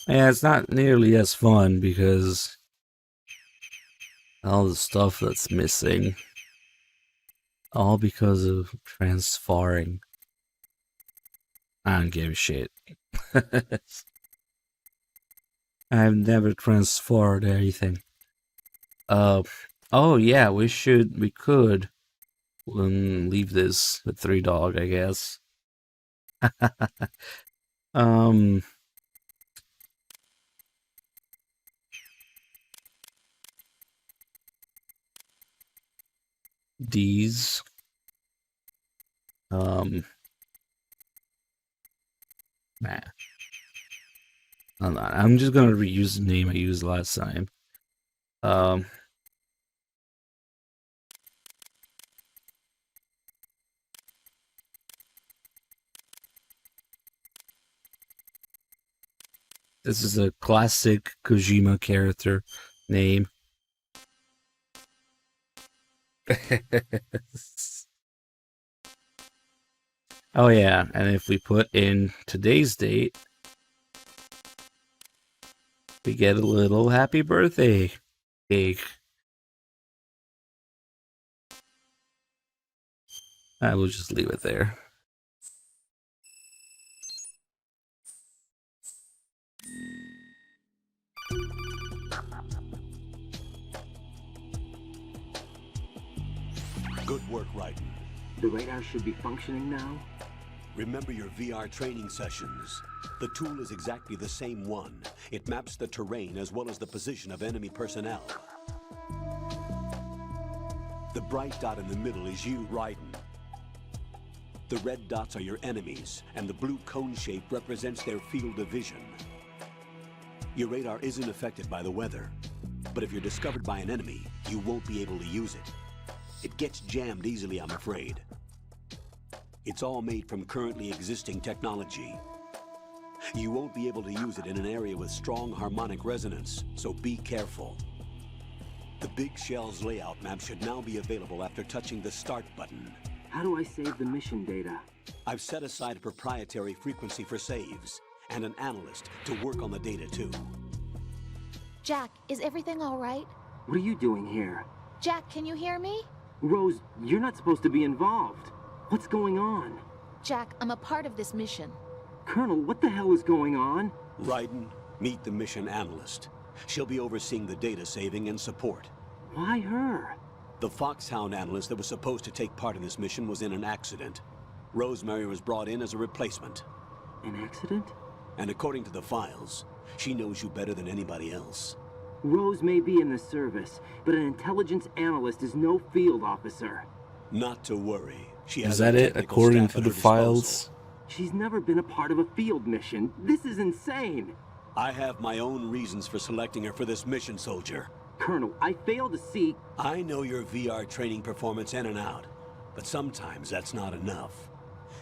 Yeah, it's not nearly as fun because all the stuff that's missing. All because of transferring. I don't give a shit. I've never transferred anything. Oh yeah, we could leave this with 3Dog, I guess. These. Nah. Hold on. I'm just gonna reuse the name I used last time. This is a classic Kojima character name. Oh yeah, and if we put in today's date, we get a little happy birthday cake. I will just leave it there. Good work, Raiden. The radar should be functioning now? Remember your VR training sessions. The tool is exactly the same one. It maps the terrain as well as the position of enemy personnel. The bright dot in the middle is you, Raiden. The red dots are your enemies, and the blue cone shape represents their field of vision. Your radar isn't affected by the weather, but if you're discovered by an enemy, you won't be able to use it. It gets jammed easily, I'm afraid. It's all made from currently existing technology. You won't be able to use it in an area with strong harmonic resonance, so be careful. The Big Shell's layout map should now be available after touching the Start button. How do I save the mission data? I've set aside a proprietary frequency for saves, and an analyst to work on the data too. Jack, is everything all right? What are you doing here? Jack, can you hear me? Rose, you're not supposed to be involved. What's going on? Jack, I'm a part of this mission. Colonel, what the hell is going on? Raiden, meet the mission analyst. She'll be overseeing the data saving and support. Why her? The Foxhound analyst that was supposed to take part in this mission was in an accident. Rosemary was brought in as a replacement. An accident? And according to the files, she knows you better than anybody else. Rose may be in the service, but an intelligence analyst is no field officer. Not to worry. She Is has that a it, technical according staff to at the her disposal. files? She's never been a part of a field mission. This is insane. I have my own reasons for selecting her for this mission, soldier. Colonel, I fail to see... I know your VR training performance in and out, but sometimes that's not enough.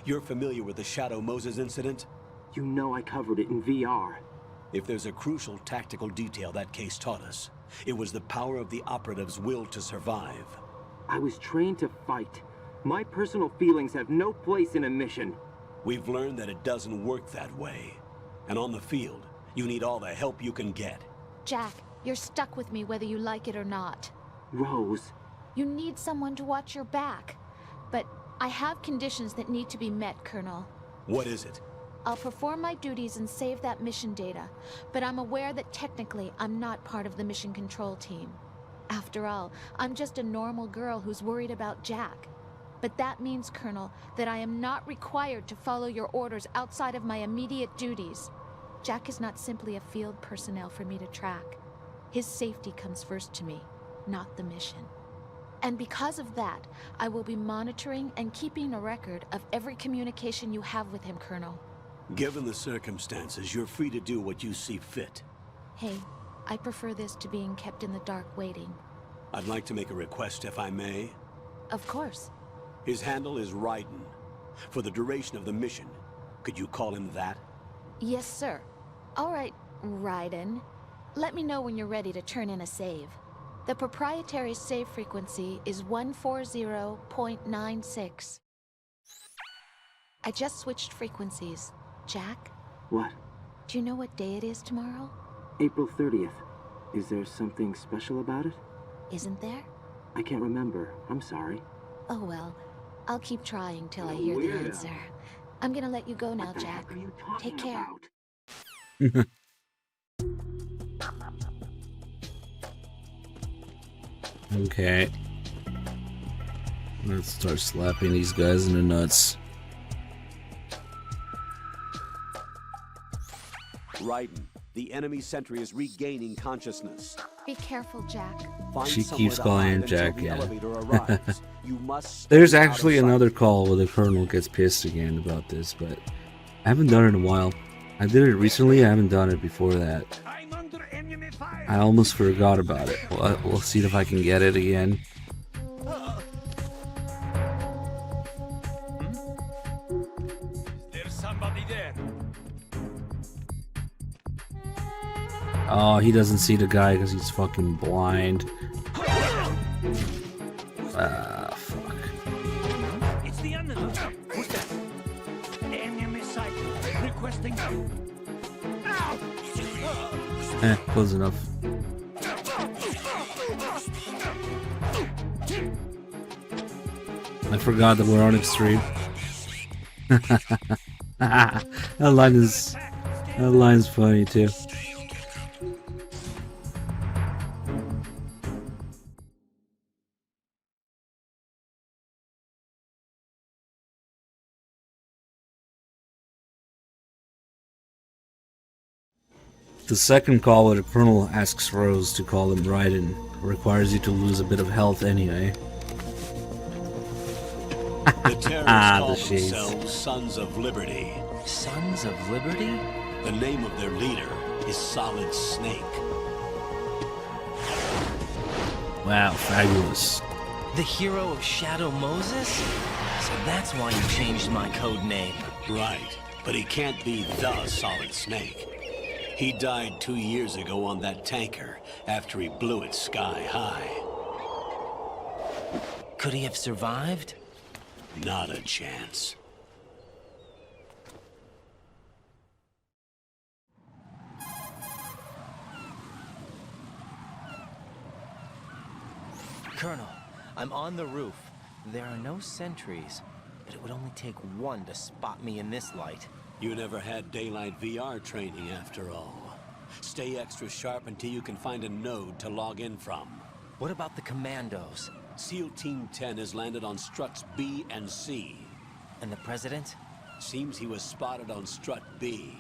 You're familiar with the Shadow Moses incident? You know I covered it in VR. If there's a crucial tactical detail that case taught us, it was the power of the operative's will to survive. I was trained to fight. My personal feelings have no place in a mission. We've learned that it doesn't work that way. And on the field, you need all the help you can get. Jack, you're stuck with me whether you like it or not. Rose. You need someone to watch your back. But I have conditions that need to be met, Colonel. What is it? I'll perform my duties and save that mission data, but I'm aware that technically I'm not part of the mission control team. After all, I'm just a normal girl who's worried about Jack. But that means, Colonel, that I am not required to follow your orders outside of my immediate duties. Jack is not simply a field personnel for me to track. His safety comes first to me, not the mission. And because of that, I will be monitoring and keeping a record of every communication you have with him, Colonel. Given the circumstances, you're free to do what you see fit. Hey, I prefer this to being kept in the dark waiting. I'd like to make a request, if I may. Of course. His handle is Raiden. For the duration of the mission, could you call him that? Yes, sir. All right, Raiden. Let me know when you're ready to turn in a save. The proprietary save frequency is 140.96. I just switched frequencies. Jack? What? Do you know what day it is tomorrow? April 30th. Is there something special about it? Isn't there? I can't remember. I'm sorry. Oh well. I'll keep trying till I hear the answer. I'm gonna let you go now, Jack. Take care. Okay. Let's start slapping these guys in the nuts. Raiden, the enemy sentry is regaining consciousness. Be careful, Jack. Find She somewhere keeps to calling hide him until Jack, the yeah. elevator arrives. You must There's stay out of actually sight. another call where the Colonel gets pissed again about this, but I haven't done it in a while. I did it recently, I haven't done it before that. I almost forgot about it. We'll see if I can get it again. There's somebody there. Oh, he doesn't see the guy because he's fucking blind. Ah, fuck. It's the enemy. Who's that? Enemy sighted. Requesting you. Close enough. I forgot that we're on extreme. That line's funny too. The second call where the Colonel asks Rose to call him Raiden requires you to lose a bit of health anyway. The terrorists call the shades. themselves Sons of Liberty. Sons of Liberty? The name of their leader is Solid Snake. Wow, fabulous. The hero of Shadow Moses? So that's why you changed my code name. Right, but he can't be the Solid Snake. He died 2 years ago on that tanker after he blew it sky high. Could he have survived? Not a chance. Colonel, I'm on the roof. There are no sentries, but it would only take one to spot me in this light. You never had daylight VR training after all. Stay extra sharp until you can find a node to log in from. What about the commandos? SEAL Team 10 has landed on struts B and C. And the president? Seems he was spotted on Strut B.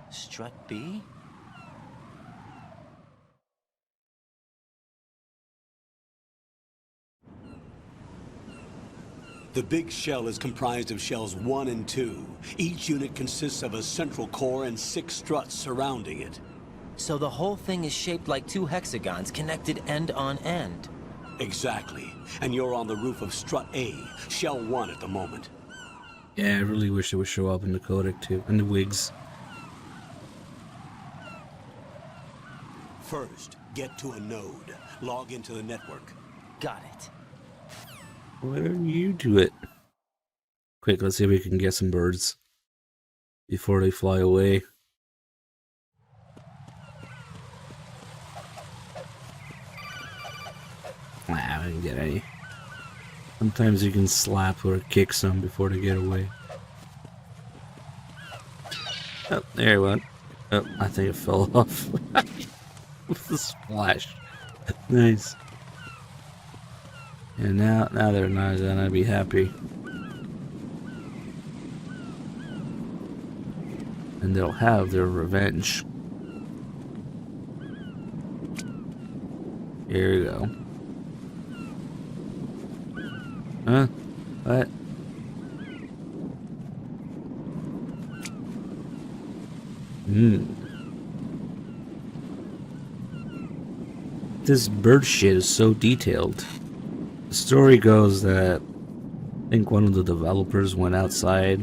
Strut B? The big shell is comprised of shells 1 and 2. Each unit consists of a central core and 6 struts surrounding it. So the whole thing is shaped like 2 hexagons connected end on end. Exactly. And you're on the roof of Strut A, Shell 1 at the moment. Yeah, I really wish it would show up in the codec too, and the wigs. First, get to a node. Log into the network. Got it. Why don't you do it? Quick, let's see if we can get some birds before they fly away. Nah, I didn't get any. Sometimes you can slap or kick some before they get away. Oh, there it went. Oh, I think it fell off. With the splash. Nice. And now they're not gonna be happy. And they'll have their revenge. Here we go. Huh? What? This bird shit is so detailed. The story goes that I think one of the developers went outside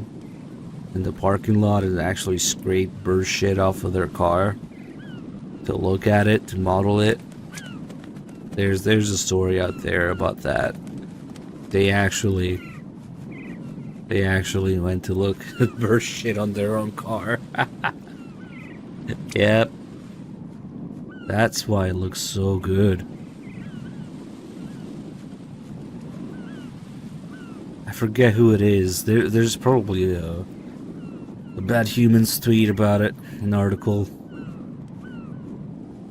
in the parking lot and actually scraped bird shit off of their car to look at it, to model it. There's a story out there about that. They actually went to look at bird shit on their own car. Yep. That's why it looks so good. I forget who it is. There's probably a Bad Humans tweet about it, an article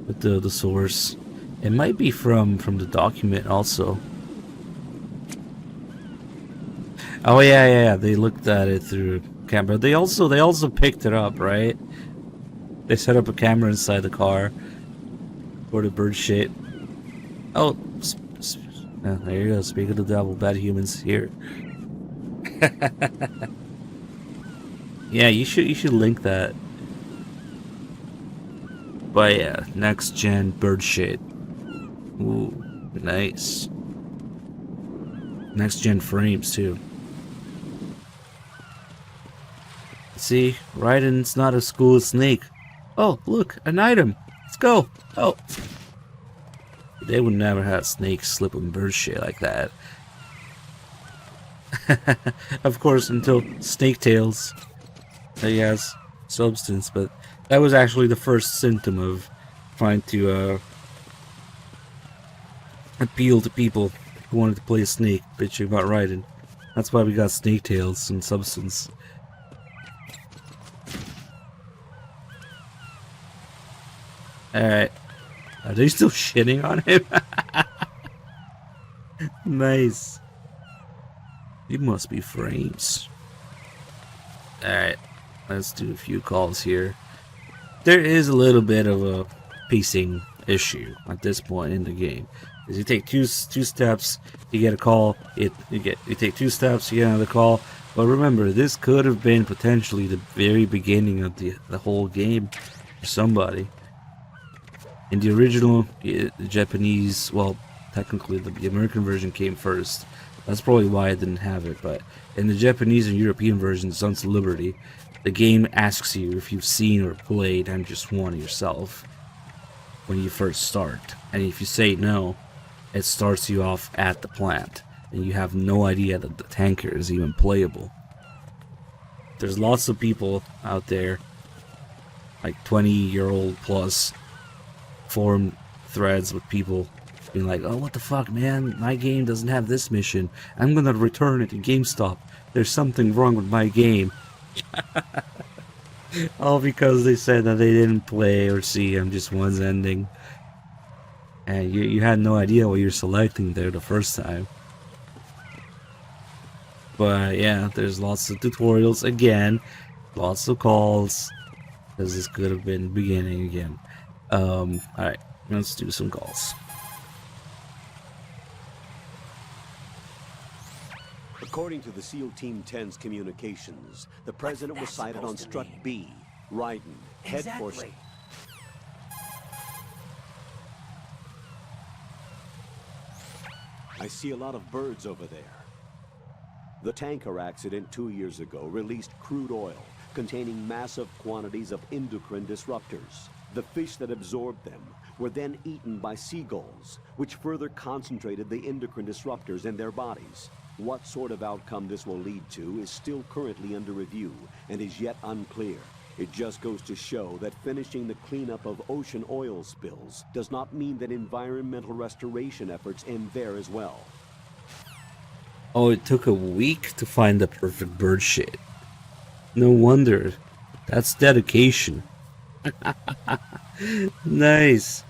with the source. It might be from the document also. Oh yeah, they looked at it through camera. They also picked it up, right? They set up a camera inside the car for the bird shit. Oh, there you go. Speak of the devil, Bad Humans here. Yeah, you should link that. But yeah, next gen bird shit. Ooh, nice. Next gen frames too. See, Raiden's not a school snake. Oh, look, an item. Let's go. Oh. They would never have snakes slipping bird shit like that. Of course, until Snake Tails. He has substance, but that was actually the first symptom of trying to appeal to people who wanted to play a snake, bitching about Raiden. That's why we got Snake Tails and substance. Alright. Are they still shitting on him? Nice. You must be frames. Alright. Let's do a few calls here. There is a little bit of a pacing issue at this point in the game. As you take two steps, you get a call. You take 2 steps, you get another call. But remember, this could have been potentially the very beginning of the whole game for somebody. In the original, the Japanese, well, technically the American version came first. That's probably why I didn't have it. But in the Japanese and European versions, Sons of Liberty, the game asks you if you've seen or played MGS1 yourself when you first start. And if you say no, it starts you off at the plant. And you have no idea that the tanker is even playable. There's lots of people out there, like 20-year-old plus, forum threads with people being like, oh, what the fuck, man? My game doesn't have this mission. I'm gonna return it to GameStop. There's something wrong with my game. All because they said that they didn't play or see MGS1's ending. And you had no idea what you're selecting there the first time. But yeah, there's lots of tutorials again, lots of calls, because this could have been beginning again. Alright, let's do some calls. According to the SEAL Team 10's communications, the president was sighted on Strut B, Raiden, head for... I see a lot of birds over there. The tanker accident 2 years ago released crude oil containing massive quantities of endocrine disruptors. The fish that absorbed them were then eaten by seagulls, which further concentrated the endocrine disruptors in their bodies. What sort of outcome this will lead to is still currently under review and is yet unclear. It just goes to show that finishing the cleanup of ocean oil spills does not mean that environmental restoration efforts end there as well. Oh, it took a week to find the perfect bird shit. No wonder. That's dedication. Nice.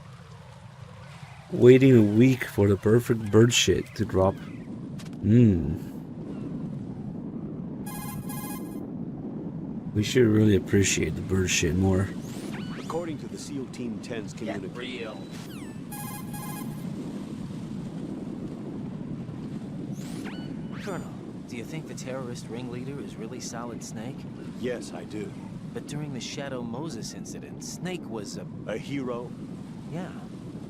Waiting a week for the perfect bird shit to drop. We should really appreciate the bird shit more. According to the SEAL Team 10's communication... Colonel, do you think the terrorist ringleader is really Solid Snake? Yes, I do. But during the Shadow Moses incident, Snake was a hero? Yeah.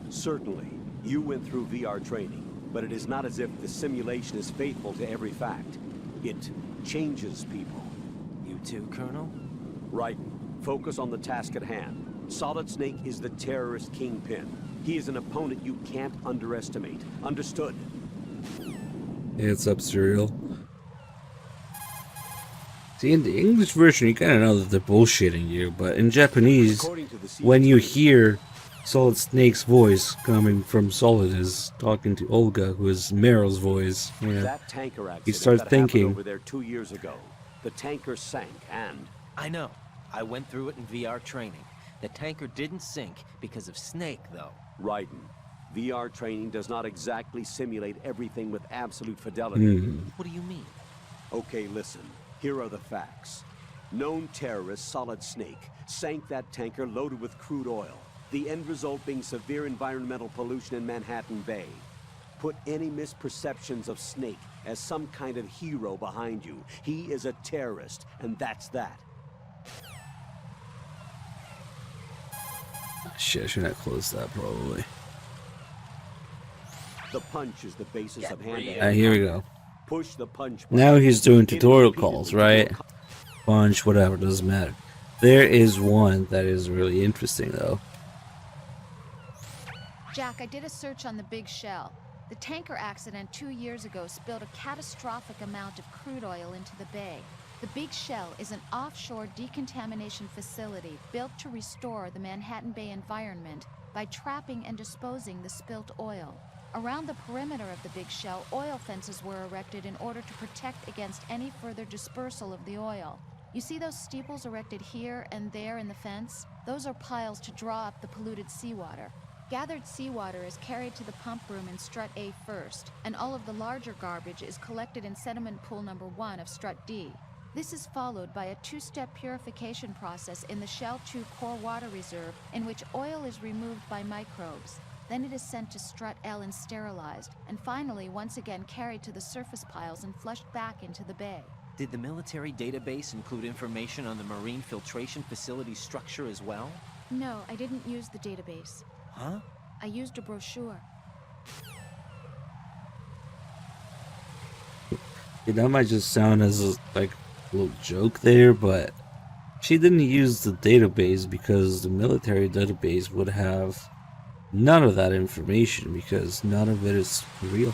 Certainly. You went through VR training, but it is not as if the simulation is faithful to every fact. It changes people. You too, Colonel? Right. Focus on the task at hand. Solid Snake is the terrorist kingpin. He is an opponent you can't underestimate. Understood? It's up, Serial. See, in the English version, you kind of know that they're bullshitting you, but in Japanese, when you hear Solid Snake's voice coming from Solid is talking to Olga, who is Meryl's voice, That tanker accident you start that thinking, happened over there 2 years ago. The tanker sank and... I know. I went through it in VR training. The tanker didn't sink because of Snake, though. Raiden. VR training does not exactly simulate everything with absolute fidelity. What do you mean? Okay, listen. Here are the facts. Known terrorist Solid Snake sank that tanker loaded with crude oil. The end result being severe environmental pollution in Manhattan Bay. Put any misperceptions of Snake as some kind of hero behind you. He is a terrorist, and that's that. Shit, I should not close that, probably. The punch is the basis of hand-to-hand. Here we go. Push the punch. Now he's doing tutorial calls, right? Punch, whatever, doesn't matter. There is one that is really interesting, though. Jack, I did a search on the Big Shell. The tanker accident 2 years ago spilled a catastrophic amount of crude oil into the bay. The Big Shell is an offshore decontamination facility built to restore the Manhattan Bay environment by trapping and disposing the spilt oil. Around the perimeter of the Big Shell, oil fences were erected in order to protect against any further dispersal of the oil. You see those steeples erected here and there in the fence? Those are piles to draw up the polluted seawater. Gathered seawater is carried to the pump room in Strut A first, and all of the larger garbage is collected in sediment pool number 1 of Strut D. This is followed by a two-step purification process in the Shell 2 core water reserve, in which oil is removed by microbes. Then it is sent to Strut L and sterilized, and finally once again carried to the surface piles and flushed back into the bay. Did the military database include information on the marine filtration facility structure as well? No, I didn't use the database. Huh? I used a brochure. Yeah, that might just sound as a little joke there, but she didn't use the database because the military database would have none of that information because none of it is real.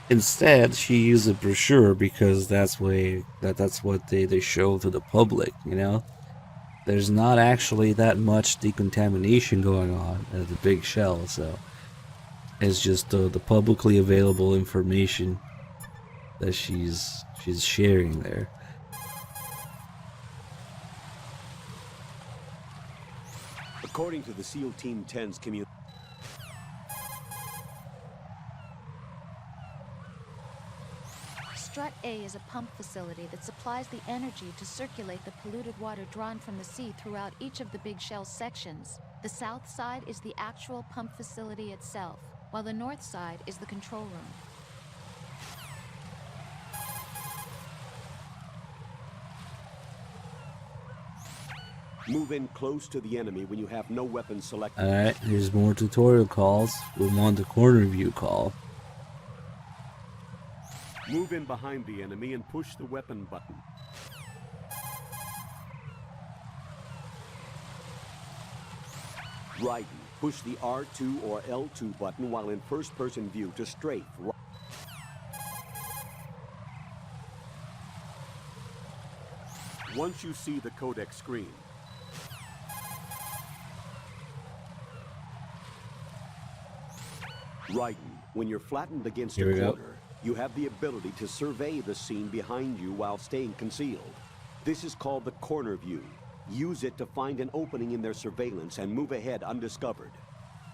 Instead, she used a brochure because that's what they show to the public, you know? There's not actually that much decontamination going on at the Big Shell, so it's just the publicly available information that she's sharing there. According to the SEAL Team 10's community... A is a pump facility that supplies the energy to circulate the polluted water drawn from the sea throughout each of the big shell sections. The south side is the actual pump facility itself, while the north side is the control room. Move in close to the enemy when you have no weapons selected. Alright, here's more tutorial calls. We want the corner view call. Move in behind the enemy and push the weapon button. Raiden, push the R2 or L2 button while in first-person view to strafe. Once you see the codec screen, Raiden, when you're flattened against a corner, you have the ability to survey the scene behind you while staying concealed. This is called the corner view. Use it to find an opening in their surveillance and move ahead undiscovered.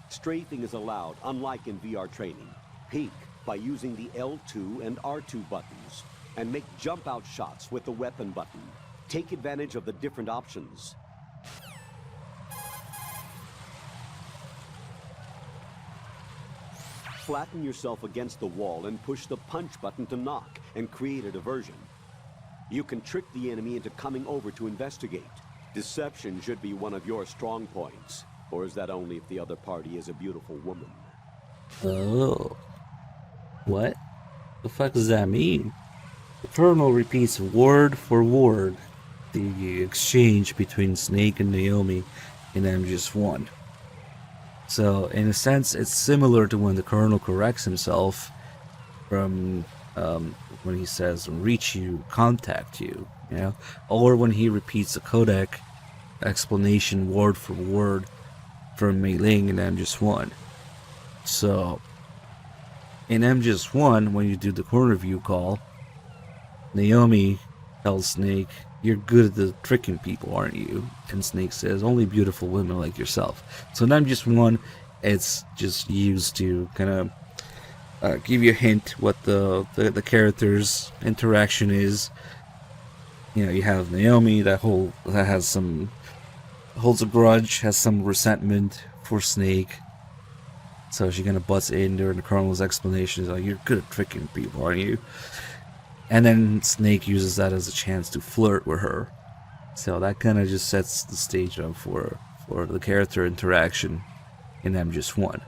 Strafing is allowed, unlike in VR training. Peek by using the L2 and R2 buttons, and make jump-out shots with the weapon button. Take advantage of the different options. Flatten yourself against the wall and push the punch button to knock and create a diversion. You can trick the enemy into coming over to investigate. Deception should be one of your strong points. Or is that only if the other party is a beautiful woman? Oh. What? The fuck does that mean? The Colonel repeats word for word the exchange between Snake and Naomi in MGS1. So, in a sense, it's similar to when the Colonel corrects himself from when he says, reach you, contact you, you know? Or when he repeats the codec explanation word for word from Mei Ling in MGS1. So, in MGS1, when you do the corner view call, Naomi tells Snake, you're good at the tricking people, aren't you? And Snake says, only beautiful women like yourself. So in MGS1, it's just used to kind of give you a hint what the character's interaction is. You know, you have Naomi that holds a grudge, has some resentment for Snake. So she kind of butts in during the Colonel's explanation. Like, you're good at tricking people, aren't you? And then Snake uses that as a chance to flirt with her. So that kind of just sets the stage up for the character interaction in MGS1.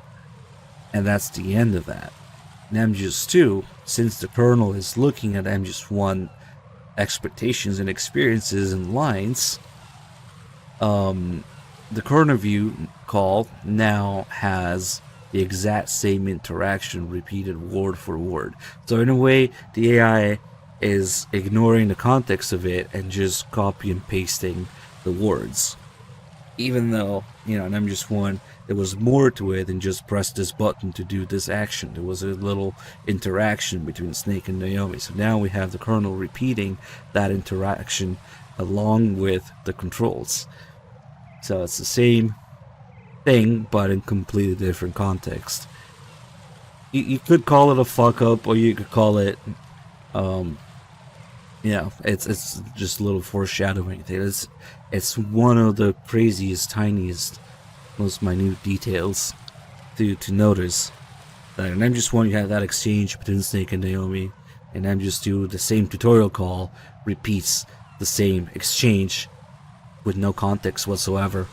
And that's the end of that. In MGS2, since the Colonel is looking at MGS1 expectations and experiences and lines, the corner view call now has the exact same interaction repeated word for word. So in a way, the AI is ignoring the context of it and just copy and pasting the words. Even though, you know, in MGS1, there was more to it than just press this button to do this action. There was a little interaction between Snake and Naomi. So now we have the Colonel repeating that interaction along with the controls. So it's the same thing, but in completely different context. You could call it a fuck up, or you could call it, it's just a little foreshadowing thing. It's one of the craziest, tiniest, most minute details to notice. That in MGS1 you have that exchange between Snake and Naomi, and MGS2 the same tutorial call repeats the same exchange with no context whatsoever,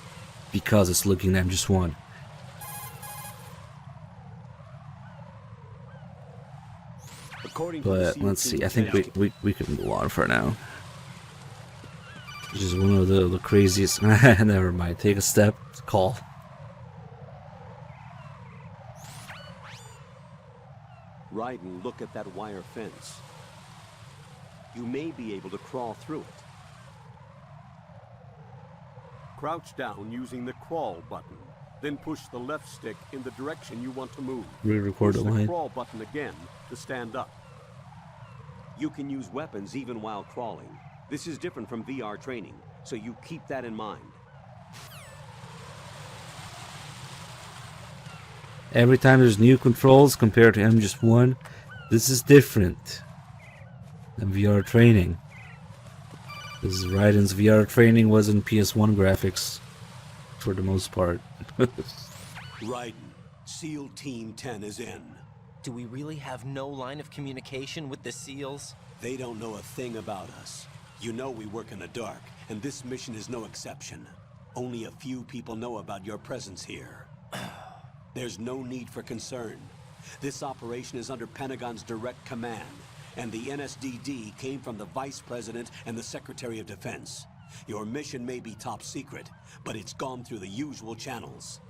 because it's looking at MGS1. But let's see, I think we can move on for now. Which is one of the craziest. Never mind, take a step, call. Raiden, look at that wire fence. You may be able to crawl through it. Crouch down using the crawl button. Then push the left stick in the direction you want to move. Re-record Push the line. the crawl button again to stand up. You can use weapons even while crawling. This is different from VR training, so you keep that in mind. Every time there's new controls compared to MGS1, this is different. than VR training. Because Raiden's VR training was in PS1 graphics for the most part. Raiden, SEAL Team 10 is in. Do we really have no line of communication with the SEALs? They don't know a thing about us. You know we work in the dark, and this mission is no exception. Only a few people know about your presence here. There's no need for concern. This operation is under Pentagon's direct command, and the NSDD came from the Vice President and the Secretary of Defense. Your mission may be top secret, but it's gone through the usual channels.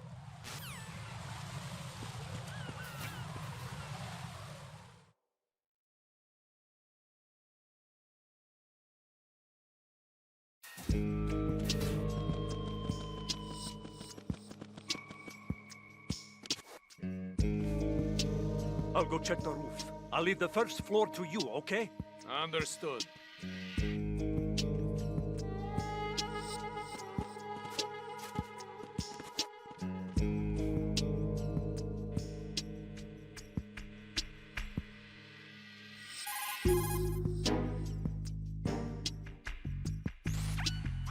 I'll go check the roof. I'll leave the first floor to you, okay? Understood.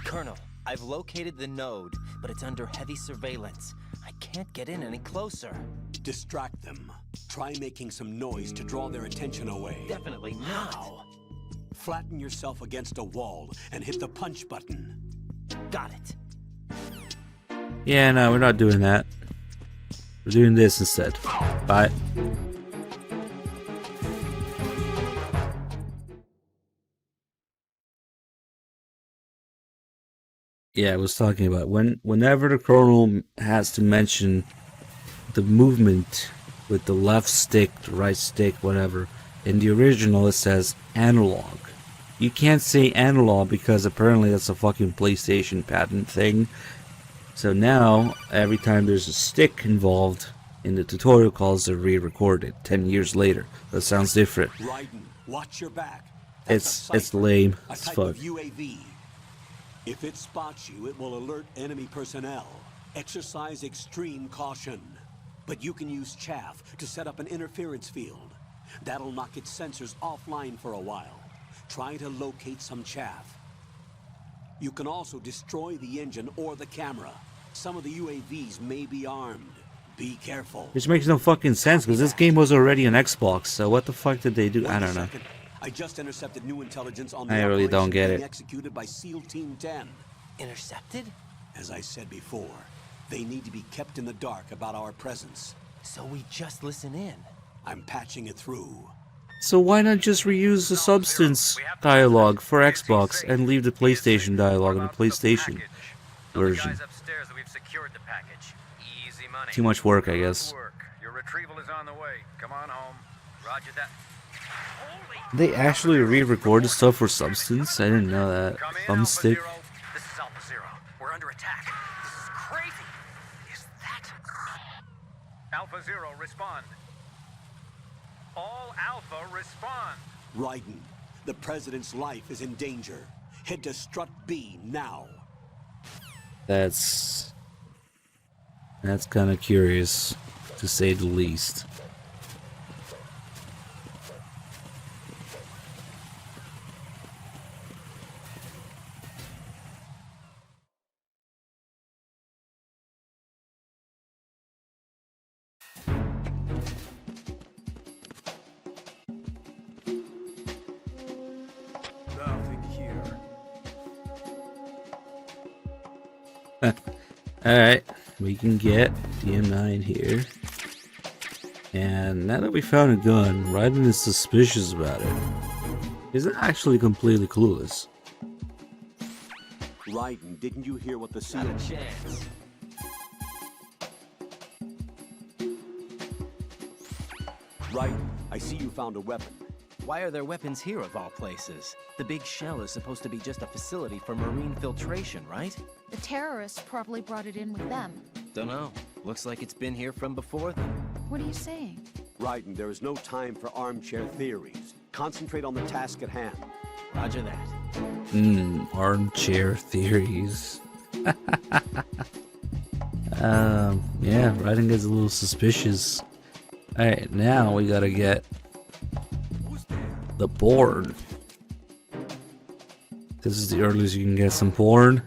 Colonel, I've located the node, but it's under heavy surveillance. I can't get in any closer. Distract them. Try making some noise to draw their attention away. Definitely not. Flatten yourself against a wall and hit the punch button. Got it. Yeah, no, we're not doing that. We're doing this instead. Bye. Yeah, I was talking about whenever the colonel has to mention the movement with the left stick, the right stick, whatever. In the original, it says analog. You can't say analog because apparently that's a fucking PlayStation patent thing. So now, every time there's a stick involved in the tutorial calls, are re-recorded 10 years later. That sounds different. Raiden, watch your back. It's lame as type fuck. of UAV. If it spots you, it will alert enemy personnel. Exercise extreme caution. But you can use chaff to set up an interference field. That'll knock its sensors offline for a while. Try to locate some chaff. You can also destroy the engine or the camera. Some of the UAVs may be armed. Be careful. Which makes no fucking sense because this game was already on Xbox, so what the fuck did they do? I don't know. I just intercepted new intelligence on the I really don't get being it. executed by SEAL Team 10. Intercepted? As I said before, they need to be kept in the dark about our presence. So we just listen in. I'm patching it through. So why not just reuse the Substance dialogue for Xbox and leave the PlayStation dialogue in the PlayStation version? Too much work, I guess. Your retrieval is on the way. Come on home. Roger that. They actually re-recorded stuff for Substance? I didn't know that. Thumbstick. This is Alpha Zero. We're under attack. This is crazy. Is that... Alpha Zero, respond. All Alpha, respond. Raiden, the President's life is in danger. Head to Strut B now. That's kind of curious, to say the least. Nothing here. Alright, we can get the M9 here. And now that we found a gun, Raiden is suspicious about it. He's not actually completely clueless. Raiden, didn't you hear what the SEAL... Not a chance. Raiden, I see you found a weapon. Why are there weapons here of all places? The big shell is supposed to be just a facility for marine filtration, right? The terrorists probably brought it in with them. Dunno. Looks like it's been here from before them. What are you saying? Raiden, there is no time for armchair theories. Concentrate on the task at hand. Roger that. Armchair theories. Yeah, Raiden gets a little suspicious. Alright, now we gotta get the board. This is the earliest you can get some porn,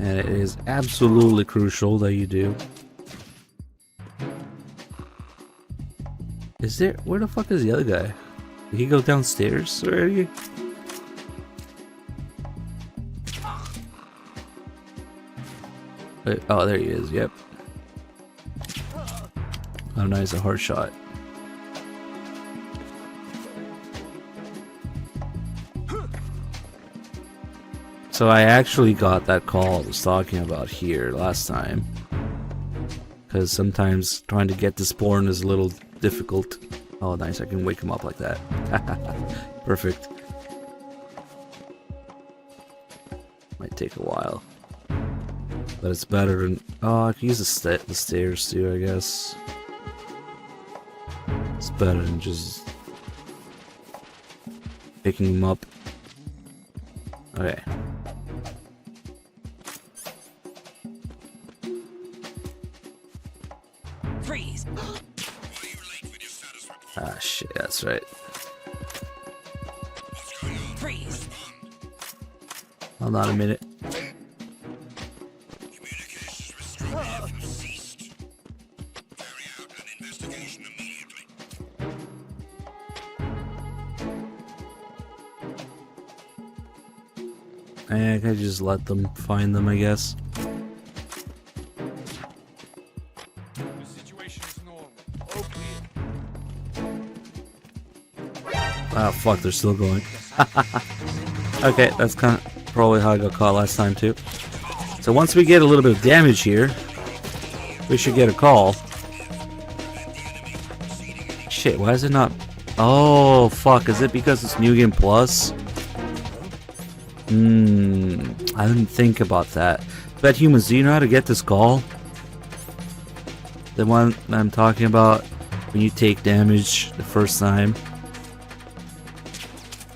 and it is absolutely crucial that you do. Is there? Where the fuck is the other guy? Did he go downstairs already? Wait, oh, there he is. Yep. Oh, nice, a hard shot. So I actually got that call I was talking about here last time. Because sometimes trying to get this porn is a little difficult. Oh, nice, I can wake him up like that. Perfect. Might take a while. But it's better than... Oh, I can use the stairs too, I guess. It's better than just picking him up. Okay. Freeze! Ah, shit, that's right. Freeze! Hold on a minute. I can just let them find them, I guess. Ah, fuck, they're still going. Okay, that's kind of probably how I got caught last time, too. So once we get a little bit of damage here, we should get a call. Shit, why is it not... Oh, fuck, is it because it's New Game Plus? I didn't think about that. But humans, do you know how to get this call? The one I'm talking about when you take damage the first time.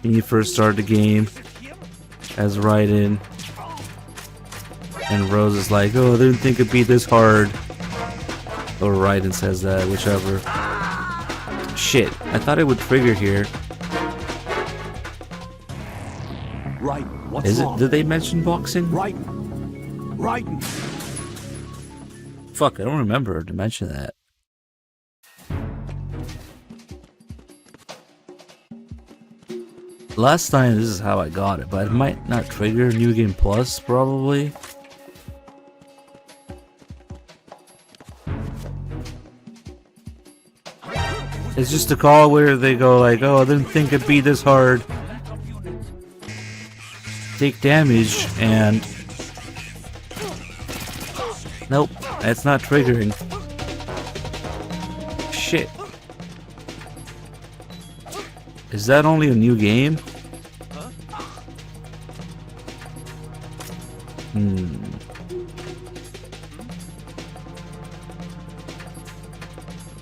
When you first start the game as Raiden. And Rose is like, oh, I didn't think it'd be this hard. Or Raiden says that, whichever. Shit, I thought it would trigger here. Right. What's Is it? wrong? Did they mention boxing? Raiden. Fuck, I don't remember to mention that. Last time this is how I got it, but it might not trigger New Game Plus, probably. It's just a call where they go like, oh, I didn't think it'd be this hard. Take damage, and... Nope, that's not triggering. Shit. Is that only a new game?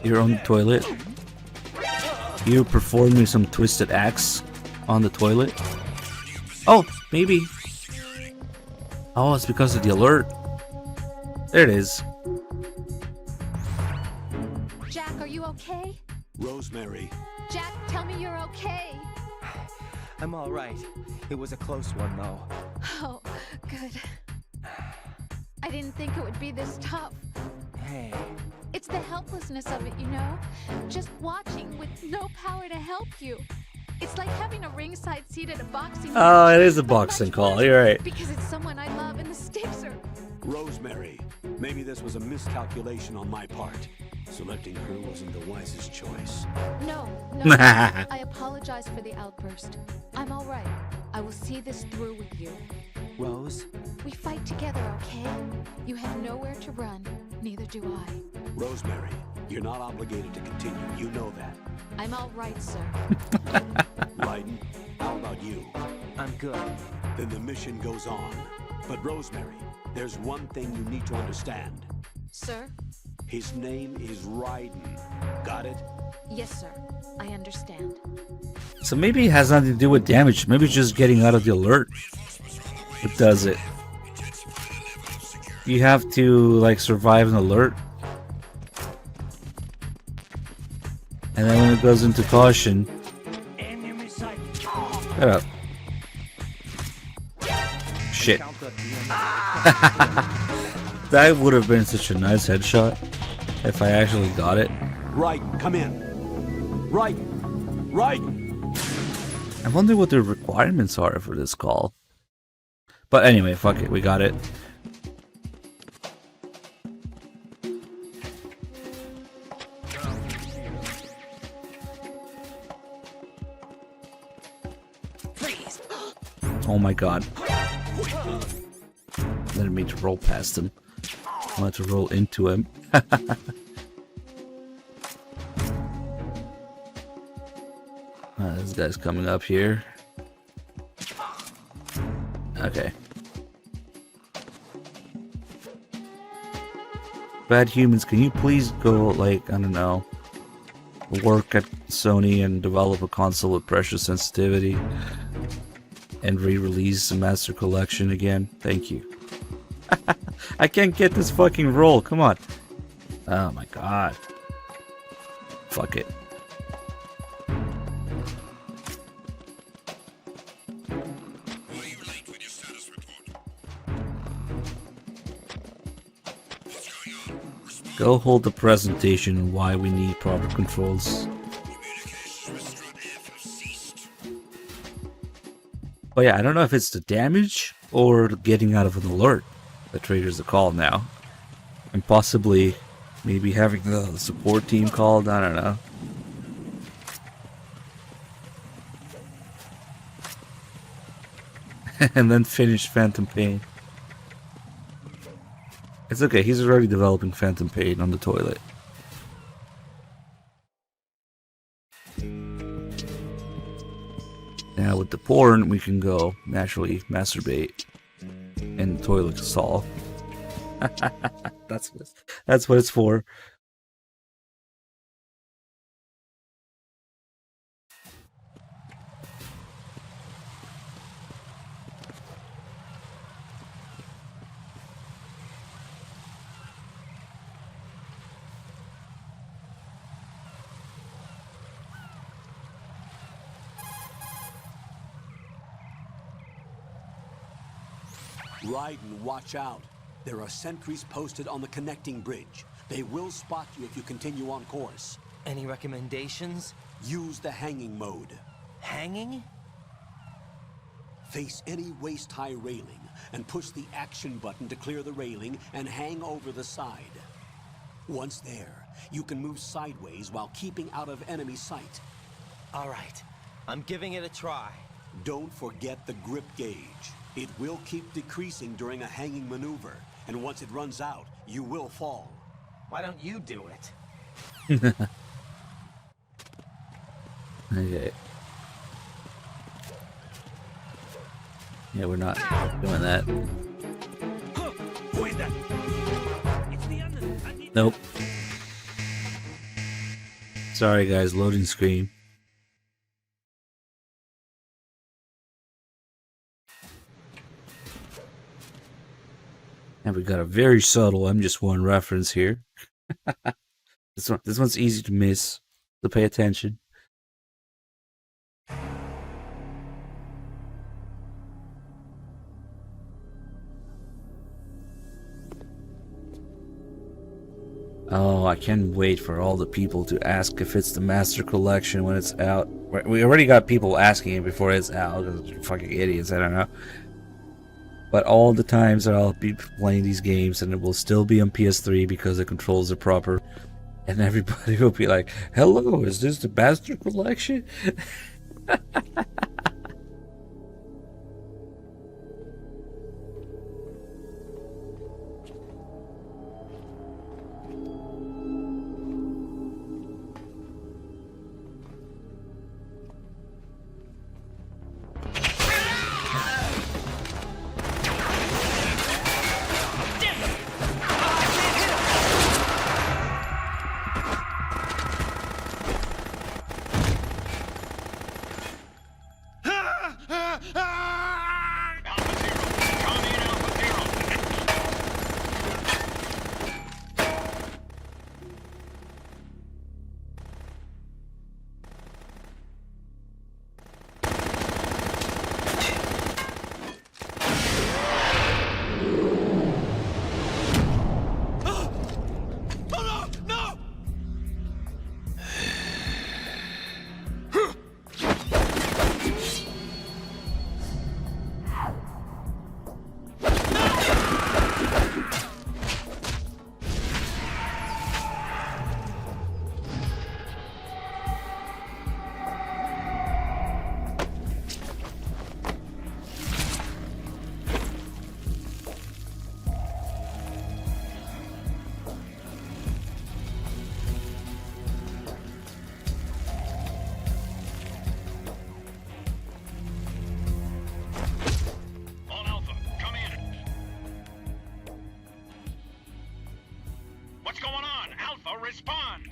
You're on the toilet? You performing some twisted acts on the toilet? Oh, maybe. Oh, it's because of the alert. There it is. Jack, are you okay? Rosemary. Jack, tell me you're okay. I'm all right. It was a close one, though. Oh, good. I didn't think it would be this tough. Hey. It's the helplessness of it, you know? Just watching with no power to help you. It's like having a ringside seat at a boxing Oh, match, it is a but boxing much call. worse You're right. Because it's someone I love and the stakes are... Rosemary. Maybe this was a miscalculation on my part. Selecting her wasn't the wisest choice. No. I apologize for the outburst. I'm all right. I will see this through with you. Rose? We fight together, okay? You have nowhere to run. Neither do I. Rosemary, you're not obligated to continue. You know that. I'm all right, sir. Raiden, how about you? I'm good. Then the mission goes on. But Rosemary, there's one thing you need to understand. Sir? His name is Raiden. Got it? Yes, sir. I understand. So maybe it has nothing to do with damage. Maybe it's just getting out of the alert. It does it. You have to like survive an alert. And then when it goes into caution. Shut up. shit. That would have been such a nice headshot if I actually got it. Right, come in. Right. I wonder what the requirements are for this call. But anyway, fuck it, we got it. Oh my god. I didn't mean to roll past him. I wanted to roll into him. This guy's coming up here. Okay. Bad humans, can you please go, like, I don't know, work at Sony and develop a console with pressure sensitivity and re-release the Master Collection again? Thank you. I can't get this fucking roll, come on. Oh my god. Fuck it. Go hold the presentation on why we need proper controls. Oh yeah, I don't know if it's the damage or getting out of an alert that triggers the call now. And possibly maybe having the support team called, I don't know. And then finish Phantom Pain. It's okay, he's already developing Phantom Pain on the toilet. Now with the porn, we can go naturally masturbate in the toilet stall. That's what it's for. Raiden, watch out. There are sentries posted on the connecting bridge. They will spot you if you continue on course. Any recommendations? Use the hanging mode. Hanging? Face any waist-high railing and push the action button to clear the railing and hang over the side. Once there, you can move sideways while keeping out of enemy sight. All right, I'm giving it a try. Don't forget the grip gauge. It will keep decreasing during a hanging maneuver, and once it runs out, you will fall. Why don't you do it? Okay. Yeah, we're not doing that. Nope. Sorry guys, loading screen. And we got a very subtle MGS1 reference here. This one's easy to miss, so pay attention. Oh, I can't wait for all the people to ask if it's the Master Collection when it's out. We already got people asking it before it's out, because they're fucking idiots, I don't know. But all the times that I'll be playing these games, and it will still be on PS3 because the controls are proper, and everybody will be like, hello, is this the Master Collection? What's going on? Alpha, respond!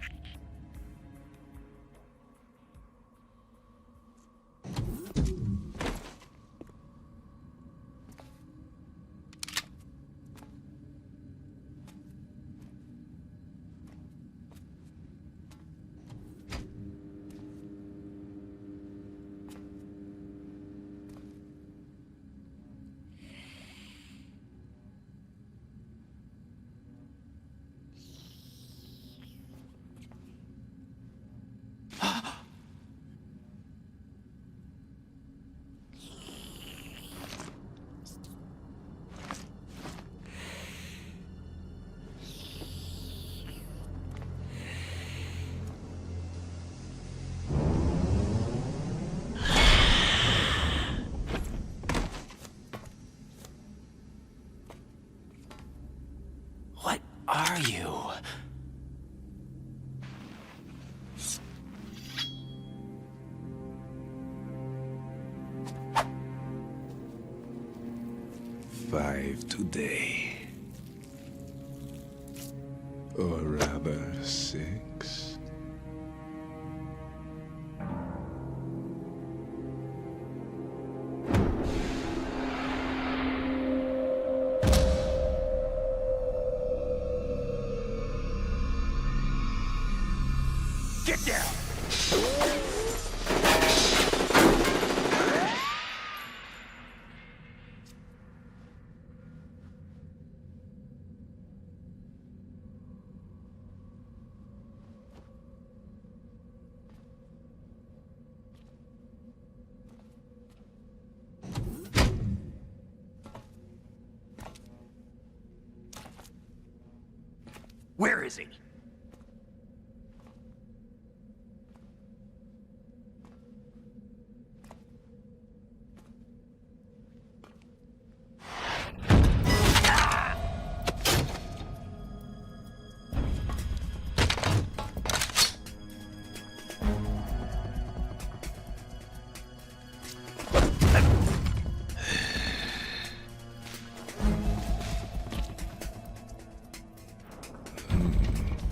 What are you? Five today. Or rather, 6. Get down! Where is he?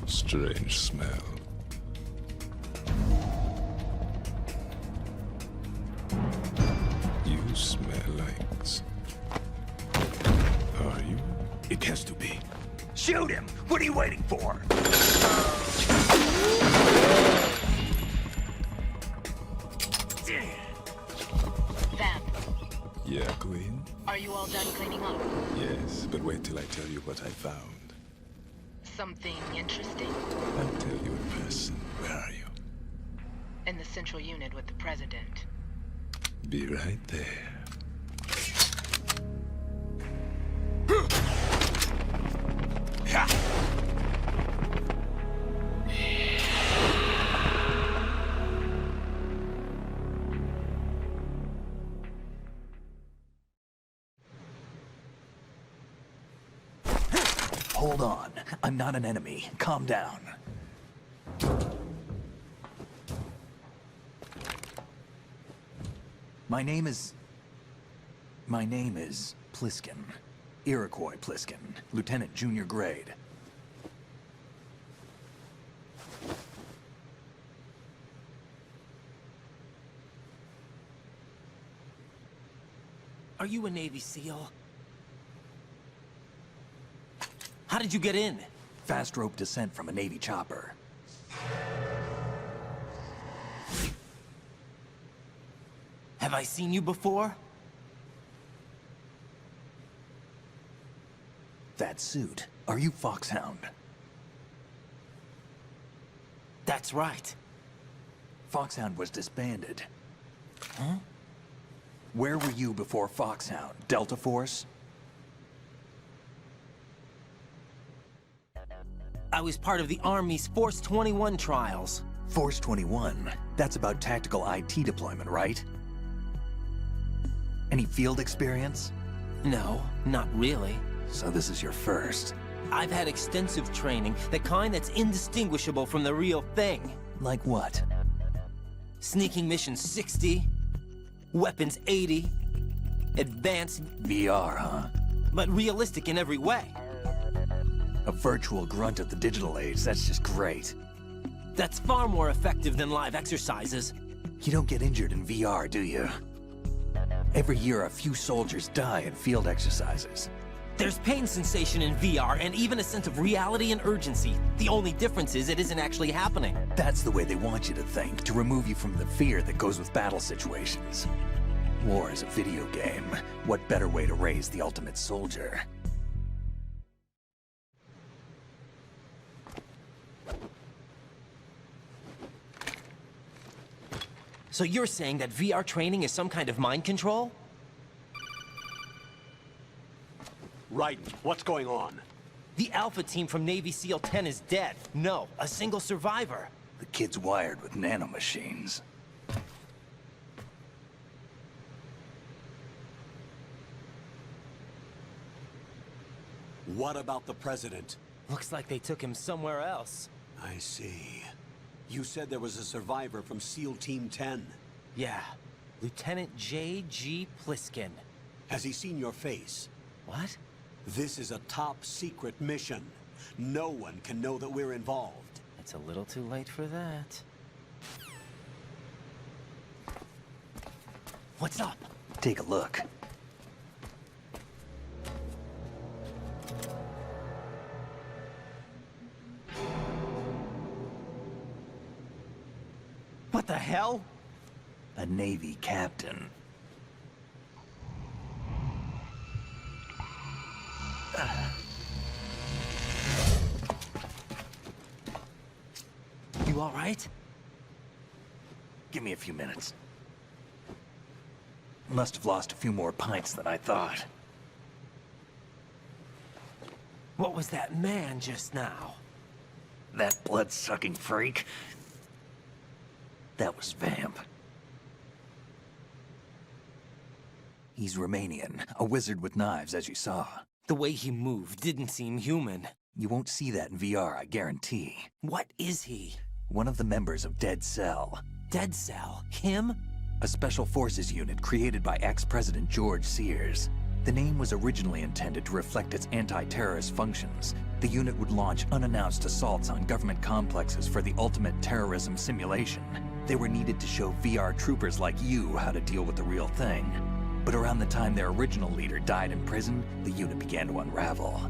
Strange smell. You smell like... Are you? It has to be. Shoot him! What are you waiting for? Vamp, Yeah, Queen? are you all done cleaning up? Yes, but wait till I tell you what I found. Something interesting? I'll tell you in person. Where are you? In the central unit with the president. Be right there. Hold on. I'm not an enemy. Calm down. My name is Pliskin. Iroquois Pliskin. Lieutenant Junior Grade. Are you a Navy SEAL? How did you get in? Fast rope descent from a Navy chopper. Have I seen you before? That suit. Are you Foxhound? That's right. Foxhound was disbanded. Huh? Where were you before Foxhound? Delta Force? I was part of the Army's Force 21 trials. Force 21? That's about tactical IT deployment, right? Any field experience? No, not really. So this is your first. I've had extensive training, the kind that's indistinguishable from the real thing. Like what? Sneaking mission 60, weapons 80, advanced... VR, huh? But realistic in every way. A virtual grunt of the digital age, that's just great. That's far more effective than live exercises. You don't get injured in VR, do you? Every year, a few soldiers die in field exercises. There's pain sensation in VR and even a sense of reality and urgency. The only difference is it isn't actually happening. That's the way they want you to think, to remove you from the fear that goes with battle situations. War is a video game. What better way to raise the ultimate soldier? So you're saying that VR training is some kind of mind control? Right. What's going on? The Alpha team from Navy SEAL 10 is dead. No, a single survivor. The kid's wired with nanomachines. What about the president? Looks like they took him somewhere else. I see. You said there was a survivor from SEAL Team 10. Yeah. Lieutenant J.G. Pliskin. Has he seen your face? What? This is a top-secret mission. No one can know that we're involved. It's a little too late for that. What's up? Take a look. What the hell? A Navy captain. You all right? Give me a few minutes. Must have lost a few more pints than I thought. What was that man just now? That blood-sucking freak? That was Vamp. He's Romanian, a wizard with knives, as you saw. The way he moved didn't seem human. You won't see that in VR, I guarantee. What is he? One of the members of Dead Cell. Dead Cell? Him? A special forces unit created by ex-President George Sears. The name was originally intended to reflect its anti-terrorist functions. The unit would launch unannounced assaults on government complexes for the ultimate terrorism simulation. They were needed to show VR troopers like you how to deal with the real thing. But around the time their original leader died in prison, the unit began to unravel.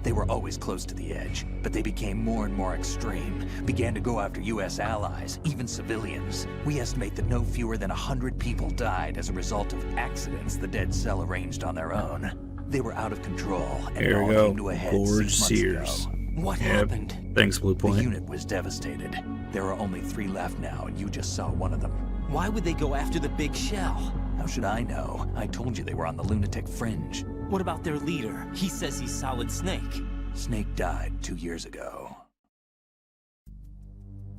They were always close to the edge, but they became more and more extreme, began to go after US allies, even civilians. We estimate that no fewer than 100 people died as a result of accidents the Dead Cell arranged on their own. They were out of control, and it all came to a head 6 months Sears. ago. What happened? Thanks, Blue Point. The unit was devastated. There are only 3 left now, and you just saw one of them. Why would they go after the big shell? How should I know? I told you they were on the lunatic fringe. What about their leader? He says he's Solid Snake. Snake died 2 years ago.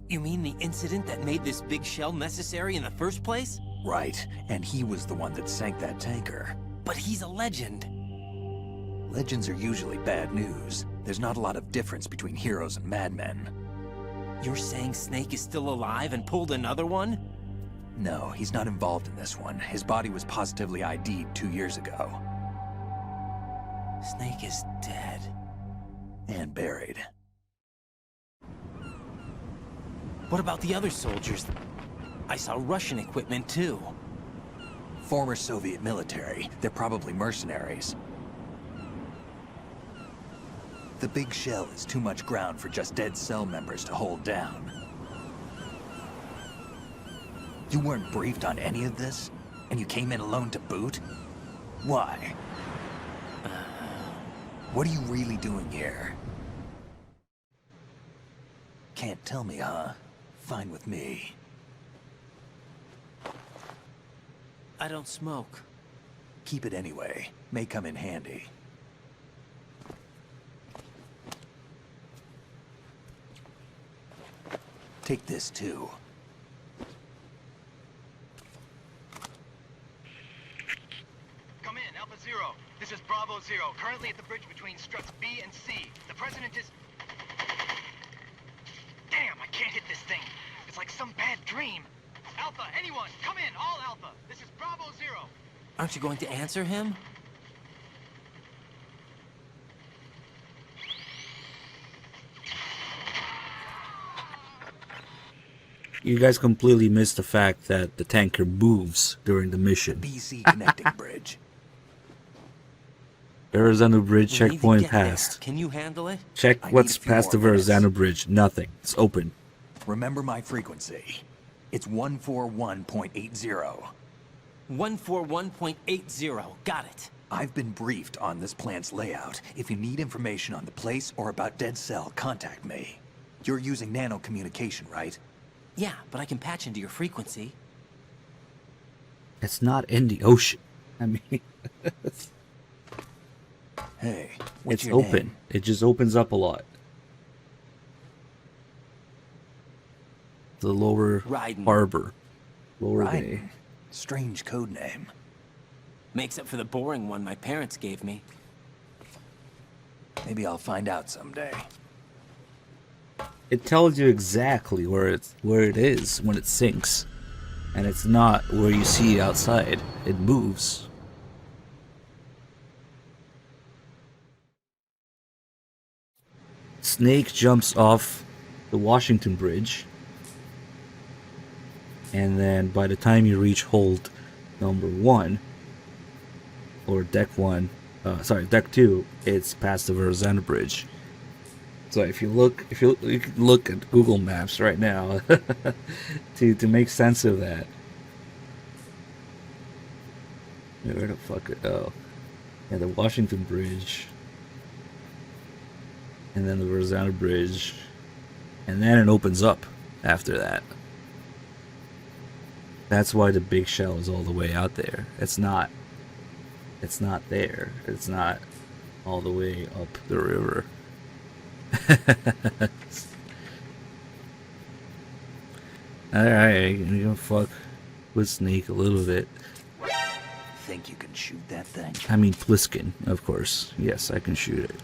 You mean the incident that made this big shell necessary in the first place? Right, and he was the one that sank that tanker. But he's a legend. Legends are usually bad news. There's not a lot of difference between heroes and madmen. You're saying Snake is still alive and pulled another one? No, he's not involved in this one. His body was positively ID'd 2 years ago. Snake is dead. And buried. What about the other soldiers? I saw Russian equipment too. Former Soviet military. They're probably mercenaries. The big shell is too much ground for just Dead Cell members to hold down. You weren't briefed on any of this? And you came in alone to boot? Why? What are you really doing here? Can't tell me, huh? Fine with me. I don't smoke. Keep it anyway. May come in handy. Take this too. Come in, Alpha Zero. This is Bravo Zero, currently at the bridge between struts B and C. The President is... Damn, I can't hit this thing. It's like some bad dream. Alpha, anyone, come in, all Alpha. This is Bravo Zero. Aren't you going to answer him? You guys completely missed the fact that the tanker moves during the mission. BC connecting bridge. Verrazano Bridge We need to checkpoint get there. passed. Can you handle it? Check I what's need a few past the more minutes. Verrazano Bridge. Nothing. It's open. Remember my frequency. It's 141.80. 141.80. Got it. I've been briefed on this plant's layout. If you need information on the place or about Dead Cell, contact me. You're using nano communication, right? Yeah, but I can patch into your frequency. It's not in the ocean. I mean, Hey, what's it's your open. name? It just opens up a lot. The lower Raiden. harbor. Lower Raiden. bay. Strange code name. Makes up for the boring one my parents gave me. Maybe I'll find out someday. It tells you exactly where it is when it sinks. And it's not where you see it outside. It moves. Snake jumps off the Washington Bridge. And then by the time you reach hold number 1, or deck 1, deck 2, it's past the Verrazano Bridge. So if you can look at Google Maps right now to make sense of that. Where the fuck? Oh, yeah, the Washington Bridge, and then the Verrazano Bridge, and then it opens up after that. That's why the big shell is all the way out there. It's not there. It's not all the way up the river. Alright, you gonna fuck with Snake a little bit. Think you can shoot that thing? I mean Pliskin, of course. Yes, I can shoot it.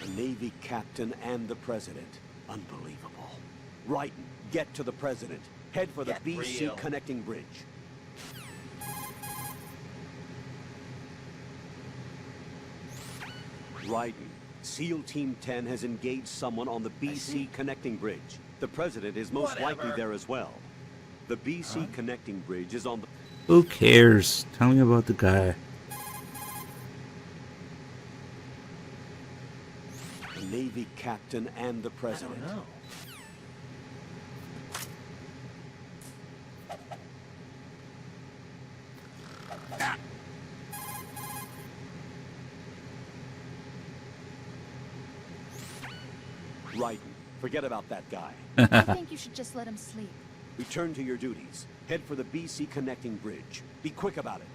The Navy captain and the president. Unbelievable. Raiden, get to the president. Head for the BC connecting bridge. Raiden, SEAL Team 10 has engaged someone on the BC connecting bridge. The president is most likely there as well. The BC connecting bridge is on the... Who cares? Tell me about the guy. The Navy captain and the president. I don't know. Raiden, forget about that guy. I think you should just let him sleep. Return to your duties. Head for the BC connecting bridge. Be quick about it.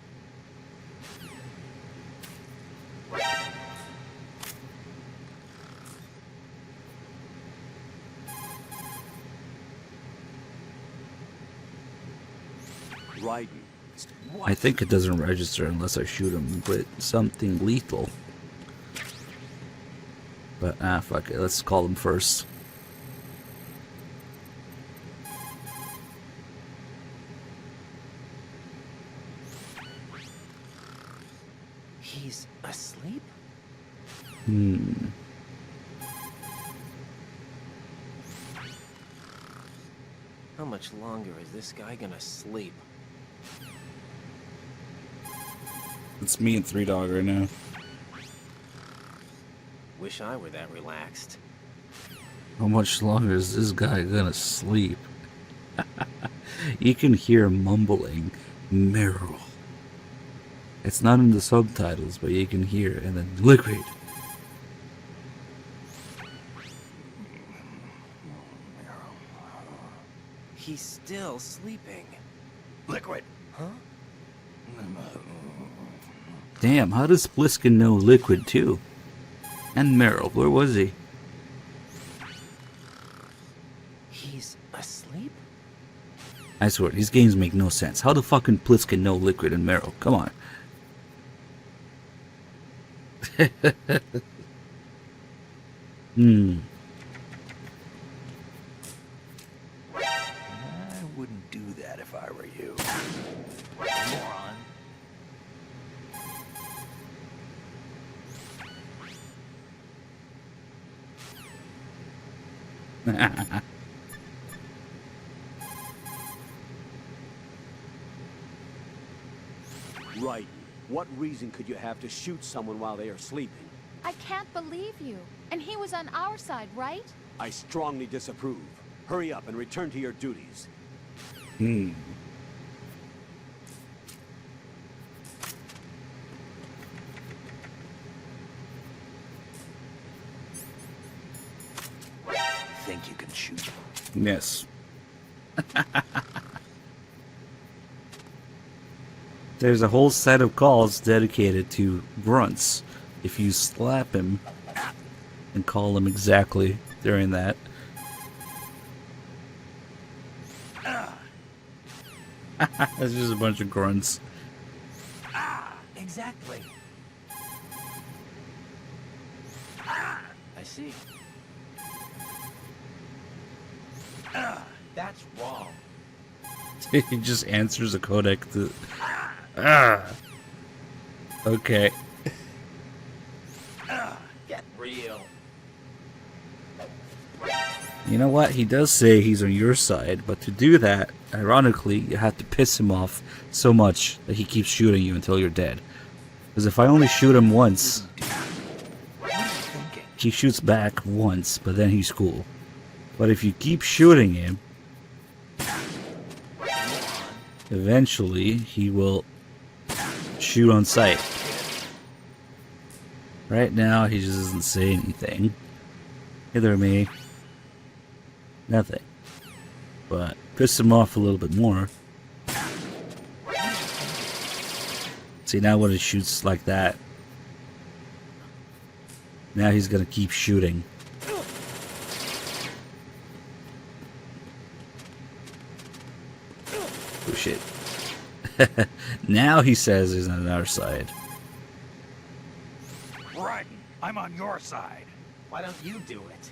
Raiden. I think it doesn't register unless I shoot him with something lethal. But fuck it. Let's call him first. He's asleep? How much longer is this guy gonna sleep? It's me and 3Dog right now. Wish I were that relaxed. How much longer is this guy gonna sleep? You can hear mumbling, Meryl. It's not in the subtitles, but you can hear it. And then Liquid. He's still sleeping. Liquid. Huh? Damn, how does Pliskin know Liquid too? And Meryl, where was he? He's asleep? I swear, these games make no sense. How the fucking Pliskin know Liquid and Meryl? Come on. I wouldn't do that if I were you. Moron. Right. What reason could you have to shoot someone while they are sleeping? I can't believe you. And he was on our side, right? I strongly disapprove. Hurry up and return to your duties. Think you can shoot? Yes. There's a whole set of calls dedicated to grunts. If you slap him and call him exactly during that. It's just a bunch of grunts. Exactly. I see. That's wrong. He just answers a codec to... Okay. Get real. You know what? He does say he's on your side, but to do that, ironically, you have to piss him off so much that he keeps shooting you until you're dead. Because if I only shoot him once, he shoots back once, but then he's cool. But if you keep shooting him, eventually he will shoot on sight. Right now, he just doesn't say anything. Neither me. Nothing. But piss him off a little bit more. See, now when it shoots like that, now he's gonna keep shooting. Oh shit. Now he says he's on our side. Right. I'm on your side. Why don't you do it?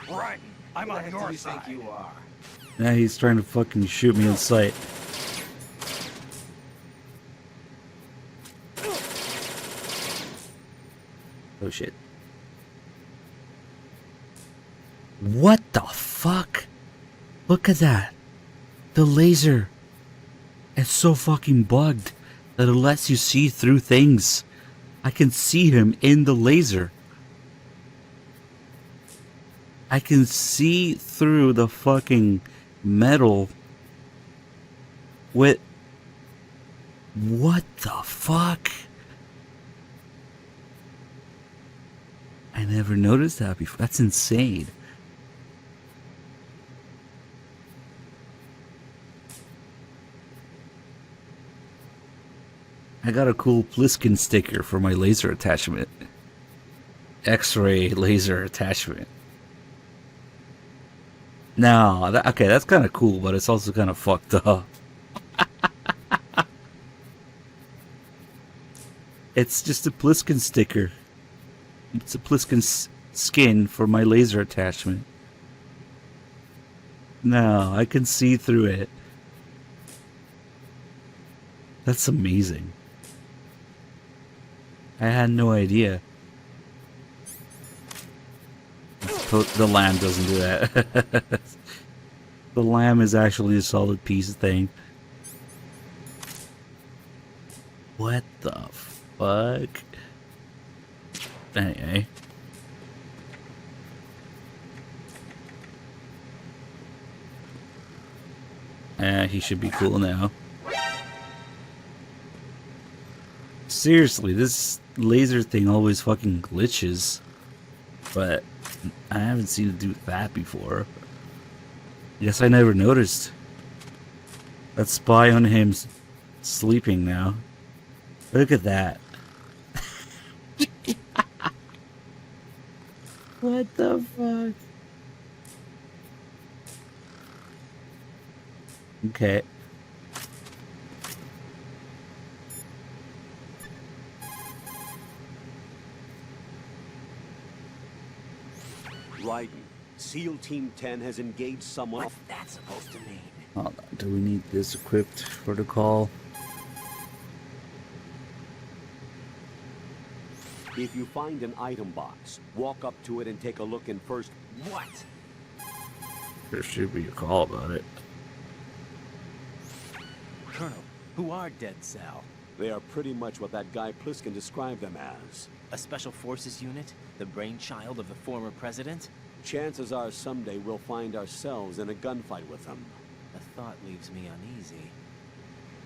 Right. I'm on your you side. think you are? Now he's trying to fucking shoot me in sight. Oh shit. What the fuck? Look at that. The laser. It's so fucking bugged that it lets you see through things. I can see him in the laser. I can see through the fucking metal with... What the fuck? I never noticed that before. That's insane. I got a cool Pliskin sticker for my laser attachment. X-ray laser attachment. No, okay, that's kind of cool, but it's also kind of fucked up. It's just a Pliskin sticker. It's a Pliskin skin for my laser attachment. No, I can see through it. That's amazing. I had no idea. The lamb doesn't do that. The lamb is actually a solid piece of thing. What the fuck? Anyway. He should be cool now. Seriously, this laser thing always fucking glitches. But I haven't seen it do that before. Guess I never noticed. Let's spy on him sleeping now. Look at that. What the fuck? Okay. Raiden, SEAL Team 10 has engaged someone. What's that supposed to mean? Hold on. Do we need this equipped for the call? If you find an item box, walk up to it and take a look and first... What? There should be a call about it. Colonel, who are Dead Sal? They are pretty much what that guy Pliskin described them as. A special forces unit? The brainchild of the former president? Chances are someday we'll find ourselves in a gunfight with them. The thought leaves me uneasy.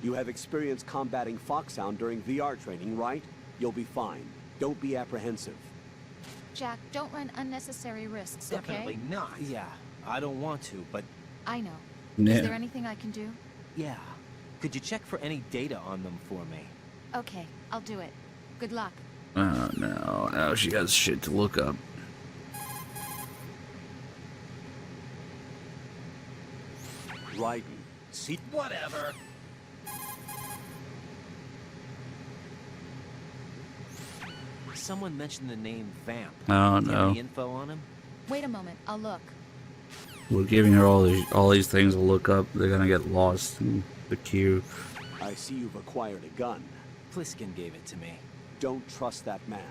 You have experience combating Foxhound during VR training, right? You'll be fine. Don't be apprehensive. Jack, don't run unnecessary risks, okay? Definitely not. Yeah, I don't want to, but... I know. Yeah. Is there anything I can do? Yeah. Could you check for any data on them for me? Okay, I'll do it. Good luck. Oh no, now she has shit to look up. Raiden. See? Whatever. Someone mentioned the name Vamp. Oh Do you have no. any info on him? Wait a moment, I'll look. We're giving her all these things to look up. They're gonna get lost in the queue. I see you've acquired a gun. Pliskin gave it to me. Don't trust that man.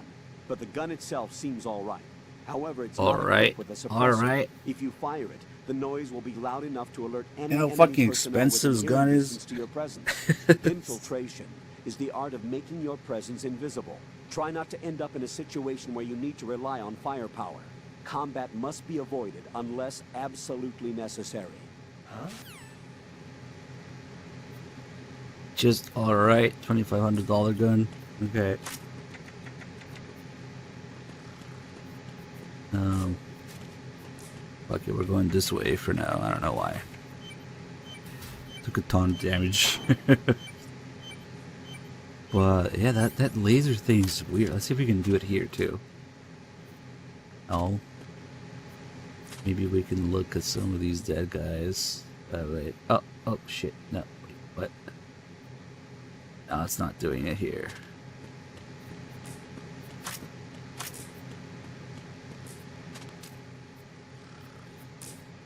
But the gun itself seems all right. However, it's All not right. equipped with a All suppressor. right. If you fire it, the noise will be loud enough to alert any You know how enemy fucking personnel expensive within this gun hearing is? distance to your presence. Infiltration is the art of making your presence invisible. Try not to end up in a situation where you need to rely on firepower. Combat must be avoided unless absolutely necessary. Huh? Just alright. $2,500 gun. Okay. Fuck it, we're going this way for now. I don't know why. Took a ton of damage. But yeah, that laser thing's weird. Let's see if we can do it here too. Oh. Maybe we can look at some of these dead guys. Wait. Oh shit. No. Wait, what? No, it's not doing it here.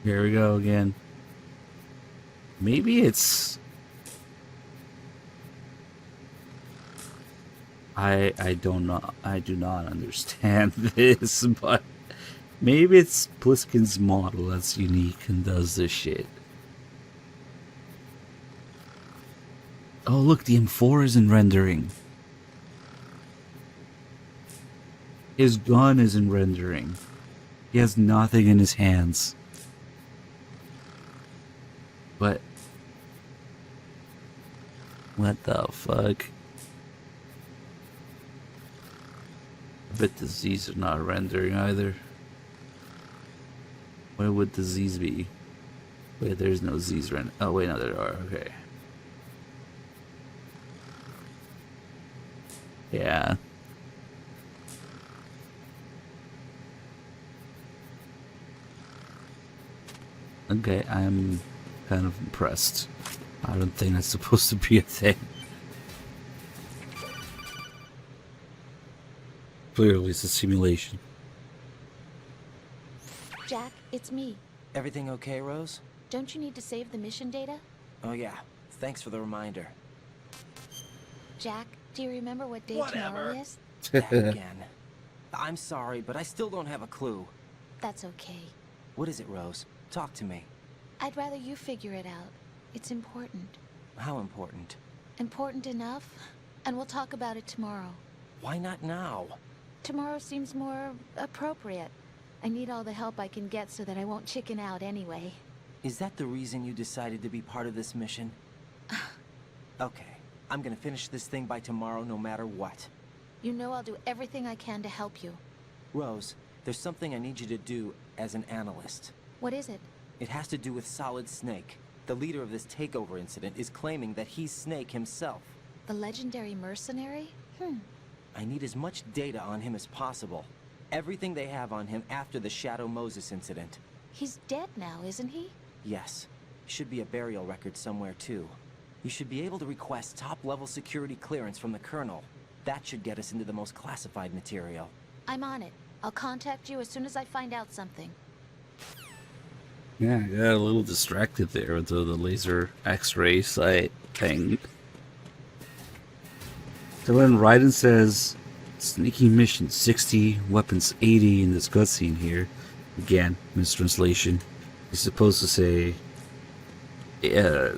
Here we go again. Maybe it's... I don't know. I do not understand this, but maybe it's Pliskin's model that's unique and does this shit. Oh, look, the M4 is in rendering. His gun is in rendering. He has nothing in his hands. But what the fuck? I bet the Z's are not rendering either. Where would the Z's be? Wait, there's no Z's rendering. Oh wait, no, there are. Okay. Yeah. Okay, I'm kind of impressed. I don't think that's supposed to be a thing. Clearly, it's a simulation. Jack, it's me. Everything okay, Rose? Don't you need to save the mission data? Oh yeah, thanks for the reminder. Jack, do you remember what day Whatever. tomorrow is? Back again. I'm sorry, but I still don't have a clue. That's okay. What is it, Rose? Talk to me. I'd rather you figure it out. It's important. How important? Important enough? And we'll talk about it tomorrow. Why not now? Tomorrow seems more appropriate. I need all the help I can get so that I won't chicken out anyway. Is that the reason you decided to be part of this mission? Okay, I'm gonna finish this thing by tomorrow no matter what. You know I'll do everything I can to help you. Rose, there's something I need you to do as an analyst. What is it? It has to do with Solid Snake. The leader of this takeover incident is claiming that he's Snake himself. The legendary mercenary? I need as much data on him as possible. Everything they have on him after the Shadow Moses incident. He's dead now, isn't he? Yes. Should be a burial record somewhere too. You should be able to request top-level security clearance from the Colonel. That should get us into the most classified material. I'm on it. I'll contact you as soon as I find out something. Yeah, I got a little distracted there with the laser X-ray sight thing. So when Raiden says Sneaking mission 60, weapons 80 in this cutscene here. Again, mistranslation. He's supposed to say,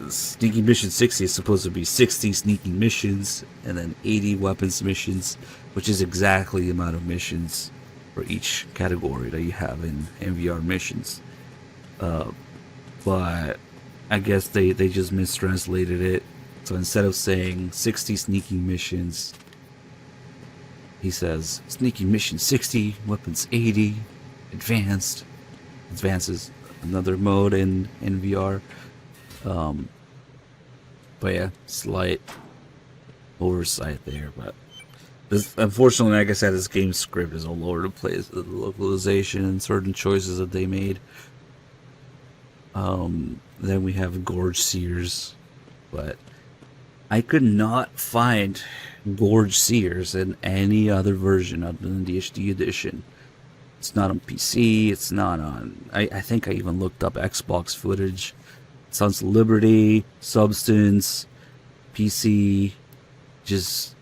sneaking mission 60 is supposed to be 60 sneaking missions and then 80 weapons missions, which is exactly the amount of missions for each category that you have in MVR missions. But I guess they just mistranslated it. So instead of saying 60 sneaking missions, he says sneaking mission 60, weapons 80, advanced. Advanced is another mode in VR. But yeah, slight oversight there. But this, unfortunately, like I said, this game script is all over the place. The localization and certain choices that they made. Then we have Gorge Sears, but I could not find Gorge Sears in any other version other than the HD edition. It's not on PC, it's not on... I think I even looked up Xbox footage. It's on Liberty, Substance, PC, just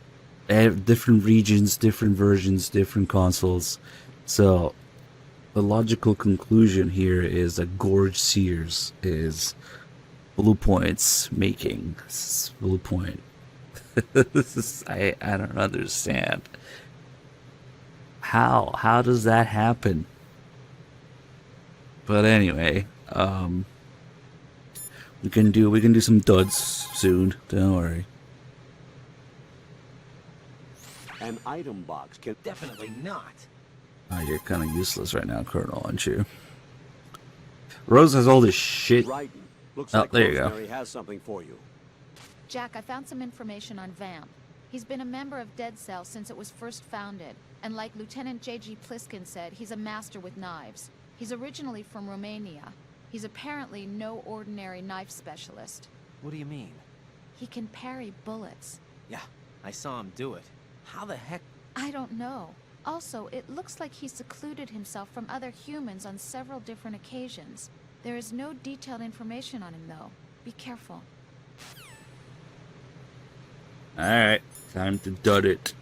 different regions, different versions, different consoles. So the logical conclusion here is that Gorge Sears is Bluepoint's making. This is Bluepoint. This is, I don't understand. How does that happen? But anyway, we can do some duds soon. Don't worry. An item box can definitely not. Oh, you're kind of useless right now, Colonel, aren't you? Rose has all this shit. Looks Oh, like there you go. Rosemary has something for you. Jack, I found some information on Vamp. He's been a member of Dead Cell since it was first founded, and like Lieutenant J.G. Pliskin said, he's a master with knives. He's originally from Romania. He's apparently no ordinary knife specialist. What do you mean? He can parry bullets. Yeah, I saw him do it. How the heck? I don't know. Also, it looks like he secluded himself from other humans on several different occasions. There is no detailed information on him, though. Be careful. Alright, time to dud it.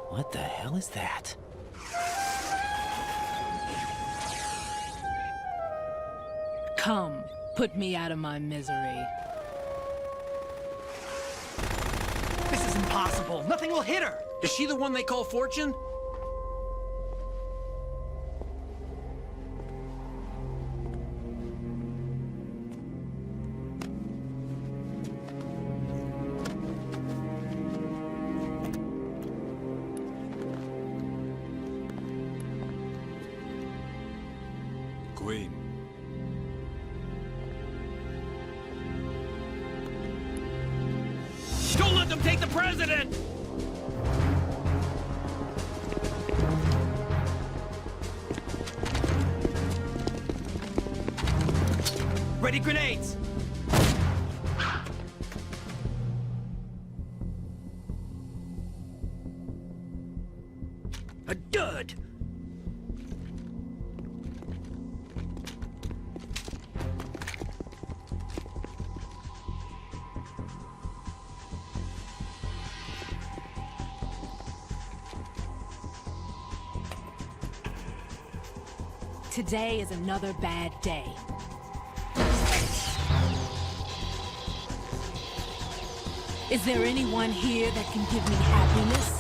What the hell is that? Come, put me out of my misery. This is impossible. Nothing will hit her. Is she the one they call Fortune? Queen. Don't let them take the president! Ready grenades! A dud! Today is another bad day. Is there anyone here that can give me happiness?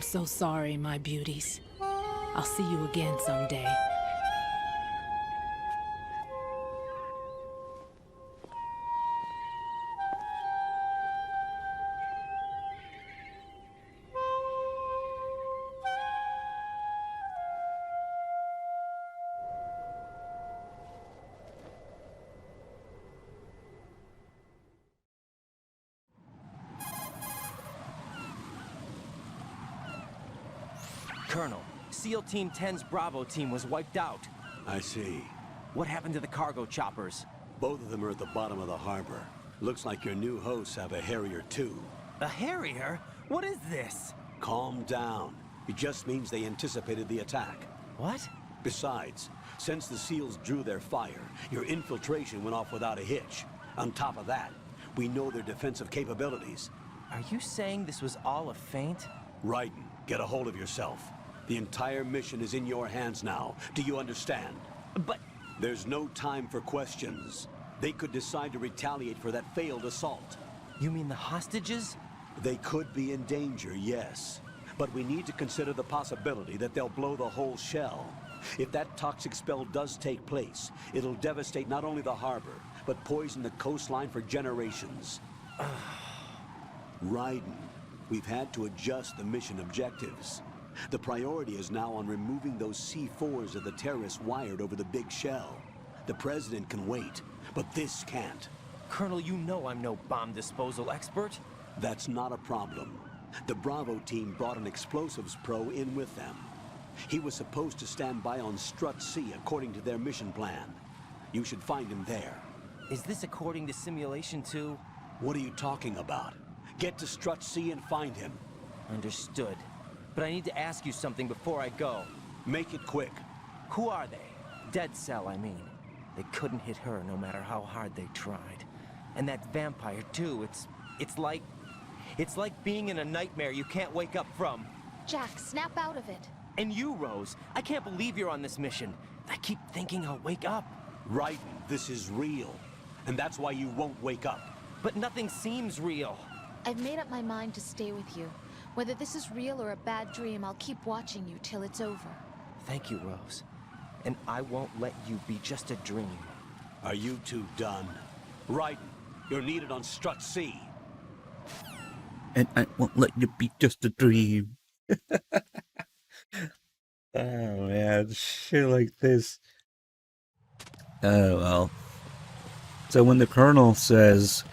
I'm so sorry, my beauties. I'll see you again someday. Colonel, SEAL Team 10's Bravo team was wiped out. I see. What happened to the cargo choppers? Both of them are at the bottom of the harbor. Looks like your new hosts have a Harrier too. A Harrier? What is this? Calm down. It just means they anticipated the attack. What? Besides, since the SEALs drew their fire, your infiltration went off without a hitch. On top of that, we know their defensive capabilities. Are you saying this was all a feint? Raiden, get a hold of yourself. The entire mission is in your hands now. Do you understand? But... There's no time for questions. They could decide to retaliate for that failed assault. You mean the hostages? They could be in danger, yes. But we need to consider the possibility that they'll blow the whole shell. If that toxic spell does take place, it'll devastate not only the harbor, but poison the coastline for generations. Raiden, we've had to adjust the mission objectives. The priority is now on removing those C4s that the terrorists wired over the big shell. The President can wait, but this can't. Colonel, you know I'm no bomb disposal expert. That's not a problem. The Bravo team brought an explosives pro in with them. He was supposed to stand by on Strut C according to their mission plan. You should find him there. Is this according to simulation 2? What are you talking about? Get to Strut C and find him. Understood. But I need to ask you something before I go. Make it quick. Who are they? Dead Cell, I mean. They couldn't hit her no matter how hard they tried. And that vampire, too, it's like being in a nightmare you can't wake up from. Jack, snap out of it. And you, Rose, I can't believe you're on this mission. I keep thinking I'll wake up. Raiden, this is real. And that's why you won't wake up. But nothing seems real. I've made up my mind to stay with you. Whether this is real or a bad dream, I'll keep watching you till it's over. Thank you, Rose. And I won't let you be just a dream. Are you two done? Raiden, you're needed on Strut C. And I won't let you be just a dream. Oh man, shit like this. Oh well. So when the Colonel says,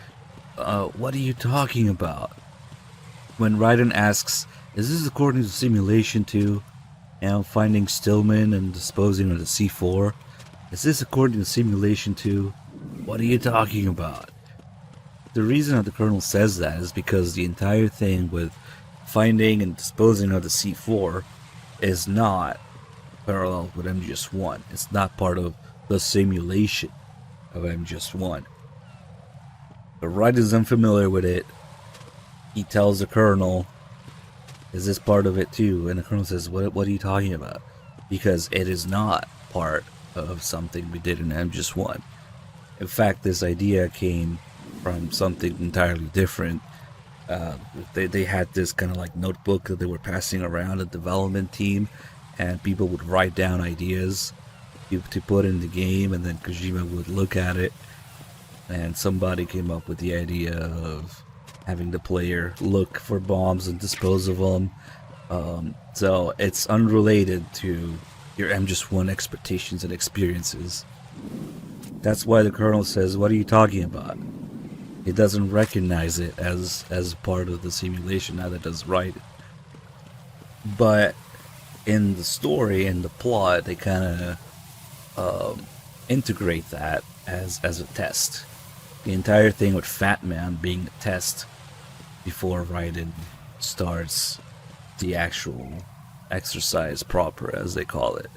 what are you talking about? When Raiden asks, is this according to simulation 2? And finding Stillman and disposing of the C4? Is this according to simulation 2? What are you talking about? The reason that the Colonel says that is because the entire thing with finding and disposing of the C4 is not parallel with MGS1. It's not part of the simulation of MGS1. But Raiden's unfamiliar with it. He tells the Colonel, is this part of it too? And the Colonel says, what are you talking about? Because it is not part of something we did in MGS1. In fact, this idea came from something entirely different. They had this kind of like notebook that they were passing around the development team, and people would write down ideas to put in the game, and then Kojima would look at it, and somebody came up with the idea of having the player look for bombs and dispose of them. So it's unrelated to your MGS1 expectations and experiences. That's why the Colonel says, what are you talking about? He doesn't recognize it as part of the simulation, neither does Raiden. But in the story and the plot, they kind of integrate that as a test. The entire thing with Fat Man being a test before Raiden starts the actual exercise proper, as they call it.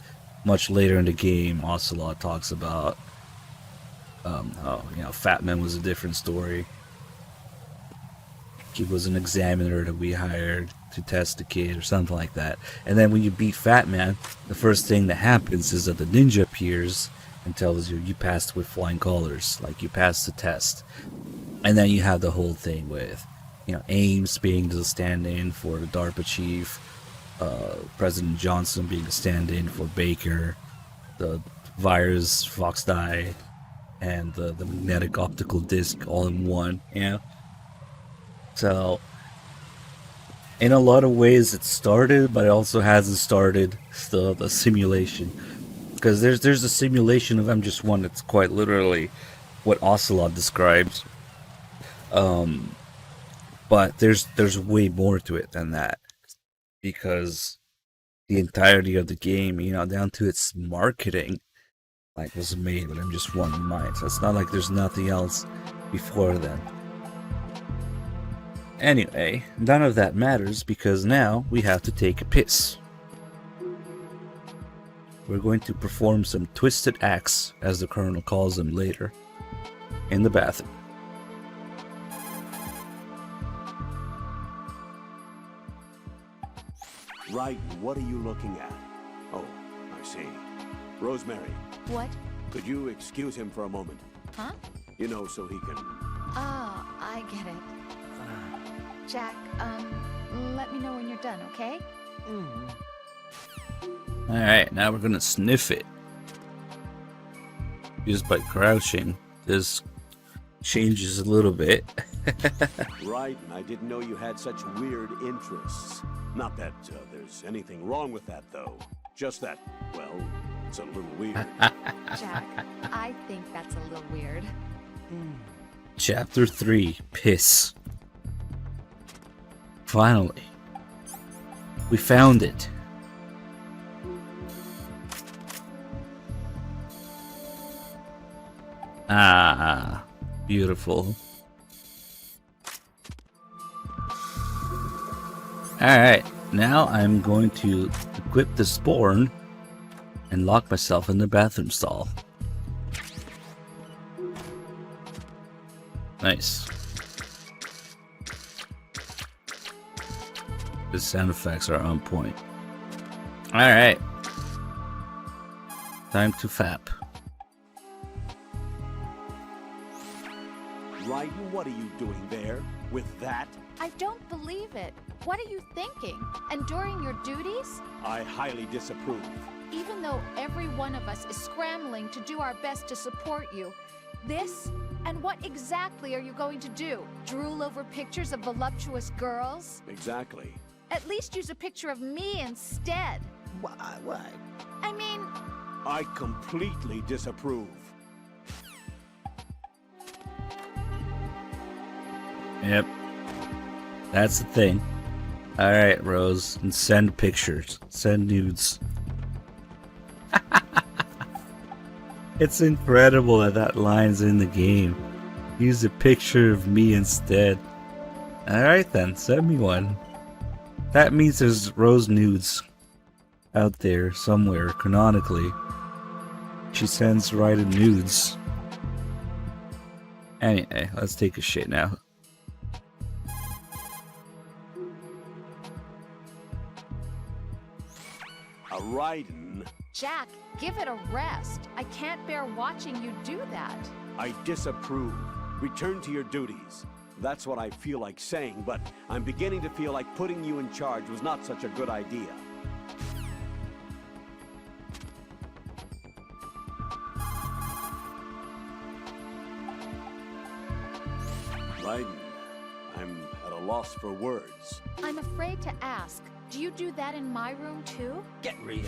Much later in the game, Ocelot talks about how, Fat Man was a different story. He was an examiner that we hired to test the kid or something like that. And then when you beat Fat Man, the first thing that happens is that the ninja appears and tells you passed with flying colors, like you passed the test. And then you have the whole thing with Ames being the stand-in for the DARPA chief, President Johnson being the stand-in for Baker, the virus, Fox Die, and the magnetic optical disc all in one, So, in a lot of ways it started, but it also hasn't started still the simulation. Because there's a simulation of MGS1 that's quite literally what Ocelot describes. But there's way more to it than that. Because the entirety of the game, down to its marketing, was made with MGS1 in mind. So it's not like there's nothing else before then. Anyway, none of that matters because now we have to take a piss. We're going to perform some twisted acts, as the Colonel calls them later, in the bathroom. Right, what are you looking at? Oh, I see. Rosemary. What? Could you excuse him for a moment? Huh? So he can... Oh, I get it. Jack, let me know when you're done, okay? Alright, now we're gonna sniff it. Just by crouching. This changes a little bit. Right, and I didn't know you had such weird interests. Not that there's anything wrong with that, though. Just that, well, it's a little weird. Jack, I think that's a little weird. Chapter 3, Piss. Finally. We found it. Ah, beautiful. Alright, now I'm going to equip the Sporn and lock myself in the bathroom stall. Nice. The sound effects are on point. Alright. Time to fap. Raiden, what are you doing there? With that? I don't believe it. What are you thinking? Enduring your duties? I highly disapprove. Even though every one of us is scrambling to do our best to support you, this? And what exactly are you going to do? Drool over pictures of voluptuous girls? Exactly. At least use a picture of me instead. Why? I mean... I completely disapprove. Yep. That's the thing. Alright, Rose. And send pictures. Send nudes. It's incredible that that line's in the game. Use a picture of me instead. Alright then, send me one. That means there's Rose nudes out there somewhere, canonically. She sends Raiden nudes. Anyway, let's take a shit now. Raiden. Jack, give it a rest. I can't bear watching you do that. I disapprove. Return to your duties. That's what I feel like saying, but I'm beginning to feel like putting you in charge was not such a good idea. Raiden, I'm at a loss for words. I'm afraid to ask. Do you do that in my room too? Get real.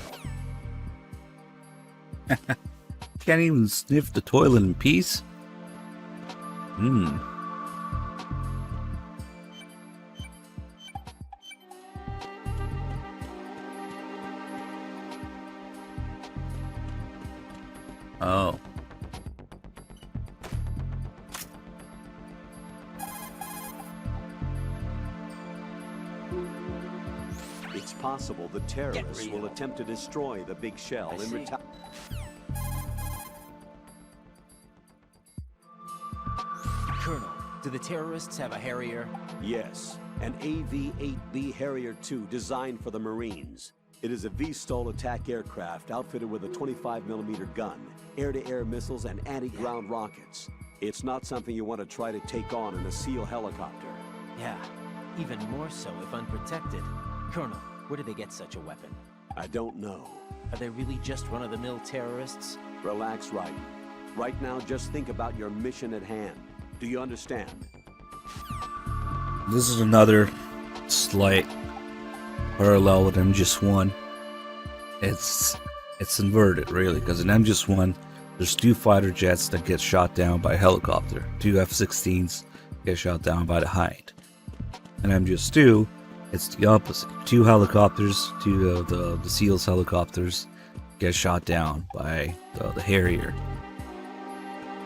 Can't even sniff the toilet in peace? Oh. It's possible the terrorists will attempt to destroy the big shell in retaliation. Colonel, do the terrorists have a Harrier? Yes, an AV-8B Harrier II designed for the Marines. It is a V-STOL attack aircraft outfitted with a 25mm gun, air-to-air missiles, and anti-ground rockets. It's not something you want to try to take on in a SEAL helicopter. Yeah, even more so if unprotected. Colonel, where do they get such a weapon? I don't know. Are they really just run-of-the-mill terrorists? Relax, Raiden. Right now, just think about your mission at hand. Do you understand? This is another slight parallel with MGS1. It's inverted, really, because in MGS1, there's 2 fighter jets that get shot down by a helicopter. 2 F-16s get shot down by the Hind. In MGS2, it's the opposite. 2 helicopters, 2 of the SEALs helicopters, get shot down by the Harrier.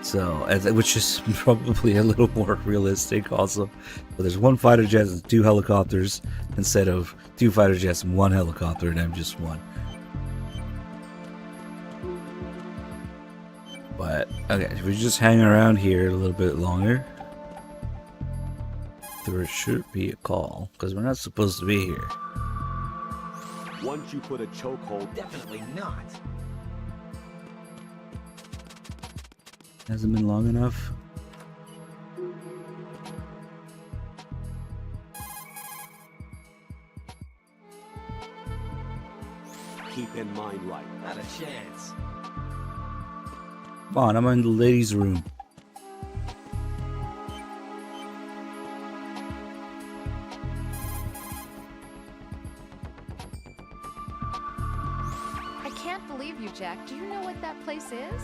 So, which is probably a little more realistic also. But there's 1 fighter jet and 2 helicopters instead of 2 fighter jets and 1 helicopter in MGS1. But, okay, if we just hang around here a little bit longer, there should be a call, because we're not supposed to be here. Once you put a chokehold... Definitely not. Hasn't been long enough. Keep in mind, right? Not a chance. Come on, I'm in the ladies' room. I can't believe you, Jack. Do you know what that place is?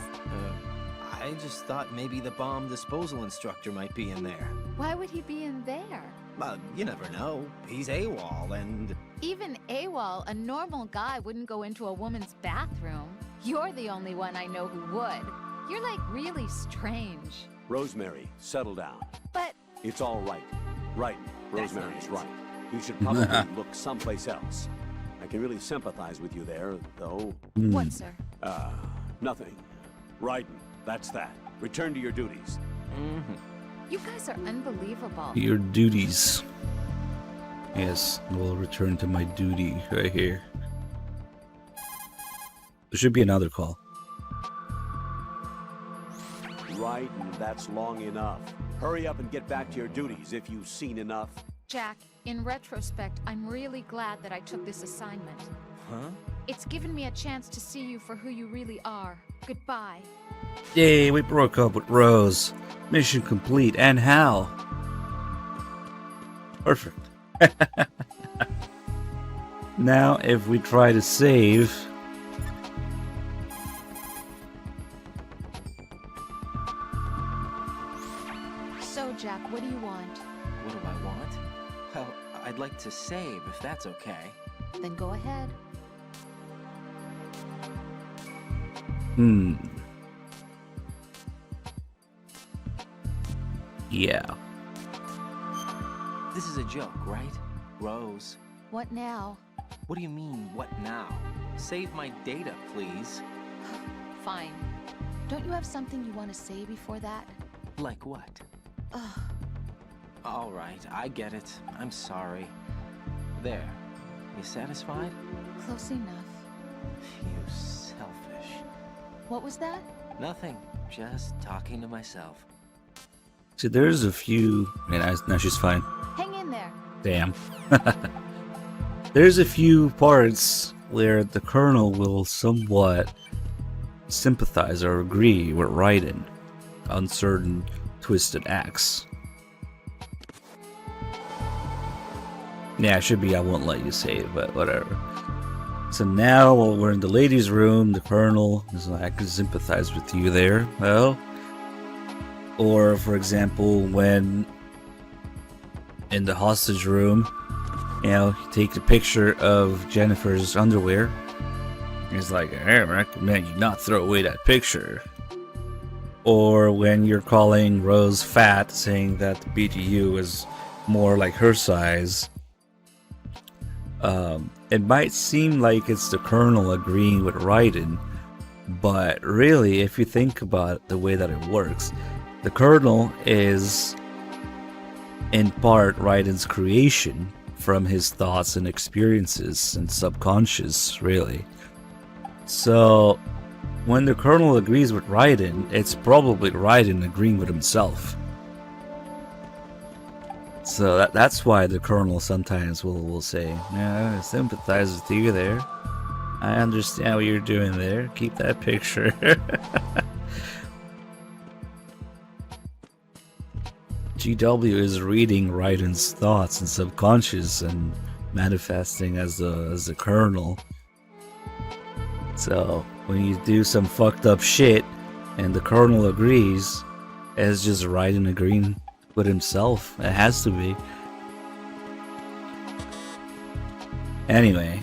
I just thought maybe the bomb disposal instructor might be in there. Why would he be in there? Well, you never know. He's AWOL and... Even AWOL, a normal guy wouldn't go into a woman's bathroom. You're the only one I know who would. You're like really strange. Rosemary, settle down. But... It's all right. Right, Rosemary is right. You should probably look someplace else. I can really sympathize with you there, though. What, sir? Nothing. Raiden, that's that. Return to your duties. You guys are unbelievable. Your duties. Yes, we'll return to my duty right here. There should be another call. Raiden, that's long enough. Hurry up and get back to your duties if you've seen enough. Jack, in retrospect, I'm really glad that I took this assignment. Huh? It's given me a chance to see you for who you really are. Goodbye. Yay, we broke up with Rose. Mission complete. And how? Perfect. Now, if we try to save... So, Jack, what do you want? What do I want? Well, I'd like to save, if that's okay. Then go ahead. Yeah. This is a joke, right? Rose. What now? What do you mean, what now? Save my data, please. Fine. Don't you have something you want to say before that? Like what? All right, I get it. I'm sorry. There. You satisfied? Close enough. You selfish. What was that? Nothing. Just talking to myself. See, there's a few... No, she's fine. Hang in there. Damn. There's a few parts where the Colonel will somewhat sympathize or agree with Raiden on certain twisted acts. Yeah, it should be I won't let you say it, but whatever. So now, while we're in the ladies' room, the Colonel is like, I can sympathize with you there. Well, or for example, when in the hostage room, you know, you take a picture of Jennifer's underwear. He's like, I recommend you not throw away that picture. Or when you're calling Rose fat, saying that the BTU is more like her size. It might seem like it's the Colonel agreeing with Raiden, but really, if you think about the way that it works, the Colonel is in part Raiden's creation from his thoughts and experiences and subconscious, really. So, when the Colonel agrees with Raiden, it's probably Raiden agreeing with himself. So that's why the Colonel sometimes will say, "Yeah, I sympathize with you there. I understand what you're doing there. Keep that picture." GW is reading Raiden's thoughts and subconscious and manifesting as the Colonel. So when you do some fucked up shit and the Colonel agrees, it's just Raiden agreeing with himself. It has to be. Anyway,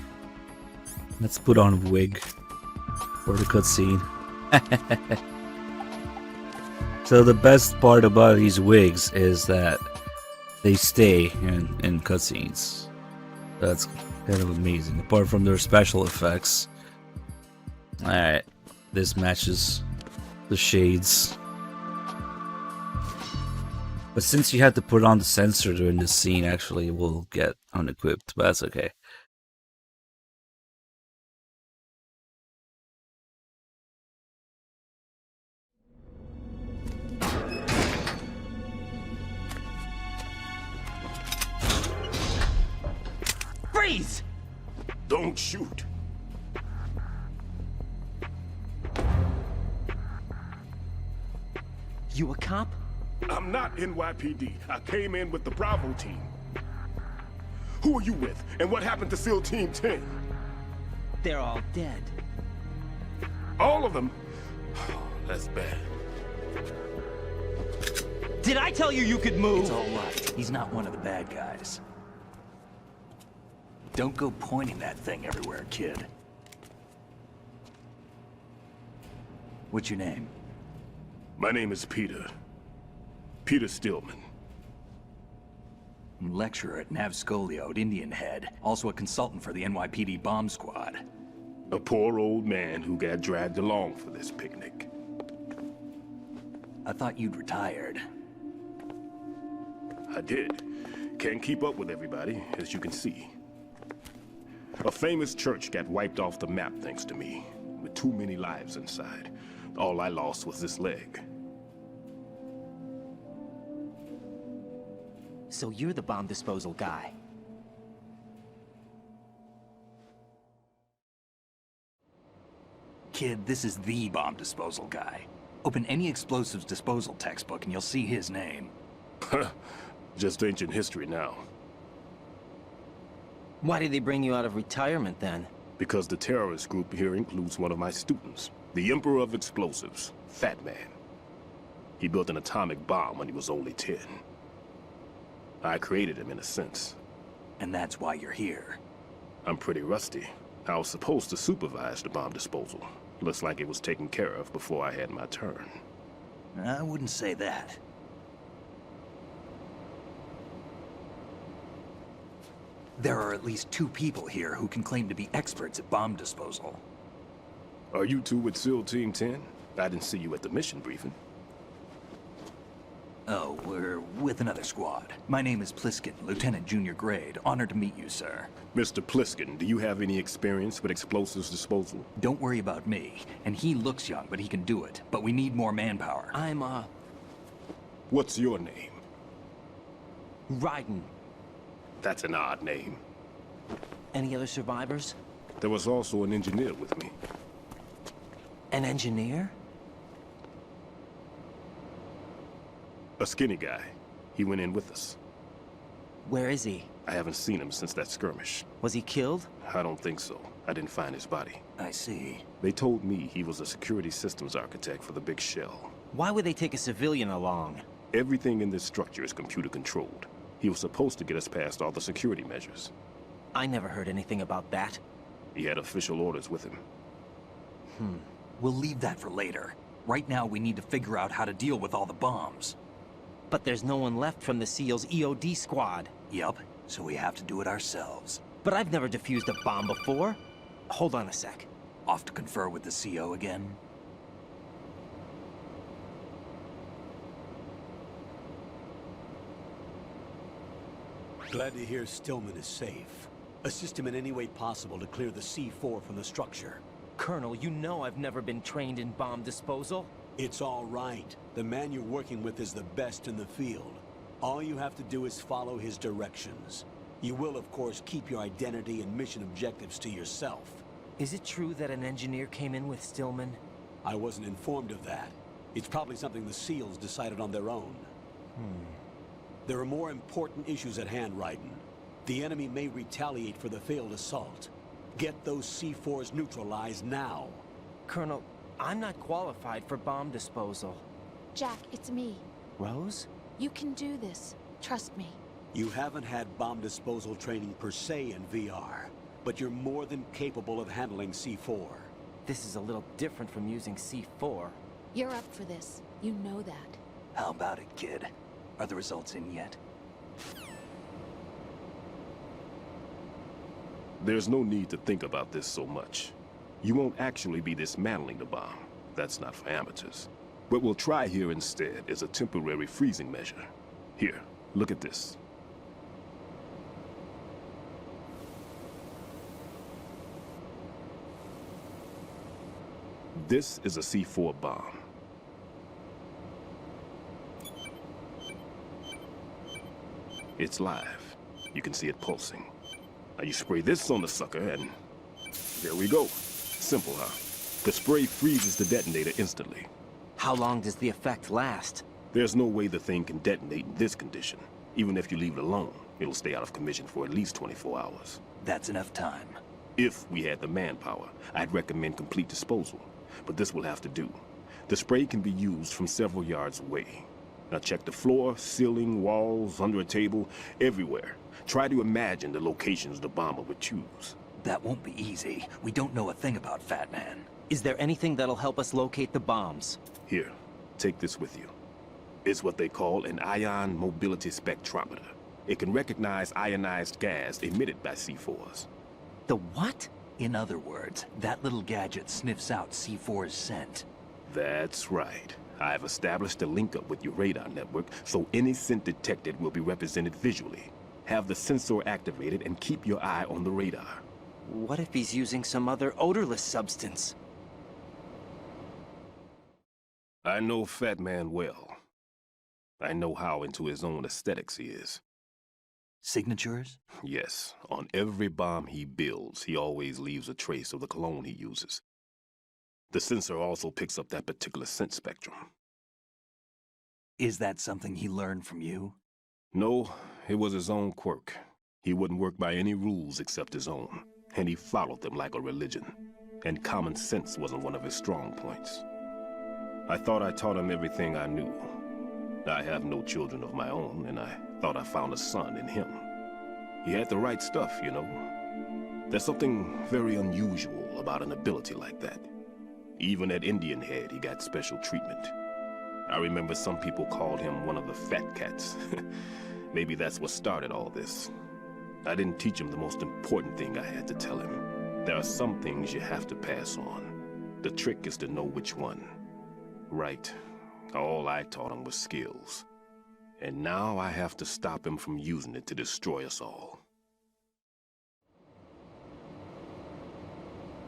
let's put on a wig for the cutscene. So the best part about these wigs is that they stay in cutscenes. That's kind of amazing. Apart from their special effects. Alright, this matches the shades. But since you had to put on the sensor during this scene, actually we'll get unequipped, but that's okay. Freeze! Don't shoot. You a cop? I'm not NYPD. I came in with the Bravo team. Who are you with? And what happened to SEAL Team 10? They're all dead. All of them? That's bad. Did I tell you could move? It's all right. He's not one of the bad guys. Don't go pointing that thing everywhere, kid. What's your name? My name is Peter. Peter Stillman. Lecturer at Navscolio at Indian Head. Also a consultant for the NYPD bomb squad. A poor old man who got dragged along for this picnic. I thought you'd retired. I did. Can't keep up with everybody, as you can see. A famous church got wiped off the map thanks to me, with too many lives inside. All I lost was this leg. So you're the bomb disposal guy. Kid, this is the bomb disposal guy. Open any explosives disposal textbook and you'll see his name. Just ancient history now. Why did they bring you out of retirement then? Because the terrorist group here includes one of my students, the Emperor of Explosives, Fat Man. He built an atomic bomb when he was only 10. I created him in a sense. And that's why you're here. I'm pretty rusty. I was supposed to supervise the bomb disposal. Looks like it was taken care of before I had my turn. I wouldn't say that. There are at least 2 people here who can claim to be experts at bomb disposal. Are you two with SEAL Team 10? I didn't see you at the mission briefing. Oh, we're with another squad. My name is Pliskin, Lieutenant Junior Grade. Honored to meet you, sir. Mr. Pliskin, do you have any experience with explosives disposal? Don't worry about me. And he looks young, but he can do it. But we need more manpower. I'm, What's your name? Raiden. That's an odd name. Any other survivors? There was also an engineer with me. An engineer? A skinny guy. He went in with us. Where is he? I haven't seen him since that skirmish. Was he killed? I don't think so. I didn't find his body. I see. They told me he was a security systems architect for the big shell. Why would they take a civilian along? Everything in this structure is computer controlled. He was supposed to get us past all the security measures. I never heard anything about that. He had official orders with him. We'll leave that for later. Right now, we need to figure out how to deal with all the bombs. But there's no one left from the SEAL's EOD squad. Yup, so we have to do it ourselves. But I've never defused a bomb before. Hold on a sec. Off to confer with the CO again? Glad to hear Stillman is safe. Assist him in any way possible to clear the C4 from the structure. Colonel, you know I've never been trained in bomb disposal. It's all right. The man you're working with is the best in the field. All you have to do is follow his directions. You will, of course, keep your identity and mission objectives to yourself. Is it true that an engineer came in with Stillman? I wasn't informed of that. It's probably something the SEALs decided on their own. There are more important issues at hand, Raiden. The enemy may retaliate for the failed assault. Get those C4s neutralized now. Colonel, I'm not qualified for bomb disposal. Jack, it's me. Rose? You can do this. Trust me. You haven't had bomb disposal training per se in VR, but you're more than capable of handling C4. This is a little different from using C4. You're up for this. You know that. How about it, kid? Are the results in yet? There's no need to think about this so much. You won't actually be dismantling the bomb. That's not for amateurs. What we'll try here instead is a temporary freezing measure. Here, look at this. This is a C4 bomb. It's live. You can see it pulsing. Now you spray this on the sucker and there we go. Simple, huh? The spray freezes the detonator instantly. How long does the effect last? There's no way the thing can detonate in this condition. Even if you leave it alone, it'll stay out of commission for at least 24 hours. That's enough time. If we had the manpower, I'd recommend complete disposal. But this will have to do. The spray can be used from several yards away. Now check the floor, ceiling, walls, under a table, everywhere. Try to imagine the locations the bomber would choose. That won't be easy. We don't know a thing about Fat Man. Is there anything that'll help us locate the bombs? Here, take this with you. It's what they call an ion mobility spectrometer. It can recognize ionized gas emitted by C4s. The what? In other words, that little gadget sniffs out C4's scent. That's right. I've established a link-up with your radar network, so any scent detected will be represented visually. Have the sensor activated and keep your eye on the radar. What if he's using some other odorless substance? I know Fat Man well. I know how into his own aesthetics he is. Signatures? Yes. On every bomb he builds, he always leaves a trace of the cologne he uses. The sensor also picks up that particular scent spectrum. Is that something he learned from you? No, it was his own quirk. He wouldn't work by any rules except his own, and he followed them like a religion. And common sense wasn't one of his strong points. I thought I taught him everything I knew. I have no children of my own, and I thought I found a son in him. He had the right stuff, you know. There's something very unusual about an ability like that. Even at Indian Head, he got special treatment. I remember some people called him one of the fat cats. Maybe that's what started all this. I didn't teach him the most important thing I had to tell him. There are some things you have to pass on. The trick is to know which one. Right. All I taught him was skills. And now I have to stop him from using it to destroy us all.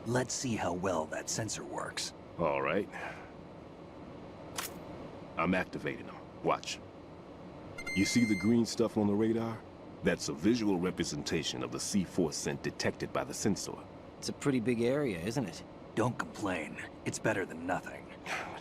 Let's see how well that sensor works. All right. I'm activating them. Watch. You see the green stuff on the radar? That's a visual representation of the C4 scent detected by the sensor. It's a pretty big area, isn't it? Don't complain. It's better than nothing.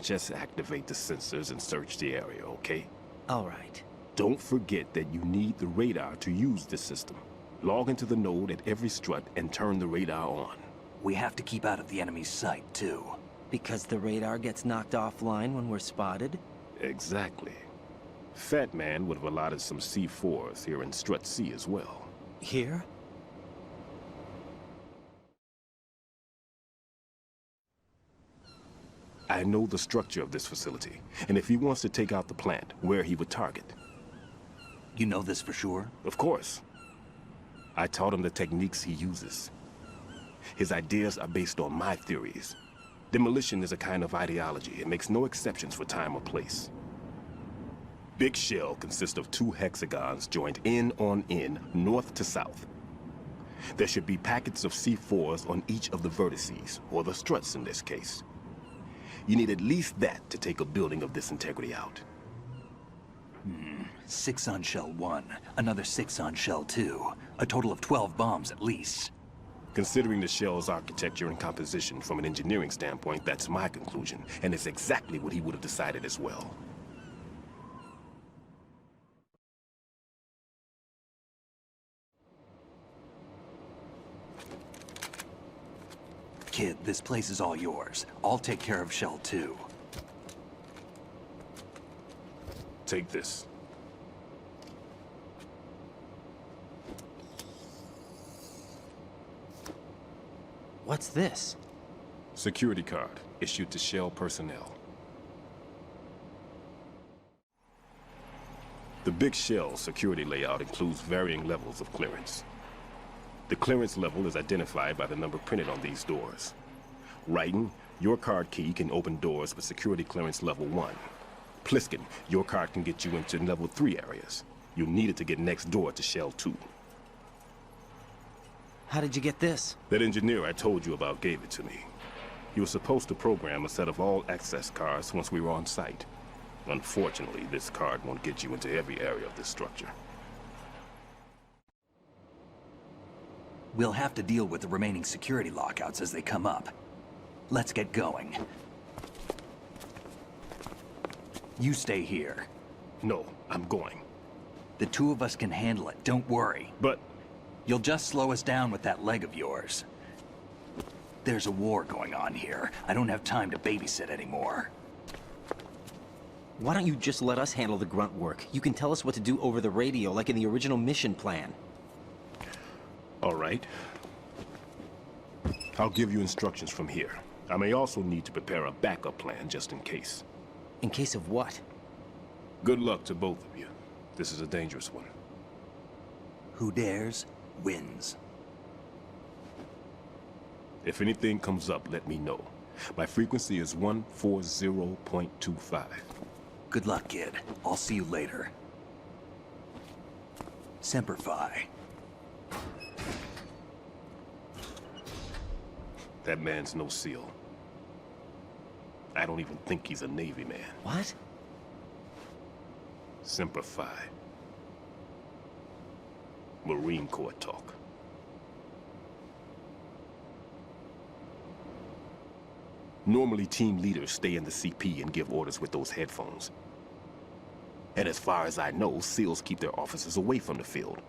Just activate the sensors and search the area, okay? All right. Don't forget that you need the radar to use this system. Log into the node at every strut and turn the radar on. We have to keep out of the enemy's sight, too. Because the radar gets knocked offline when we're spotted? Exactly. Fat Man would have allotted some C4s here in Strut C as well. Here? I know the structure of this facility, and if he wants to take out the plant, where he would target. You know this for sure? Of course. I taught him the techniques he uses. His ideas are based on my theories. Demolition is a kind of ideology. It makes no exceptions for time or place. Big Shell consists of 2 hexagons joined end on end, north to south. There should be packets of C4s on each of the vertices, or the struts in this case. You need at least that to take a building of this integrity out. 6 on Shell 1, another 6 on Shell 2. A total of 12 bombs at least. Considering the shell's architecture and composition from an engineering standpoint, that's my conclusion, and it's exactly what he would have decided as well. Kid, this place is all yours. I'll take care of Shell 2. Take this. What's this? Security card, issued to Shell personnel. The Big Shell security layout includes varying levels of clearance. The clearance level is identified by the number printed on these doors. Raiden, your card key can open doors with security clearance level 1. Pliskin, your card can get you into level 3 areas. You'll need it to get next door to Shell 2. How did you get this? That engineer I told you about gave it to me. He was supposed to program a set of all access cards once we were on site. Unfortunately, this card won't get you into every area of this structure. We'll have to deal with the remaining security lockouts as they come up. Let's get going. You stay here. No, I'm going. The two of us can handle it, don't worry. But... You'll just slow us down with that leg of yours. There's a war going on here. I don't have time to babysit anymore. Why don't you just let us handle the grunt work? You can tell us what to do over the radio, like in the original mission plan. All right. I'll give you instructions from here. I may also need to prepare a backup plan just in case. In case of what? Good luck to both of you. This is a dangerous one. Who dares, wins. If anything comes up, let me know. My frequency is 140.25. Good luck, kid. I'll see you later. Semper Fi. That man's no SEAL. I don't even think he's a Navy man. What? Semper Fi. Marine Corps talk. Normally, team leaders stay in the CP and give orders with those headphones. And as far as I know, SEALs keep their officers away from the field.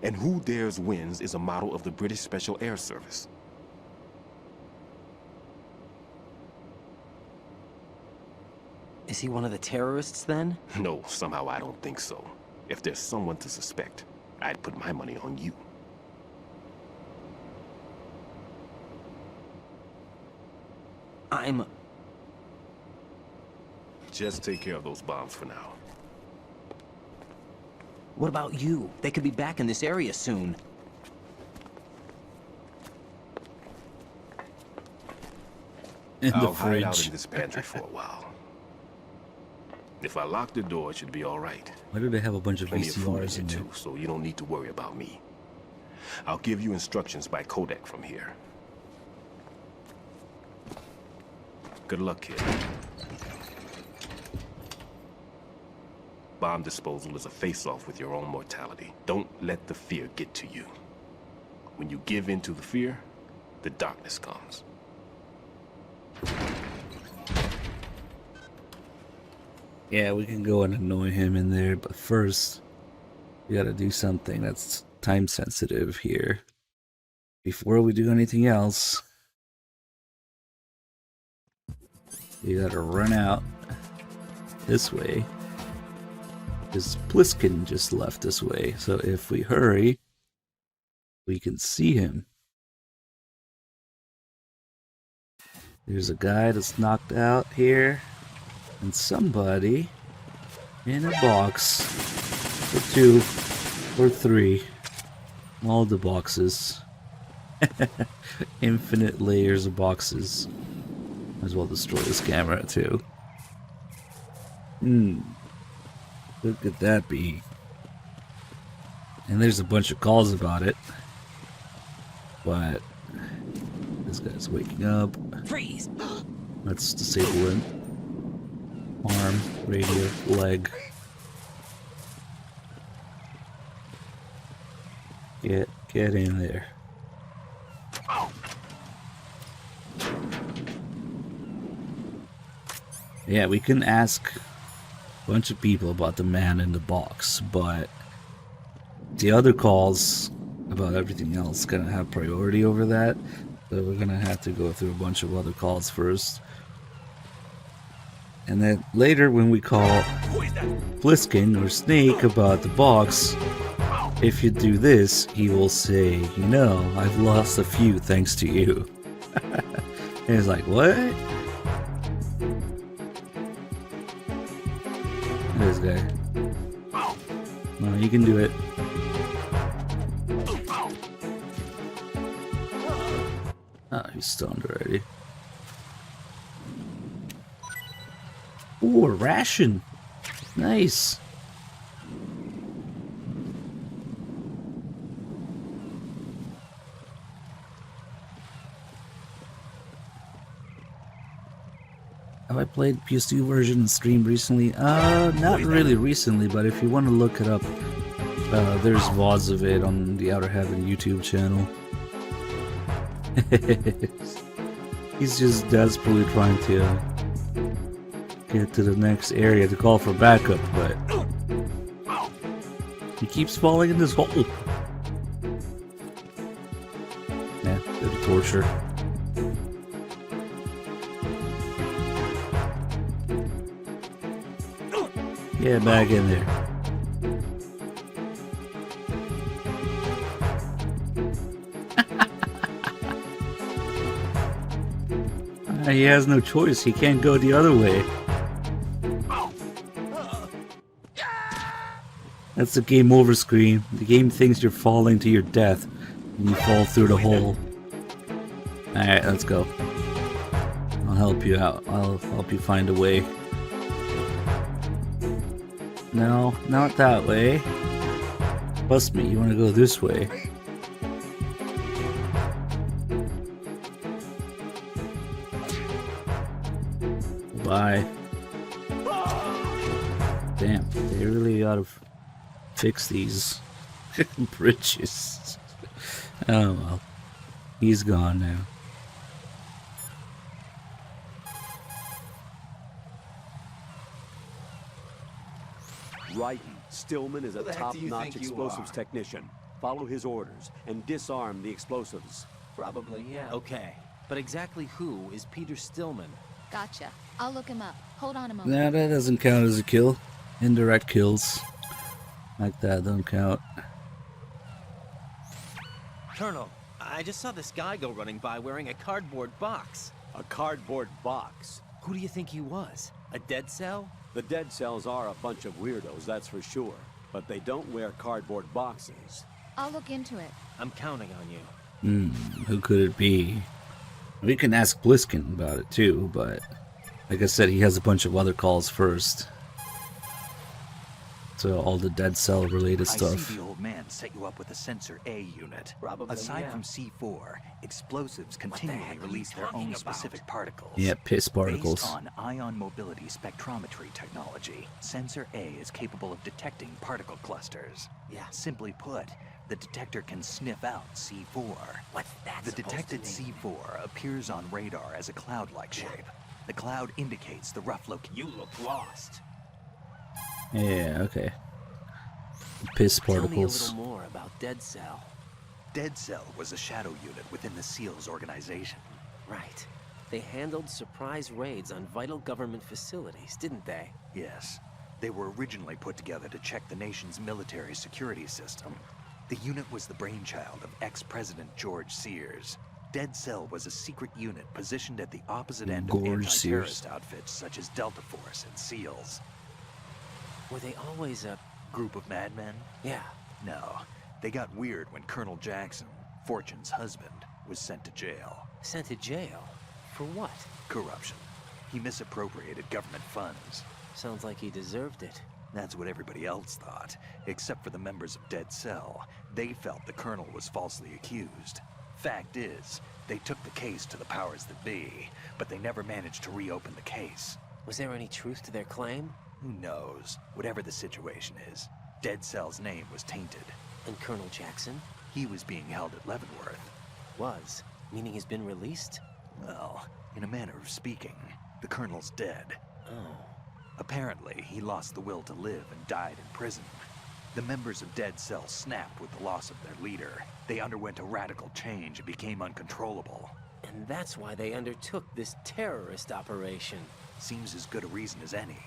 And Who Dares Wins is a model of the British Special Air Service. Is he one of the terrorists, then? No, somehow I don't think so. If there's someone to suspect, I'd put my money on you. Just take care of those bombs for now. What about you? They could be back in this area soon. I'll hide out in this pantry for a while. If I lock the door, it should be all right. Why do they have a bunch of Plenty of food VCRs in here there? too, so you don't need to worry about me. I'll give you instructions by codec from here. Good luck, kid. Bomb disposal is a face-off with your own mortality. Don't let the fear get to you. When you give in to the fear, the darkness comes. Yeah, we can go and annoy him in there, but first, we gotta do something that's time sensitive here. Before we do anything else, we gotta run out this way. Because Pliskin just left this way, so if we hurry, we can see him. There's a guy that's knocked out here, and somebody in a box, or 2, or 3, all the boxes. Infinite layers of boxes. Might as well destroy this camera too. Who could that be? And there's a bunch of calls about it. But this guy's waking up. Freeze! Let's disable him. arm, radio, leg. Get in there. Yeah, we can ask a bunch of people about the man in the box, but the other calls about everything else gonna have priority over that. So we're gonna have to go through a bunch of other calls first. And then later when we call Bliskin or Snake about the box, if you do this, he will say, you know, I've lost a few thanks to you. And he's like, what? This guy. No, you can do it. Oh, he's stoned already. Ooh, a ration. Nice. Have I played PS2 version and streamed recently? Not really recently, but if you want to look it up, there's VODs of it on the Outer Heaven YouTube channel. He's just desperately trying to get to the next area to call for backup, but he keeps falling in this hole. Yeah, bit of torture. Get back in there. He has no choice. He can't go the other way. That's the game over screen. The game thinks you're falling to your death, and you fall through the hole. Alright, let's go. I'll help you out. I'll help you find a way. No, not that way. Trust me, you want to go this way. Bye. Damn, they really ought to fix these bridges. Oh well. He's gone now. Right. Stillman is a top-notch explosives technician. Follow his orders and disarm the explosives. Probably, yeah. Okay. But exactly who is Peter Stillman? Gotcha. I'll look him up. Hold on a moment. Nah, that doesn't count as a kill. Indirect kills like that don't count. Colonel, I just saw this guy go running by wearing a cardboard box. A cardboard box? Who do you think he was? A dead cell? The dead cells are a bunch of weirdos, that's for sure. But they don't wear cardboard boxes. I'll look into it. I'm counting on you. Who could it be? We can ask Bliskin about it too, but like I said, he has a bunch of other calls first. So all the dead cell related stuff. I see the old man set you up with a Sensor A unit. Probably, Aside from C4, explosives continually release their own specific particles. Yeah, piss particles. Based on ion mobility spectrometry technology, Sensor A is capable of detecting particle clusters. Yeah. Simply put, the detector can sniff out C4. What's that The supposed detected to mean? C4 appears on radar as a cloud-like shape. The cloud indicates the rough location. You look lost. Yeah, okay. Piss particles. Tell me a little more about Dead Cell. Dead Cell was a shadow unit within the SEALs organization. Right. They handled surprise raids on vital government facilities, didn't they? Yes. They were originally put together to check the nation's military security system. The unit was the brainchild of ex-President George Sears. Dead Cell was a secret unit positioned at the opposite end of anti-terrorist outfits such as Delta Force and SEALs. Were they always a group of madmen? Yeah. No. They got weird when Colonel Jackson, Fortune's husband, was sent to jail. Sent to jail? For what? Corruption. He misappropriated government funds. Sounds like he deserved it. That's what everybody else thought, except for the members of Dead Cell. They felt the colonel was falsely accused. Fact is, they took the case to the powers that be, but they never managed to reopen the case. Was there any truth to their claim? Who knows? Whatever the situation is, Dead Cell's name was tainted. And Colonel Jackson? He was being held at Leavenworth. Was? Meaning he's been released? Well, in a manner of speaking, the Colonel's dead. Oh. Apparently, he lost the will to live and died in prison. The members of Dead Cell snapped with the loss of their leader. They underwent a radical change and became uncontrollable. And that's why they undertook this terrorist operation. Seems as good a reason as any.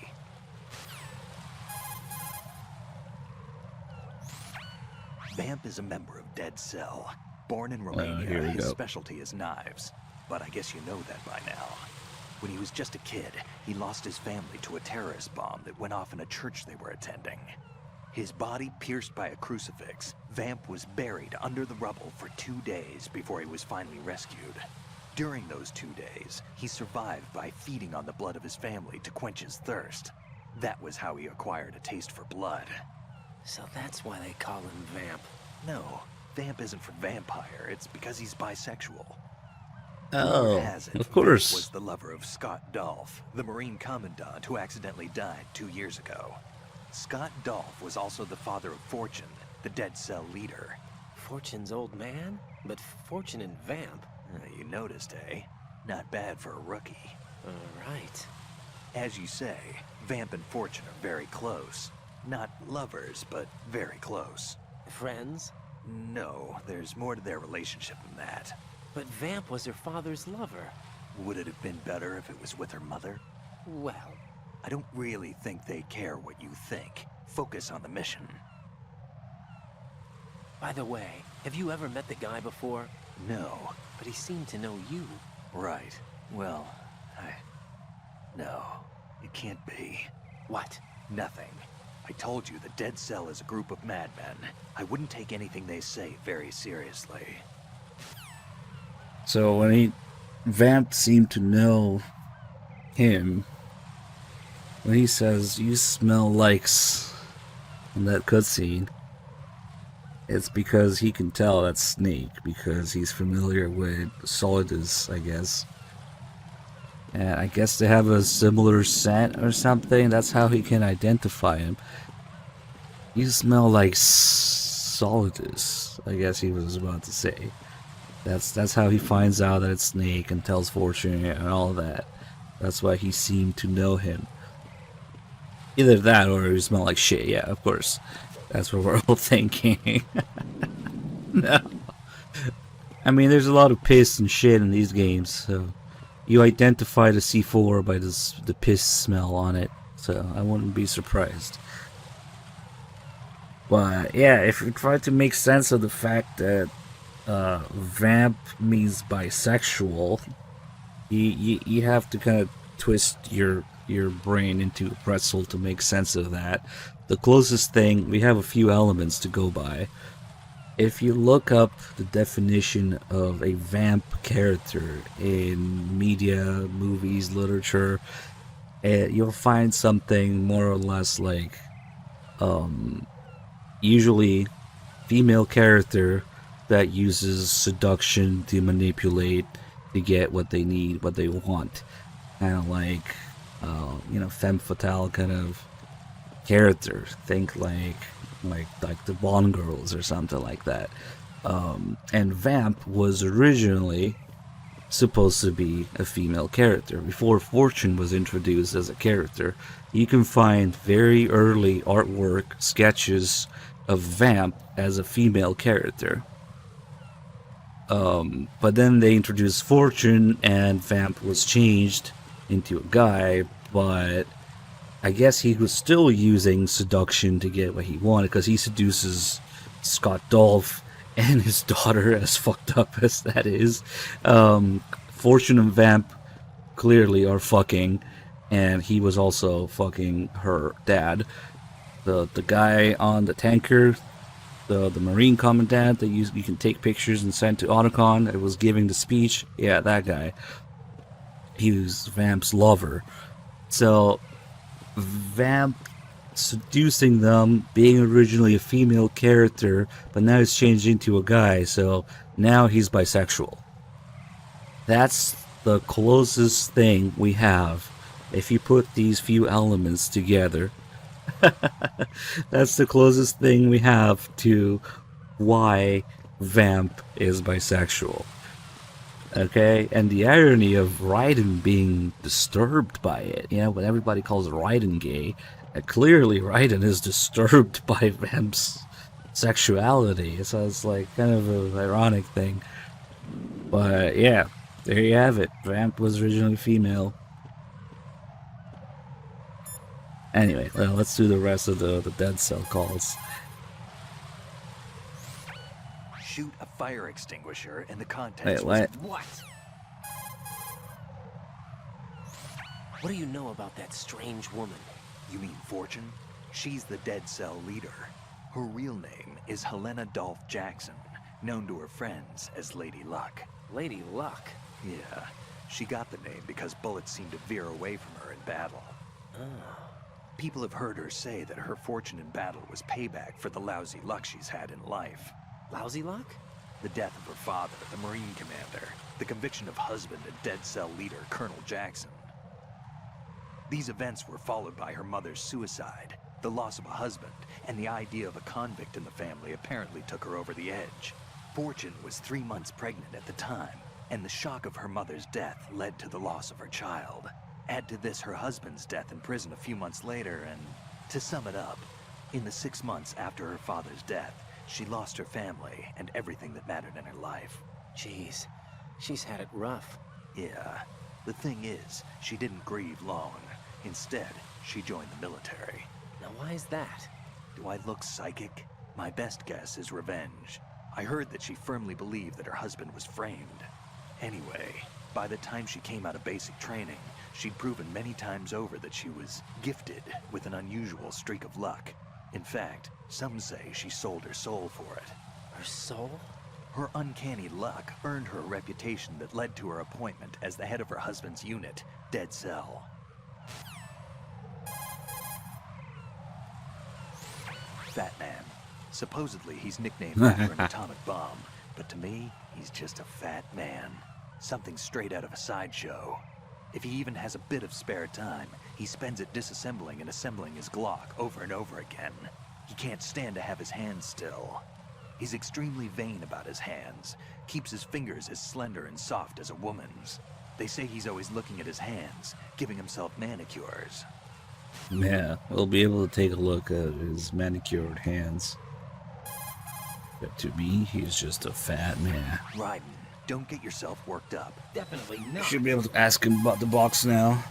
Vamp is a member of Dead Cell. Born in Romania, his specialty is knives. But I guess you know that by now. When he was just a kid, he lost his family to a terrorist bomb that went off in a church they were attending. His body pierced by a crucifix, Vamp was buried under the rubble for 2 days before he was finally rescued. During those 2 days, he survived by feeding on the blood of his family to quench his thirst. That was how he acquired a taste for blood. So that's why they call him Vamp. No, Vamp isn't for vampire, it's because he's bisexual. Oh, Rumor has it, of course. Vamp was the lover of Scott Dolph, the Marine Commandant who accidentally died 2 years ago. Scott Dolph was also the father of Fortune, the Dead Cell leader. Fortune's old man? But Fortune and Vamp? You noticed, eh? Not bad for a rookie. Right. As you say, Vamp and Fortune are very close. Not lovers, but very close. Friends? No, there's more to their relationship than that. But Vamp was her father's lover. Would it have been better if it was with her mother? Well, I don't really think they care what you think. Focus on the mission. By the way, have you ever met the guy before? No. But he seemed to know you. Right. Well, No, it can't be. What? Nothing. I told you the Dead Cell is a group of madmen. I wouldn't take anything they say very seriously. So when Vamp seemed to know him, when he says, "You smell likes," in that cutscene, it's because he can tell that's Snake, because he's familiar with Solidus, I guess. And I guess they have a similar scent or something. That's how he can identify him. You smell like Solidus, I guess he was about to say. That's how he finds out that it's Snake and tells Fortune and all that. That's why he seemed to know him. Either that or you smell like shit, yeah, of course. That's what we're all thinking. No. I mean, there's a lot of piss and shit in these games, so you identify the C4 by the piss smell on it, so I wouldn't be surprised. But yeah, if you try to make sense of the fact that Vamp means bisexual, you have to kind of twist your brain into a pretzel to make sense of that. The closest thing, we have a few elements to go by. If you look up the definition of a vamp character in media, movies, literature, you'll find something more or less like usually female character that uses seduction to manipulate to get what they need, what they want. Kind of like, femme fatale kind of character. Think like the Bond girls or something like that. And Vamp was originally supposed to be a female character. Before Fortune was introduced as a character, you can find very early artwork, sketches of Vamp as a female character. But then they introduced Fortune and Vamp was changed into a guy, but I guess he was still using seduction to get what he wanted, because he seduces Scott Dolph and his daughter, as fucked up as that is. Fortune and Vamp clearly are fucking, and he was also fucking her dad. The guy on the tanker, the Marine Commandant that you can take pictures and send to Otacon, that was giving the speech, yeah, that guy. He was Vamp's lover. So Vamp seducing them, being originally a female character, but now he's changed into a guy, so now he's bisexual. That's the closest thing we have if you put these few elements together, that's the closest thing we have to why Vamp is bisexual. Okay, and the irony of Raiden being disturbed by it, you know, when everybody calls Raiden gay, clearly Raiden is disturbed by Vamp's sexuality, so it's like kind of an ironic thing. But yeah, there you have it. Vamp was originally female. Anyway, well, let's do the rest of the dead cell calls. Shoot a fire extinguisher and the contents. Wait, what? What? What do you know about that strange woman? You mean Fortune? She's the dead cell leader. Her real name is Helena Dolph Jackson, known to her friends as Lady Luck. Lady Luck? Yeah, she got the name because bullets seemed to veer away from her in battle. Oh. People have heard her say that her fortune in battle was payback for the lousy luck she's had in life. Lousy luck? The death of her father, the Marine commander, the conviction of husband and dead cell leader Colonel Jackson. These events were followed by her mother's suicide, the loss of a husband, and the idea of a convict in the family apparently took her over the edge. Fortune was 3 months pregnant at the time, and the shock of her mother's death led to the loss of her child. Add to this her husband's death in prison a few months later, and to sum it up, in the 6 months after her father's death, she lost her family and everything that mattered in her life. Jeez, she's had it rough. Yeah. The thing is, she didn't grieve long. Instead, she joined the military. Now why is that? Do I look psychic? My best guess is revenge. I heard that she firmly believed that her husband was framed. Anyway, by the time she came out of basic training, she'd proven many times over that she was gifted with an unusual streak of luck. In fact, some say she sold her soul for it. Her soul? Her uncanny luck earned her a reputation that led to her appointment as the head of her husband's unit, Dead Cell. Fat Man. Supposedly, he's nicknamed after an atomic bomb, but to me, he's just a fat man. Something straight out of a sideshow. If he even has a bit of spare time, he spends it disassembling and assembling his Glock over and over again. He can't stand to have his hands still. He's extremely vain about his hands, keeps his fingers as slender and soft as a woman's. They say he's always looking at his hands, giving himself manicures. Yeah, we'll be able to take a look at his manicured hands. But to me, he's just a fat man. Raiden, don't get yourself worked up. Definitely You not. should be able to ask him about the box now.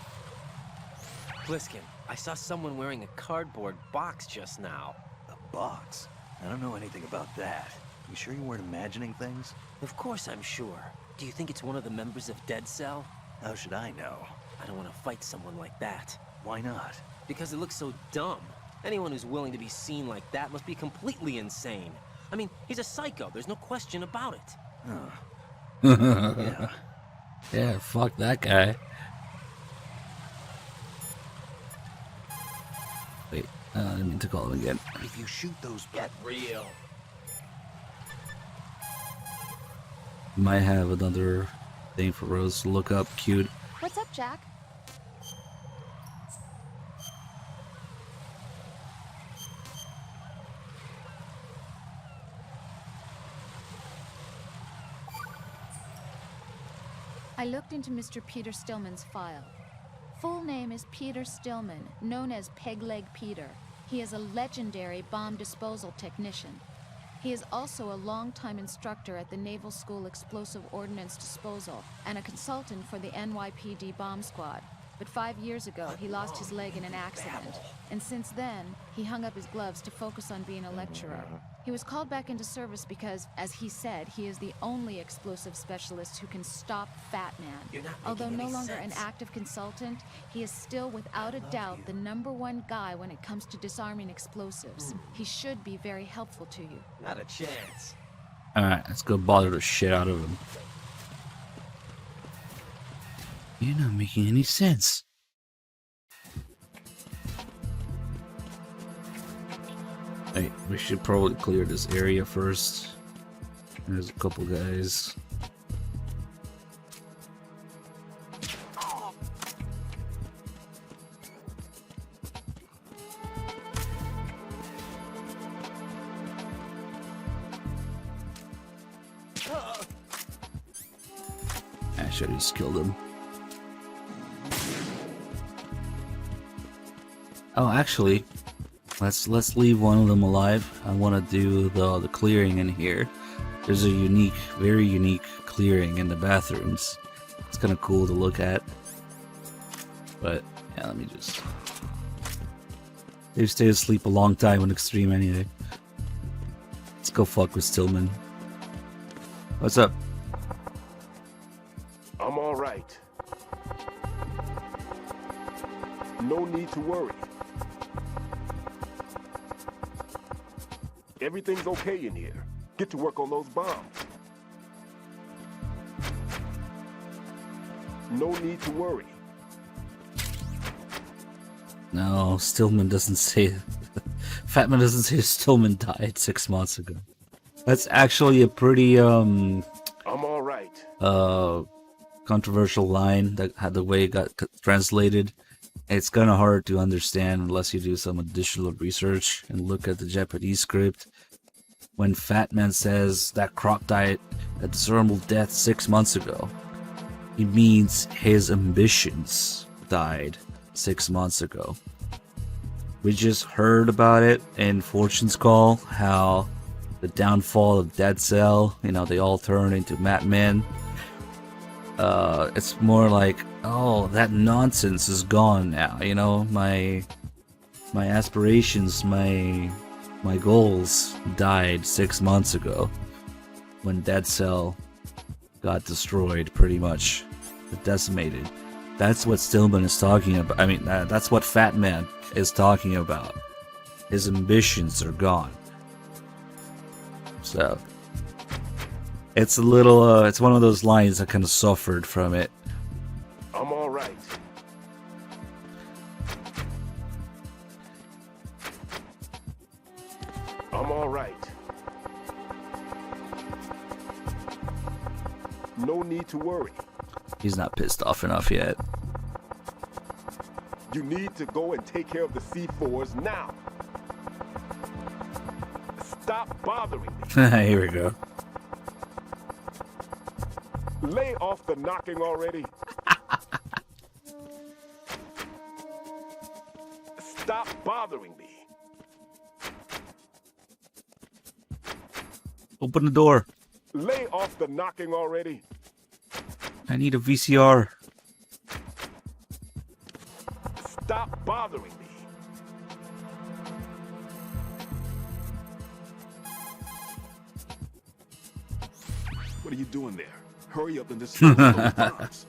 Pliskin, I saw someone wearing a cardboard box just now. A box? I don't know anything about that. You sure you weren't imagining things? Of course I'm sure. Do you think it's one of the members of Dead Cell? How should I know? I don't want to fight someone like that. Why not? Because it looks so dumb. Anyone who's willing to be seen like that must be completely insane. I mean, he's a psycho. There's no question about it. Yeah. Yeah, fuck that guy. Wait, I didn't mean to call him again. If you shoot those... Get real. Might have another thing for Rose to look up. Cute. What's up, Jack? I looked into Mr. Peter Stillman's file. Full name is Peter Stillman, known as Pegleg Peter. He is a legendary bomb disposal technician. He is also a longtime instructor at the Naval School Explosive Ordnance Disposal and a consultant for the NYPD bomb squad. But 5 years ago, he lost his leg in an accident. And since then, he hung up his gloves to focus on being a lecturer. He was called back into service because, as he said, he is the only explosive specialist who can stop Fat Man. Although no longer an active consultant, he is still without a doubt the #1 guy when it comes to disarming explosives. He should be very helpful to you. Not a chance. Alright, let's go bother the shit out of him. You're not making any sense. Wait, we should probably clear this area first. There's a couple guys. I should have just killed him. Oh, actually, let's leave one of them alive. I want to do the clearing in here. There's a unique, very unique clearing in the bathrooms. It's kind of cool to look at. But yeah, let me just. They stay asleep a long time on Extreme anyway. Let's go fuck with Stillman. What's up? I'm all right. No need to worry. Everything's okay in here. Get to work on those bombs. No need to worry. No, Stillman doesn't say. Fatman doesn't say Stillman died 6 months ago. That's actually a pretty I'm all right. Controversial line that had the way it got translated. It's kind of hard to understand unless you do some additional research and look at the Japanese script. When Fatman says that Croc died a dishonorable death 6 months ago, he means his ambitions died 6 months ago. We just heard about it in Fortune's Call, how the downfall of Dead Cell, you know, they all turn into madmen. It's more like, oh, that nonsense is gone now, you know, my aspirations, my goals died 6 months ago when Dead Cell got destroyed, pretty much, decimated. That's what Stillman is talking about. I mean, that's what Fatman is talking about. His ambitions are gone. So it's a little, it's one of those lines that kind of suffered from it. I'm all right. I'm all right. No need to worry. He's not pissed off enough yet. You need to go and take care of the C4s now. Stop bothering me. Here we go. Lay off the knocking already. Stop bothering me. Open the door. Lay off the knocking already. I need a VCR. Stop bothering me. What are you doing there? Hurry up and dispose of those bombs.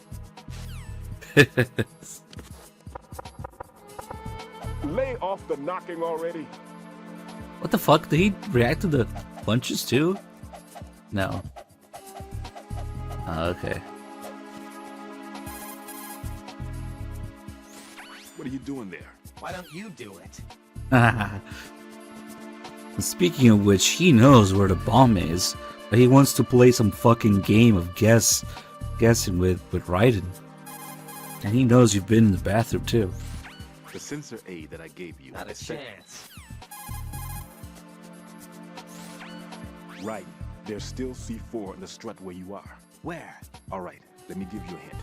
Lay off the knocking already. What the fuck? Did he react to the punches too? No. Okay. What are you doing there? Why don't you do it? Speaking of which, he knows where the bomb is, but he wants to play some fucking game of guessing with Raiden. And he knows you've been in the bathroom too. The sensor aid that I gave you. Not a chance. Right. There's still C4 in the strut where you are. Where? All right, let me give you a hint.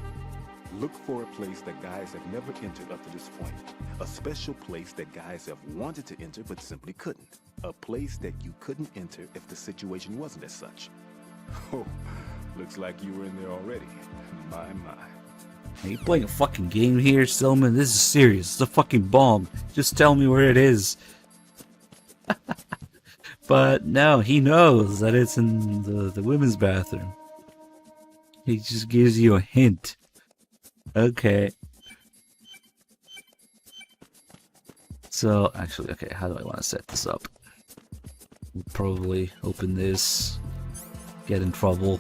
Look for a place that guys have never entered up to this point. A special place that guys have wanted to enter but simply couldn't. A place that you couldn't enter if the situation wasn't as such. Oh, looks like you were in there already. My. Are you playing a fucking game here, Stillman? This is serious. It's a fucking bomb. Just tell me where it is. But no, he knows that it's in the women's bathroom. He just gives you a hint. Okay. So, actually, okay, how do I want to set this up? Probably open this, get in trouble.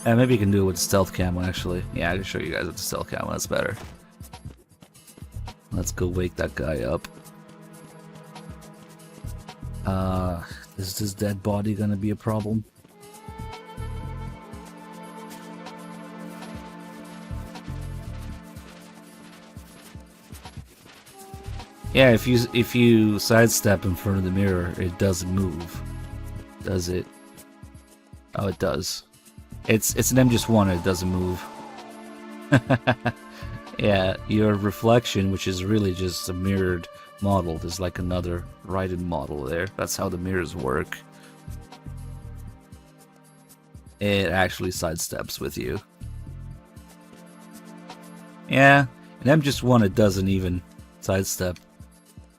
And maybe you can do it with stealth camo, actually. Yeah, I can show you guys with the stealth camo, that's better. Let's go wake that guy up. Is this dead body gonna be a problem? Yeah, if you sidestep in front of the mirror, it doesn't move, does it? Oh, it does. It's an MGS1, it doesn't move. Yeah, your reflection, which is really just a mirrored model, there's like another Raiden model there. That's how the mirrors work. It actually sidesteps with you. Yeah, and MGS1 it doesn't even sidestep.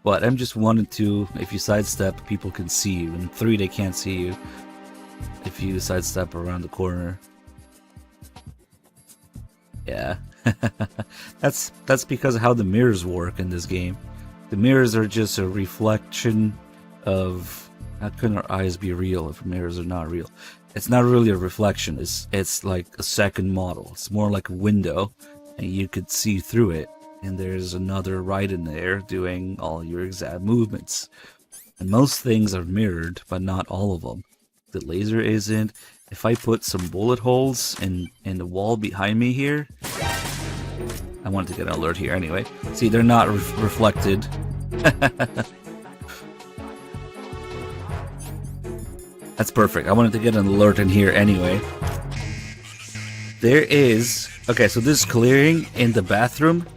But MGS1 and 2, if you sidestep, people can see you. In 3, they can't see you if you sidestep around the corner. Yeah. That's because of how the mirrors work in this game. The mirrors are just a reflection of... How can our eyes be real if mirrors are not real? It's not really a reflection. It's like a second model. It's more like a window, and you could see through it. And there's another Raiden there doing all your exact movements. And most things are mirrored, but not all of them. The laser isn't. If I put some bullet holes in the wall behind me here... I wanted to get an alert here anyway. See, they're not reflected. That's perfect. I wanted to get an alert in here anyway. There is... Okay, so this clearing in the bathroom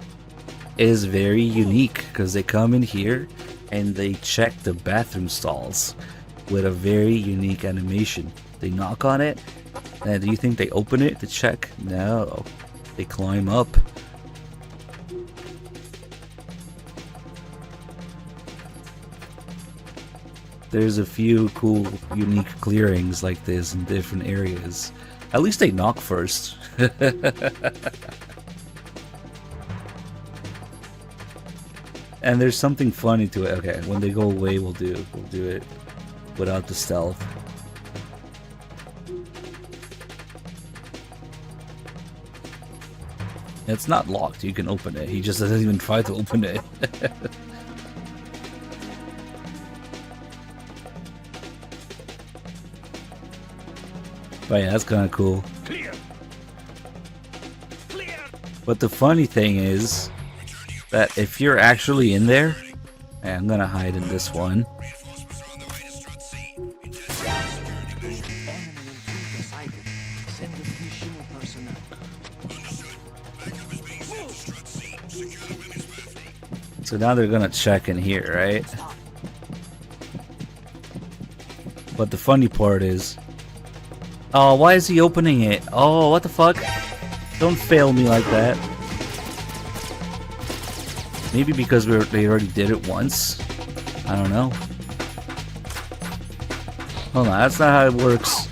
is very unique because they come in here and they check the bathroom stalls with a very unique animation. They knock on it, and do you think they open it to check? No. They climb up. There's a few cool, unique clearings like this in different areas. At least they knock first. And there's something funny to it. Okay, when they go away, we'll do it without the stealth. It's not locked. You can open it. He just doesn't even try to open it. But yeah, that's kind of cool. Clear. Clear. But the funny thing is that if you're actually in there, and I'm gonna hide in this one. So now they're gonna check in here, right? But the funny part is... Oh, why is he opening it? Oh, what the fuck? Don't fail me like that. Maybe because they already did it once? I don't know. Hold on, that's not how it works.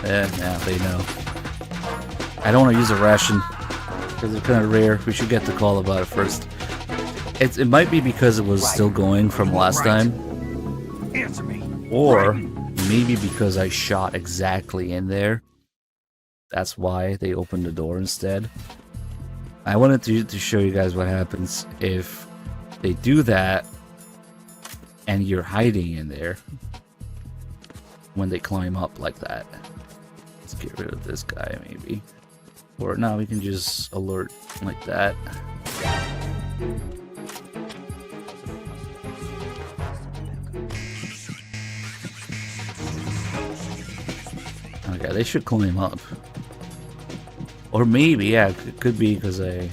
Now they know. I don't want to use a ration because it's kind of rare. We should get the call about it first. It might be because it was still going from last time. Answer me. Or maybe because I shot exactly in there. That's why they opened the door instead. I wanted to show you guys what happens if they do that and you're hiding in there when they climb up like that. Let's get rid of this guy maybe. Or now we can just alert like that. Okay, they should climb up. Or maybe, yeah, it could be because I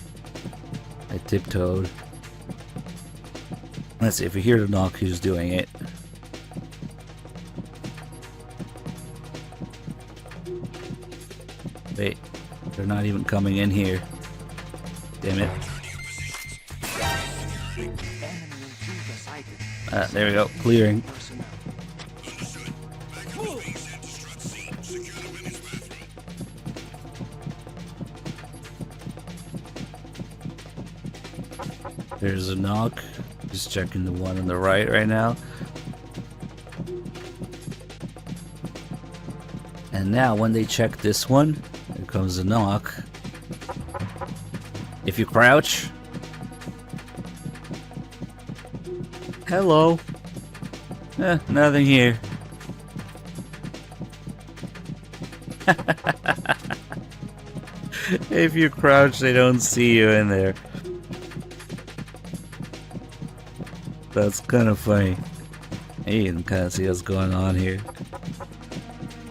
tiptoed. Let's see, if you hear the knock, who's doing it? Wait, they're not even coming in here. Damn it. There we go, clearing. There's a knock. Just checking the one on the right now. And now when they check this one, here comes a knock. If you crouch. Hello. Nothing here. If you crouch, they don't see you in there. That's kind of funny. Hey, you can kind of see what's going on here.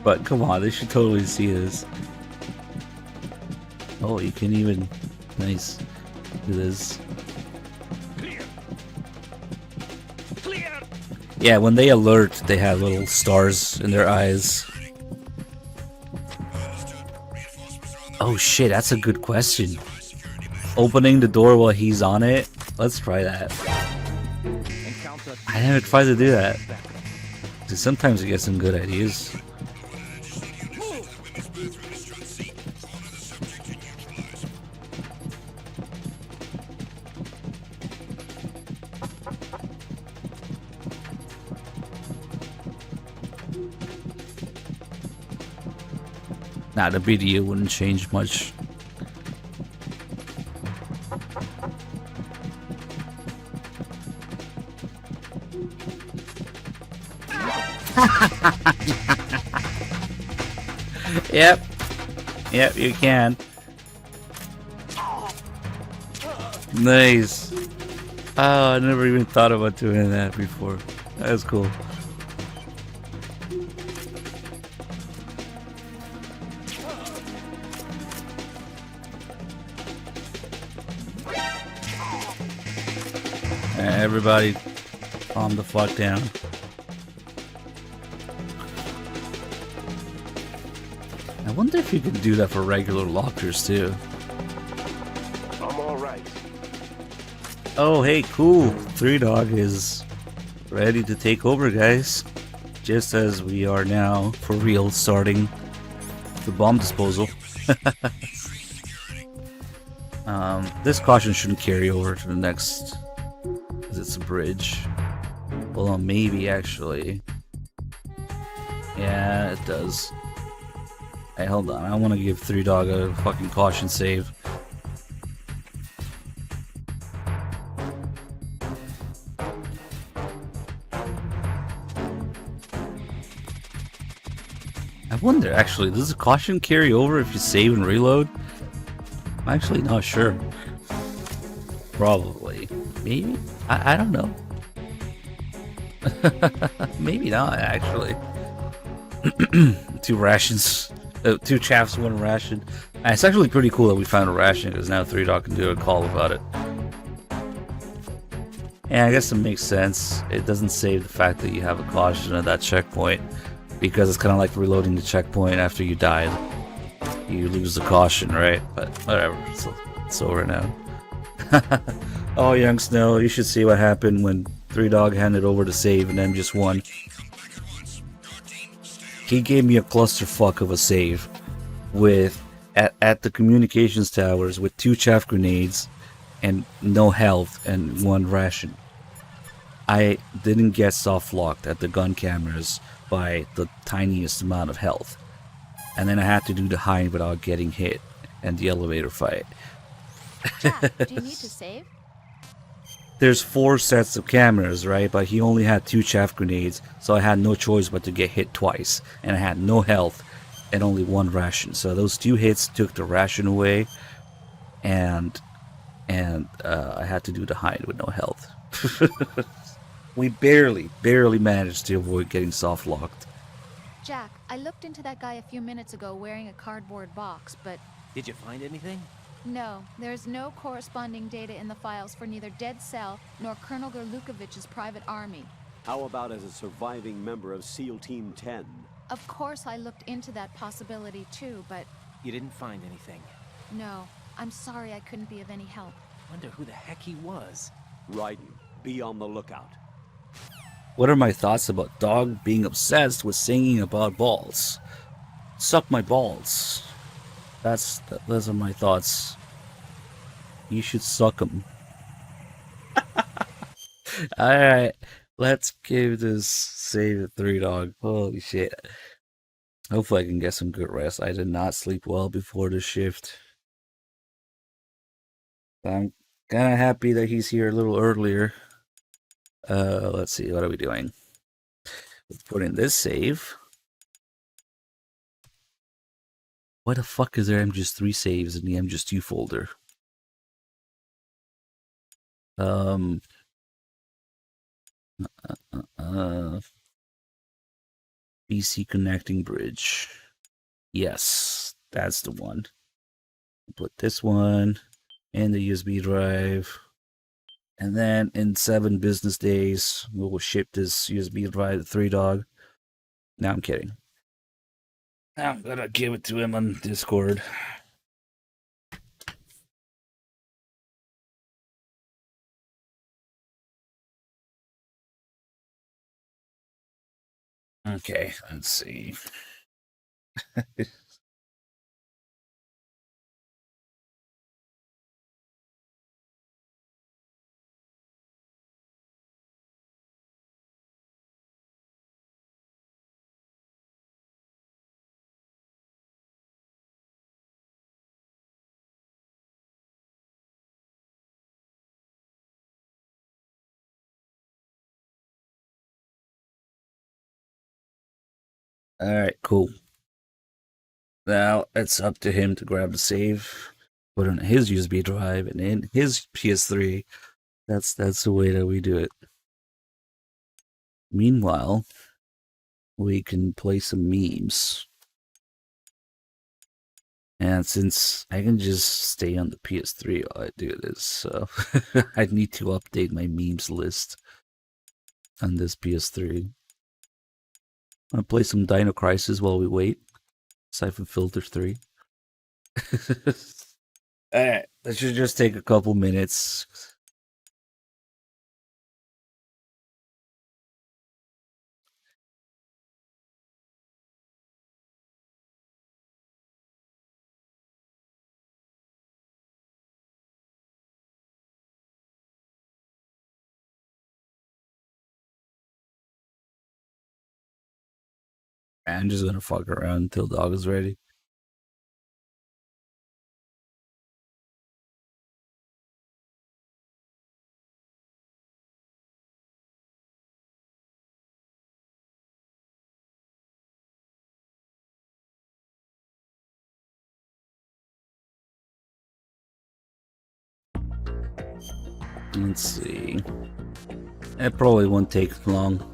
But come on, they should totally see this. Oh, you can even... Nice. Do this. Yeah, when they alert, they have little stars in their eyes. Oh shit, that's a good question. Opening the door while he's on it? Let's try that. I haven't tried to do that. 'Cause sometimes you get some good ideas. Nah, the video wouldn't change much. Yep. Yep, you can. Nice. Oh, I never even thought about doing that before. That was cool. Everybody calm the fuck down. I wonder if you can do that for regular lockers too. I'm alright. Oh, hey, cool. 3Dog is ready to take over, guys. Just as we are now, for real, starting the bomb disposal. This caution shouldn't carry over to the next, because it's a bridge. Well, maybe actually. Yeah, it does. Hey, hold on. I want to give 3Dog a fucking caution save. I wonder, actually, does the caution carry over if you save and reload? I'm actually not sure. Probably. Maybe? I don't know. Maybe not, actually. 2 rations. 2 chaps, 1 ration. And it's actually pretty cool that we found a ration, because now 3Dog can do a call about it. Yeah, I guess it makes sense. It doesn't save the fact that you have a caution at that checkpoint, because it's kind of like reloading the checkpoint after you died. You lose the caution, right? But whatever, it's over now. Oh, Young Snow, you should see what happened when 3Dog handed over the save and then just won. He gave me a clusterfuck of a save with at the communications towers with 2 chaff grenades and no health and 1 ration. I didn't get soft locked at the gun cameras by the tiniest amount of health. And then I had to do the hide without getting hit and the elevator fight. Jack, do you need to save? There's 4 sets of cameras, right? But he only had 2 chaff grenades, so I had no choice but to get hit twice. And I had no health and only 1 ration. So those 2 hits took the ration away, and I had to do the hide with no health. We barely managed to avoid getting soft locked. Jack, I looked into that guy a few minutes ago wearing a cardboard box, but... Did you find anything? No, there's no corresponding data in the files for neither Dead Cell nor Colonel Gorlukovich's private army. How about as a surviving member of SEAL Team 10? Of course I looked into that possibility too, but... You didn't find anything? No, I'm sorry I couldn't be of any help. Wonder who the heck he was. Raiden, be on the lookout. What are my thoughts about Dog being obsessed with singing about balls? Suck my balls. Those are my thoughts. You should suck them. Alright, let's give this save a 3Dog. Holy shit. Hopefully I can get some good rest. I did not sleep well before the shift. I'm kind of happy that he's here a little earlier. Let's see, what are we doing? Let's put in this save. Why the fuck is there MGS3 saves in the MGS2 folder? PC connecting bridge. Yes, that's the one. Put this one and the USB drive. And then in 7 business days, we will ship this USB drive to 3 Dog. No, I'm kidding. I'm gonna give it to him on Discord. Okay, let's see. Alright, cool. Now it's up to him to grab the save, put on his USB drive, and in his PS3. That's the way that we do it. Meanwhile, we can play some memes. And since I can just stay on the PS3 while I do this, so I need to update my memes list on this PS3. I'm gonna play some Dino Crisis while we wait. Siphon Filter 3. Alright, that should just take a couple minutes. I'm just gonna fuck around until Dog is ready. Let's see. It probably won't take long.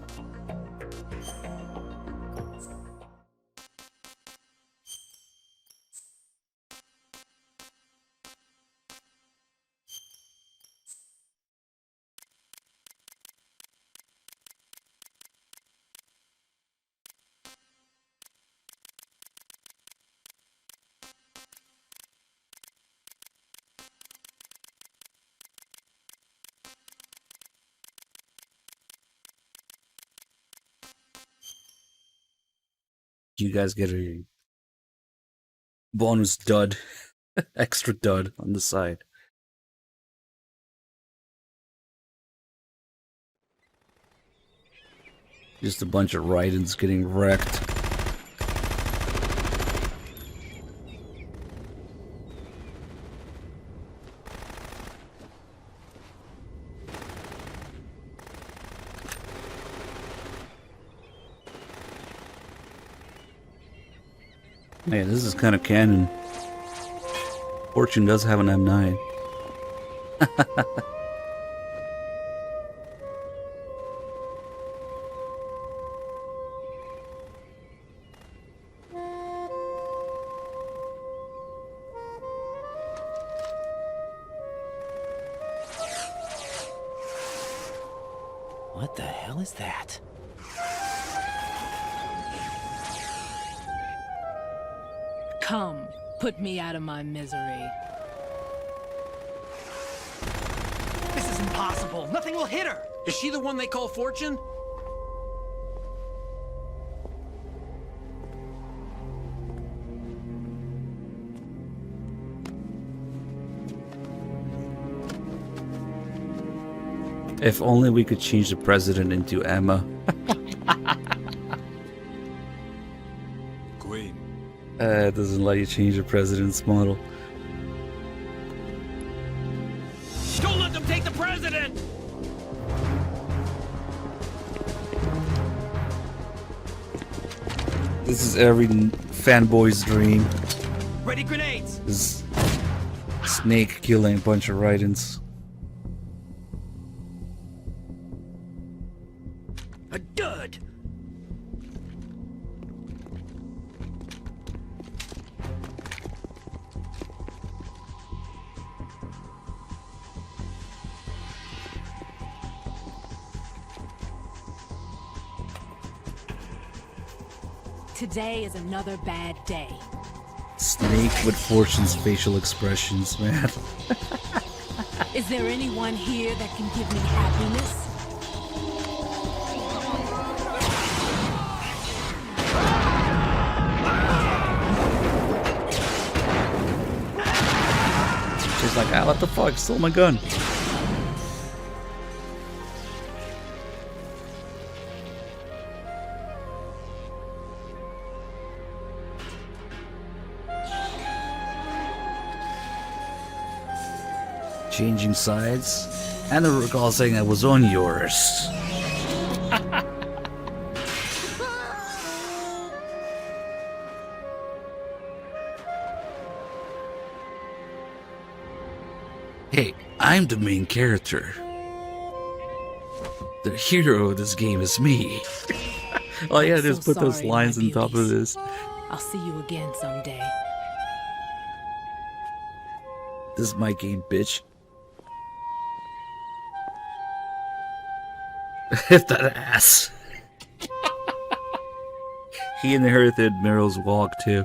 You guys get a bonus dud, extra dud on the side. Just a bunch of Raidens getting wrecked. Hey, this is kind of canon. Fortune does have an M9. What the hell is that? Come, put me out of my misery. This is impossible. Nothing will hit her. Is she the one they call Fortune? If only we could change the president into Emma. Queen. It doesn't let you change the president's model. Don't let them take the president! This is every fanboy's dream. Ready grenades! This Snake killing a bunch of Raidens. A dud! Today is another bad day. Snake with Fortune's facial expressions, man. Is there anyone here that can give me happiness? She's like, ah, what the fuck? Stole my gun. Changing sides, and I recall saying I was on yours. Hey, I'm the main character. The hero of this game is me. All you gotta do is put those lines on top of this. I'll see you again someday. This is my game, bitch. Hit that ass. He inherited Meryl's walk too.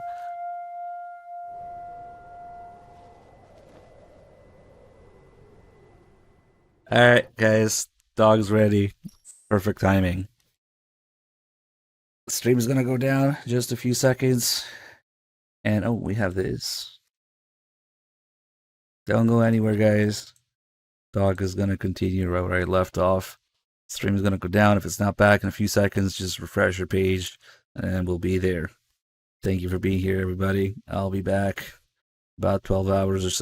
Alright, guys. Dog's ready. Perfect timing. Stream is gonna go down just a few seconds. And oh, we have this. Don't go anywhere, guys. Dog is gonna continue right where I left off. Stream is gonna go down. If it's not back in a few seconds, just refresh your page and we'll be there. Thank you for being here, everybody. I'll be back about 12 hours or so.